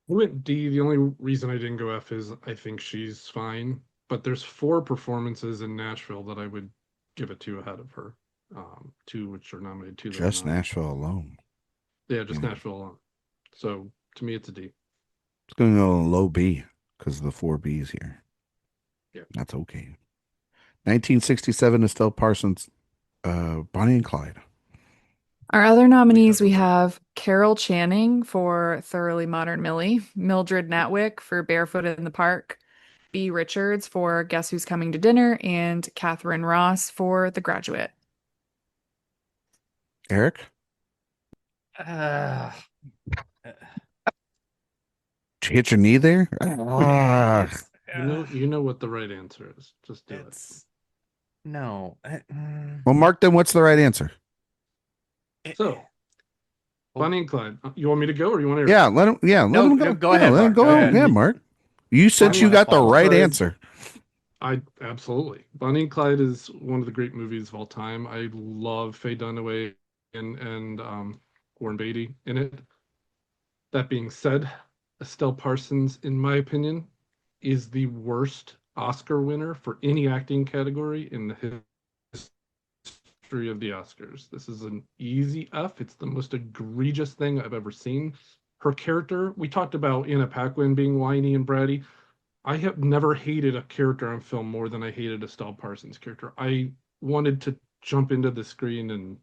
[SPEAKER 4] I went D. The only reason I didn't go F is I think she's fine, but there's 4 performances in Nashville that I would give it 2 ahead of her. 2 which are nominated, 2
[SPEAKER 1] just Nashville alone.
[SPEAKER 4] Yeah, just Nashville alone. So to me, it's a D.
[SPEAKER 1] It's going to go a low B because of the 4 Bs here.
[SPEAKER 4] Yeah,
[SPEAKER 1] that's okay. 1967, Estelle Parsons, Bonnie and Clyde.
[SPEAKER 3] Our other nominees, we have Carol Channing for Thoroughly Modern Millie, Mildred Natwick for Barefoot in the Park, B. Richards for Guess Who's Coming to Dinner, and Catherine Ross for The Graduate.
[SPEAKER 1] Erik?
[SPEAKER 2] Did
[SPEAKER 1] you hit your knee there?
[SPEAKER 4] You know what the right answer is. Just do it.
[SPEAKER 2] No.
[SPEAKER 1] Well, Mark, then what's the right answer?
[SPEAKER 4] So, Bonnie and Clyde. You want me to go or you want to?
[SPEAKER 1] Yeah, let him. Yeah, let him go.
[SPEAKER 2] No, go ahead.
[SPEAKER 1] Let him go. Yeah, Mark. You said you got the right answer.
[SPEAKER 4] I absolutely. Bonnie and Clyde is one of the great movies of all time. I love Faye Dunaway and Warren Beatty in it. That being said, Estelle Parsons, in my opinion, is the worst Oscar winner for any acting category in the history of the Oscars. This is an easy F. It's the most egregious thing I've ever seen. Her character, we talked about Anna Paquin being whiny and bratty. I have never hated a character on film more than I hated Estelle Parsons' character. I wanted to jump into the screen and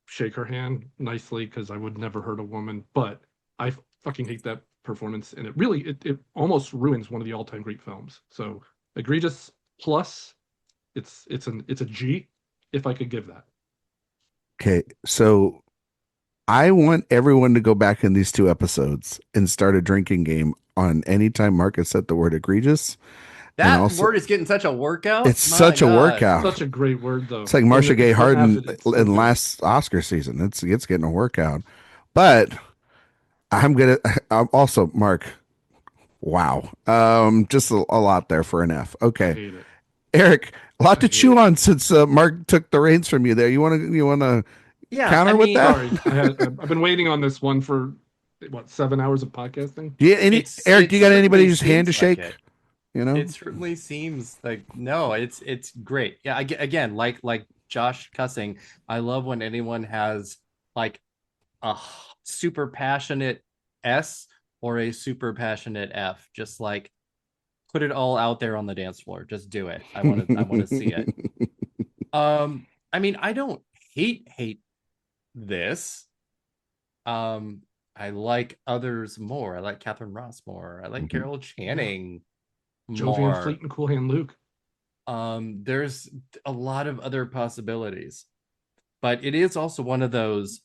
[SPEAKER 4] shake her hand nicely because I would never hurt a woman, but I fucking hate that performance, and it almost ruins one of the all-time great films. So egregious plus, it's a G if I could give that.
[SPEAKER 1] Okay, so I want everyone to go back in these 2 episodes and start a drinking game on any time Mark has said the word egregious.
[SPEAKER 2] That word is getting such a workout.
[SPEAKER 1] It's such a workout.
[SPEAKER 4] Such a great word, though.
[SPEAKER 1] It's like Marcia Gay Harden in last Oscar season. It's getting a workout. But I'm also, Mark, wow. Just a lot there for an F. Okay. Erik, a lot to chew on since Mark took the reins from you there. You want to counter with that?
[SPEAKER 4] Sorry, I've been waiting on this one for 7 hours of podcasting.
[SPEAKER 1] Erik, do you got anybody whose hand to shake?
[SPEAKER 2] It certainly seems like no. It's great. Yeah. Again, like Josh cussing, I love when anyone has like a super passionate S or a super passionate F. Just like put it all out there on the dance floor. Just do it. I want to see it. I mean, I don't hate this. I like others more. I like Catherine Ross more. I like Carol Channing
[SPEAKER 4] Joe
[SPEAKER 2] more.
[SPEAKER 4] Van Fleet and Cool Hand Luke.
[SPEAKER 2] There's a lot of other possibilities, but it is also one of those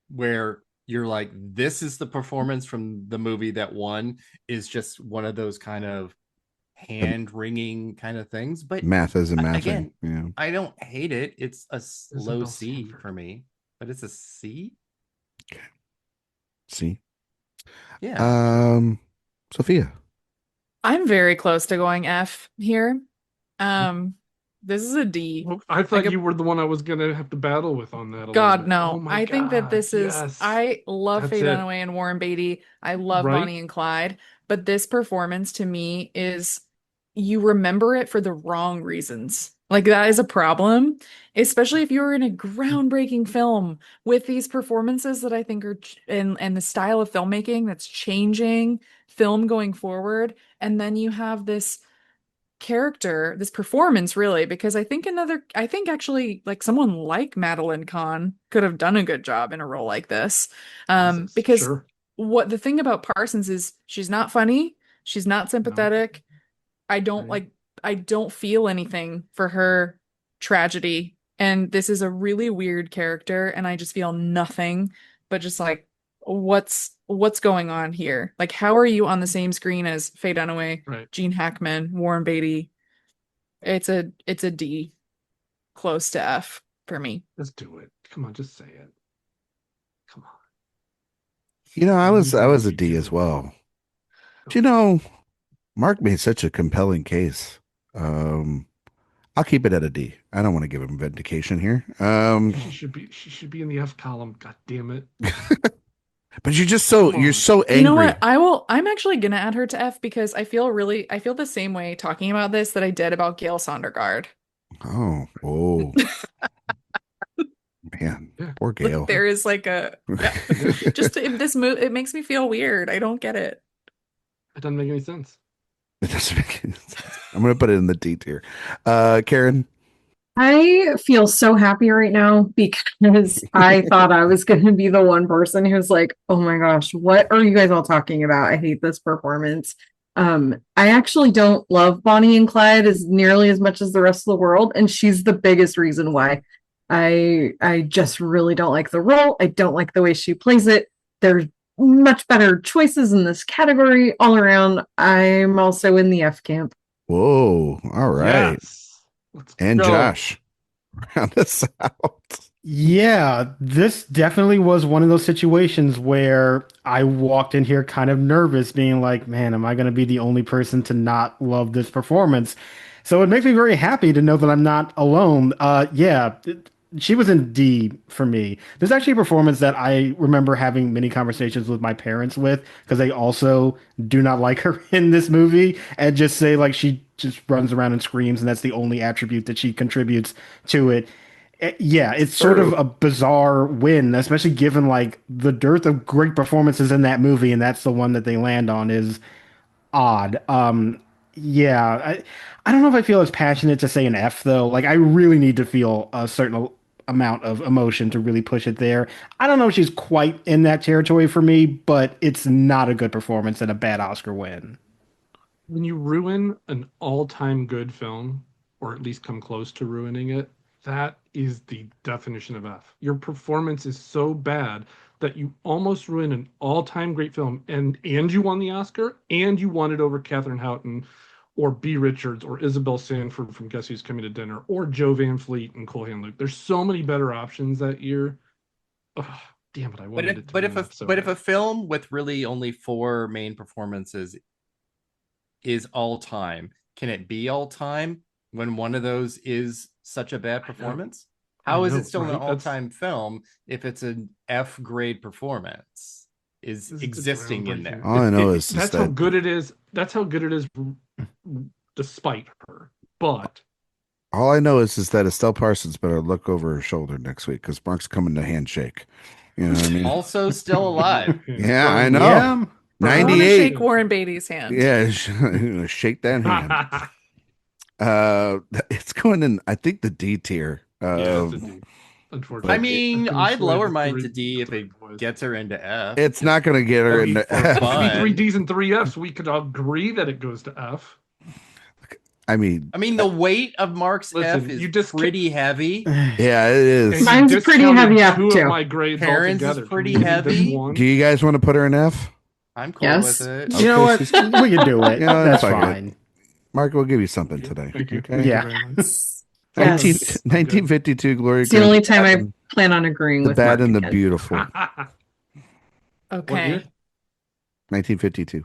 [SPEAKER 2] where you're like, this is the performance from the movie that won, is just one of those kind of hand-wringing kind of things. But
[SPEAKER 1] math isn't mathing.
[SPEAKER 2] Again,
[SPEAKER 1] yeah.
[SPEAKER 2] I don't hate it. It's a low
[SPEAKER 4] Bill
[SPEAKER 2] C
[SPEAKER 4] Stanford.
[SPEAKER 2] for me, but it's a C.
[SPEAKER 1] See.
[SPEAKER 2] Yeah.
[SPEAKER 1] Sophia.
[SPEAKER 3] I'm very close to going F here. This is a D.
[SPEAKER 4] Well, I thought
[SPEAKER 3] Like
[SPEAKER 4] you were the one I was going to have to battle with on that.
[SPEAKER 3] God,
[SPEAKER 4] bit.
[SPEAKER 3] no.
[SPEAKER 4] Oh my
[SPEAKER 3] I think that this is,
[SPEAKER 4] yes.
[SPEAKER 3] I love
[SPEAKER 4] That's
[SPEAKER 3] Faye
[SPEAKER 4] it.
[SPEAKER 3] Dunaway and Warren Beatty. I love
[SPEAKER 4] Right?
[SPEAKER 3] Bonnie and Clyde. But this performance to me is, you remember it for the wrong reasons. Like, that is a problem, especially if you're in a groundbreaking film with these performances that I think are, and the style of filmmaking that's changing film going forward. And then you have this character, this performance, really, because I think actually like someone like Madeline Kahn could have done a good job in a role like this.
[SPEAKER 4] Jesus,
[SPEAKER 3] Because
[SPEAKER 4] sure.
[SPEAKER 3] what the thing about Parsons is, she's not funny, she's not sympathetic. I don't
[SPEAKER 4] Right.
[SPEAKER 3] I don't feel anything for her tragedy. And this is a really weird character, and I just feel nothing but just like, what's going on here? Like, how are you on the same screen as Faye Dunaway,
[SPEAKER 4] Right.
[SPEAKER 3] Gene Hackman, Warren Beatty? It's a D, close to F for me.
[SPEAKER 4] Just do it. Come on, just say it. Come on.
[SPEAKER 1] You know, I was a
[SPEAKER 4] You
[SPEAKER 1] D
[SPEAKER 4] do
[SPEAKER 1] as
[SPEAKER 4] it.
[SPEAKER 1] well. But, you know, Mark made such a compelling case. I'll keep it at a D. I don't want to give him vindication here.
[SPEAKER 4] She should be in the F column. God damn it.
[SPEAKER 1] But you're
[SPEAKER 4] Come
[SPEAKER 1] so
[SPEAKER 4] on.
[SPEAKER 1] angry.
[SPEAKER 3] You know what? I'm actually gonna add her to F because I feel the same way talking about this that I did about Gail Sondergaard.
[SPEAKER 1] Oh, man,
[SPEAKER 4] Yeah.
[SPEAKER 1] poor Gail.
[SPEAKER 3] There is like a just this move. It makes me feel weird. I don't get it.
[SPEAKER 4] It doesn't make any sense.
[SPEAKER 1] It doesn't make any sense. I'm gonna put it in the D tier. Karen.
[SPEAKER 6] I feel so happy right now because I thought I was going to be the one person who's like, oh my gosh, what are you guys all talking about? I hate this performance. I actually don't love Bonnie and Clyde as nearly as much as the rest of the world, and she's the biggest reason why. I just really don't like the role. I don't like the way she plays it. There's much better choices in this category all around. I'm also in the F camp.
[SPEAKER 1] Whoa. All right.
[SPEAKER 4] Yes. Let's
[SPEAKER 1] And
[SPEAKER 4] go.
[SPEAKER 1] Josh. Round us out.
[SPEAKER 5] Yeah, this definitely was one of those situations where I walked in here kind of nervous, being like, man, am I going to be the only person to not love this performance? So it makes me very happy to know that I'm not alone. She was in D for me. There's actually a performance that I remember having many conversations with my parents with, because they also do not like her in this movie and just say like she just runs around and screams and that's the only attribute that she contributes to it. Yeah, it's sort of a bizarre win, especially given like the dearth of great performances in that movie, and that's the one that they land on is odd. I don't know if I feel as passionate to say an F though. Like I really need to feel a certain amount of emotion to really push it there. I don't know if she's quite in that territory for me, but it's not a good performance and a bad Oscar win.
[SPEAKER 4] When you ruin an all-time good film, or at least come close to ruining it, that is the definition of F. Your performance is so bad that you almost ruin an all-time great film, and you won the Oscar, and you won it over Catherine Houghton, or B. Richards, or Isabel Sanford from Guess Who's Coming to Dinner, or Joe Van Fleet and Cool Hand Luke. There's so many better options that year. Ugh, damn it, I wanted it to
[SPEAKER 2] But
[SPEAKER 4] be
[SPEAKER 2] if
[SPEAKER 4] enough so
[SPEAKER 2] a
[SPEAKER 4] bad.
[SPEAKER 2] film with really only 4 main performances is all time, can it be all time when one of those is such a bad performance? How is it still an all-time film if it's an F grade performance is existing in there?
[SPEAKER 1] All I know is
[SPEAKER 4] that's how good it is. That's how good it is despite her. But
[SPEAKER 1] All I know is that Estelle Parsons better look over her shoulder next week because Mark's coming to handshake. You know what I mean?
[SPEAKER 2] Also still alive.
[SPEAKER 1] Yeah, I know.
[SPEAKER 5] Yeah.
[SPEAKER 3] I want to
[SPEAKER 1] 98.
[SPEAKER 3] shake Warren Beatty's hand.
[SPEAKER 1] Yeah, shake that hand. It's going in, I think, the D tier.
[SPEAKER 4] Yeah, it's a D. Unfortunately,
[SPEAKER 2] I mean, I'd
[SPEAKER 4] It's
[SPEAKER 2] lower
[SPEAKER 4] like
[SPEAKER 2] mine
[SPEAKER 4] three-
[SPEAKER 2] to D if it
[SPEAKER 4] boys.
[SPEAKER 2] gets her into F.
[SPEAKER 1] It's not going to get her
[SPEAKER 2] I mean,
[SPEAKER 1] into
[SPEAKER 2] for
[SPEAKER 1] F.
[SPEAKER 2] fun.
[SPEAKER 4] Maybe 3 Ds and 3 Fs. We could agree that it goes to F.
[SPEAKER 1] I mean,
[SPEAKER 2] the weight of Mark's
[SPEAKER 4] Listen,
[SPEAKER 2] F is
[SPEAKER 4] you just
[SPEAKER 2] pretty heavy.
[SPEAKER 1] yeah, it is.
[SPEAKER 4] And you
[SPEAKER 6] Mine's pretty
[SPEAKER 4] discounted
[SPEAKER 6] heavy F,
[SPEAKER 4] 2 of
[SPEAKER 6] too.
[SPEAKER 4] my grades
[SPEAKER 2] Karen's is
[SPEAKER 4] altogether.
[SPEAKER 2] pretty
[SPEAKER 4] Can we leave this
[SPEAKER 2] heavy.
[SPEAKER 4] one?
[SPEAKER 1] Do you guys want to put her in F?
[SPEAKER 2] I'm cool
[SPEAKER 6] Yes.
[SPEAKER 2] with it.
[SPEAKER 5] You know what?
[SPEAKER 1] Okay,
[SPEAKER 5] We can do it.
[SPEAKER 1] Yeah,
[SPEAKER 5] That's
[SPEAKER 1] fuck it.
[SPEAKER 5] fine.
[SPEAKER 1] Mark, we'll give you something today.
[SPEAKER 4] Thank you.
[SPEAKER 1] Okay?
[SPEAKER 4] Thank you
[SPEAKER 5] Yeah.
[SPEAKER 4] very much.
[SPEAKER 1] 1952, Gloria.
[SPEAKER 6] It's the only time I
[SPEAKER 1] Graham,
[SPEAKER 6] plan on agreeing
[SPEAKER 1] The
[SPEAKER 6] with
[SPEAKER 1] Bad
[SPEAKER 6] Mark
[SPEAKER 1] and the
[SPEAKER 6] again.
[SPEAKER 1] Beautiful.
[SPEAKER 4] What
[SPEAKER 3] Okay.
[SPEAKER 4] year?
[SPEAKER 1] 1952.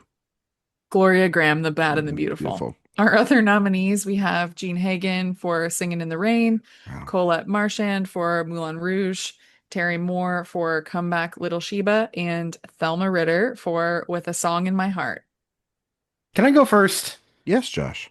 [SPEAKER 3] Gloria Graham, The Bad and the Beautiful. Our other nominees, we have Jean Hagen for Singing in the Rain,
[SPEAKER 1] Wow.
[SPEAKER 3] Colette Marchand for Moulin Rouge, Terry Moore for Come Back Little Sheba, and Thelma Ritter for With a Song in My Heart.
[SPEAKER 5] Can I go first?
[SPEAKER 1] Yes, Josh.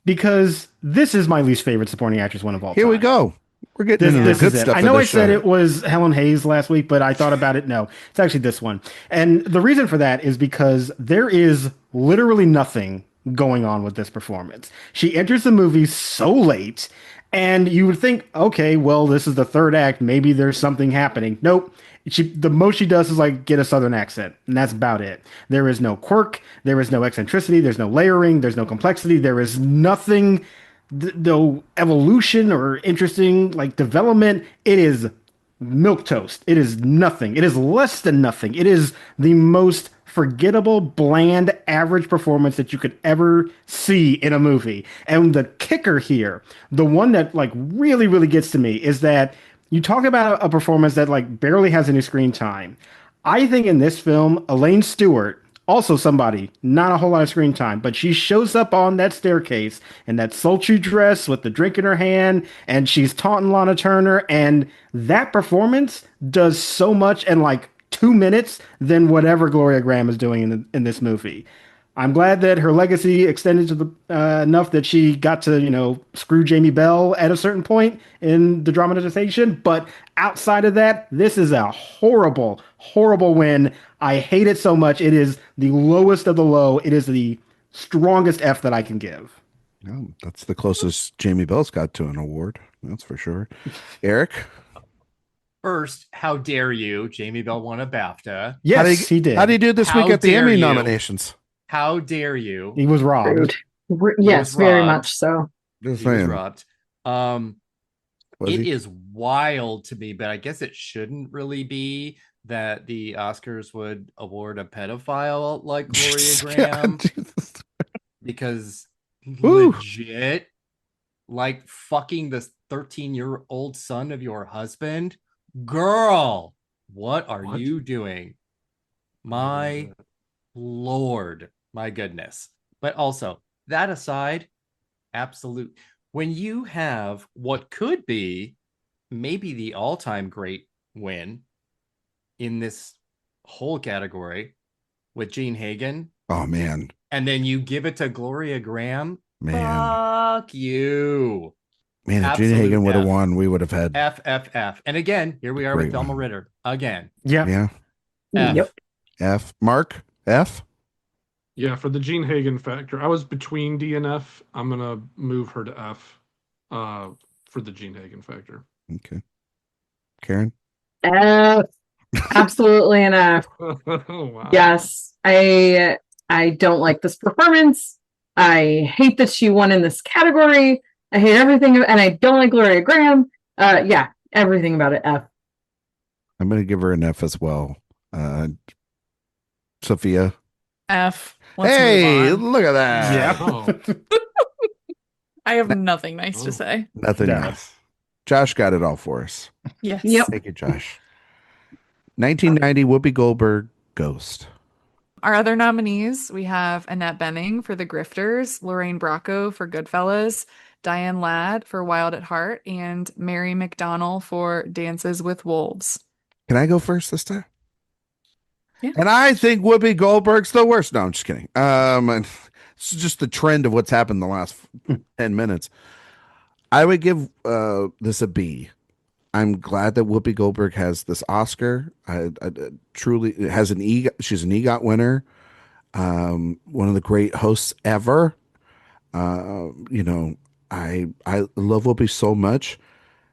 [SPEAKER 5] Because this is my least favorite supporting actress one of all
[SPEAKER 1] Here
[SPEAKER 5] time.
[SPEAKER 1] we go. We're getting into
[SPEAKER 5] This
[SPEAKER 1] the good
[SPEAKER 5] is it.
[SPEAKER 1] stuff.
[SPEAKER 5] I
[SPEAKER 1] of
[SPEAKER 5] know I
[SPEAKER 1] this
[SPEAKER 5] said
[SPEAKER 1] show.
[SPEAKER 5] it was Helen Hayes last week, but I thought about it. No, it's actually this one. And the reason for that is because there is literally nothing going on with this performance. She enters the movie so late, and you would think, okay, well, this is the third act. Maybe there's something happening. Nope. The most she does is like get a southern accent, and that's about it. There is no quirk, there is no eccentricity, there's no layering, there's no complexity, there is nothing, no evolution or interesting like development. It is milk toast. It is nothing. It is less than nothing. It is the most forgettable, bland, average performance that you could ever see in a movie. And the kicker here, the one that like really, really gets to me, is that you talk about a performance that like barely has any screen time. I think in this film, Elaine Stewart, also somebody, not a whole lot of screen time, but she shows up on that staircase in that sultry dress with the drink in her hand, and she's taunting Lana Turner, and that performance does so much in like 2 minutes than whatever Gloria Graham is doing in this movie. I'm glad that her legacy extended to the enough that she got to, screw Jamie Bell at a certain point in the dramatization. But outside of that, this is a horrible, horrible win. I hate it so much. It is the lowest of the low. It is the strongest F that I can give.
[SPEAKER 1] No, that's the closest Jamie Bell's got to an award. That's for sure. Eric?
[SPEAKER 2] First, how dare you? Jamie Bell won a BAFTA.
[SPEAKER 5] Yes, he did.
[SPEAKER 1] How do you do this
[SPEAKER 2] How
[SPEAKER 1] week at the
[SPEAKER 2] dare
[SPEAKER 1] Emmy
[SPEAKER 2] you.
[SPEAKER 1] nominations?
[SPEAKER 2] How dare you?
[SPEAKER 5] He was robbed.
[SPEAKER 6] Rude. Yes,
[SPEAKER 2] was
[SPEAKER 6] very
[SPEAKER 2] robbed.
[SPEAKER 6] much so.
[SPEAKER 1] Just
[SPEAKER 2] He was
[SPEAKER 1] saying.
[SPEAKER 2] robbed.
[SPEAKER 1] Was
[SPEAKER 2] It
[SPEAKER 1] he?
[SPEAKER 2] is wild to me, but I guess it shouldn't really be that the Oscars would award a pedophile like Gloria Graham
[SPEAKER 1] Jesus.
[SPEAKER 2] because
[SPEAKER 1] Woo.
[SPEAKER 2] legit, like fucking the 13-year-old son of your husband, girl, what are
[SPEAKER 4] What?
[SPEAKER 2] you doing? My Lord, my goodness. But also, that aside, absolute. When you have what could be maybe the all-time great win in this whole category with Jean Hagen,
[SPEAKER 1] Oh, man.
[SPEAKER 2] and then you give it to Gloria Graham,
[SPEAKER 1] Man.
[SPEAKER 2] fuck you.
[SPEAKER 1] Man, if Gene
[SPEAKER 2] absolute
[SPEAKER 1] Hagen would have
[SPEAKER 2] F.
[SPEAKER 1] won, we would have had.
[SPEAKER 2] F. And again, here we are
[SPEAKER 1] Great
[SPEAKER 2] with Thelma
[SPEAKER 1] one.
[SPEAKER 2] Ritter. Again.
[SPEAKER 5] Yeah.
[SPEAKER 1] Yeah.
[SPEAKER 2] F.
[SPEAKER 6] Yep.
[SPEAKER 1] F. Mark? F?
[SPEAKER 4] Yeah, for the Gene Hagen factor, I was between D and F. I'm gonna move her to F for the Gene Hagen factor.
[SPEAKER 1] Okay. Karen?
[SPEAKER 6] F. Absolutely an F.
[SPEAKER 4] Wow.
[SPEAKER 6] Yes. I don't like this performance. I hate that she won in this category. I hate everything, and I don't like Gloria Graham. Yeah, everything about it, F.
[SPEAKER 1] I'm going to give her an F as well. Sophia?
[SPEAKER 3] F. Let's
[SPEAKER 1] Hey,
[SPEAKER 3] move on.
[SPEAKER 1] look at that.
[SPEAKER 4] Oh,
[SPEAKER 3] I have nothing nice
[SPEAKER 4] Oh.
[SPEAKER 3] to say.
[SPEAKER 1] Nothing
[SPEAKER 5] Yeah.
[SPEAKER 1] else. Josh got it all for us.
[SPEAKER 3] Yes.
[SPEAKER 6] Yep.
[SPEAKER 1] Thank you, Josh. 1990 Whoopi Goldberg, Ghost.
[SPEAKER 3] Our other nominees, we have Annette Bening for The Grifters, Lorraine Bracco for Goodfellas, Diane Ladd for Wild at Heart, and Mary McDonnell for Dances with Wolves.
[SPEAKER 1] Can I go first this time?
[SPEAKER 3] Yeah.
[SPEAKER 1] And I think Whoopi Goldberg's the worst. No, I'm just kidding. It's just the trend of what's happened in the last 10 minutes. I would give this a B. I'm glad that Whoopi Goldberg has this Oscar. I truly has an EGOT. She's an EGOT winner. One of the great hosts ever. You know, I love Whoopi so much.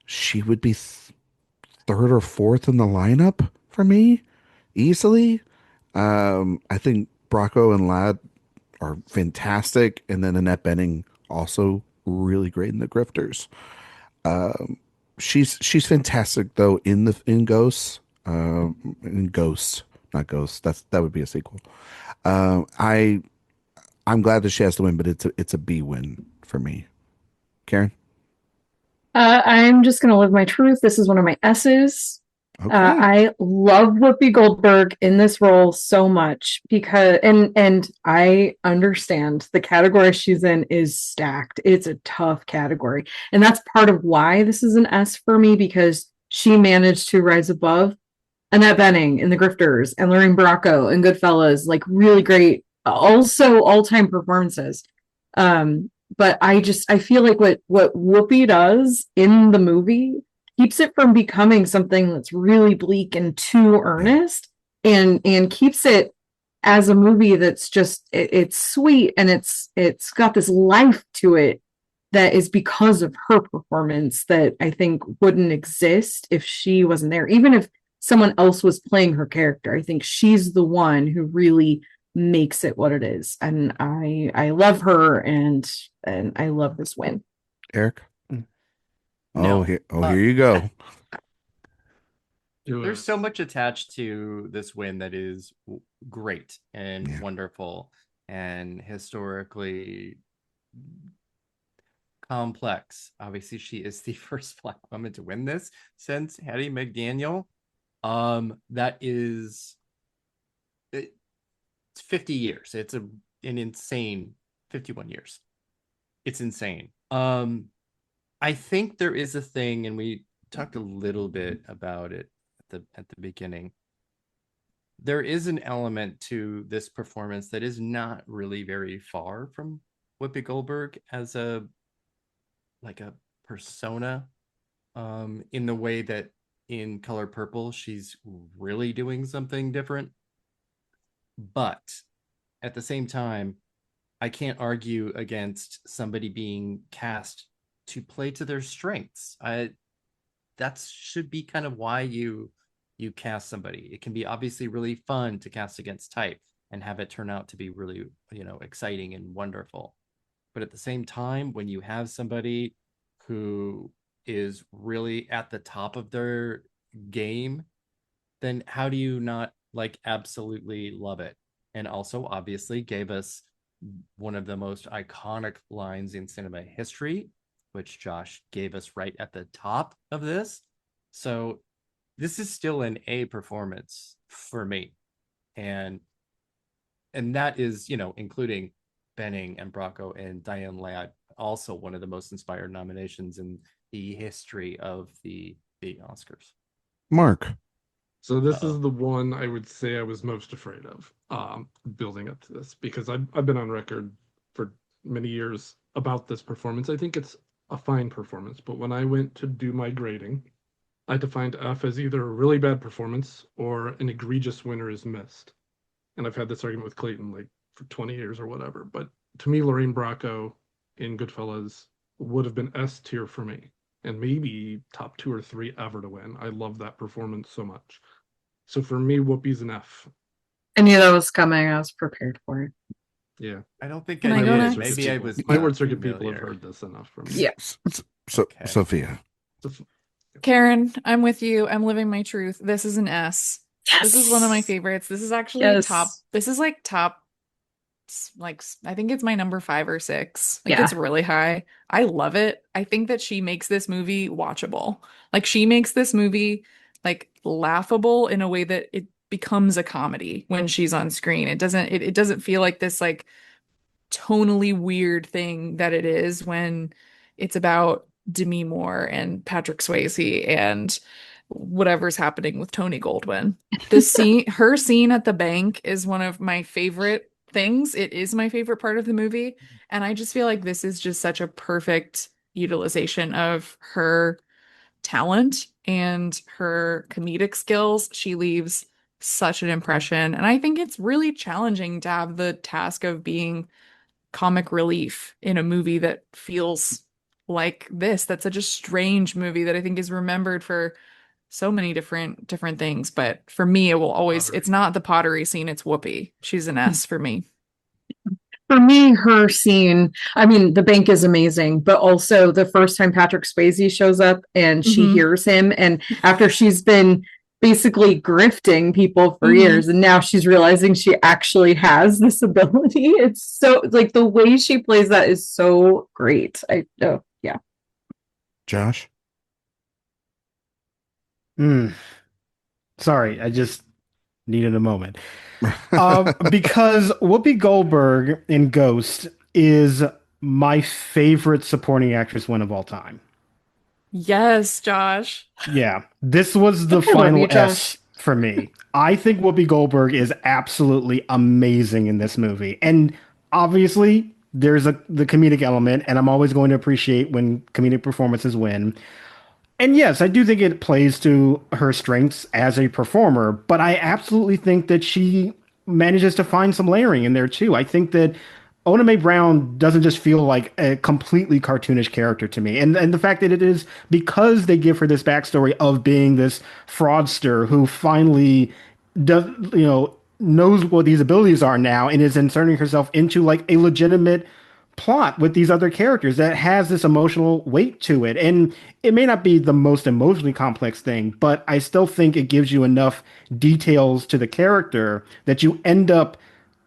[SPEAKER 1] She would be third or fourth in the lineup for me easily. I think Bracco and Ladd are fantastic, and then Annette Bening also really great in The Grifters. Um, she's fantastic though in Ghosts, in Ghosts, not Ghosts. That would be a sequel. I'm glad that she has to win, but it's a B win for me. Karen,
[SPEAKER 6] I'm just going to live my truth. This is one of my S's.
[SPEAKER 1] okay,
[SPEAKER 6] I love Whoopi Goldberg in this role so much because, and I understand the category she's in is stacked. It's a tough category, and that's part of why this is an S for me, because she managed to rise above Annette Bening in The Grifters and Lorraine Bracco in Goodfellas, like really great, also all-time performances. But I feel like what Whoopi does in the movie keeps it from becoming something that's really bleak and too earnest, and keeps it as a movie that's just it's sweet, and it's got this life to it that is because of her performance that I think wouldn't exist if she wasn't there. Even if someone else was playing her character, I think she's the one who really makes it what it is. And I love her, and I love this win.
[SPEAKER 1] Eric.
[SPEAKER 2] No.
[SPEAKER 1] Here you go.
[SPEAKER 2] There's so much attached to this win that is great and
[SPEAKER 1] Yeah.
[SPEAKER 2] wonderful and historically complex. Obviously, she is the first Black woman to win this since Hattie McDaniel. That is, it's 50 years. It's an insane 51 years. It's insane. I think there is a thing, and we talked a little bit about it at the beginning. There is an element to this performance that is not really very far from Whoopi Goldberg as a persona, in the way that in Color Purple she's really doing something different. But at the same time, I can't argue against somebody being cast to play to their strengths. That should be kind of why you cast somebody. It can be obviously really fun to cast against type and have it turn out to be really, exciting and wonderful. But at the same time, when you have somebody who is really at the top of their game, then how do you not absolutely love it? And also obviously gave us one of the most iconic lines in cinema history, which Josh gave us right at the top of this. So this is still an A performance for me. And that is, including Bening and Bracco and Dianne Ladd, also one of the most inspired nominations in the history of the Oscars.
[SPEAKER 1] Mark.
[SPEAKER 4] So this is the one I would say I was most afraid of, building up to this, because I've been on record for many years about this performance. I think it's a fine performance, but when I went to do my grading, I defined F as either a really bad performance or an egregious winner is missed. And I've had this argument with Clayton for 20 years or whatever. But to me, Lorraine Bracco in Goodfellas would have been S tier for me, and maybe top 2 or 3 ever to win. I love that performance so much. So for me, Whoopi's an F.
[SPEAKER 6] I knew that was coming. I was prepared for it.
[SPEAKER 4] Yeah.
[SPEAKER 2] I don't think
[SPEAKER 3] Can
[SPEAKER 2] I
[SPEAKER 3] I go
[SPEAKER 2] did.
[SPEAKER 3] next?
[SPEAKER 2] Maybe I was
[SPEAKER 4] My
[SPEAKER 2] not
[SPEAKER 4] word circuit
[SPEAKER 2] familiar.
[SPEAKER 4] people have heard this enough from me.
[SPEAKER 6] Yeah.
[SPEAKER 1] So
[SPEAKER 2] Okay.
[SPEAKER 1] Sophia.
[SPEAKER 3] Karen, I'm with you. I'm living my truth. This is an S. This is one of my favorites. This is actually
[SPEAKER 6] Yes.
[SPEAKER 3] top. This is top. I think it's my number 5 or 6.
[SPEAKER 6] Yeah.
[SPEAKER 3] It's really high. I love it. I think that she makes this movie watchable. She makes this movie laughable in a way that it becomes a comedy when she's on screen. It doesn't feel like this tonally weird thing that it is when it's about Demi Moore and Patrick Swayze and whatever's happening with Tony Goldwyn. Her scene at the bank is one of my favorite things. It is my favorite part of the movie, and I just feel like this is just such a perfect utilization of her talent and her comedic skills. She leaves such an impression. And I think it's really challenging to have the task of being comic relief in a movie that feels like this. That's such a strange movie that I think is remembered for so many different things. But for me, it will always,
[SPEAKER 4] Pottery.
[SPEAKER 3] it's not the pottery scene, it's Whoopi. She's an S for me.
[SPEAKER 6] For me, her scene, I mean, the bank is amazing, but also the first time Patrick Swayze shows up and she
[SPEAKER 3] Mhm.
[SPEAKER 6] hears him, and after she's been basically grifting people for
[SPEAKER 3] Mhm.
[SPEAKER 6] years, and now she's realizing she actually has this ability. It's so, like, the way she plays that is so great. Yeah.
[SPEAKER 1] Josh?
[SPEAKER 5] Sorry, I just needed a moment. Because Whoopi Goldberg in Ghost is my favorite supporting actress win of all time.
[SPEAKER 3] Yes, Josh.
[SPEAKER 5] Yeah, this was the
[SPEAKER 6] love
[SPEAKER 5] final
[SPEAKER 6] you,
[SPEAKER 5] S
[SPEAKER 6] Josh.
[SPEAKER 5] for me. I think Whoopi Goldberg is absolutely amazing in this movie. And obviously, there's the comedic element, and I'm always going to appreciate when comedic performances win. And yes, I do think it plays to her strengths as a performer, but I absolutely think that she manages to find some layering in there too. I think that Ona Mae Brown doesn't just feel like a completely cartoonish character to me. And the fact that it is because they give her this backstory of being this fraudster who finally does, knows what these abilities are now and is inserting herself into like a legitimate plot with these other characters that has this emotional weight to it. And it may not be the most emotionally complex thing, but I still think it gives you enough details to the character that you end up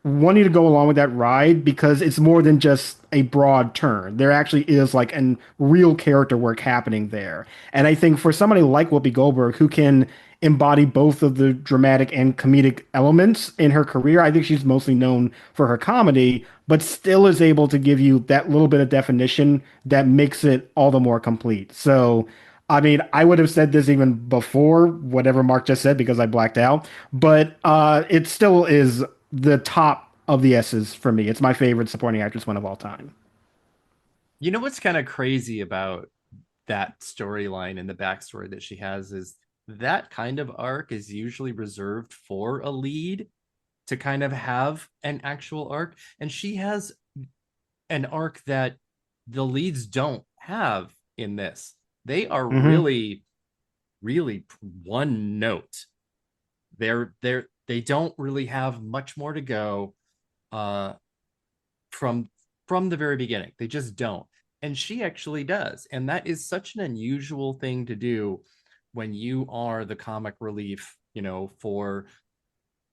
[SPEAKER 5] wanting to go along with that ride because it's more than just a broad turn. There actually is like an real character work happening there. And I think for somebody like Whoopi Goldberg who can embody both of the dramatic and comedic elements in her career, I think she's mostly known for her comedy, but still is able to give you that little bit of definition that makes it all the more complete. So I mean, I would have said this even before whatever Mark just said because I blacked out, but it still is the top of the S's for me. It's my favorite supporting actress one of all time.
[SPEAKER 2] You know what's kind of crazy about that storyline and the backstory that she has is that kind of arc is usually reserved for a lead to kind of have an actual arc. And she has an arc that the leads don't have in this. They are really, really one note. They don't really have much more to go from the very beginning. They just don't. And she actually does. And that is such an unusual thing to do when you are the comic relief, for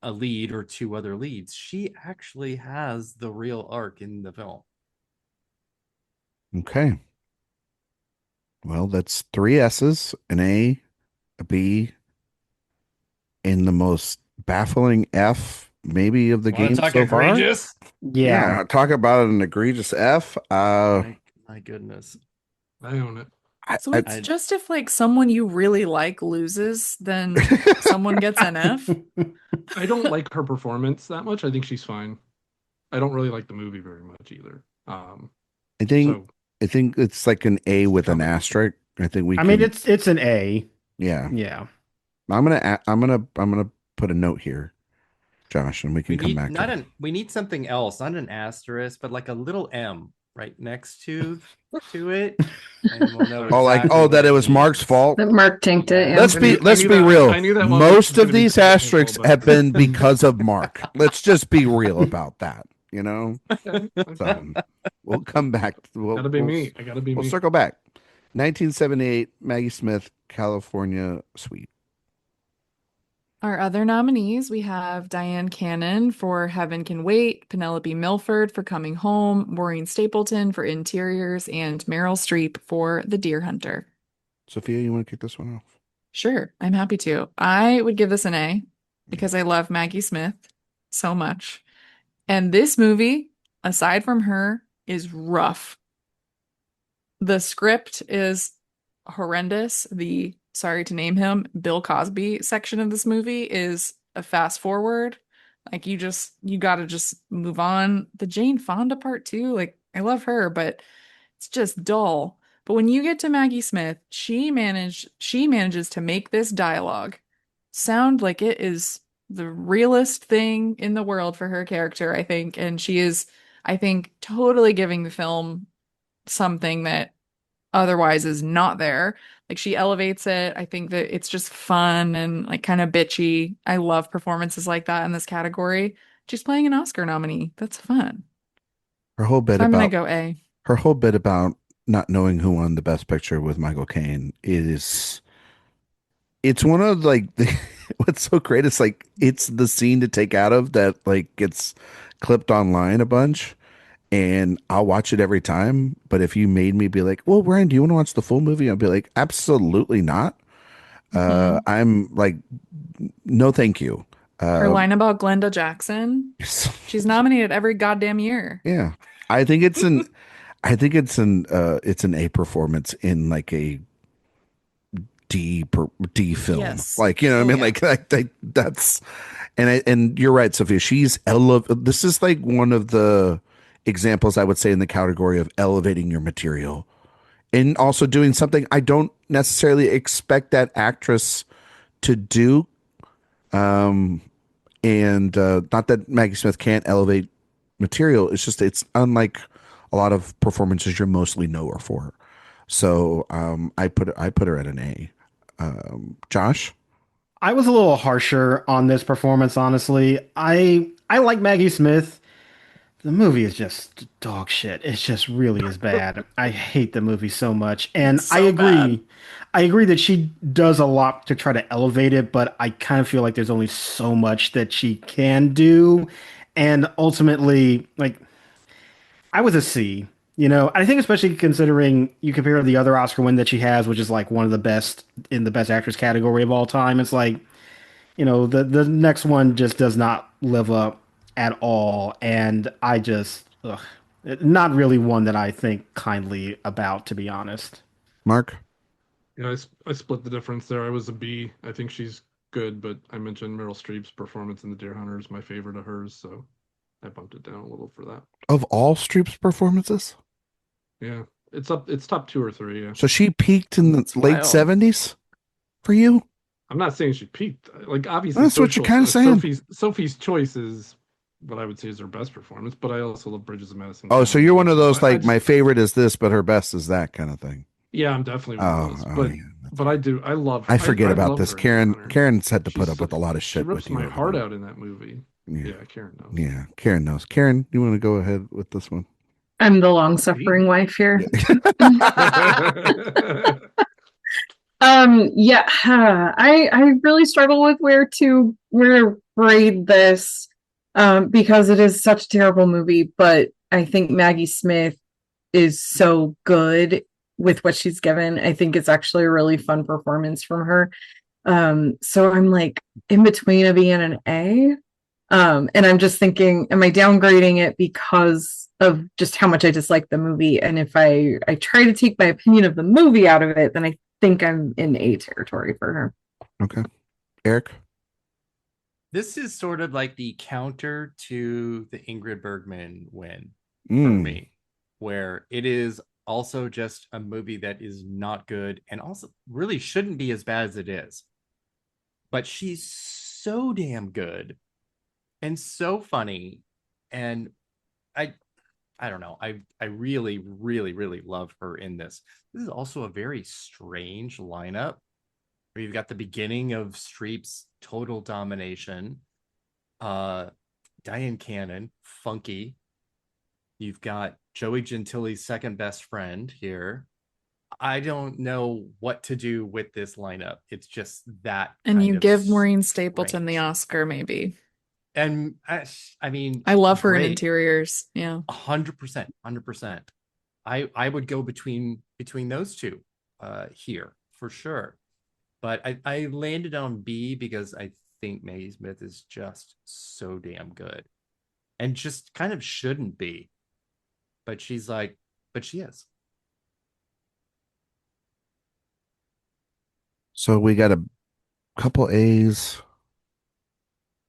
[SPEAKER 2] a lead or two other leads. She actually has the real arc in the film.
[SPEAKER 1] Okay. Well, that's 3 S's, an A, a B, and the most baffling F maybe of the game so
[SPEAKER 2] egregious?
[SPEAKER 1] far.
[SPEAKER 5] Yeah.
[SPEAKER 1] Yeah, talk about an egregious F.
[SPEAKER 2] My goodness.
[SPEAKER 4] I own it.
[SPEAKER 3] So it's just if like someone you really like loses, then someone gets an F.
[SPEAKER 4] I don't like her performance that much. I think she's fine. I don't really like the movie very much either.
[SPEAKER 1] I think it's like an A with an asterisk. I think
[SPEAKER 5] I mean, it's an A.
[SPEAKER 1] Yeah.
[SPEAKER 5] Yeah.
[SPEAKER 1] I'm gonna put a note here, Josh, and we can come back to it.
[SPEAKER 2] We need something else, not an asterisk, but like a little M right next to it. And we'll know
[SPEAKER 1] that it was Mark's fault.
[SPEAKER 6] That Mark tanked it. Yeah.
[SPEAKER 1] Let's be real.
[SPEAKER 4] I knew that one
[SPEAKER 1] Most
[SPEAKER 4] was
[SPEAKER 1] of
[SPEAKER 4] gonna be
[SPEAKER 1] these
[SPEAKER 4] technical,
[SPEAKER 1] asterisks
[SPEAKER 4] but-
[SPEAKER 1] have been because of Mark. Let's just be real about that. So we'll come back.
[SPEAKER 4] Gotta be me. I gotta be
[SPEAKER 1] We'll
[SPEAKER 4] me.
[SPEAKER 1] circle back. 1978, Maggie Smith, California Suite.
[SPEAKER 3] Our other nominees, we have Diane Cannon for Heaven Can Wait, Penelope Milford for Coming Home, Maureen Stapleton for Interiors, and Meryl Streep for The Deer Hunter.
[SPEAKER 1] Sophia, you want to kick this one off?
[SPEAKER 3] Sure, I'm happy to. I would give this an A because I love Maggie Smith so much. And this movie, aside from her, is rough. The script is horrendous. The sorry to name him, Bill Cosby section of this movie is a fast forward. Like you gotta just move on. The Jane Fonda part too, like I love her, but it's just dull. But when you get to Maggie Smith, she manages to make this dialogue sound like it is the realest thing in the world for her character, I think. And she is, I think, totally giving the film something that otherwise is not there. Like she elevates it. I think that it's just fun and like kind of bitchy. I love performances like that in this category. She's playing an Oscar nominee. That's fun.
[SPEAKER 1] Her whole bit
[SPEAKER 3] So I'm gonna
[SPEAKER 1] about
[SPEAKER 3] go A.
[SPEAKER 1] her whole bit about not knowing who won the best picture with Michael Caine is it's one of like what's so great is like it's the scene to take out of that like gets clipped online a bunch and I'll watch it every time. But if you made me be like, well, Ryan, do you want to watch the full movie? I'll be like, absolutely not.
[SPEAKER 3] Mhm.
[SPEAKER 1] I'm like, no, thank you.
[SPEAKER 3] Her line about Glenda Jackson. She's nominated every goddamn year.
[SPEAKER 1] Yeah. I think it's an it's an A performance in like a D film.
[SPEAKER 3] Yes.
[SPEAKER 1] Like, you know what I
[SPEAKER 3] Oh,
[SPEAKER 1] mean?
[SPEAKER 3] yeah.
[SPEAKER 1] Like that's and you're right, Sophia. This is like one of the examples I would say in the category of elevating your material and also doing something I don't necessarily expect that actress to do. And not that Maggie Smith can't elevate material. It's just it's unlike a lot of performances you're mostly know her for. So I put her at an A. Josh?
[SPEAKER 5] I was a little harsher on this performance, honestly. I like Maggie Smith. The movie is just dog shit. It's just really is bad. I hate the movie so much. And
[SPEAKER 3] It's
[SPEAKER 5] I
[SPEAKER 3] so bad.
[SPEAKER 5] agree. I agree that she does a lot to try to elevate it, but I kind of feel like there's only so much that she can do. And ultimately, like I was a C. You know, I think especially considering you compare the other Oscar win that she has, which is like one of the best in the best actress category of all time. It's like, you know, the next one just does not live up at all, and I just not really one that I think kindly about, to be honest.
[SPEAKER 1] Mark?
[SPEAKER 4] Yeah, I split the difference there. I was a B. I think she's good, but I mentioned Meryl Streep's performance in The Deer Hunter is my favorite of hers, so I bumped it down a little for that.
[SPEAKER 1] Of all Streep's performances?
[SPEAKER 4] Yeah, it's top two or three. Yeah,
[SPEAKER 1] So she peaked in the
[SPEAKER 2] That's
[SPEAKER 1] late
[SPEAKER 2] wild.
[SPEAKER 1] 70s for you?
[SPEAKER 4] I'm not saying she peaked. Like obviously,
[SPEAKER 1] That's what you're kind of saying.
[SPEAKER 4] Sophie's Choice is what I would say is her best performance, but I also love Bridges of Madison
[SPEAKER 1] Oh,
[SPEAKER 4] County.
[SPEAKER 1] so you're one of
[SPEAKER 4] So
[SPEAKER 1] those like
[SPEAKER 4] just,
[SPEAKER 1] my favorite is this, but her best is that kind of thing.
[SPEAKER 4] yeah, I'm definitely one of those. But
[SPEAKER 1] Yeah.
[SPEAKER 4] but I love.
[SPEAKER 1] I forget
[SPEAKER 4] I
[SPEAKER 1] about
[SPEAKER 4] love
[SPEAKER 1] this.
[SPEAKER 4] her in Deer Hunter.
[SPEAKER 1] Karen's had to put
[SPEAKER 4] She's
[SPEAKER 1] up with a lot of
[SPEAKER 4] She
[SPEAKER 1] shit with
[SPEAKER 4] rips
[SPEAKER 1] you.
[SPEAKER 4] my
[SPEAKER 1] over
[SPEAKER 4] heart
[SPEAKER 1] there.
[SPEAKER 4] out in that movie.
[SPEAKER 1] Yeah.
[SPEAKER 4] Yeah, Karen knows.
[SPEAKER 1] Yeah, Karen knows. Karen, you want to go ahead with this one?
[SPEAKER 6] I'm the long-suffering wife here. Yeah, I really struggle with where to grade this, because it is such a terrible movie, but I think Maggie Smith is so good with what she's given. I think it's actually a really fun performance from her. So I'm like in between a B and an A. And I'm just thinking, am I downgrading it because of just how much I dislike the movie? And if I try to take my opinion of the movie out of it, then I think I'm in A territory for her.
[SPEAKER 1] Okay. Erik?
[SPEAKER 2] This is sort of like the counter to the Ingrid Bergman win for
[SPEAKER 1] Mm.
[SPEAKER 2] me, where it is also just a movie that is not good and also really shouldn't be as bad as it is. But she's so damn good and so funny. And I don't know. I really, really, really love her in this. This is also a very strange lineup where you've got the beginning of Streep's total domination. Diane Cannon, funky. You've got Joey Gentile's second best friend here. I don't know what to do with this lineup. It's just that.
[SPEAKER 3] And you
[SPEAKER 2] kind of
[SPEAKER 3] give Maureen Stapleton the
[SPEAKER 2] strange.
[SPEAKER 3] Oscar, maybe.
[SPEAKER 2] And I mean,
[SPEAKER 3] I love her in
[SPEAKER 2] great.
[SPEAKER 3] interiors. Yeah.
[SPEAKER 2] 100%. I would go between those two here for sure. But I landed on B because I think Maggie Smith is just so damn good. And just kind of shouldn't be. But she is.
[SPEAKER 1] So we got a couple A's,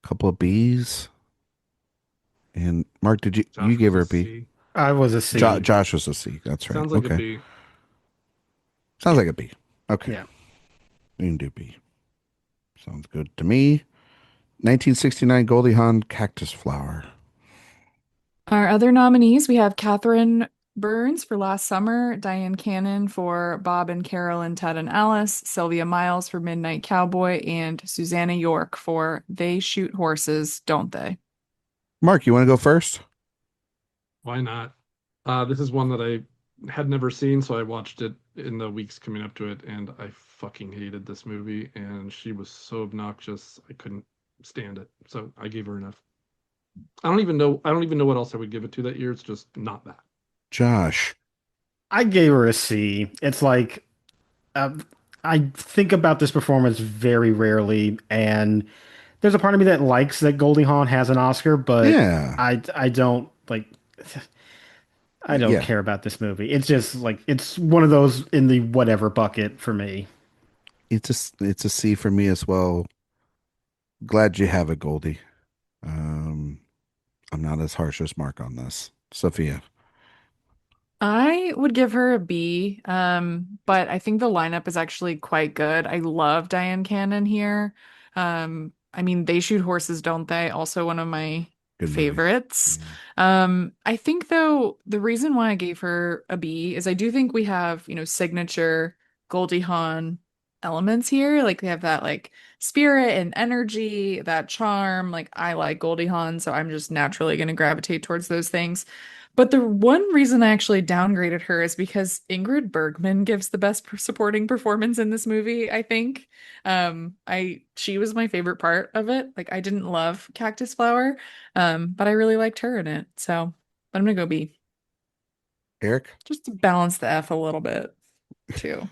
[SPEAKER 1] couple of B's. And Mark, you
[SPEAKER 4] Josh
[SPEAKER 1] give her a
[SPEAKER 4] was
[SPEAKER 1] B?
[SPEAKER 4] C.
[SPEAKER 5] I was a C.
[SPEAKER 1] Josh was a C. That's right.
[SPEAKER 4] Sounds like
[SPEAKER 1] Okay.
[SPEAKER 4] a B.
[SPEAKER 1] Sounds like a B. Okay.
[SPEAKER 5] Yeah.
[SPEAKER 1] We can do B. Sounds good to me. 1969 Goldie Hawn Cactus Flower.
[SPEAKER 3] Our other nominees, we have Catherine Burns for Last Summer, Diane Cannon for Bob and Carol and Ted and Alice, Sylvia Miles for Midnight Cowboy, and Susanna York for They Shoot Horses, Don't They?
[SPEAKER 1] Mark, you want to go first?
[SPEAKER 4] Why not? This is one that I had never seen, so I watched it in the weeks coming up to it, and I fucking hated this movie, and she was so obnoxious, I couldn't stand it. So I gave her enough. I don't even know what else I would give it to that year. It's just not that.
[SPEAKER 1] Josh.
[SPEAKER 5] I gave her a C. It's like I think about this performance very rarely, and there's a part of me that likes that Goldie Hawn has an Oscar, but
[SPEAKER 1] Yeah.
[SPEAKER 5] I don't like. I don't
[SPEAKER 1] Yeah.
[SPEAKER 5] care about this movie. It's just like it's one of those in the whatever bucket for me.
[SPEAKER 1] It's a C for me as well. Glad you have it, Goldie. I'm not as harsh as Mark on this. Sophia.
[SPEAKER 3] I would give her a B, but I think the lineup is actually quite good. I love Diane Cannon here. I mean, They Shoot Horses, Don't They? Also one of my
[SPEAKER 1] Good movie.
[SPEAKER 3] favorites. I think though the reason why I gave her a B is I do think we have, signature Goldie Hawn elements here. Like they have that like spirit and energy, that charm. Like I like Goldie Hawn, so I'm just naturally going to gravitate towards those things. But the one reason I actually downgraded her is because Ingrid Bergman gives the best supporting performance in this movie, I think. She was my favorite part of it. Like I didn't love Cactus Flower, but I really liked her in it. So I'm gonna go B.
[SPEAKER 1] Eric?
[SPEAKER 3] Just to balance the F a little bit too.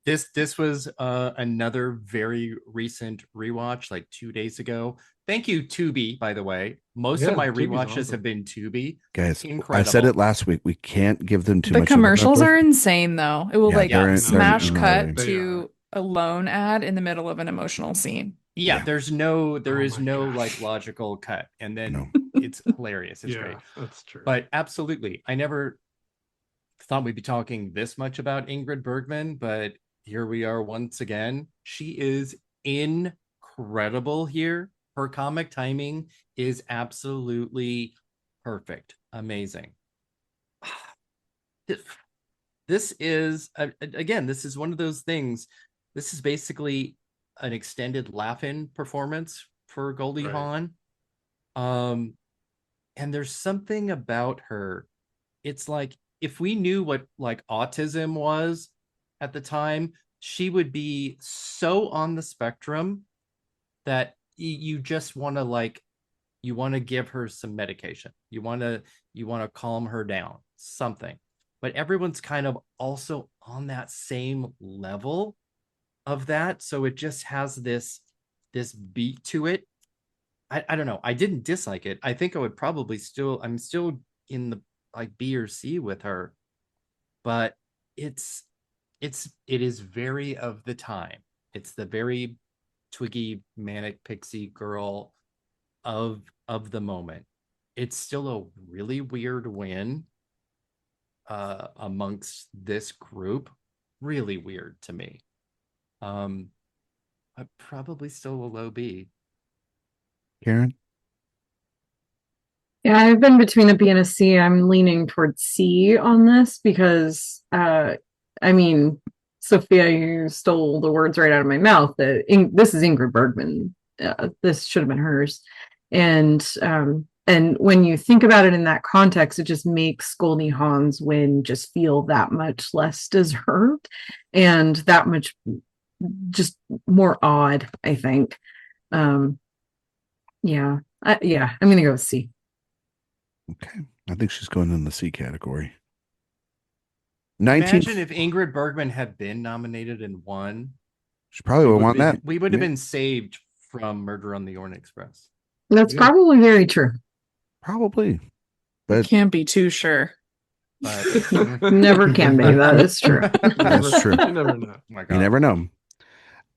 [SPEAKER 2] This was another very recent rewatch, like 2 days ago. Thank you, Tubi, by the way. Most of my
[SPEAKER 4] Tubi's
[SPEAKER 2] rewatches
[SPEAKER 4] awesome.
[SPEAKER 2] have been Tubi.
[SPEAKER 1] Guys,
[SPEAKER 2] Incredible.
[SPEAKER 1] I said it last week. We can't give them too
[SPEAKER 3] The
[SPEAKER 1] much. of a
[SPEAKER 3] commercials
[SPEAKER 1] number.
[SPEAKER 3] are insane though. It will
[SPEAKER 1] Yeah,
[SPEAKER 3] like
[SPEAKER 1] they're
[SPEAKER 3] smash cut
[SPEAKER 1] annoying.
[SPEAKER 3] to a lone ad in the middle of an emotional scene.
[SPEAKER 2] Yeah,
[SPEAKER 1] Yeah.
[SPEAKER 2] there is no
[SPEAKER 4] gosh.
[SPEAKER 2] like logical cut, and then
[SPEAKER 1] No.
[SPEAKER 2] it's hilarious. It's
[SPEAKER 4] Yeah,
[SPEAKER 2] great.
[SPEAKER 4] that's true.
[SPEAKER 2] But absolutely, I never thought we'd be talking this much about Ingrid Bergman, but here we are once again. She is incredible here. Her comic timing is absolutely perfect. Amazing. This is, again, this is one of those things. This is basically an extended laugh-in performance for Goldie
[SPEAKER 4] Right.
[SPEAKER 2] Hawn. And there's something about her. It's like if we knew what like autism was at the time, she would be so on the spectrum that you just want to give her some medication. You want to calm her down, something. But everyone's kind of also on that same level of that, so it just has this beat to it. I don't know. I didn't dislike it. I think I would probably I'm still in the like B or C with her, but it is very of the time. It's the very twiggy manic pixie girl of the moment. It's still a really weird win amongst this group. Really weird to me. But probably still a low B.
[SPEAKER 1] Karen?
[SPEAKER 6] Yeah, I've been between a B and a C. I'm leaning towards C on this because, I mean, Sophia, you stole the words right out of my mouth. This is Ingrid Bergman. This should have been hers. And when you think about it in that context, it just makes Goldie Hawn's win just feel that much less deserved and that much just more odd, I think. I'm gonna go with C.
[SPEAKER 1] Okay. I think she's going in the C category.
[SPEAKER 2] Imagine if Ingrid Bergman had been nominated and won.
[SPEAKER 1] She probably would want that.
[SPEAKER 2] We would have been saved from Murder on the Orient Express.
[SPEAKER 6] That's probably very true.
[SPEAKER 1] Probably. But
[SPEAKER 3] Can't be too sure.
[SPEAKER 2] But
[SPEAKER 6] Never can be. That is true.
[SPEAKER 1] that's true.
[SPEAKER 4] You never know.
[SPEAKER 2] my
[SPEAKER 1] You
[SPEAKER 2] God.
[SPEAKER 1] never know.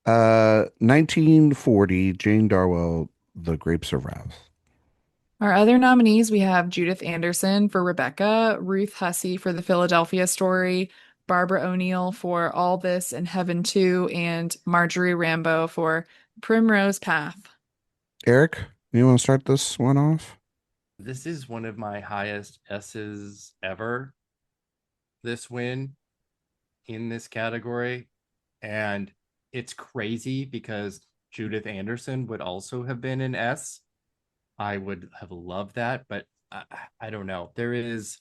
[SPEAKER 1] 1940, Jane Darwell, The Grapes of Wrath.
[SPEAKER 3] Our other nominees, we have Judith Anderson for Rebecca, Ruth Hussey for The Philadelphia Story, Barbara O'Neill for All This and Heaven 2, and Marjorie Rambeau for Primrose Path.
[SPEAKER 1] Eric, you want to start this one off?
[SPEAKER 2] This is one of my highest S's ever. This win in this category. And it's crazy because Judith Anderson would also have been an S. I would have loved that, but I don't know. There's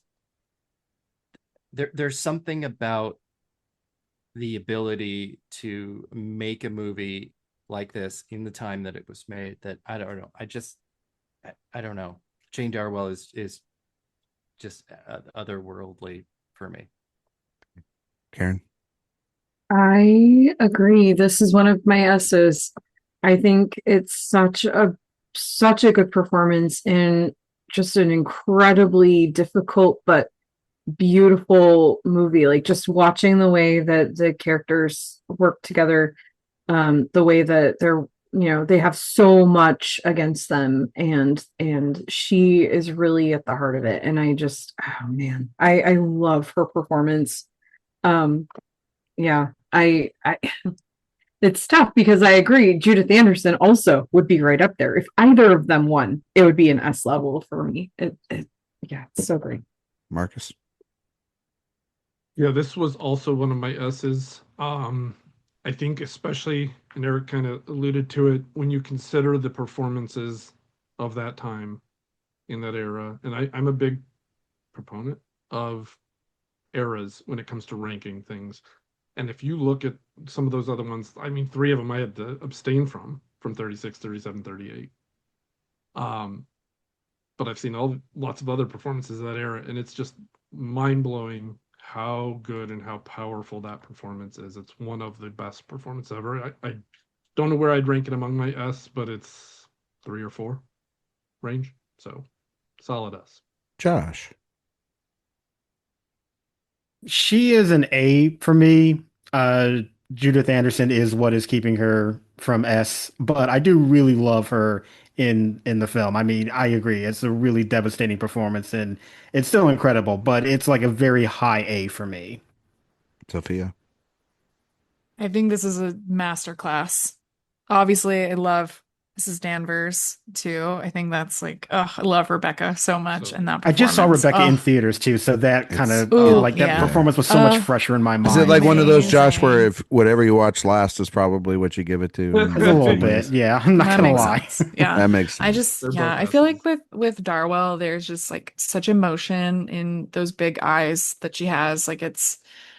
[SPEAKER 2] something about the ability to make a movie like this in the time that it was made that I don't know. I don't know. Jane Darwell is just otherworldly for me.
[SPEAKER 1] Karen?
[SPEAKER 6] I agree. This is one of my S's. I think it's such a good performance in just an incredibly difficult but beautiful movie. Like just watching the way that the characters work together, the way that they're, they have so much against them, and she is really at the heart of it. And oh man, I love her performance. Yeah, I it's tough because I agree. Judith Anderson also would be right up there. If either of them won, it would be an S level for me. Yeah, it's so great.
[SPEAKER 1] Marcus?
[SPEAKER 4] Yeah, this was also one of my S's. I think especially, and Eric kind of alluded to it, when you consider the performances of that time in that era, and I'm a big proponent of eras when it comes to ranking things. And if you look at some of those other ones, I mean, 3 of them I had to abstain from 36, 37, 38. But I've seen lots of other performances of that era, and it's just mind-blowing how good and how powerful that performance is. It's one of the best performances ever. I don't know where I'd rank it among my S, but it's 3 or 4 range. So solid S.
[SPEAKER 1] Josh?
[SPEAKER 5] She is an A for me. Judith Anderson is what is keeping her from S, but I do really love her in the film. I mean, I agree. It's a really devastating performance and it's still incredible, but it's like a very high A for me.
[SPEAKER 1] Sophia?
[SPEAKER 3] I think this is a masterclass. Obviously, I love Mrs. Danvers too. I think that's like, I love Rebecca so much, and that
[SPEAKER 5] I just saw
[SPEAKER 3] performance.
[SPEAKER 5] Rebecca in theaters too, so that kind of
[SPEAKER 3] Ooh,
[SPEAKER 5] like that
[SPEAKER 3] yeah.
[SPEAKER 5] performance was so much fresher in my mind.
[SPEAKER 1] Is it like one of those, Josh, where
[SPEAKER 3] Amazing.
[SPEAKER 1] if whatever you watch last is probably what you give it to?
[SPEAKER 5] It's a little bit, yeah. I'm not
[SPEAKER 3] That
[SPEAKER 5] gonna
[SPEAKER 3] makes
[SPEAKER 5] lie.
[SPEAKER 3] sense. Yeah.
[SPEAKER 1] That makes sense.
[SPEAKER 3] I feel like with Darwell, there's just like such emotion in those big eyes that she has.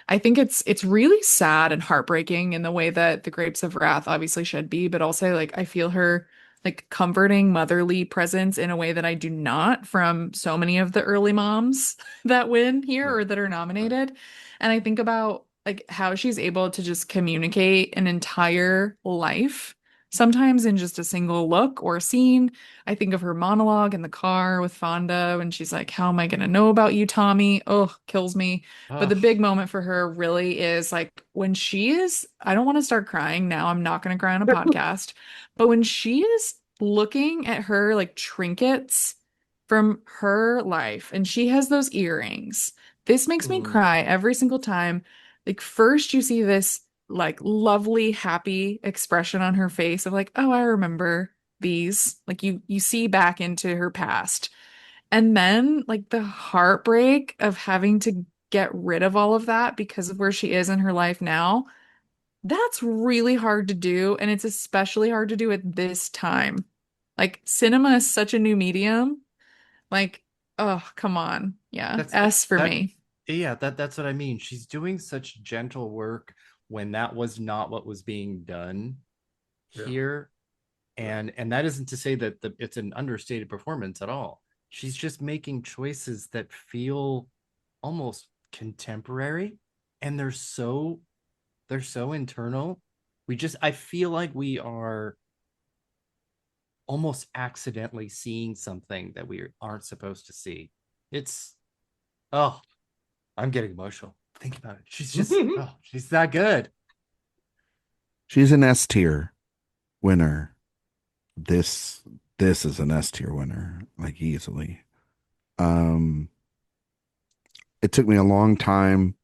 [SPEAKER 3] I think it's really sad and heartbreaking in the way that The Grapes of Wrath obviously should be, but also like I feel her like comforting motherly presence in a way that I do not from so many of the early moms that win here or that are nominated. And I think about like how she's able to just communicate an entire life, sometimes in just a single look or scene. I think of her monologue in the car with Fonda when she's like, "How am I going to know about you, Tommy?" Oh, kills me. But the big moment for her really is like when she is, I don't want to start crying now. I'm not going to cry on a podcast. But when she is looking at her like trinkets from her life and she has those earrings, this makes me cry every single time. Like, first, you see this like lovely, happy expression on her face of like, oh, I remember these. Like, you see back into her past. And then, like, the heartbreak of having to get rid of all of that because of where she is in her life now. That's really hard to do, and it's especially hard to do at this time. Like, cinema is such a new medium. Like, oh, come on. Yeah, S for me.
[SPEAKER 2] Yeah, that's what I mean. She's doing such gentle work when that was not what was being done here. And that isn't to say that it's an understated performance at all. She's just making choices that feel almost contemporary, and they're so internal. I feel like we are almost accidentally seeing something that we aren't supposed to see. I'm getting emotional. Think about it. She's just she's that good.
[SPEAKER 1] She's an S tier winner. This is an S tier winner, like easily. It took me a long time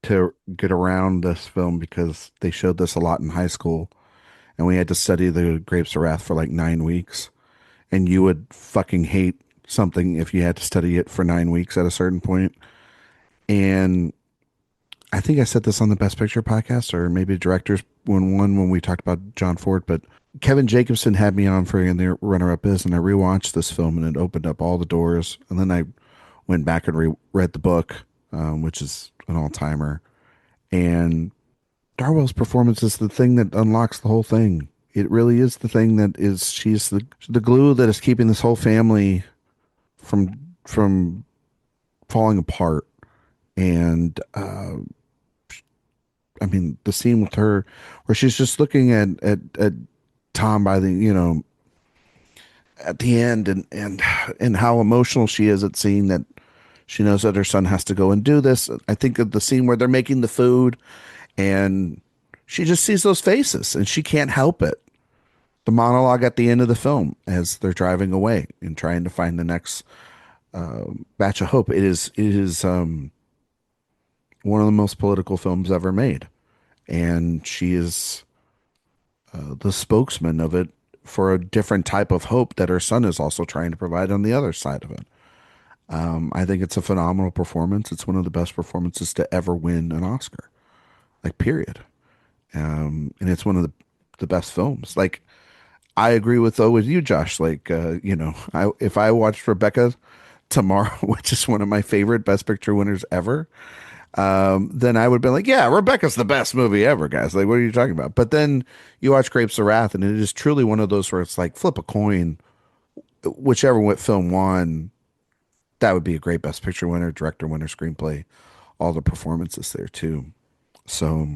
[SPEAKER 1] to get around this film because they showed this a lot in high school, and we had to study the Grapes of Wrath for like 9 weeks, and you would fucking hate something if you had to study it for 9 weeks at a certain point. And I think I said this on the Best Picture podcast, or maybe directors when we talked about John Ford, but Kevin Jacobson had me on for the runner-up is, and I rewatched this film, and it opened up all the doors. And then I went back and read the book, which is an all-timer. And Darwell's performance is the thing that unlocks the whole thing. It really is the thing that is, she's the glue that is keeping this whole family from falling apart. And I mean, the scene with her where she's just looking at Tom by the, at the end, and how emotional she is at seeing that she knows that her son has to go and do this. I think of the scene where they're making the food and she just sees those faces and she can't help it. The monologue at the end of the film as they're driving away and trying to find the next batch of hope. It is one of the most political films ever made. And she is the spokesman of it for a different type of hope that her son is also trying to provide on the other side of it. I think it's a phenomenal performance. It's one of the best performances to ever win an Oscar, like, period. And it's one of the best films. Like, I agree with you, Josh. Like, if I watched Rebecca tomorrow, which is one of my favorite Best Picture winners ever, then I would be like, yeah, Rebecca's the best movie ever, guys. Like, what are you talking about? But then you watch Grapes of Wrath, and it is truly one of those where it's like flip a coin, whichever film won, that would be a great Best Picture winner, director winner, screenplay, all the performances there too. So,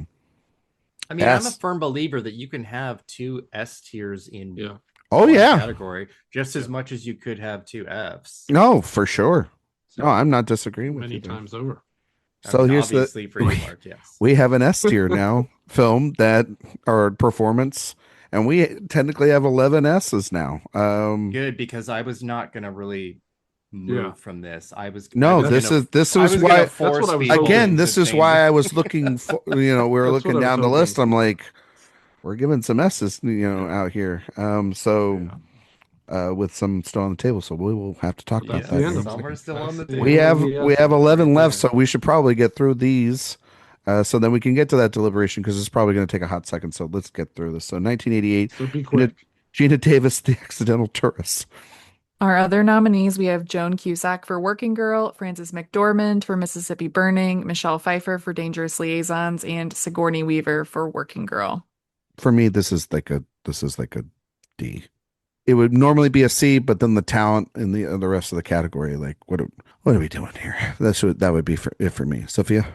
[SPEAKER 2] I mean, I'm a firm believer that you can have two S tiers in
[SPEAKER 1] one
[SPEAKER 2] category just as much as you could have two Fs.
[SPEAKER 1] No, for sure. No, I'm not disagreeing with you.
[SPEAKER 4] Many times over.
[SPEAKER 1] So here's
[SPEAKER 2] obviously for you, Mark, yes.
[SPEAKER 1] We have an S tier now film that or performance, and we technically have 11 S's now.
[SPEAKER 2] Good, because I was not going to really move from this.
[SPEAKER 1] This is why again, this is why I was looking for, we were looking down the list. I'm like, we're giving some S's, out here. With some still on the table, so we will have to talk about that.
[SPEAKER 2] Some are still on the table.
[SPEAKER 1] We have 11 left, so we should probably get through these, so then we can get to that deliberation, because it's probably going to take a hot second. So let's get through this. So 1988,
[SPEAKER 4] so be quick.
[SPEAKER 1] Gina Davis, The Accidental Tourist.
[SPEAKER 3] Our other nominees, we have Joan Cusack for Working Girl, Frances McDormand for Mississippi Burning, Michelle Pfeiffer for Dangerous Liaisons, and Sigourney Weaver for Working Girl.
[SPEAKER 1] For me, this is like a D. It would normally be a C, but then the talent in the rest of the category, like, what are we doing here? That would be it for me. Sophia?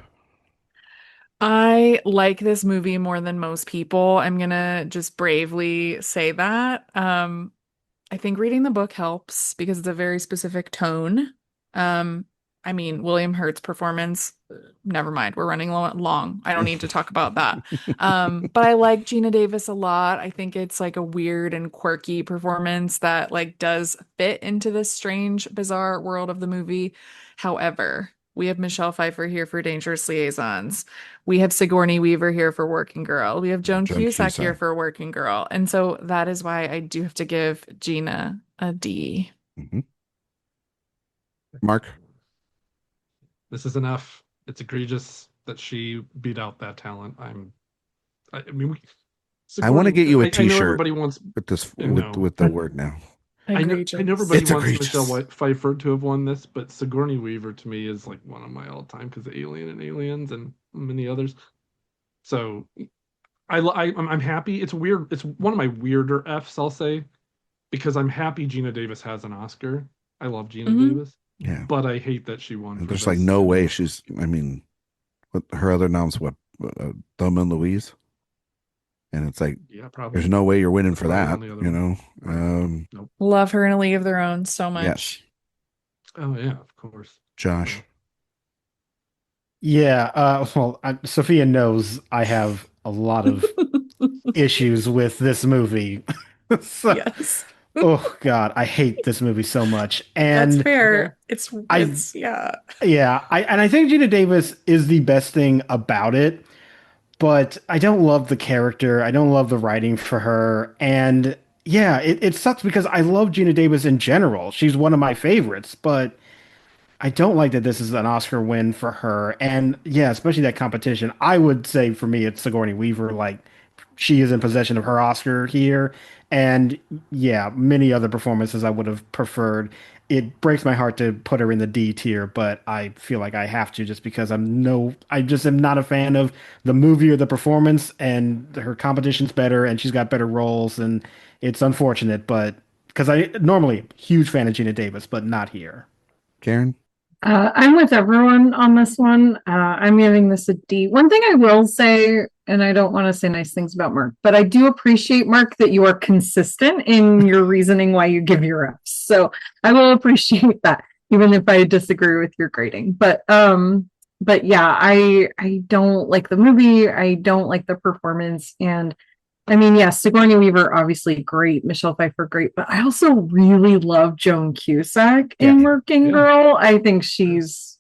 [SPEAKER 3] I like this movie more than most people. I'm gonna just bravely say that. I think reading the book helps because it's a very specific tone. I mean, William Hurt's performance, never mind. We're running long. I don't need to talk about that. But I like Gina Davis a lot. I think it's like a weird and quirky performance that like does fit into this strange, bizarre world of the movie. However, we have Michelle Pfeiffer here for Dangerous Liaisons. We have Sigourney Weaver here for Working Girl. We have Joan Cusack here for Working Girl. And so that is why I do have to give Gina a D.
[SPEAKER 1] Mm-hmm. Mark?
[SPEAKER 4] This is an F. It's egregious that she beat out that talent. I
[SPEAKER 1] want to get you a T-shirt.
[SPEAKER 4] I know everybody wants
[SPEAKER 1] with this with the word now.
[SPEAKER 4] I know everybody wants Michelle Pfeiffer to have won this, but Sigourney Weaver to me is like one of my all-time, because of Alien and Aliens and many others. So I'm happy. It's weird. It's one of my weirder Fs, I'll say, because I'm happy Gina Davis has an Oscar. I love Gina Davis.
[SPEAKER 1] Yeah,
[SPEAKER 4] but I hate that she won.
[SPEAKER 1] There's like no way she's. I mean, what her other noms? What Thelma and Louise? And it's like, probably. There's no way you're winning for that.
[SPEAKER 4] Nope.
[SPEAKER 3] Love her in A League of Their Own so much.
[SPEAKER 1] Yes.
[SPEAKER 4] Oh yeah, of course.
[SPEAKER 1] Josh.
[SPEAKER 5] Yeah. Sophia knows I have a lot of issues with this movie.
[SPEAKER 3] Yes.
[SPEAKER 5] Oh God, I hate this movie so much.
[SPEAKER 3] That's
[SPEAKER 5] And
[SPEAKER 3] fair.
[SPEAKER 5] I
[SPEAKER 3] Yeah.
[SPEAKER 5] yeah, I think Gina Davis is the best thing about it, but I don't love the character. I don't love the writing for her. And yeah, it sucks because I love Gina Davis in general. She's one of my favorites, but I don't like that this is an Oscar win for her. And yeah, especially that competition. I would say for me, it's Sigourney Weaver. Like, she is in possession of her Oscar here. And yeah, many other performances I would have preferred. It breaks my heart to put her in the D tier, but I feel like I have to just because I just am not a fan of the movie or the performance, and her competition's better and she's got better roles. And it's unfortunate, but because I normally huge fan of Gina Davis, but not here.
[SPEAKER 1] Karen?
[SPEAKER 6] I'm with everyone on this one. I'm giving this a D. One thing I will say, and I don't want to say nice things about Mark, but I do appreciate, Mark, that you are consistent in your reasoning why you give your Fs. So I will appreciate that, even if I disagree with your grading. But yeah, I don't like the movie. I don't like the performance. And I mean, yes, Sigourney Weaver, obviously great. Michelle Pfeiffer, great. But I also really love Joan Cusack in Working Girl. I think she's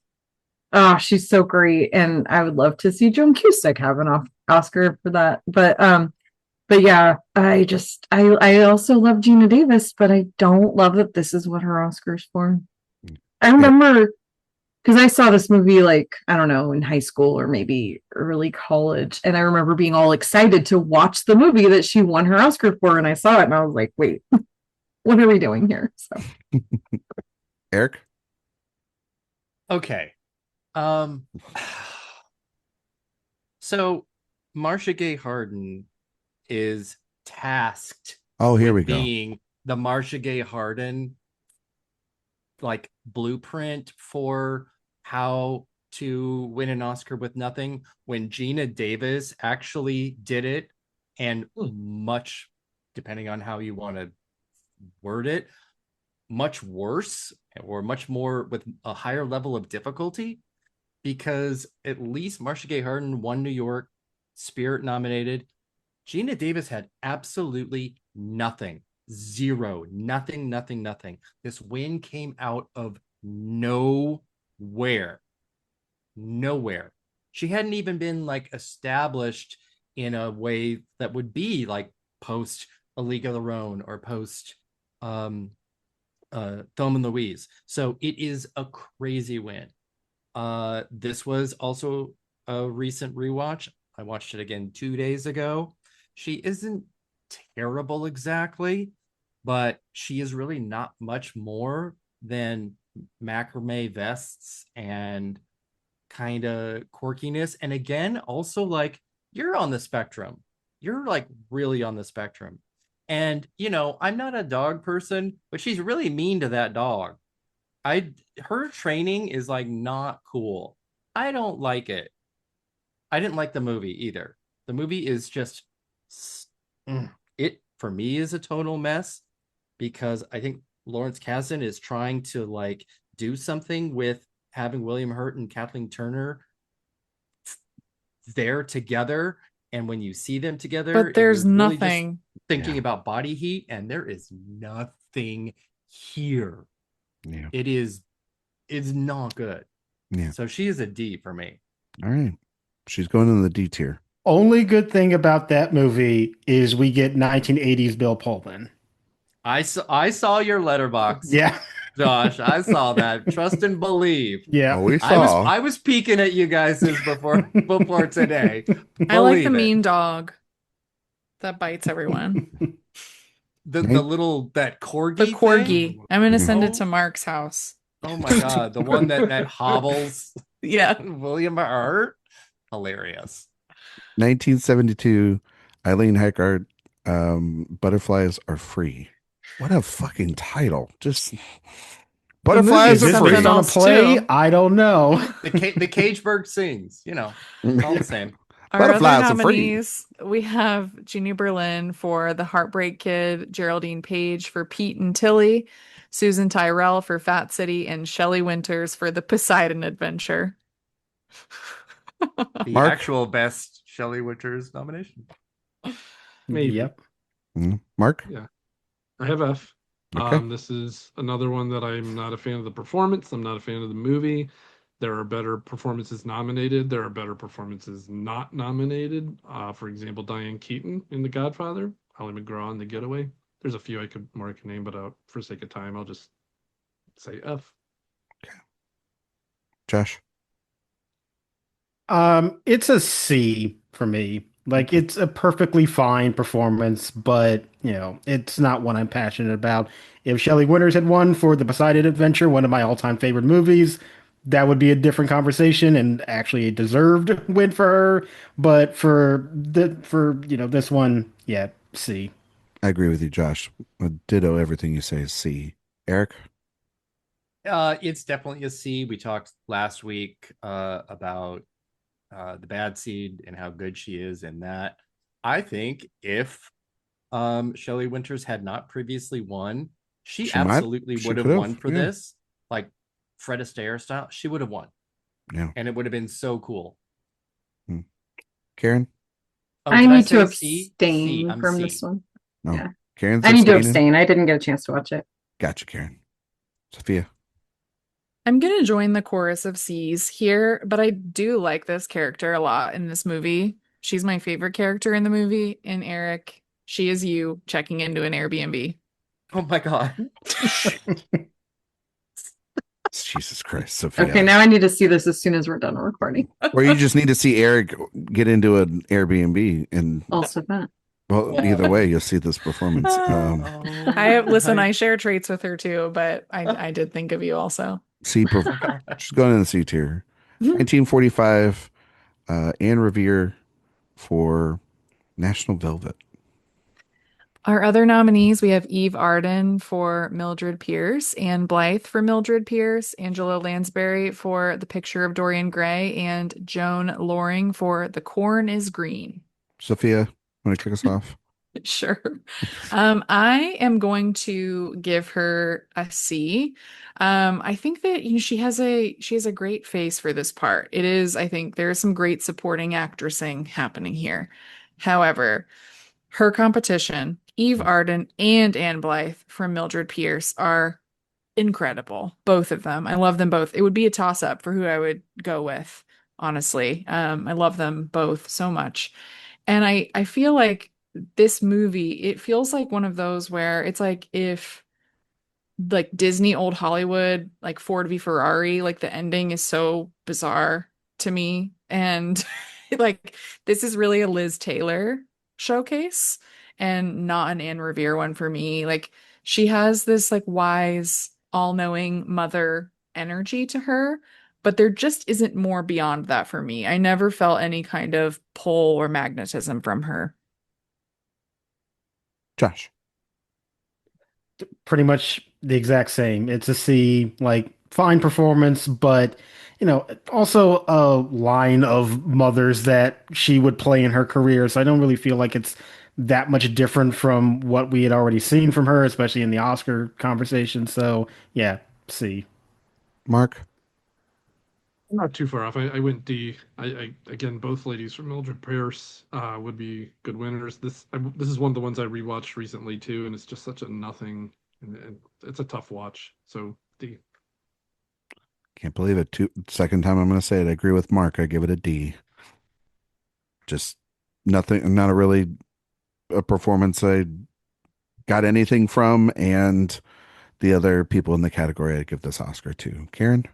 [SPEAKER 6] so great. And I would love to see Joan Cusack have an Oscar for that. But yeah, I also love Gina Davis, but I don't love that this is what her Oscar's for. I remember because I saw this movie, like, I don't know, in high school or maybe early college. And I remember being all excited to watch the movie that she won her Oscar for. And I saw it and I was like, wait, what are we doing here? So,
[SPEAKER 1] Eric?
[SPEAKER 2] Okay. So Marcia Gay Harden is tasked
[SPEAKER 1] Oh, here we
[SPEAKER 2] with
[SPEAKER 1] go.
[SPEAKER 2] being the Marcia Gay Harden like blueprint for how to win an Oscar with nothing, when Gina Davis actually did it, and much, depending on how you want to word it, much worse or much more with a higher level of difficulty, because at least Marcia Gay Harden won New York, Spirit nominated. Gina Davis had absolutely nothing. Zero, nothing. This win came out of nowhere. She hadn't even been like established in a way that would be like post A League of Their Own or post Thelma and Louise. So it is a crazy win. This was also a recent rewatch. I watched it again 2 days ago. She isn't terrible exactly, but she is really not much more than macrame vests and kind of quirkiness. And again, also like, you're on the spectrum. You're like really on the spectrum. And you know, I'm not a dog person, but she's really mean to that dog. Her training is like not cool. I don't like it. I didn't like the movie either. The movie is just it for me is a total mess, because I think Lawrence Kasdan is trying to like do something with having William Hurt and Kathleen Turner there together, and when you see them together,
[SPEAKER 3] But there's
[SPEAKER 2] you're really
[SPEAKER 3] nothing.
[SPEAKER 2] just thinking about body heat, and there is nothing here.
[SPEAKER 1] Yeah.
[SPEAKER 2] It's not good.
[SPEAKER 1] Yeah.
[SPEAKER 2] So she is a D for me.
[SPEAKER 1] All right. She's going in the D tier.
[SPEAKER 5] Only good thing about that movie is we get 1980s Bill Pullman.
[SPEAKER 2] I saw your letterbox.
[SPEAKER 5] Yeah.
[SPEAKER 2] Josh, I saw that. Trust and believe.
[SPEAKER 5] Yeah.
[SPEAKER 1] Oh, we saw.
[SPEAKER 2] I was peeking at you guys before today.
[SPEAKER 3] I like the
[SPEAKER 2] Believe it.
[SPEAKER 3] mean dog that bites everyone.
[SPEAKER 2] the little that corgi.
[SPEAKER 3] The corgi.
[SPEAKER 2] thing?
[SPEAKER 3] I'm gonna send
[SPEAKER 2] Oh.
[SPEAKER 3] it to Mark's house.
[SPEAKER 2] Oh my god, the one that hobbles.
[SPEAKER 3] Yeah.
[SPEAKER 2] William Hurt. Hilarious.
[SPEAKER 1] 1972, Eileen Heckart, Butterflies Are Free. What a fucking title. Just Butterflies
[SPEAKER 5] Is this
[SPEAKER 1] Are
[SPEAKER 3] something
[SPEAKER 1] Free.
[SPEAKER 5] based on a
[SPEAKER 3] else,
[SPEAKER 5] play?
[SPEAKER 3] too.
[SPEAKER 5] I don't know.
[SPEAKER 2] The Cageberg sings. You know, it's all the same.
[SPEAKER 3] Our other
[SPEAKER 1] Butterflies are free.
[SPEAKER 3] nominees, we have Jeannie Berlin for The Heartbreak Kid, Geraldine Page for Pete and Tilly, Susan Tyrrell for Fat City, and Shelley Winters for The Poseidon Adventure.
[SPEAKER 2] The
[SPEAKER 1] Mark?
[SPEAKER 2] actual best Shelley Winters nomination.
[SPEAKER 4] Maybe.
[SPEAKER 5] Yep.
[SPEAKER 1] Mark?
[SPEAKER 4] I have F.
[SPEAKER 1] Okay.
[SPEAKER 4] This is another one that I'm not a fan of the performance. I'm not a fan of the movie. There are better performances nominated. There are better performances not nominated. For example, Diane Keaton in The Godfather, Holly McGraw in The Getaway. There's a few I could name, but for sake of time, I'll just say F.
[SPEAKER 1] Okay. Josh?
[SPEAKER 5] It's a C for me. Like, it's a perfectly fine performance, but it's not one I'm passionate about. If Shelley Winters had won for The Poseidon Adventure, one of my all-time favorite movies, that would be a different conversation and actually a deserved win for her. But for this one, yeah, C.
[SPEAKER 1] I agree with you, Josh. Ditto everything you say is C. Erik?
[SPEAKER 2] It's definitely a C. We talked last week about the bad seed and how good she is in that. I think if Shelley Winters had not previously won, she absolutely would have won for this, like Fred Astaire style. She would have won.
[SPEAKER 1] Yeah.
[SPEAKER 2] And it would have been so cool.
[SPEAKER 1] Karen?
[SPEAKER 6] I need to abstain from this one.
[SPEAKER 1] No.
[SPEAKER 6] Yeah.
[SPEAKER 1] Karen's
[SPEAKER 6] I need to abstain. I didn't get a chance to watch it.
[SPEAKER 1] Gotcha, Karen. Sophia?
[SPEAKER 3] I'm going to join the chorus of C's here, but I do like this character a lot in this movie. She's my favorite character in the movie. And Erik, she is you checking into an Airbnb.
[SPEAKER 2] Oh my God.
[SPEAKER 1] Jesus Christ, Sophia.
[SPEAKER 6] Okay, now I need to see this as soon as we're done recording.
[SPEAKER 1] Or you just need to see Erik get into an Airbnb and
[SPEAKER 6] also that.
[SPEAKER 1] Well, either way, you'll see this performance.
[SPEAKER 3] I share traits with her too, but I did think of you also.
[SPEAKER 1] She's going in the C tier. 1945, Anne Revere for National Velvet.
[SPEAKER 3] Our other nominees, we have Eve Arden for Mildred Pierce, Anne Blythe for Mildred Pierce, Angela Lansbury for The Picture of Dorian Gray, and Joan Loring for The Corn is Green.
[SPEAKER 1] Sophia, want to kick us off?
[SPEAKER 3] Sure. I am going to give her a C. I think that she has a great face for this part. I think there's some great supporting actressing happening here. However, her competition, Eve Arden and Anne Blythe from Mildred Pierce, are incredible. Both of them. I love them both. It would be a toss-up for who I would go with, honestly. I love them both so much. And I feel like this movie, it feels like one of those where it's like if like Disney old Hollywood, like Ford v Ferrari, like the ending is so bizarre to me. And like this is really a Liz Taylor showcase and not an Anne Revere one for me. Like she has this like wise, all-knowing mother energy to her, but there just isn't more beyond that for me. I never felt any kind of pull or magnetism from her.
[SPEAKER 1] Josh?
[SPEAKER 5] Pretty much the exact same. It's a C, like fine performance, but also a line of mothers that she would play in her career. So I don't really feel like it's that much different from what we had already seen from her, especially in the Oscar conversation. So yeah, C.
[SPEAKER 1] Mark?
[SPEAKER 4] I'm not too far off. I went D. I again, both ladies from Mildred Pierce would be good winners. This is one of the ones I rewatched recently too, and it's just such a nothing. And it's a tough watch. So D.
[SPEAKER 1] Can't believe it. Second time I'm going to say it. I agree with Mark. I give it a D. Just nothing. Not a performance I got anything from, and the other people in the category I'd give this Oscar to. Karen?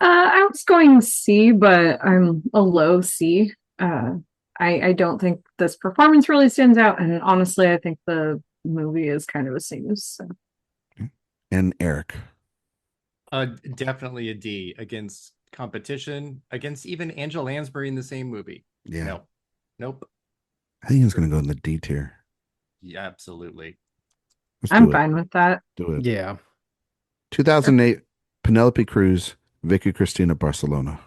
[SPEAKER 6] I was going C, but I'm a low C. I don't think this performance really stands out, and honestly, I think the movie is kind of a snooze. So.
[SPEAKER 1] And Erik?
[SPEAKER 2] Definitely a D against competition, against even Angela Lansbury in the same movie.
[SPEAKER 1] Yeah.
[SPEAKER 2] No. Nope.
[SPEAKER 1] I think he's going to go in the D tier.
[SPEAKER 2] Yeah, absolutely.
[SPEAKER 6] I'm fine with that.
[SPEAKER 1] Do it.
[SPEAKER 5] Yeah.
[SPEAKER 1] 2008, Penelope Cruz, Vicky Cristina Barcelona.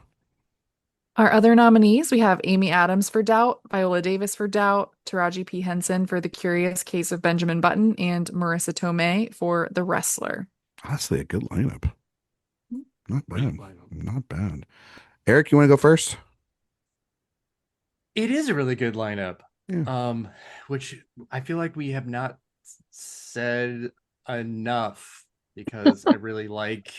[SPEAKER 3] Our other nominees, we have Amy Adams for Doubt, Viola Davis for Doubt, Taraji P. Henson for The Curious Case of Benjamin Button, and Marissa Tomei for The Wrestler.
[SPEAKER 1] Honestly, a good lineup. Not bad. Not bad. Erik, you want to go first?
[SPEAKER 2] It is a really good lineup.
[SPEAKER 1] Yeah.
[SPEAKER 2] Which I feel like we have not said enough because I really like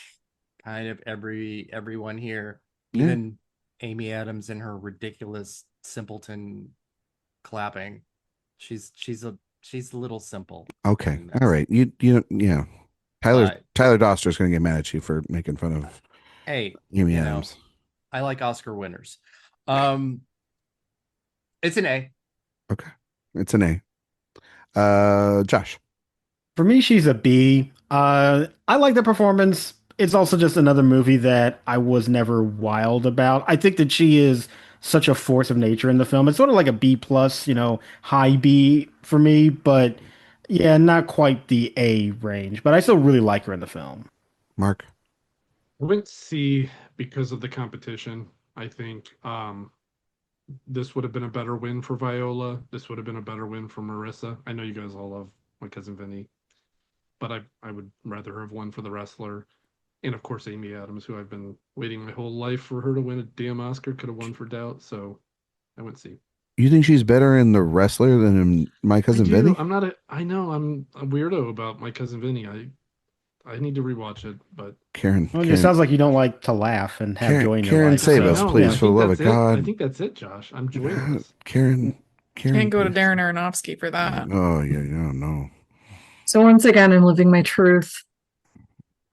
[SPEAKER 2] kind of everyone here, even Amy Adams and her ridiculous simpleton clapping. She's a little simple.
[SPEAKER 1] Okay. All right. Yeah. Tyler Doster's going to get mad at you for making fun of Amy Adams.
[SPEAKER 2] I like Oscar winners. It's an A.
[SPEAKER 1] Okay. It's an A. Josh.
[SPEAKER 5] For me, she's a B. I like the performance. It's also just another movie that I was never wild about. I think that she is such a force of nature in the film. It's sort of like a B plus, high B for me, but yeah, not quite the A range. But I still really like her in the film.
[SPEAKER 1] Mark.
[SPEAKER 4] I went C because of the competition. I think this would have been a better win for Viola. This would have been a better win for Marissa. I know you guys all love My Cousin Vinny, but I would rather have won for The Wrestler. And of course, Amy Adams, who I've been waiting my whole life for her to win a damn Oscar, could have won for Doubt. So I went C.
[SPEAKER 1] You think she's better in The Wrestler than in My Cousin Vinny?
[SPEAKER 4] I know I'm a weirdo about My Cousin Vinny. I need to rewatch it, but
[SPEAKER 1] Karen.
[SPEAKER 5] It sounds like you don't like to laugh and have joy in your
[SPEAKER 1] Karen,
[SPEAKER 5] life.
[SPEAKER 1] save us, please, for the love of God.
[SPEAKER 4] I think that's it, Josh. I'm joyless.
[SPEAKER 1] Karen.
[SPEAKER 3] Can't go to Darren Aronofsky for that.
[SPEAKER 1] Oh, yeah, no.
[SPEAKER 6] So once again, I'm living my truth.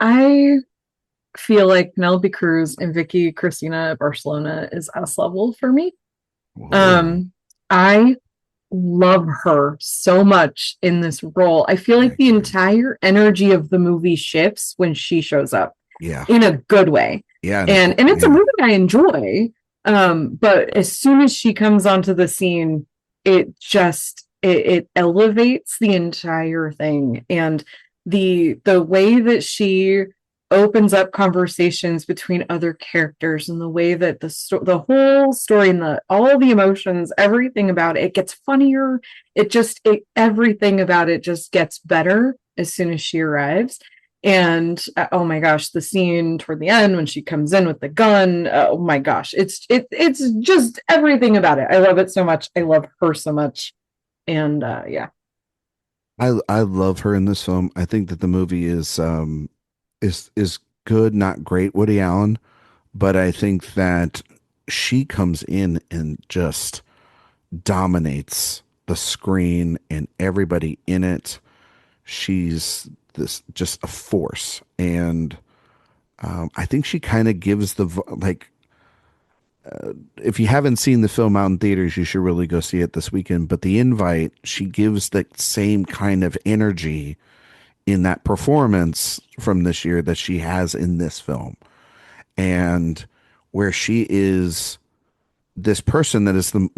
[SPEAKER 6] I feel like Penelope Cruz and Vicky Cristina Barcelona is S level for me.
[SPEAKER 1] Whoa.
[SPEAKER 6] I love her so much in this role. I feel like the entire energy of the movie shifts when she shows up.
[SPEAKER 1] Yeah.
[SPEAKER 6] In a good way.
[SPEAKER 1] Yeah.
[SPEAKER 6] And it's a movie I enjoy. But as soon as she comes onto the scene, it elevates the entire thing. And the way that she opens up conversations between other characters and the way that the whole story and all the emotions, everything about it gets funnier. Everything about it just gets better as soon as she arrives. And oh my gosh, the scene toward the end when she comes in with the gun, oh my gosh, it's just everything about it. I love it so much. I love her so much. And yeah.
[SPEAKER 1] I love her in this film. I think that the movie is good, not great, Woody Allen, but I think that she comes in and just dominates the screen and everybody in it. She's just a force, and I think she kind of gives if you haven't seen the film out in theaters, you should really go see it this weekend. But The Invite, she gives the same kind of energy in that performance from this year that she has in this film, and where she is this person that is the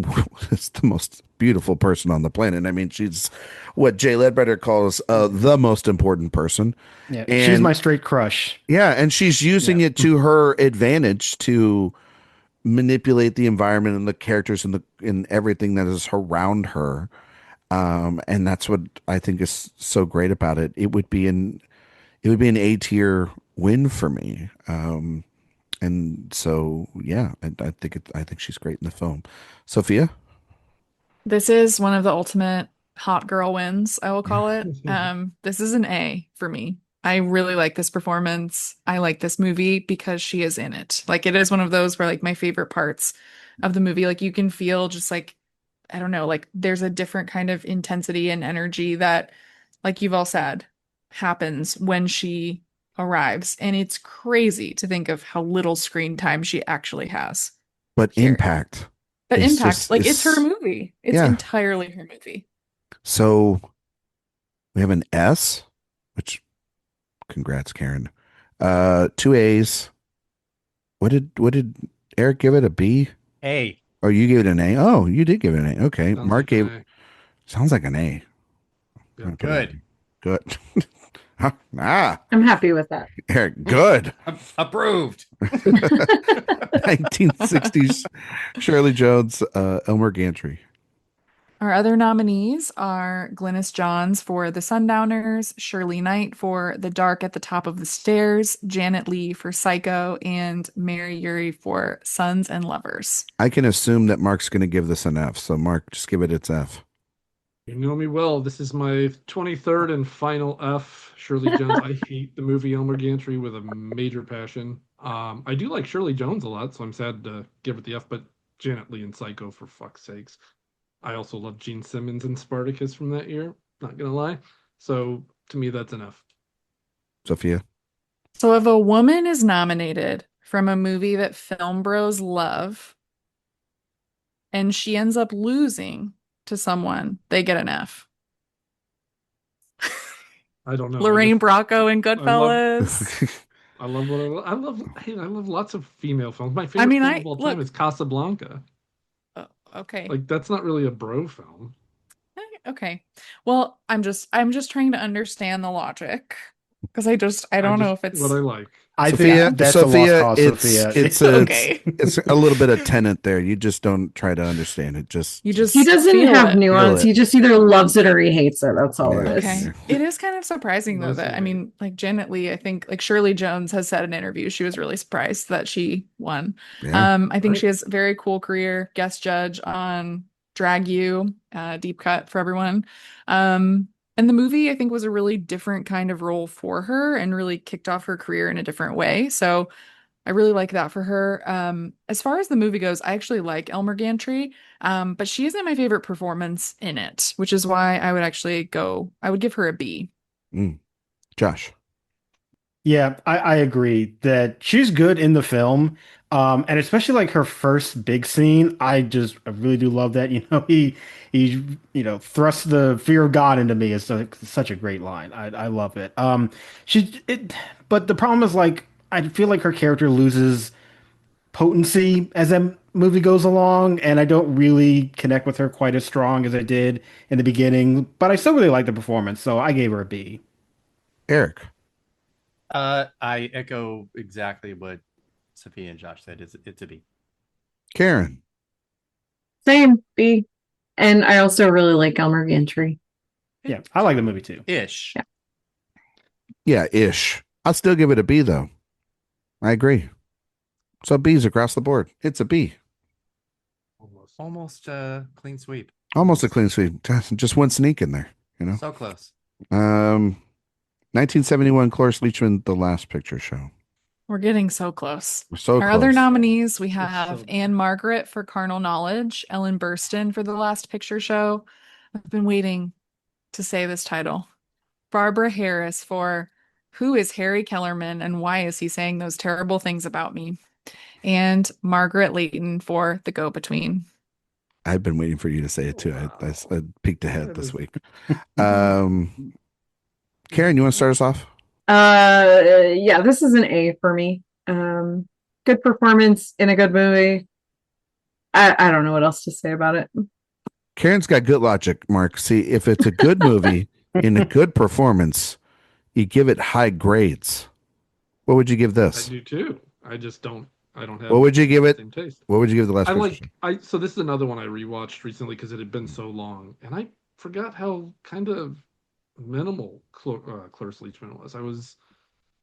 [SPEAKER 1] most beautiful person on the planet. I mean, she's what Jay Ledbetter calls the most important person.
[SPEAKER 5] Yeah, and she's my straight crush.
[SPEAKER 1] Yeah, and she's using it to her advantage to manipulate the environment and the characters and everything that is around her. And that's what I think is so great about it. It would be an A tier win for me. And so, yeah, I think she's great in the film. Sophia?
[SPEAKER 3] This is one of the ultimate hot girl wins, I will call it. This is an A for me. I really like this performance. I like this movie because she is in it. Like, it is one of those where, like, my favorite parts of the movie, like, you can feel just like, I don't know, like there's a different kind of intensity and energy that, like you've all said, happens when she arrives. And it's crazy to think of how little screen time she actually has.
[SPEAKER 1] But here. Impact.
[SPEAKER 3] But impact, it's her movie. It's entirely her movie.
[SPEAKER 1] So we have an S, which, congrats, Karen. 2 A's. What did Eric give it? A B?
[SPEAKER 2] A.
[SPEAKER 1] Oh, you gave it an A? Oh, you did give it an A. Okay. Mark gave sounds like an A.
[SPEAKER 2] Yeah, good.
[SPEAKER 1] Good.
[SPEAKER 6] I'm happy with that.
[SPEAKER 1] Eric, good.
[SPEAKER 2] Approved.
[SPEAKER 1] 1960s Shirley Jones, Elmer Gantry.
[SPEAKER 3] Our other nominees are Glynis Johns for The Sundowners, Shirley Knight for The Dark at the Top of the Stairs, Janet Leigh for Psycho, and Mary Urey for Sons and Lovers.
[SPEAKER 1] I can assume that Mark's going to give this an F, so Mark, just give it its F.
[SPEAKER 4] You know me well. This is my 23rd and final F. Shirley Jones. I hate the movie Elmer Gantry with a major passion. I do like Shirley Jones a lot, so I'm sad to give it the F, but Janet Leigh in Psycho, for fuck's sakes. I also love Gene Simmons and Spartacus from that year, not gonna lie. So to me, that's an F.
[SPEAKER 1] Sophia.
[SPEAKER 3] So if a woman is nominated from a movie that film bros love and she ends up losing to someone, they get an F.
[SPEAKER 4] I don't know.
[SPEAKER 3] Lorraine Bracco in
[SPEAKER 4] I love,
[SPEAKER 3] Goodfellas.
[SPEAKER 4] I love what I love. Hey, I love lots of female films. My favorite film of all time is Casablanca.
[SPEAKER 3] Oh, okay.
[SPEAKER 4] Like that's not really a bro film.
[SPEAKER 3] Okay. Well, I'm just trying to understand the logic because I don't know if it's
[SPEAKER 4] what I like.
[SPEAKER 5] I
[SPEAKER 1] Sophia,
[SPEAKER 5] think that's
[SPEAKER 1] Sophia,
[SPEAKER 5] a lost cause, Sophia.
[SPEAKER 1] It's
[SPEAKER 3] okay.
[SPEAKER 1] It's a little bit of tenant there. You just don't try to understand it.
[SPEAKER 3] You just
[SPEAKER 6] he doesn't
[SPEAKER 3] feel
[SPEAKER 6] have
[SPEAKER 3] it.
[SPEAKER 6] nuance. He just either loves it or he hates it. That's all
[SPEAKER 1] Yeah.
[SPEAKER 6] it is.
[SPEAKER 3] Okay. It is kind of surprising though that I mean, like Janet Leigh, I think like Shirley Jones has said in an interview she was really surprised that she won.
[SPEAKER 1] Yeah.
[SPEAKER 3] I think she has a very cool career, guest judge on Drag You, Deep Cut for everyone. And the movie I think was a really different kind of role for her and really kicked off her career in a different way. So I really like that for her. As far as the movie goes, I actually like Elmer Gantry, but she isn't my favorite performance in it, which is why I would give her a B.
[SPEAKER 1] Josh.
[SPEAKER 5] Yeah, I agree that she's good in the film. And especially like her first big scene, I really do love that. He thrusts the fear of God into me is such a great line. I love it. But the problem is like I feel like her character loses potency as that movie goes along, and I don't really connect with her quite as strong as I did in the beginning. But I still really like the performance, so I gave her a B.
[SPEAKER 1] Erik.
[SPEAKER 2] I echo exactly what Sophia and Josh said. It's a B.
[SPEAKER 1] Karen.
[SPEAKER 6] Same B. And I also really like Elmer Gantry.
[SPEAKER 5] Yeah, I like the movie too.
[SPEAKER 2] Ish.
[SPEAKER 1] Yeah, ish. I'll still give it a B though. I agree. So B's across the board. It's a B.
[SPEAKER 2] Almost a clean sweep.
[SPEAKER 1] Almost a clean sweep. Just one sneak in there,
[SPEAKER 2] So close.
[SPEAKER 1] 1971, Cloris Leachman, The Last Picture Show.
[SPEAKER 3] We're getting so close.
[SPEAKER 1] We're so
[SPEAKER 3] Our
[SPEAKER 1] close.
[SPEAKER 3] other nominees, we have Anne Margaret for Carnal Knowledge, Ellen Burstyn for The Last Picture Show. I've been waiting to say this title. Barbara Harris for Who is Harry Kellerman and Why is he saying those terrible things about me? And Margaret Leighton for The Go-Between.
[SPEAKER 1] I've been waiting for you to say it too.
[SPEAKER 4] Wow.
[SPEAKER 1] I peeked ahead this week. Karen, you want to start us off?
[SPEAKER 6] Yeah, this is an A for me. Good performance in a good movie. I don't know what else to say about it.
[SPEAKER 1] Karen's got good logic, Mark. See, if it's a good movie in a good performance, you give it high grades. What would you give this?
[SPEAKER 4] I do too. I don't have.
[SPEAKER 1] What would you give it?
[SPEAKER 4] Same taste.
[SPEAKER 1] What would you give The Last Picture Show?
[SPEAKER 4] So this is another one I rewatched recently because it had been so long, and I forgot how kind of minimal Cloris Leachman was.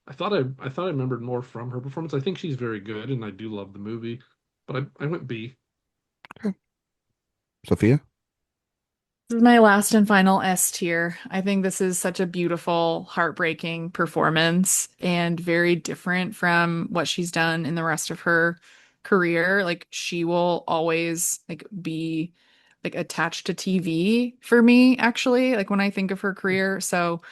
[SPEAKER 4] I thought I remembered more from her performance. I think she's very good, and I do love the movie, but I went B.
[SPEAKER 1] Okay. Sophia?
[SPEAKER 3] This is my last and final S tier. I think this is such a beautiful, heartbreaking performance and very different from what she's done in the rest of her career. Like she will always be attached to TV for me, actually, like when I think of her career. So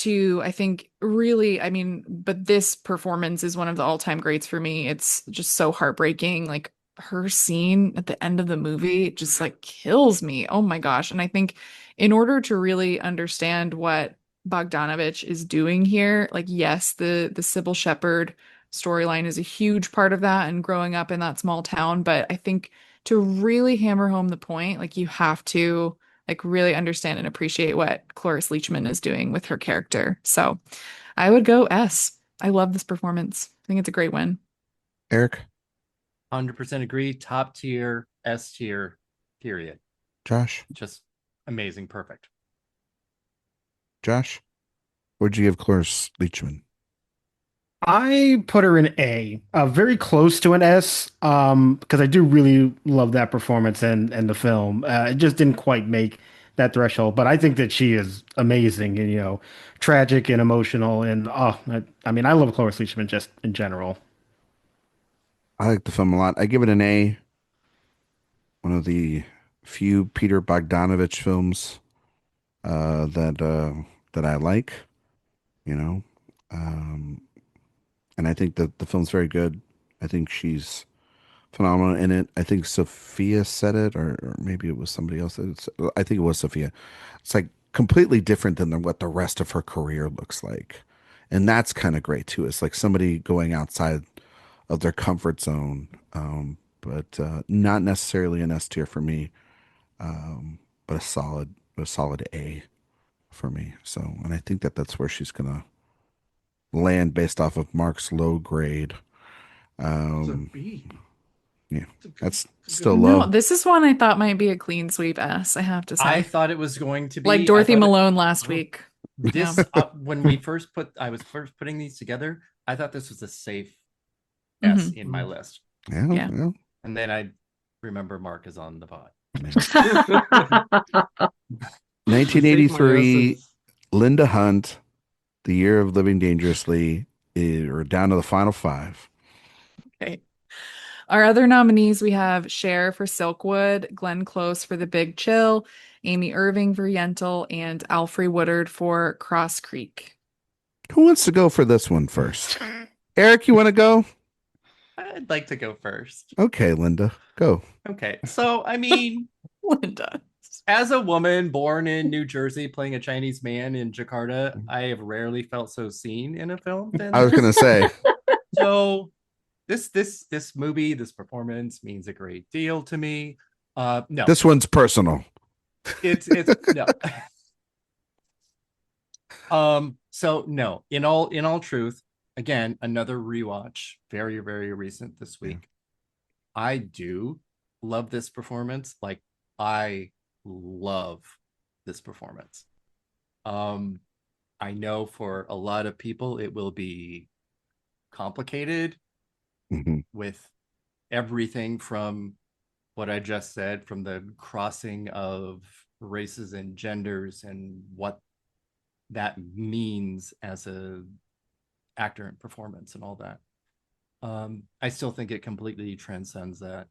[SPEAKER 3] I think really, I mean, but this performance is one of the all-time greats for me. It's just so heartbreaking. Like her scene at the end of the movie just kills me. Oh my gosh. And I think in order to really understand what Bogdanovich is doing here, yes, the Sybil Shepherd storyline is a huge part of that and growing up in that small town. But I think to really hammer home the point, you have to really understand and appreciate what Cloris Leachman is doing with her character. So I would go S. I love this performance. I think it's a great win.
[SPEAKER 1] Erik?
[SPEAKER 2] 100% agree. Top tier, S tier, period.
[SPEAKER 1] Josh?
[SPEAKER 2] Just amazing. Perfect.
[SPEAKER 1] Josh? What'd you give Cloris Leachman?
[SPEAKER 5] I put her in A, very close to an S, because I do really love that performance and the film. It just didn't quite make that threshold. But I think that she is amazing and, tragic and emotional. And I mean, I love Cloris Leachman just in general.
[SPEAKER 1] I like the film a lot. I give it an A. One of the few Peter Bogdanovich films that I like, you know. Um, and I think that the film's very good. I think she's phenomenal in it. I think Sophia said it, or maybe it was somebody else. I think it was Sophia. It's like completely different than what the rest of her career looks like, and that's kind of great too. It's like somebody going outside of their comfort zone, but not necessarily an S tier for me, but a solid A for me. So, and I think that that's where she's gonna land based off of Mark's low grade.
[SPEAKER 4] It's a
[SPEAKER 1] Um,
[SPEAKER 4] B.
[SPEAKER 1] yeah,
[SPEAKER 4] It's a good-
[SPEAKER 1] that's
[SPEAKER 4] it's a
[SPEAKER 1] still
[SPEAKER 4] good-
[SPEAKER 1] low.
[SPEAKER 3] No, this is one I thought might be a clean sweep S, I have to say.
[SPEAKER 2] I thought it was going to be
[SPEAKER 3] Like
[SPEAKER 2] I
[SPEAKER 3] Dorothy
[SPEAKER 2] thought
[SPEAKER 3] Malone last
[SPEAKER 4] Oh.
[SPEAKER 3] week.
[SPEAKER 2] This
[SPEAKER 3] Yeah.
[SPEAKER 2] when I was first putting these together, I thought this was a safe S in my list.
[SPEAKER 1] Yeah,
[SPEAKER 3] Yeah.
[SPEAKER 1] well,
[SPEAKER 2] And then I remember Mark is on the pod.
[SPEAKER 1] 1983, Linda Hunt, The Year of Living Dangerously, we're down to the final five.
[SPEAKER 3] Okay. Our other nominees, we have Cher for Silkwood, Glenn Close for The Big Chill, Amy Irving for Yentl, and Alfre Woodard for Cross Creek.
[SPEAKER 1] Who wants to go for this one first? Eric, you want to go?
[SPEAKER 2] I'd like to go first.
[SPEAKER 1] Okay, Linda, go.
[SPEAKER 2] Okay. So, I mean,
[SPEAKER 3] Linda.
[SPEAKER 2] as a woman born in New Jersey playing a Chinese man in Jakarta, I have rarely felt so seen in a film than
[SPEAKER 1] I was
[SPEAKER 2] this.
[SPEAKER 1] going to say,
[SPEAKER 2] So this movie, this performance means a great deal to me. No,
[SPEAKER 1] this one's personal.
[SPEAKER 2] it's no. So no, in all truth, again, another rewatch, very, very recent this week. I do love this performance. Like, I love this performance. I know for a lot of people it will be complicated with everything from what I just said, from the crossing of races and genders and what that means as a actor and performance and all that. I still think it completely transcends that.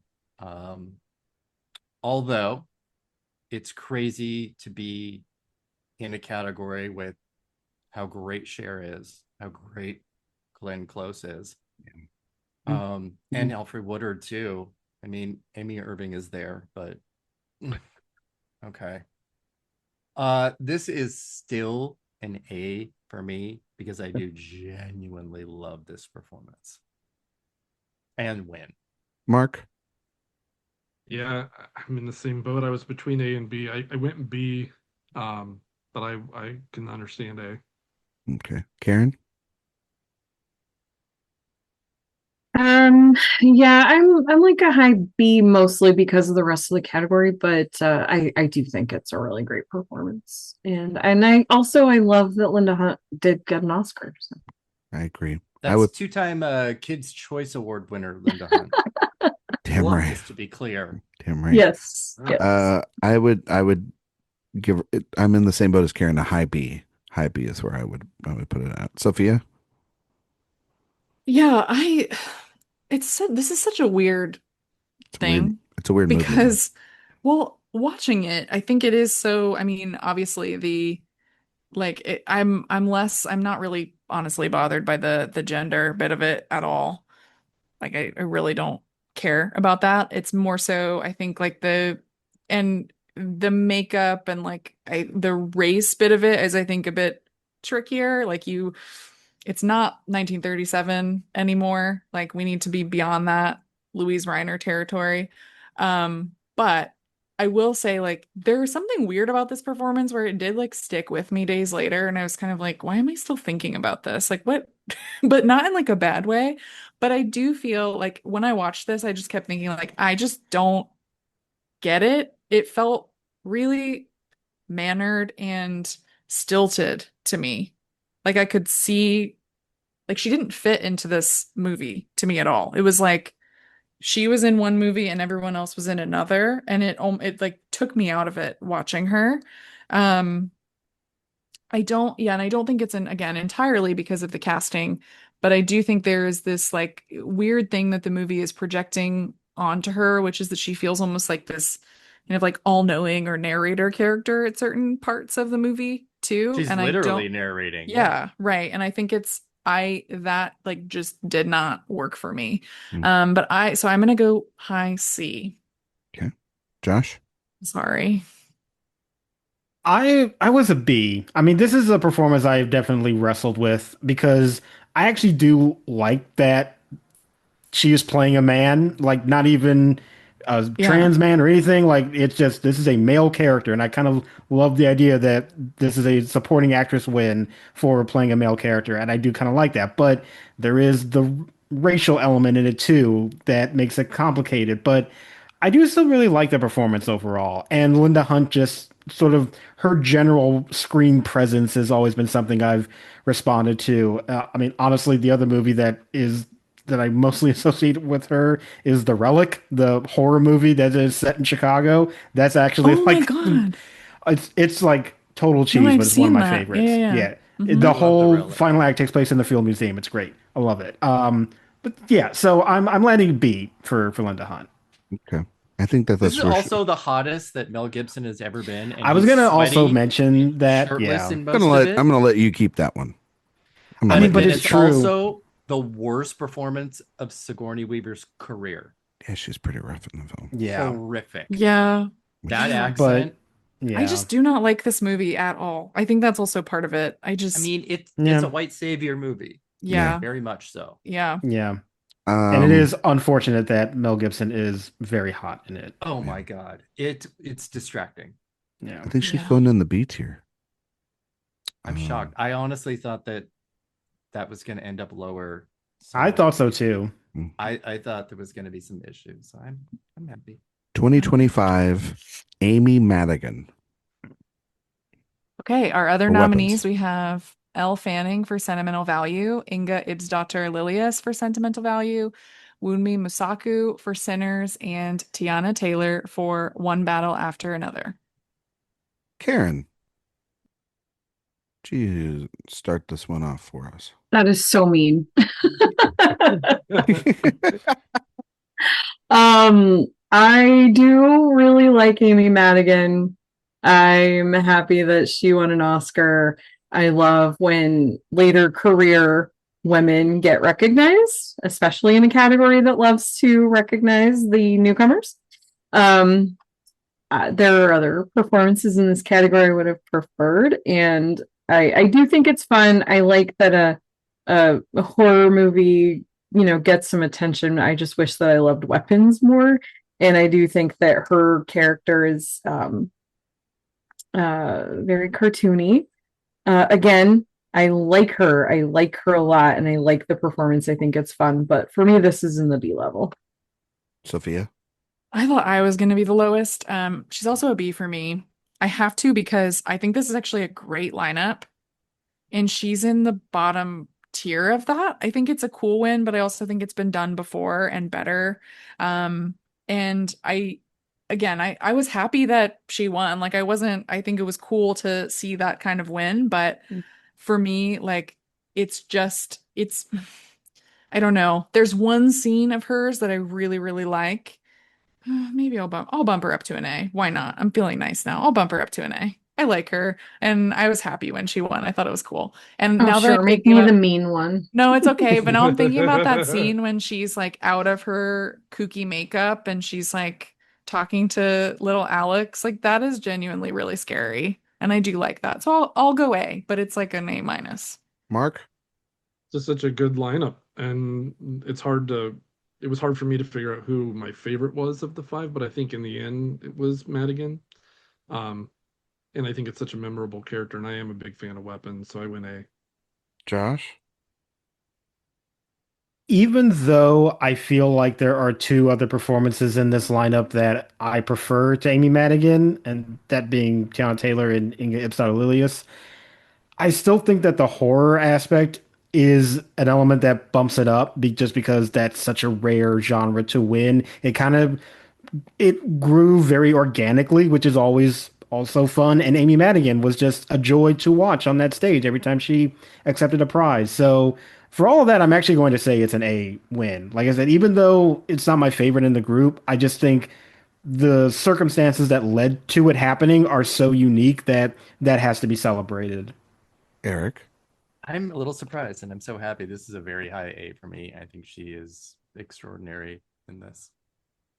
[SPEAKER 2] Although it's crazy to be in a category with how great Cher is, how great Glenn Close is, and Alfre Woodard too. I mean, Amy Irving is there, but okay. This is still an A for me because I do genuinely love this performance and win.
[SPEAKER 1] Mark?
[SPEAKER 4] Yeah, I'm in the same boat. I was between A and B. I went B, but I can understand A.
[SPEAKER 1] Okay. Karen?
[SPEAKER 6] Yeah, I'm like a high B mostly because of the rest of the category, but I do think it's a really great performance. And I love that Linda Hunt did get an Oscar. So.
[SPEAKER 1] I agree.
[SPEAKER 2] That's two-time Kids' Choice Award winner, Linda Hunt.
[SPEAKER 1] Damn right.
[SPEAKER 2] Just to be clear.
[SPEAKER 1] Damn right.
[SPEAKER 6] Yes.
[SPEAKER 1] I would give it, I'm in the same boat as Karen, a high B. High B is where I would put it at. Sophia?
[SPEAKER 3] Yeah, this is such a weird thing.
[SPEAKER 1] It's a weird movie.
[SPEAKER 3] Because, well, watching it, I think it is so, I mean, obviously I'm not really honestly bothered by the gender bit of it at all. Like I really don't care about that. It's more so I think like the makeup and like the race bit of it is I think a bit trickier. Like it's not 1937 anymore. Like we need to be beyond that Louise Reiner territory. But I will say like there was something weird about this performance where it did like stick with me days later and I was kind of like, why am I still thinking about this? Like what? But not in like a bad way. But I do feel like when I watched this, I just kept thinking like, I just don't get it. It felt really mannered and stilted to me. Like I could see, like she didn't fit into this movie to me at all. It was like she was in one movie and everyone else was in another, and it like took me out of it watching her. Um, and I don't think it's again entirely because of the casting, but I do think there is this like weird thing that the movie is projecting onto her, which is that she feels almost like this kind of like all-knowing or narrator character at certain parts of the movie too.
[SPEAKER 2] She's
[SPEAKER 3] And I
[SPEAKER 2] literally
[SPEAKER 3] don't,
[SPEAKER 2] narrating.
[SPEAKER 3] yeah, right. And I think that like just did not work for me.
[SPEAKER 1] Mm.
[SPEAKER 3] So I'm gonna go high C.
[SPEAKER 1] Okay. Josh?
[SPEAKER 3] Sorry.
[SPEAKER 5] I was a B. I mean, this is a performance I've definitely wrestled with because I actually do like that she is playing a man, like not even a
[SPEAKER 3] Yeah.
[SPEAKER 5] trans man or anything. Like it's just this is a male character, and I kind of love the idea that this is a supporting actress win for playing a male character, and I do kind of like that. But there is the racial element in it too that makes it complicated. But I do still really like the performance overall, and Linda Hunt just sort of her general screen presence has always been something I've responded to. I mean, honestly, the other movie that I mostly associate with her is The Relic, the horror movie that is set in Chicago. That's actually
[SPEAKER 3] Oh my
[SPEAKER 5] like
[SPEAKER 3] God.
[SPEAKER 5] it's like total
[SPEAKER 3] No,
[SPEAKER 5] cheese,
[SPEAKER 3] I've
[SPEAKER 5] but it's one of
[SPEAKER 3] seen
[SPEAKER 5] my
[SPEAKER 3] that. Yeah,
[SPEAKER 5] favorites.
[SPEAKER 3] yeah, yeah.
[SPEAKER 5] Yeah.
[SPEAKER 3] Mhm.
[SPEAKER 5] The
[SPEAKER 2] I love The
[SPEAKER 5] whole
[SPEAKER 2] Relic.
[SPEAKER 5] final act takes place in the Field Museum. It's great. I love it. But yeah, so I'm landing B for Linda Hunt.
[SPEAKER 1] Okay. I think that
[SPEAKER 2] This
[SPEAKER 1] that's
[SPEAKER 2] is
[SPEAKER 1] where
[SPEAKER 2] also the hottest that Mel Gibson has ever been, and
[SPEAKER 5] I was
[SPEAKER 2] he's
[SPEAKER 5] gonna also
[SPEAKER 2] sweaty,
[SPEAKER 5] mention that,
[SPEAKER 2] shirtless
[SPEAKER 5] yeah.
[SPEAKER 2] in most of it.
[SPEAKER 1] I'm gonna let you keep that one. I'm
[SPEAKER 5] I
[SPEAKER 1] gonna
[SPEAKER 5] mean,
[SPEAKER 1] let
[SPEAKER 5] but
[SPEAKER 1] you.
[SPEAKER 2] And
[SPEAKER 5] it's
[SPEAKER 2] it's
[SPEAKER 5] true.
[SPEAKER 2] also the worst performance of Sigourney Weaver's career.
[SPEAKER 1] Yeah, she's pretty rough in the film.
[SPEAKER 5] Yeah.
[SPEAKER 2] Horrific.
[SPEAKER 3] Yeah.
[SPEAKER 2] That
[SPEAKER 5] But
[SPEAKER 2] accent.
[SPEAKER 3] I
[SPEAKER 5] yeah.
[SPEAKER 3] just do not like this movie at all. I think that's also part of it.
[SPEAKER 2] I mean, it's
[SPEAKER 5] Yeah.
[SPEAKER 2] a white savior movie,
[SPEAKER 3] Yeah.
[SPEAKER 2] very much so.
[SPEAKER 3] Yeah.
[SPEAKER 5] Yeah. And it is unfortunate that Mel Gibson is very hot in it.
[SPEAKER 2] Oh
[SPEAKER 1] Yeah.
[SPEAKER 2] my God, it's distracting.
[SPEAKER 5] Yeah.
[SPEAKER 1] I think she's
[SPEAKER 3] Yeah.
[SPEAKER 1] going in the B tier.
[SPEAKER 2] I'm shocked. I honestly thought that was going to end up lower. So
[SPEAKER 5] I thought so too.
[SPEAKER 2] I thought there was going to be some issues. So I'm happy.
[SPEAKER 1] 2025, Amy Madigan.
[SPEAKER 3] Okay, our other
[SPEAKER 1] For
[SPEAKER 3] nominees,
[SPEAKER 1] weapons.
[SPEAKER 3] we have Elle Fanning for Sentimental Value, Inga Ibsdottir Lilius for Sentimental Value, Wunmi Musaku for Sinners, and Tiana Taylor for One Battle After Another.
[SPEAKER 1] Karen. Geez, start this one off for us.
[SPEAKER 6] That is so mean. I do really like Amy Madigan. I'm happy that she won an Oscar. I love when later career women get recognized, especially in a category that loves to recognize the newcomers. There are other performances in this category I would have preferred, and I do think it's fun. I like that a horror movie, gets some attention. I just wish that I loved weapons more, and I do think that her character is very cartoony. Again, I like her. I like her a lot, and I like the performance. I think it's fun, but for me, this is in the B level.
[SPEAKER 1] Sophia.
[SPEAKER 3] I thought I was going to be the lowest. She's also a B for me. I have to because I think this is actually a great lineup, and she's in the bottom tier of that. I think it's a cool win, but I also think it's been done before and better. And I was happy that she won. Like I think it was cool to see that kind of win, but for me, like it's I don't know. There's one scene of hers that I really, really like. Maybe I'll bump her up to an A. Why not? I'm feeling nice now. I'll bump her up to an A. I like her, and I was happy when she won. I thought it was cool. And
[SPEAKER 6] Oh,
[SPEAKER 3] now that
[SPEAKER 6] sure,
[SPEAKER 3] I'm
[SPEAKER 6] make
[SPEAKER 3] thinking
[SPEAKER 6] me
[SPEAKER 3] about,
[SPEAKER 6] the mean one.
[SPEAKER 3] no, it's okay. But now I'm thinking about that scene when she's like out of her kooky makeup and she's like talking to little Alex. Like that is genuinely really scary, and I do like that. So I'll go A, but it's like an A minus.
[SPEAKER 1] Mark.
[SPEAKER 4] Just such a good lineup, and it was hard for me to figure out who my favorite was of the five, but I think in the end it was Madigan. And I think it's such a memorable character, and I am a big fan of weapons, so I win A.
[SPEAKER 1] Josh.
[SPEAKER 5] Even though I feel like there are two other performances in this lineup that I prefer to Amy Madigan, and that being Tiana Taylor and Inga Ipsdottir Lilius, I still think that the horror aspect is an element that bumps it up just because that's such a rare genre to win. It grew very organically, which is always also fun. And Amy Madigan was just a joy to watch on that stage every time she accepted a prize. So for all of that, I'm actually going to say it's an A win. Like I said, even though it's not my favorite in the group, I just think the circumstances that led to it happening are so unique that that has to be celebrated.
[SPEAKER 1] Eric.
[SPEAKER 2] I'm a little surprised, and I'm so happy. This is a very high A for me. I think she is extraordinary in this.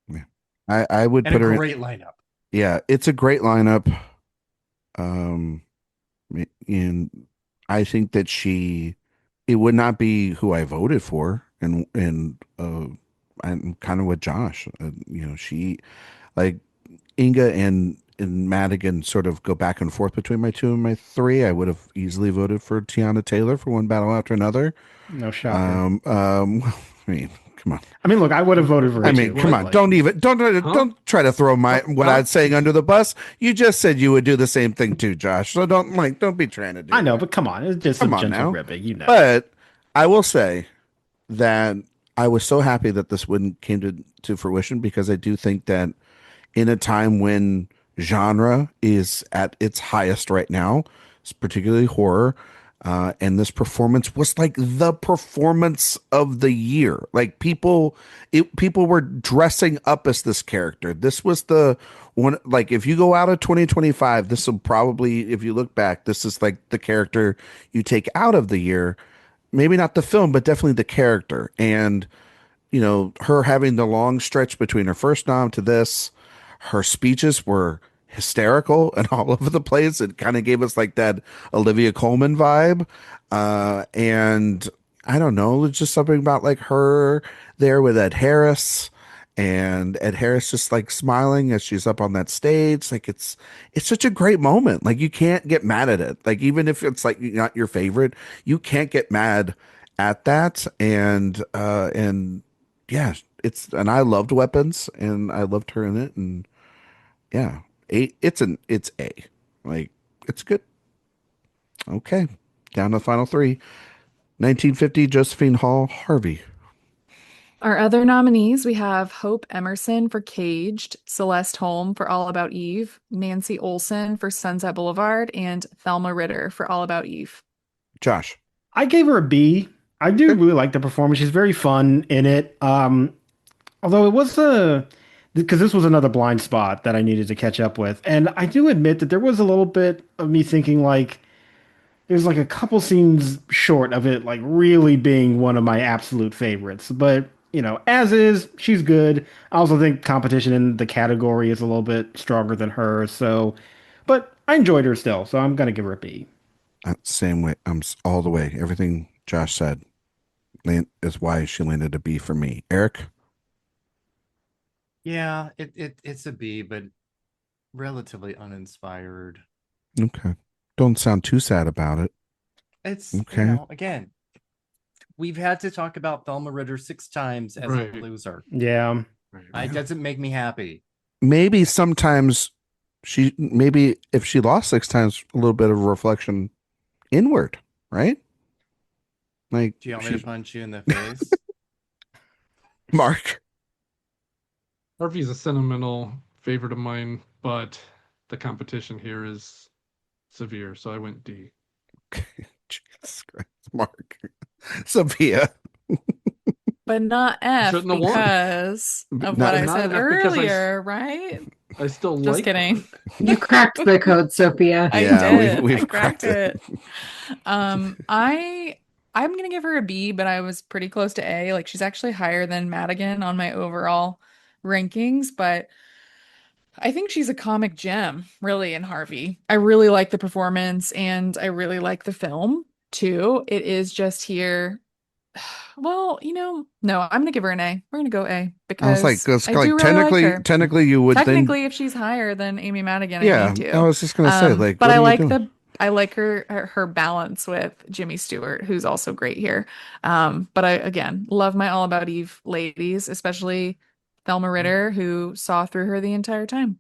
[SPEAKER 1] Yeah. I would
[SPEAKER 2] And
[SPEAKER 1] put
[SPEAKER 2] a
[SPEAKER 1] her in.
[SPEAKER 2] great lineup.
[SPEAKER 1] Yeah, it's a great lineup. Um, and I think that it would not be who I voted for, and I'm kind of with Josh. She like Inga and Madigan sort of go back and forth between my two and my three. I would have easily voted for Tiana Taylor for One Battle After Another.
[SPEAKER 5] No shocker.
[SPEAKER 1] I mean, come on.
[SPEAKER 5] I mean, look, I would have voted for it
[SPEAKER 1] I mean,
[SPEAKER 5] too,
[SPEAKER 1] come
[SPEAKER 5] but,
[SPEAKER 1] on.
[SPEAKER 5] like,
[SPEAKER 1] Don't try to throw what I'm saying under the bus. You just said you would do the same thing too, Josh. So don't be trying to do
[SPEAKER 5] I know,
[SPEAKER 1] that.
[SPEAKER 5] but come on, it's just
[SPEAKER 1] Come
[SPEAKER 5] some
[SPEAKER 1] on
[SPEAKER 5] gentle
[SPEAKER 1] now.
[SPEAKER 5] ribbing, you know.
[SPEAKER 1] But I will say that I was so happy that this win came to fruition, because I do think that in a time when genre is at its highest right now, it's particularly horror, and this performance was like the performance of the year. Like people were dressing up as this character. This was the one. Like if you go out of 2025, this will probably, if you look back, this is like the character you take out of the year. Maybe not the film, but definitely the character. And her having the long stretch between her first nom to this, her speeches were hysterical and all over the place. It kind of gave us like that Olivia Colman vibe. And I don't know, it's just something about like her there with Ed Harris, and Ed Harris just like smiling as she's up on that stage. Like it's such a great moment. Like you can't get mad at it. Like even if it's like not your favorite, you can't get mad at that. And yeah, and I loved Weapons, and I loved her in it, and yeah, it's A, like it's good. Okay, down to the final three. 1950, Josephine Hall, Harvey.
[SPEAKER 3] Our other nominees, we have Hope Emerson for Caged, Celeste Holm for All About Eve, Nancy Olson for Sunset Boulevard, and Thelma Ritter for All About Eve.
[SPEAKER 1] Josh.
[SPEAKER 5] I gave her a B. I do really like the performance. She's very fun in it. Although it was because this was another blind spot that I needed to catch up with. And I do admit that there was a little bit of me thinking like there's like a couple scenes short of it like really being one of my absolute favorites. But, as is, she's good. I also think competition in the category is a little bit stronger than her. But I enjoyed her still, so I'm going to give her a B.
[SPEAKER 1] Same way. I'm all the way. Everything Josh said is why she landed a B for me. Eric?
[SPEAKER 2] Yeah, it's a B, but relatively uninspired.
[SPEAKER 1] Okay. Don't sound too sad about it.
[SPEAKER 2] It's
[SPEAKER 1] okay.
[SPEAKER 2] Again, we've had to talk about Thelma Ritter 6 times as a loser.
[SPEAKER 5] Yeah.
[SPEAKER 2] It doesn't make me happy.
[SPEAKER 1] Maybe sometimes if she lost 6 times, a little bit of reflection inward, right? Like,
[SPEAKER 2] do you want me to punch you in the face?
[SPEAKER 1] Mark?
[SPEAKER 4] Harvey's a sentimental favorite of mine, but the competition here is severe, so I went D.
[SPEAKER 1] Jesus Christ, Mark. Sophia.
[SPEAKER 3] But not F because of
[SPEAKER 1] Not-
[SPEAKER 3] what I
[SPEAKER 4] not
[SPEAKER 3] said
[SPEAKER 4] F because
[SPEAKER 3] earlier, right?
[SPEAKER 4] I still
[SPEAKER 3] Just
[SPEAKER 4] like
[SPEAKER 3] kidding.
[SPEAKER 6] You cracked the code, Sophia.
[SPEAKER 3] I
[SPEAKER 1] Yeah,
[SPEAKER 3] did.
[SPEAKER 1] we've
[SPEAKER 3] I cracked
[SPEAKER 1] cracked it.
[SPEAKER 3] it. I'm gonna give her a B, but I was pretty close to A. Like she's actually higher than Madigan on my overall rankings, but I think she's a comic gem, really, in Harvey. I really like the performance and I really like the film too. It is just here. Well, no, I'm gonna give her an A. We're gonna go A
[SPEAKER 1] I
[SPEAKER 3] because
[SPEAKER 1] was like,
[SPEAKER 3] I do really
[SPEAKER 1] technically,
[SPEAKER 3] like her.
[SPEAKER 1] technically, you would
[SPEAKER 3] Technically,
[SPEAKER 1] think.
[SPEAKER 3] if she's higher than Amy Madigan, I
[SPEAKER 1] Yeah,
[SPEAKER 3] need to.
[SPEAKER 1] I was just gonna say, like,
[SPEAKER 3] but
[SPEAKER 1] what
[SPEAKER 3] I
[SPEAKER 1] are you
[SPEAKER 3] like
[SPEAKER 1] doing?
[SPEAKER 3] I like her balance with Jimmy Stewart, who's also great here. But I again love my All About Eve ladies, especially Thelma Ritter, who saw through her the entire time.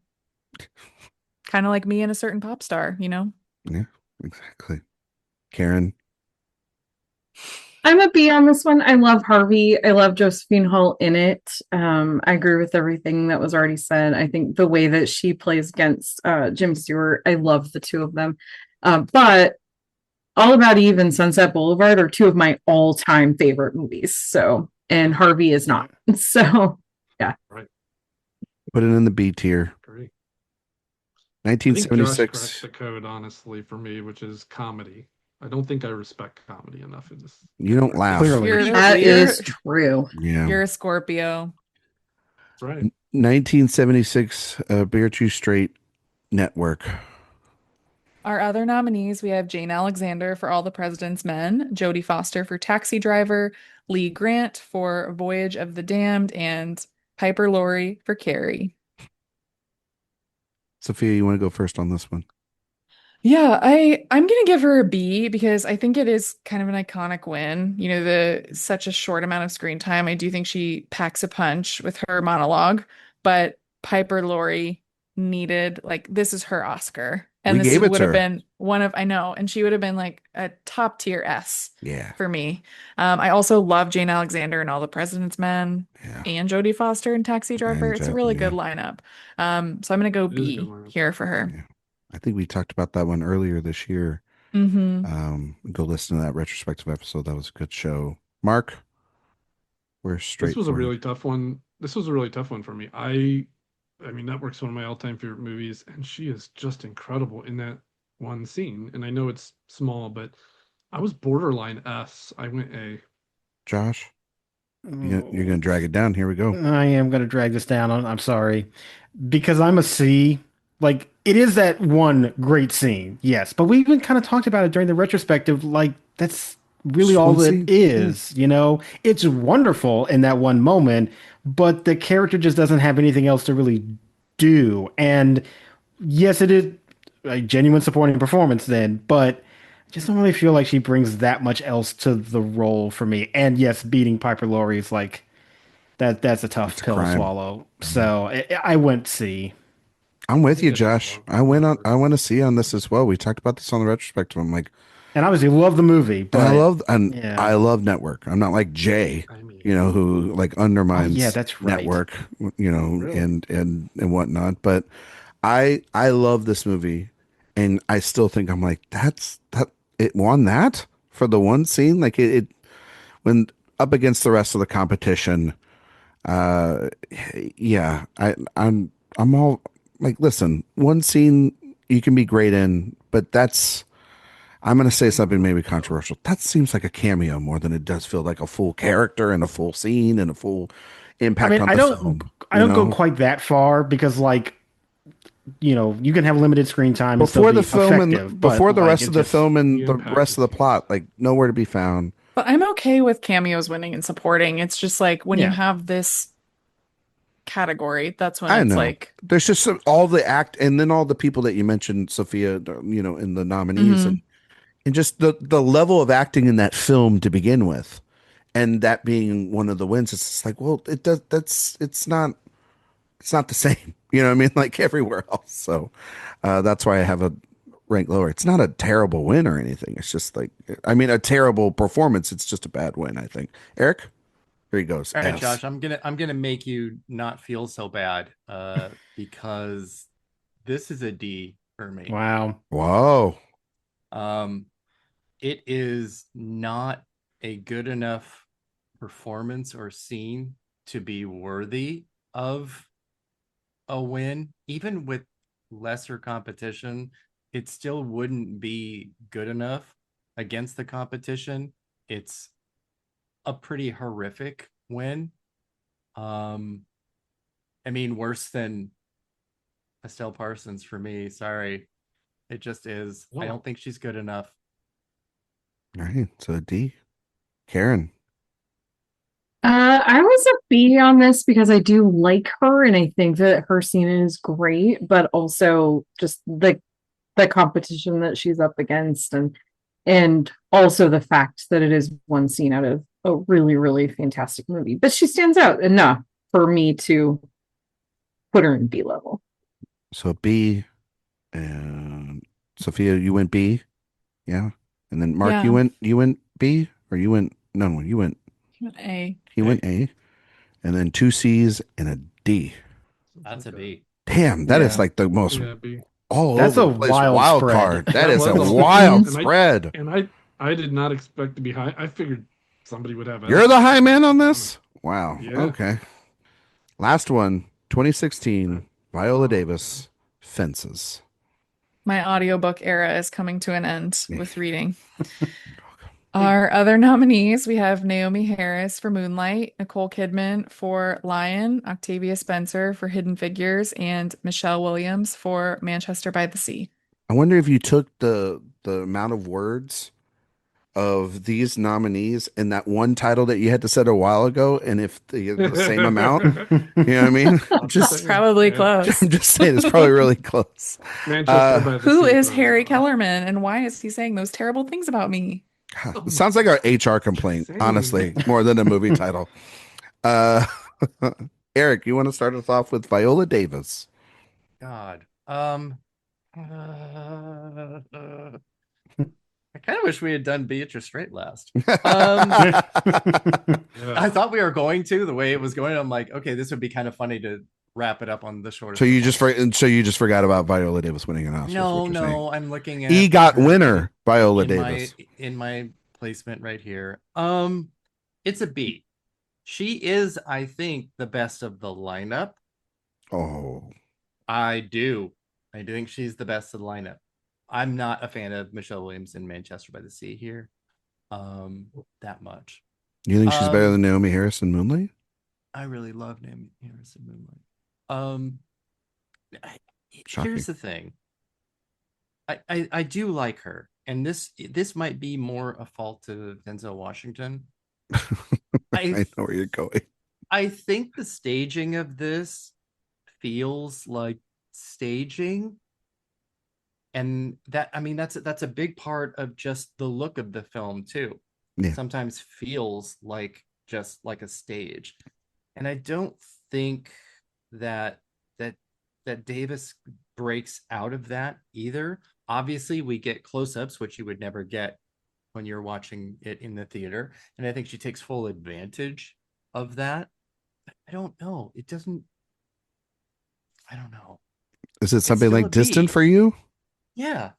[SPEAKER 3] Kind of like me and a certain pop star,
[SPEAKER 1] Yeah, exactly. Karen.
[SPEAKER 6] I'm a B on this one. I love Harvey. I love Josephine Hull in it. I agree with everything that was already said. I think the way that she plays against Jim Stewart, I love the two of them. But All About Eve and Sunset Boulevard are two of my all-time favorite movies. So, and Harvey is not. So, yeah.
[SPEAKER 4] Right.
[SPEAKER 1] Put it in the B tier.
[SPEAKER 4] Great. I think Josh
[SPEAKER 1] 1976.
[SPEAKER 4] cracked the code, honestly, for me, which is comedy. I don't think I respect comedy enough in this.
[SPEAKER 1] You don't laugh.
[SPEAKER 5] Clearly.
[SPEAKER 6] That is true.
[SPEAKER 1] Yeah.
[SPEAKER 3] You're a Scorpio.
[SPEAKER 4] That's right.
[SPEAKER 1] 1976 Bear Too Straight Network.
[SPEAKER 3] Our other nominees, we have Jane Alexander for All the President's Men, Jodie Foster for Taxi Driver, Lee Grant for Voyage of the Damned, and Piper Laurie for Carrie.
[SPEAKER 1] Sophia, you want to go first on this one?
[SPEAKER 3] Yeah, I'm gonna give her a B because I think it is kind of an iconic win. You know, the such a short amount of screen time. I do think she packs a punch with her monologue, but Piper Laurie needed like this is her Oscar. And
[SPEAKER 1] We
[SPEAKER 3] this
[SPEAKER 1] gave it
[SPEAKER 3] would
[SPEAKER 1] to
[SPEAKER 3] have
[SPEAKER 1] her.
[SPEAKER 3] been one of I know, and she would have been like a top tier S
[SPEAKER 1] Yeah.
[SPEAKER 3] for me. I also love Jane Alexander and All the President's Men
[SPEAKER 1] Yeah.
[SPEAKER 3] and Jodie Foster in Taxi Driver. It's a really good lineup. So I'm gonna go
[SPEAKER 4] It is a
[SPEAKER 3] B
[SPEAKER 4] good lineup.
[SPEAKER 3] here for her.
[SPEAKER 1] Yeah. I think we talked about that one earlier this year.
[SPEAKER 3] Mm-hmm.
[SPEAKER 1] Go listen to that retrospective episode. That was a good show. Mark, we're straight.
[SPEAKER 4] This was a
[SPEAKER 1] for you.
[SPEAKER 4] really tough one. This was a really tough one for me. I mean, Network's one of my all-time favorite movies, and she is just incredible in that one scene. And I know it's small, but I was borderline S. I went A.
[SPEAKER 1] Josh, you're gonna drag it down. Here we go.
[SPEAKER 5] I am going to drag this down. I'm sorry. Because I'm a C. Like, it is that one great scene, yes. But we even kind of talked about it during the retrospective. Like, that's really
[SPEAKER 1] Just
[SPEAKER 5] all
[SPEAKER 1] one
[SPEAKER 5] that
[SPEAKER 1] scene.
[SPEAKER 5] is, you know? It's wonderful in that one moment, but the character just doesn't have anything else to really do. And yes, it is a genuine supporting performance then, but I just don't really feel like she brings that much else to the role for me. And yes, beating Piper Laurie is like that's a tough
[SPEAKER 1] It's a
[SPEAKER 5] pill to
[SPEAKER 1] crime.
[SPEAKER 5] swallow. So I went C.
[SPEAKER 1] I'm with you,
[SPEAKER 4] Yeah,
[SPEAKER 1] Josh.
[SPEAKER 4] well,
[SPEAKER 1] I went to see on this as well. We talked about this on the retrospective. I'm like,
[SPEAKER 5] And obviously love the movie,
[SPEAKER 1] and
[SPEAKER 5] but yeah.
[SPEAKER 1] I love Network. I'm not like Jay,
[SPEAKER 4] I mean,
[SPEAKER 1] you know, who like undermines
[SPEAKER 5] yeah, that's right.
[SPEAKER 1] Network, you know,
[SPEAKER 4] Really?
[SPEAKER 1] and whatnot. But I love this movie, and I still think I'm like that it won that for the one scene. Like it when up against the rest of the competition. Yeah, I'm all like, listen, one scene you can be great in, but I'm going to say something maybe controversial. That seems like a cameo more than it does feel like a full character and a full scene and a full impact on
[SPEAKER 5] I
[SPEAKER 1] the
[SPEAKER 5] don't
[SPEAKER 1] film.
[SPEAKER 5] I don't
[SPEAKER 1] you
[SPEAKER 5] go
[SPEAKER 1] know?
[SPEAKER 5] quite that far because like you can have limited screen time and
[SPEAKER 1] Before
[SPEAKER 5] still
[SPEAKER 1] the
[SPEAKER 5] be
[SPEAKER 1] film
[SPEAKER 5] effective,
[SPEAKER 1] and
[SPEAKER 5] but,
[SPEAKER 1] before the
[SPEAKER 5] like,
[SPEAKER 1] rest
[SPEAKER 5] it
[SPEAKER 1] of the
[SPEAKER 5] just-
[SPEAKER 1] film and
[SPEAKER 4] the
[SPEAKER 1] the
[SPEAKER 4] impact
[SPEAKER 1] rest of the
[SPEAKER 4] is
[SPEAKER 1] plot, like nowhere to be found.
[SPEAKER 3] But I'm okay with cameos winning and supporting. It's just like when you
[SPEAKER 5] Yeah.
[SPEAKER 3] have this category, that's when
[SPEAKER 1] I
[SPEAKER 3] it's
[SPEAKER 1] know.
[SPEAKER 3] like,
[SPEAKER 1] There's just all the act and then all the people that you mentioned, Sophia, you know, in the nominees
[SPEAKER 3] Mhm.
[SPEAKER 1] and just the level of acting in that film to begin with, and that being one of the wins. It's just like, well, it's not the same. You know what I mean? Like everywhere else. So that's why I have a rank lower. It's not a terrible win or anything. It's just like, I mean, a terrible performance. It's just a bad win, I think. Eric, here he goes.
[SPEAKER 2] All right,
[SPEAKER 1] S.
[SPEAKER 2] Josh, I'm gonna make you not feel so bad because this is a D for me.
[SPEAKER 5] Wow.
[SPEAKER 1] Whoa.
[SPEAKER 2] It is not a good enough performance or scene to be worthy of a win. Even with lesser competition, it still wouldn't be good enough against the competition. It's a pretty horrific win. I mean, worse than Estelle Parsons for me. Sorry. It just is. I don't think she's good enough.
[SPEAKER 1] All right. So D. Karen.
[SPEAKER 6] I was a B on this because I do like her and I think that her scene is great, but also just the competition that she's up against and also the fact that it is one scene out of a really, really fantastic movie. But she stands out enough for me to put her in B level.
[SPEAKER 1] So B. And Sophia, you went B. Yeah. And then Mark,
[SPEAKER 3] Yeah.
[SPEAKER 1] you went B or you went No, you went.
[SPEAKER 3] A.
[SPEAKER 1] He went A, and then 2 C's and a D.
[SPEAKER 2] That's a B.
[SPEAKER 1] Damn, that is
[SPEAKER 5] Yeah.
[SPEAKER 1] like the most
[SPEAKER 4] Yeah, B.
[SPEAKER 1] all
[SPEAKER 5] That's
[SPEAKER 1] over
[SPEAKER 5] a
[SPEAKER 1] the place
[SPEAKER 5] wild spread.
[SPEAKER 1] card. That is a
[SPEAKER 4] was
[SPEAKER 1] wild
[SPEAKER 4] and
[SPEAKER 1] spread.
[SPEAKER 4] I did not expect to be high. I figured somebody would have.
[SPEAKER 1] You're the high man on this? Wow.
[SPEAKER 4] Yeah.
[SPEAKER 1] Okay. Last one, 2016, Viola Davis, Fences.
[SPEAKER 3] My audiobook era is coming to an end with reading. Our other nominees, we have Naomi Harris for Moonlight, Nicole Kidman for Lion, Octavia Spencer for Hidden Figures, and Michelle Williams for Manchester by the Sea.
[SPEAKER 1] I wonder if you took the amount of words of these nominees and that one title that you had to set a while ago, and if the same amount. You know what I mean?
[SPEAKER 3] Just probably close.
[SPEAKER 1] I'm just saying it's probably really close.
[SPEAKER 4] Manchester by the
[SPEAKER 3] Who
[SPEAKER 4] Sea
[SPEAKER 3] is
[SPEAKER 4] for-
[SPEAKER 3] Harry Kellerman, and why is he saying those terrible things about me?
[SPEAKER 1] It sounds like our HR complaint, honestly, more than a movie title. Eric, you want to start us off with Viola Davis?
[SPEAKER 2] God. I kind of wish we had done Beatrice Straight last.
[SPEAKER 4] Yeah.
[SPEAKER 2] I thought we were going to, the way it was going. I'm like, okay, this would be kind of funny to wrap it up on the shortest.
[SPEAKER 1] So you just forgot about Viola Davis winning an Oscar.
[SPEAKER 2] No, I'm looking at
[SPEAKER 1] EGOT winner Viola
[SPEAKER 2] in
[SPEAKER 1] Davis.
[SPEAKER 2] in my placement right here. It's a B. She is, I think, the best of the lineup.
[SPEAKER 1] Oh,
[SPEAKER 2] I do think she's the best of the lineup. I'm not a fan of Michelle Williams in Manchester by the Sea here, that much.
[SPEAKER 1] you think she's better than Naomi Harris in Moonlight?
[SPEAKER 2] I really love Naomi Harris in Moonlight. Here's the thing. I do like her, and this might be more a fault to Denzel Washington.
[SPEAKER 1] I know where you're going.
[SPEAKER 2] I think the staging of this feels like staging, and that's a big part of just the look of the film too.
[SPEAKER 1] Yeah.
[SPEAKER 2] Sometimes feels like just like a stage, and I don't think that Davis breaks out of that either. Obviously, we get close-ups, which you would never get when you're watching it in the theater, and I think she takes full advantage of that. I don't know. It doesn't. I don't know.
[SPEAKER 1] Is it something
[SPEAKER 2] still
[SPEAKER 1] like
[SPEAKER 2] a
[SPEAKER 1] distant
[SPEAKER 2] B.
[SPEAKER 1] for you?
[SPEAKER 2] Yeah,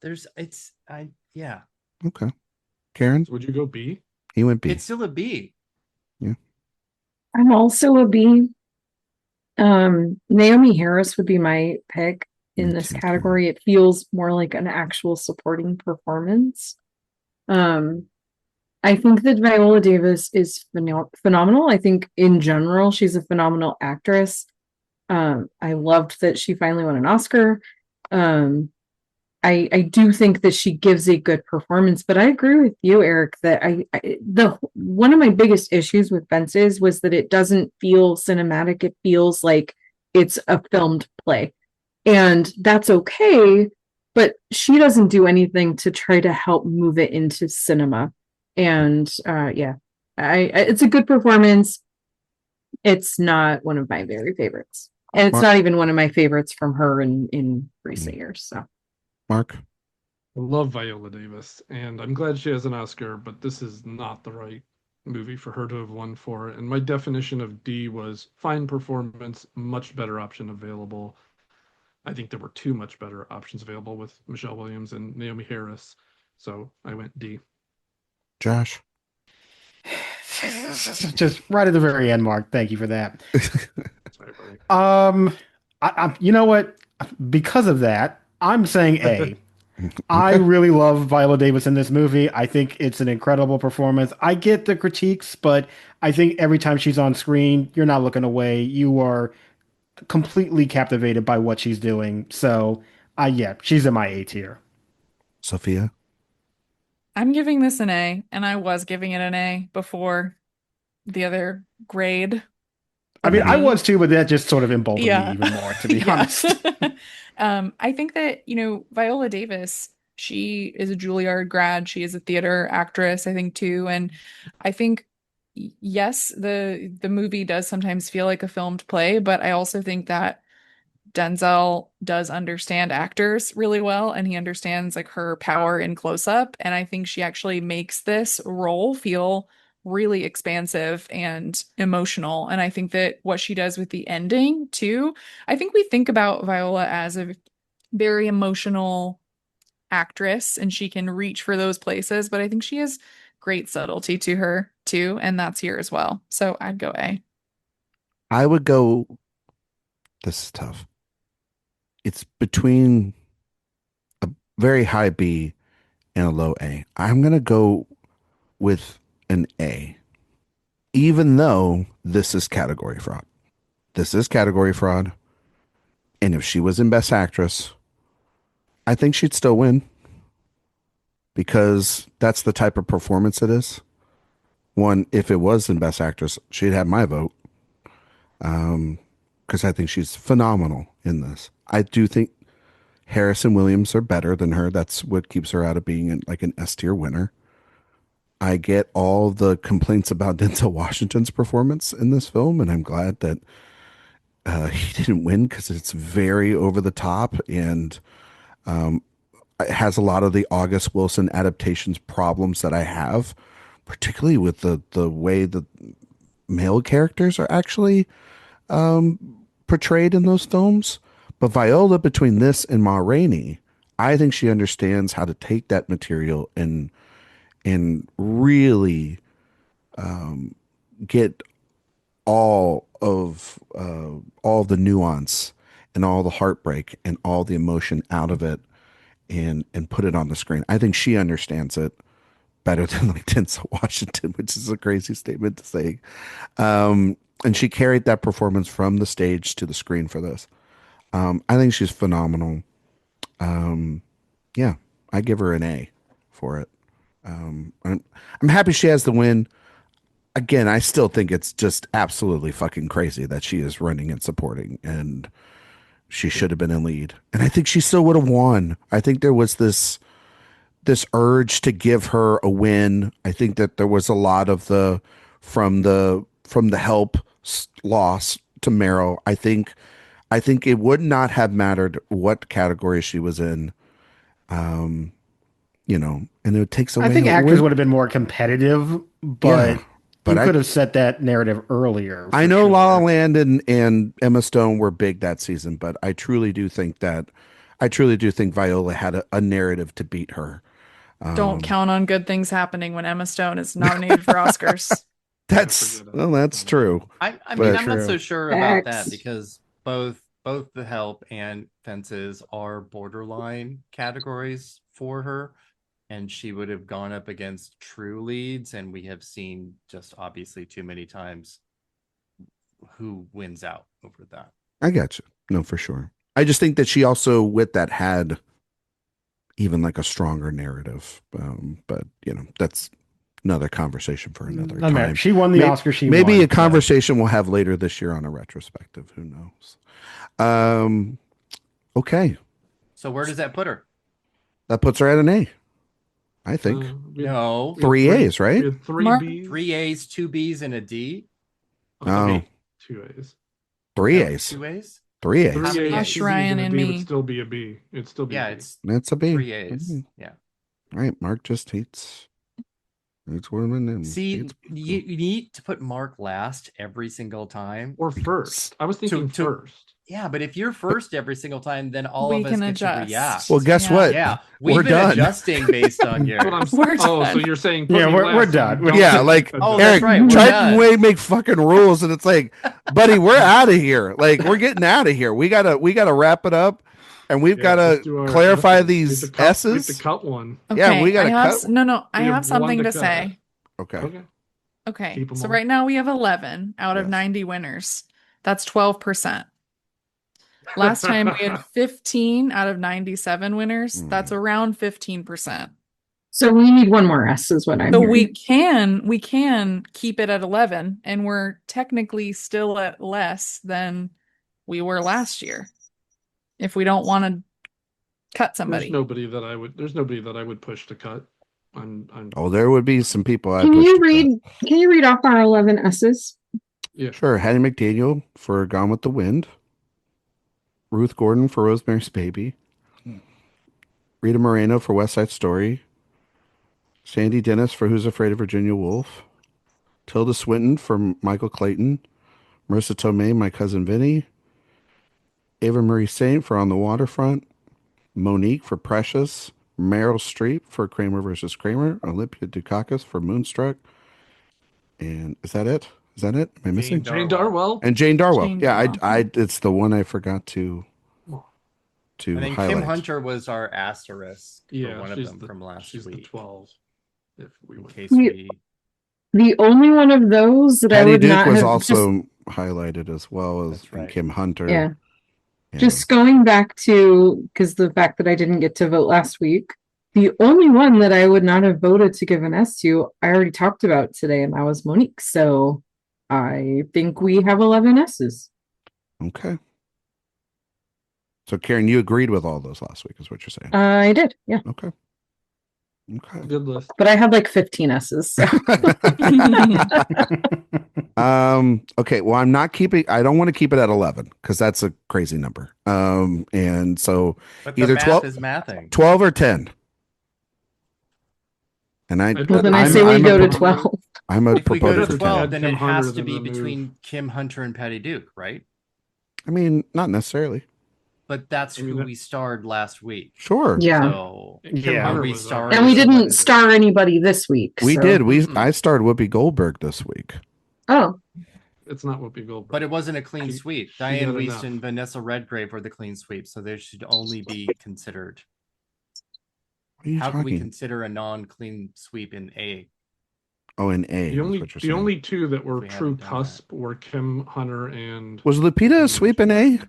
[SPEAKER 2] yeah.
[SPEAKER 1] Okay. Karen,
[SPEAKER 4] Would you go B?
[SPEAKER 1] he went B.
[SPEAKER 2] It's still a B.
[SPEAKER 6] I'm also a B. Naomi Harris would be my pick in
[SPEAKER 1] Me
[SPEAKER 6] this
[SPEAKER 1] too,
[SPEAKER 6] category. It feels more like an actual supporting performance. I think that Viola Davis is phenomenal. I think in general she's a phenomenal actress. I loved that she finally won an Oscar. I do think that she gives a good performance, but I agree with you, Eric, that one of my biggest issues with Fences was that it doesn't feel cinematic. It feels like it's a filmed play, and that's okay, but she doesn't do anything to try to help move it into cinema. And it's a good performance. It's not one of my very favorites, and it's not even one of my favorites from her in recent years. So.
[SPEAKER 1] Mark?
[SPEAKER 4] I love Viola Davis, and I'm glad she has an Oscar, but this is not the right movie for her to have won for. And my definition of D was fine performance, much better option available. I think there were two much better options available with Michelle Williams and Naomi Harris, so I went D.
[SPEAKER 1] Josh?
[SPEAKER 5] Just right at the very end, Mark. Thank you for that.
[SPEAKER 4] Sorry, buddy.
[SPEAKER 5] You know what? Because of that, I'm saying A. I really love Viola Davis in this movie. I think it's an incredible performance. I get the critiques, but I think every time she's on screen, you're not looking away. You are completely captivated by what she's doing. So, she's in my A tier.
[SPEAKER 1] Sophia?
[SPEAKER 3] I'm giving this an A, and I was giving it an A before the other grade.
[SPEAKER 5] I mean, I was too, but that just sort of emboldened
[SPEAKER 3] Yeah.
[SPEAKER 5] me even more, to be honest.
[SPEAKER 3] I think that, Viola Davis, she is a Juilliard grad. She is a theater actress, I think, too. And I think, yes, the movie does sometimes feel like a filmed play, but I also think that Denzel does understand actors really well, and he understands like her power in close up. And I think she actually makes this role feel really expansive and emotional. And I think that what she does with the ending too, I think we think about Viola as a very emotional actress and she can reach for those places, but I think she has great subtlety to her too, and that's here as well. So I'd go A.
[SPEAKER 1] I would go, this is tough. It's between a very high B and a low A. I'm going to go with an A, even though this is category fraud. This is category fraud. And if she was in Best Actress, I think she'd still win because that's the type of performance it is. One, if it was in Best Actress, she'd have my vote. Because I think she's phenomenal in this. I do think Harris and Williams are better than her. That's what keeps her out of being like an S tier winner. I get all the complaints about Denzel Washington's performance in this film, and I'm glad that he didn't win because it's very over the top and it has a lot of the August Wilson adaptations problems that I have, particularly with the way the male characters are actually portrayed in those films. But Viola, between this and Ma Rainey, I think she understands how to take that material and really get all the nuance and all the heartbreak and all the emotion out of it and put it on the screen. I think she understands it better than like Denzel Washington, which is a crazy statement to say. And she carried that performance from the stage to the screen for this. I think she's phenomenal. Yeah, I give her an A for it. I'm happy she has the win. Again, I still think it's just absolutely fucking crazy that she is running and supporting, and she should have been in lead. And I think she still would have won. I think there was this urge to give her a win. I think that there was a lot of from the help loss to Meryl. I think it would not have mattered what category she was in. And it takes away.
[SPEAKER 5] I think actors would have been more competitive, but you could have set that narrative earlier.
[SPEAKER 1] I know La La Land and Emma Stone were big that season, but I truly do think Viola had a narrative to beat her.
[SPEAKER 3] Don't count on good things happening when Emma Stone is nominated for Oscars.
[SPEAKER 1] That's true.
[SPEAKER 2] I'm not so sure about that because both The Help and Fences are borderline categories for her, and she would have gone up against true leads, and we have seen just obviously too many times who wins out over that.
[SPEAKER 1] I got you. No, for sure. I just think that she also with that had even like a stronger narrative. But that's another conversation for another time.
[SPEAKER 5] She won the Oscar.
[SPEAKER 1] Maybe a conversation we'll have later this year on a retrospective. Who knows? Okay.
[SPEAKER 2] So where does that put her?
[SPEAKER 1] That puts her at an A. I think.
[SPEAKER 2] No.
[SPEAKER 1] 3 A's, right?
[SPEAKER 4] 3 B's.
[SPEAKER 2] 3 A's, 2 B's, and a D.
[SPEAKER 1] Oh.
[SPEAKER 4] 2 A's.
[SPEAKER 1] 3 A's.
[SPEAKER 2] 2 A's?
[SPEAKER 1] 3 A's.
[SPEAKER 4] 3 A's.
[SPEAKER 3] Hush, Ryan and me.
[SPEAKER 4] Would still be a B. It'd still be a B.
[SPEAKER 1] That's a B.
[SPEAKER 2] 3 A's.
[SPEAKER 1] Mm-hmm.
[SPEAKER 2] Yeah.
[SPEAKER 1] All right. Mark just hates women. And
[SPEAKER 2] see, you need to put Mark last every single time.
[SPEAKER 4] Or first. I was thinking first.
[SPEAKER 2] Yeah, but if you're first every single time, then all
[SPEAKER 3] we
[SPEAKER 2] of us
[SPEAKER 3] can
[SPEAKER 2] get
[SPEAKER 3] adjust.
[SPEAKER 2] to react.
[SPEAKER 1] Well, guess what?
[SPEAKER 2] Yeah, we've
[SPEAKER 1] we're
[SPEAKER 2] been
[SPEAKER 1] done.
[SPEAKER 2] adjusting based on yours.
[SPEAKER 4] So you're saying
[SPEAKER 5] we're done.
[SPEAKER 1] Yeah, like Eric, try to make fucking rules, and it's like, buddy, we're out of here. Like we're getting out of here. We gotta wrap it up, and we've gotta clarify these S's.
[SPEAKER 4] The cut one.
[SPEAKER 3] Okay,
[SPEAKER 1] yeah, we gotta cut.
[SPEAKER 3] No, I have something to say.
[SPEAKER 1] Okay.
[SPEAKER 3] So right now we have 11 out of 90 winners. That's 12%. Last time we had 15 out of 97 winners. That's around 15%.
[SPEAKER 6] So we need one more S is what I'm
[SPEAKER 3] So
[SPEAKER 6] hearing.
[SPEAKER 3] we can keep it at 11, and we're technically still at less than we were last year. If we don't want to cut somebody.
[SPEAKER 4] There's nobody that I would push to cut.
[SPEAKER 1] There would be some people.
[SPEAKER 6] Can you read off our 11 S's?
[SPEAKER 4] Yeah,
[SPEAKER 1] sure. Hattie McDaniel for Gone with the Wind. Ruth Gordon for Rosemary's Baby. Rita Moreno for West Side Story. Sandy Dennis for Who's Afraid of Virginia Woolf. Tilda Swinton for Michael Clayton, Marissa Tomei, My Cousin Vinny, Eva Marie Saint for On the Waterfront, Monique for Precious, Meryl Streep for Kramer versus Kramer, Olympia Dukakis for Moonstruck, and is that it? Is that it? Am I missing?
[SPEAKER 4] Jane Darwell.
[SPEAKER 1] And Jane Darwell.
[SPEAKER 3] Jane
[SPEAKER 1] Yeah,
[SPEAKER 3] Darwell.
[SPEAKER 1] I it's the one I forgot to
[SPEAKER 2] And then
[SPEAKER 1] highlight.
[SPEAKER 2] Kim Hunter was our asterisk for
[SPEAKER 4] Yeah,
[SPEAKER 2] one of
[SPEAKER 4] she's
[SPEAKER 2] them
[SPEAKER 4] the,
[SPEAKER 2] from last
[SPEAKER 4] she's
[SPEAKER 2] week.
[SPEAKER 4] the 12. If we
[SPEAKER 2] In
[SPEAKER 4] went.
[SPEAKER 2] case
[SPEAKER 6] We-
[SPEAKER 2] we
[SPEAKER 6] The only one of those that I
[SPEAKER 1] Patty
[SPEAKER 6] would
[SPEAKER 1] Duke
[SPEAKER 6] not
[SPEAKER 1] was
[SPEAKER 6] have
[SPEAKER 1] also highlighted as well as
[SPEAKER 2] That's right.
[SPEAKER 1] Kim Hunter.
[SPEAKER 6] yeah.
[SPEAKER 1] And
[SPEAKER 6] Just going back to, because the fact that I didn't get to vote last week, the only one that I would not have voted to give an S to, I already talked about today, and that was Monique. So I think we have 11 S's.
[SPEAKER 1] okay. So Karen, you agreed with all those last week, is what you're saying?
[SPEAKER 6] I did, yeah.
[SPEAKER 1] Okay. Okay.
[SPEAKER 4] Good list.
[SPEAKER 6] But I had like 15 S's. So.
[SPEAKER 1] Okay, well, I don't want to keep it at 11 because that's a crazy number. And so
[SPEAKER 2] but the
[SPEAKER 1] either
[SPEAKER 2] math
[SPEAKER 1] 12
[SPEAKER 2] is mathing.
[SPEAKER 1] 12 or 10. And
[SPEAKER 6] Well, then I say we go to 12.
[SPEAKER 1] I'm a
[SPEAKER 2] If we go
[SPEAKER 1] proposer
[SPEAKER 2] to
[SPEAKER 1] for
[SPEAKER 2] 12,
[SPEAKER 1] 10.
[SPEAKER 2] then
[SPEAKER 4] Kim
[SPEAKER 2] it has
[SPEAKER 4] Hunter,
[SPEAKER 2] to
[SPEAKER 4] then
[SPEAKER 2] be
[SPEAKER 4] remove-
[SPEAKER 2] between Kim Hunter and Patty Duke, right?
[SPEAKER 1] I mean, not necessarily.
[SPEAKER 2] But that's
[SPEAKER 4] I mean,
[SPEAKER 2] who
[SPEAKER 4] that-
[SPEAKER 2] we starred last week.
[SPEAKER 1] Sure.
[SPEAKER 6] Yeah.
[SPEAKER 2] So
[SPEAKER 4] Kim
[SPEAKER 5] Yeah.
[SPEAKER 4] Hunter
[SPEAKER 2] We
[SPEAKER 4] was
[SPEAKER 2] started-
[SPEAKER 6] And we
[SPEAKER 2] Somebody
[SPEAKER 6] didn't star anybody this week.
[SPEAKER 1] We
[SPEAKER 6] so-
[SPEAKER 1] did.
[SPEAKER 2] Mm-mm.
[SPEAKER 1] I starred Whoopi Goldberg this week.
[SPEAKER 6] Oh,
[SPEAKER 4] It's not Whoopi Goldberg.
[SPEAKER 2] but it wasn't a clean
[SPEAKER 4] She-
[SPEAKER 2] sweep.
[SPEAKER 4] she
[SPEAKER 2] Dianne
[SPEAKER 4] got
[SPEAKER 2] Wiest
[SPEAKER 4] enough.
[SPEAKER 2] and Vanessa Redgrave were the clean sweep, so they should only be considered.
[SPEAKER 1] What are you
[SPEAKER 2] How can we
[SPEAKER 1] talking?
[SPEAKER 2] consider a non-clean sweep in A?
[SPEAKER 1] Oh, in A.
[SPEAKER 4] the
[SPEAKER 1] is
[SPEAKER 4] only
[SPEAKER 1] what you're
[SPEAKER 4] the
[SPEAKER 1] saying.
[SPEAKER 4] only two that were
[SPEAKER 2] We
[SPEAKER 4] true
[SPEAKER 2] haven't done
[SPEAKER 4] cusp were Kim Hunter and
[SPEAKER 1] Was Lupita a sweep in A?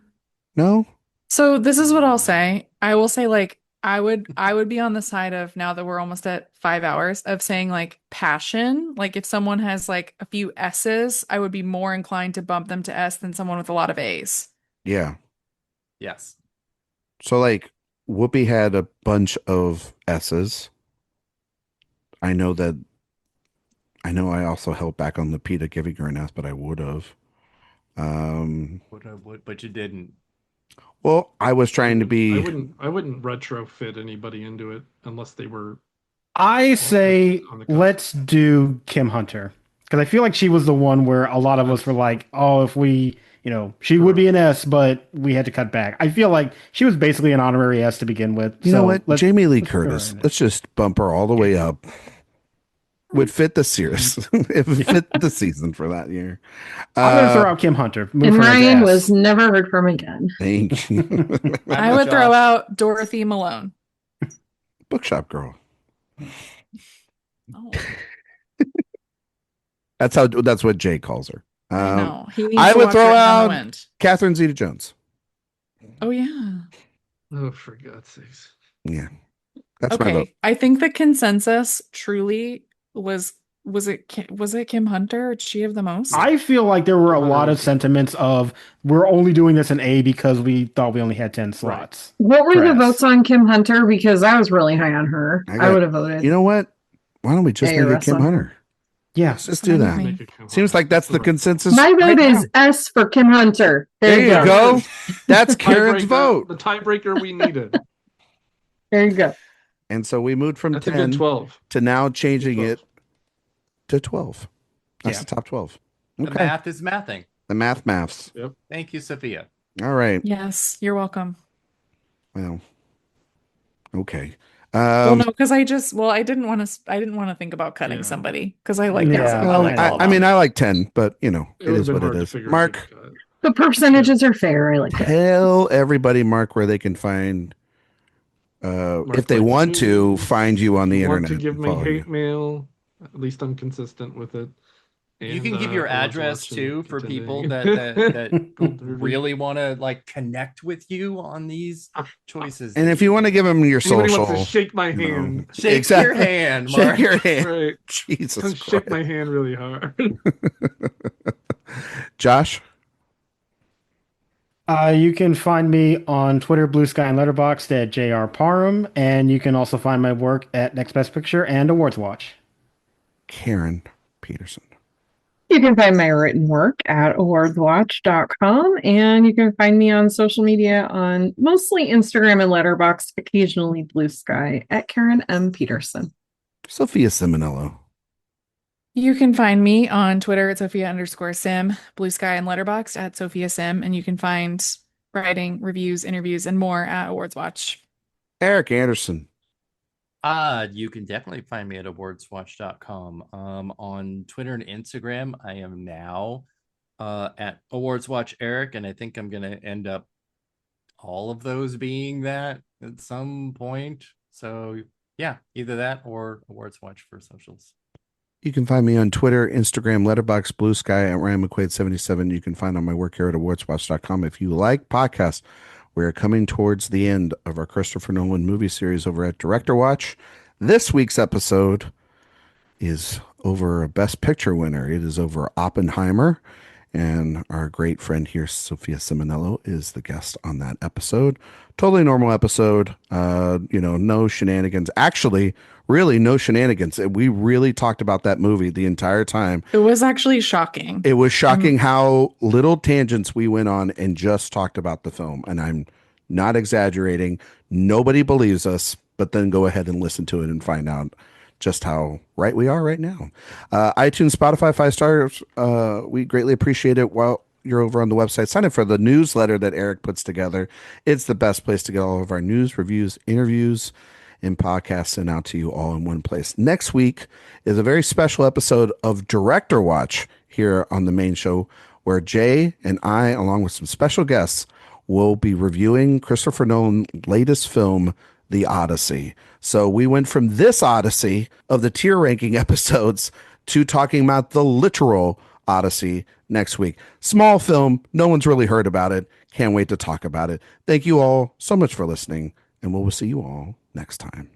[SPEAKER 1] No.
[SPEAKER 3] So this is what I'll say. I will say like I would be on the side of, now that we're almost at 5 hours, of saying like passion. Like if someone has like a few S's, I would be more inclined to bump them to S than someone with a lot of A's.
[SPEAKER 1] Yeah.
[SPEAKER 2] Yes.
[SPEAKER 1] So like Whoopi had a bunch of S's. I know I also held back on Lupita giving her an S, but I would have.
[SPEAKER 2] But you didn't.
[SPEAKER 1] Well, I was trying to be.
[SPEAKER 4] I wouldn't retrofit anybody into it unless they were
[SPEAKER 5] I say
[SPEAKER 4] on the cusp.
[SPEAKER 5] let's do Kim Hunter because I feel like she was the one where a lot of us were like, oh, if we, she would be an S, but we had to cut back. I feel like she was basically an honorary S to begin with.
[SPEAKER 1] You know
[SPEAKER 5] so
[SPEAKER 1] what?
[SPEAKER 5] let's-
[SPEAKER 1] Jamie Lee
[SPEAKER 5] let's throw her
[SPEAKER 1] Curtis.
[SPEAKER 5] in it.
[SPEAKER 1] Let's just bump her all the way up. Would fit the series. It would fit the season for that year.
[SPEAKER 5] I'm gonna throw out Kim Hunter. Move
[SPEAKER 6] and
[SPEAKER 5] her into
[SPEAKER 6] Ryan
[SPEAKER 5] S.
[SPEAKER 6] was never heard from again.
[SPEAKER 1] Thank you.
[SPEAKER 3] I would throw out Dorothy Malone.
[SPEAKER 1] Bookshop girl.
[SPEAKER 3] Oh,
[SPEAKER 1] That's what Jay calls her.
[SPEAKER 3] I know. He needs
[SPEAKER 1] I
[SPEAKER 3] to
[SPEAKER 1] would
[SPEAKER 3] watch
[SPEAKER 1] throw
[SPEAKER 3] Written on
[SPEAKER 1] out-
[SPEAKER 3] the Wind.
[SPEAKER 1] Catherine Zeta-Jones.
[SPEAKER 3] Oh yeah.
[SPEAKER 4] Oh, for God's sakes.
[SPEAKER 1] Yeah. That's my vote.
[SPEAKER 3] Okay. I think the consensus truly was it Kim Hunter? Did she have the most?
[SPEAKER 5] I feel like there were a lot of sentiments of we're only doing this in A because we thought we only had 10 slots.
[SPEAKER 6] What were the
[SPEAKER 5] Press.
[SPEAKER 6] votes on Kim Hunter? Because I was really high on her.
[SPEAKER 1] I
[SPEAKER 6] I,
[SPEAKER 1] got-
[SPEAKER 6] would have voted.
[SPEAKER 1] You know what? Why don't we just
[SPEAKER 6] Yeah,
[SPEAKER 1] make it
[SPEAKER 6] rest
[SPEAKER 1] Kim
[SPEAKER 6] on her.
[SPEAKER 1] Hunter?
[SPEAKER 5] Yeah.
[SPEAKER 1] Let's just do
[SPEAKER 3] Fine with
[SPEAKER 1] that.
[SPEAKER 3] me.
[SPEAKER 4] Make it Kim
[SPEAKER 1] Seems
[SPEAKER 4] Hunter.
[SPEAKER 1] like that's the
[SPEAKER 4] right.
[SPEAKER 1] consensus.
[SPEAKER 6] My vote
[SPEAKER 1] right
[SPEAKER 6] is
[SPEAKER 1] now.
[SPEAKER 6] S for Kim Hunter.
[SPEAKER 1] There you go. That's Karen's
[SPEAKER 4] Tiebreaker-
[SPEAKER 1] vote.
[SPEAKER 4] The tiebreaker we needed.
[SPEAKER 6] There you go.
[SPEAKER 1] And so we moved from
[SPEAKER 4] That's a
[SPEAKER 1] 10
[SPEAKER 4] good 12.
[SPEAKER 1] to now changing
[SPEAKER 4] 12.
[SPEAKER 1] it to 12. That's
[SPEAKER 5] Yeah.
[SPEAKER 1] the top 12.
[SPEAKER 2] The
[SPEAKER 1] Okay.
[SPEAKER 2] math is mathing.
[SPEAKER 1] The maths.
[SPEAKER 2] Thank you, Sophia.
[SPEAKER 1] All right.
[SPEAKER 3] Yes, you're welcome.
[SPEAKER 1] Well, okay.
[SPEAKER 3] Well, no, because I didn't want to think about cutting
[SPEAKER 4] Yeah.
[SPEAKER 3] somebody because I like
[SPEAKER 5] Yeah.
[SPEAKER 3] that.
[SPEAKER 1] Well,
[SPEAKER 3] like all of
[SPEAKER 1] I mean,
[SPEAKER 3] them.
[SPEAKER 1] I like 10, but it
[SPEAKER 4] would've
[SPEAKER 1] is
[SPEAKER 4] been
[SPEAKER 1] what
[SPEAKER 4] hard
[SPEAKER 1] it
[SPEAKER 4] to
[SPEAKER 1] is.
[SPEAKER 4] figure
[SPEAKER 1] Mark,
[SPEAKER 4] out who to cut.
[SPEAKER 6] The percentages are fair. I like it.
[SPEAKER 1] tell everybody, Mark, where they can find,
[SPEAKER 4] Mark,
[SPEAKER 1] if they
[SPEAKER 4] like
[SPEAKER 1] want
[SPEAKER 4] me,
[SPEAKER 1] to, find you on the
[SPEAKER 4] want
[SPEAKER 1] internet.
[SPEAKER 4] to give
[SPEAKER 1] and
[SPEAKER 4] me
[SPEAKER 1] follow you.
[SPEAKER 4] hate mail. At least I'm consistent with it.
[SPEAKER 2] You
[SPEAKER 4] And,
[SPEAKER 2] can give your
[SPEAKER 4] I was
[SPEAKER 2] address
[SPEAKER 4] watching
[SPEAKER 2] too for
[SPEAKER 4] pretending.
[SPEAKER 2] people that
[SPEAKER 4] Gold derby.
[SPEAKER 2] really want to like connect with you on these choices.
[SPEAKER 1] And if you want to give them your
[SPEAKER 4] Anybody
[SPEAKER 1] social,
[SPEAKER 4] wants to shake my
[SPEAKER 1] you know,
[SPEAKER 4] hand.
[SPEAKER 2] shake
[SPEAKER 1] exactly.
[SPEAKER 2] your hand, Mark.
[SPEAKER 1] Shake your hand.
[SPEAKER 4] Right.
[SPEAKER 1] Jesus
[SPEAKER 4] Shake
[SPEAKER 1] Christ.
[SPEAKER 4] my hand really hard.
[SPEAKER 1] Josh,
[SPEAKER 5] You can find me on Twitter, Blue Sky, and Letterboxd at JR Parham, and you can also find my work at Next Best Picture and AwardsWatch.
[SPEAKER 1] Karen Peterson.
[SPEAKER 6] You can find my written work at AwardsWatch.com, and you can find me on social media on mostly Instagram and Letterboxd, occasionally Blue Sky, at Karen M. Peterson.
[SPEAKER 1] Sophia Ciminello.
[SPEAKER 3] You can find me on Twitter at Sophia_Sim, Blue Sky and Letterboxd at Sophia Sim, and you can find writing, reviews, interviews, and more at AwardsWatch.
[SPEAKER 1] Erik Anderson.
[SPEAKER 2] You can definitely find me at awardswatch.com. On Twitter and Instagram, I am now at AwardsWatch Erik, and I think I'm gonna end up all of those being that at some point. So yeah, either that or AwardsWatch for socials.
[SPEAKER 1] You can find me on Twitter, Instagram, Letterboxd, Blue Sky at Ryan McQuade 77. You can find on my work here at awardswatch.com. If you like podcasts, we're coming towards the end of our Christopher Nolan movie series over at Director Watch. This week's episode is over a Best Picture winner. It is over Oppenheimer. And our great friend here, Sophia Ciminello, is the guest on that episode. Totally normal episode. No shenanigans. Actually, really no shenanigans. We really talked about that movie the entire time.
[SPEAKER 3] It was actually shocking.
[SPEAKER 1] It was shocking how little tangents we went on and just talked about the film. And I'm not exaggerating. Nobody believes us, but then go ahead and listen to it and find out just how right we are right now. iTunes, Spotify, 5 stars. We greatly appreciate it. While you're over on the website, sign up for the newsletter that Erik puts together. It's the best place to get all of our news, reviews, interviews, and podcasts sent out to you all in one place. Next week is a very special episode of Director Watch here on the main show, where Jay and I, along with some special guests, will be reviewing Christopher Nolan's latest film, The Odyssey. So we went from this Odyssey of the tier ranking episodes to talking about the literal Odyssey next week. Small film. No one's really heard about it. Can't wait to talk about it. Thank you all so much for listening, and we'll see you all next time.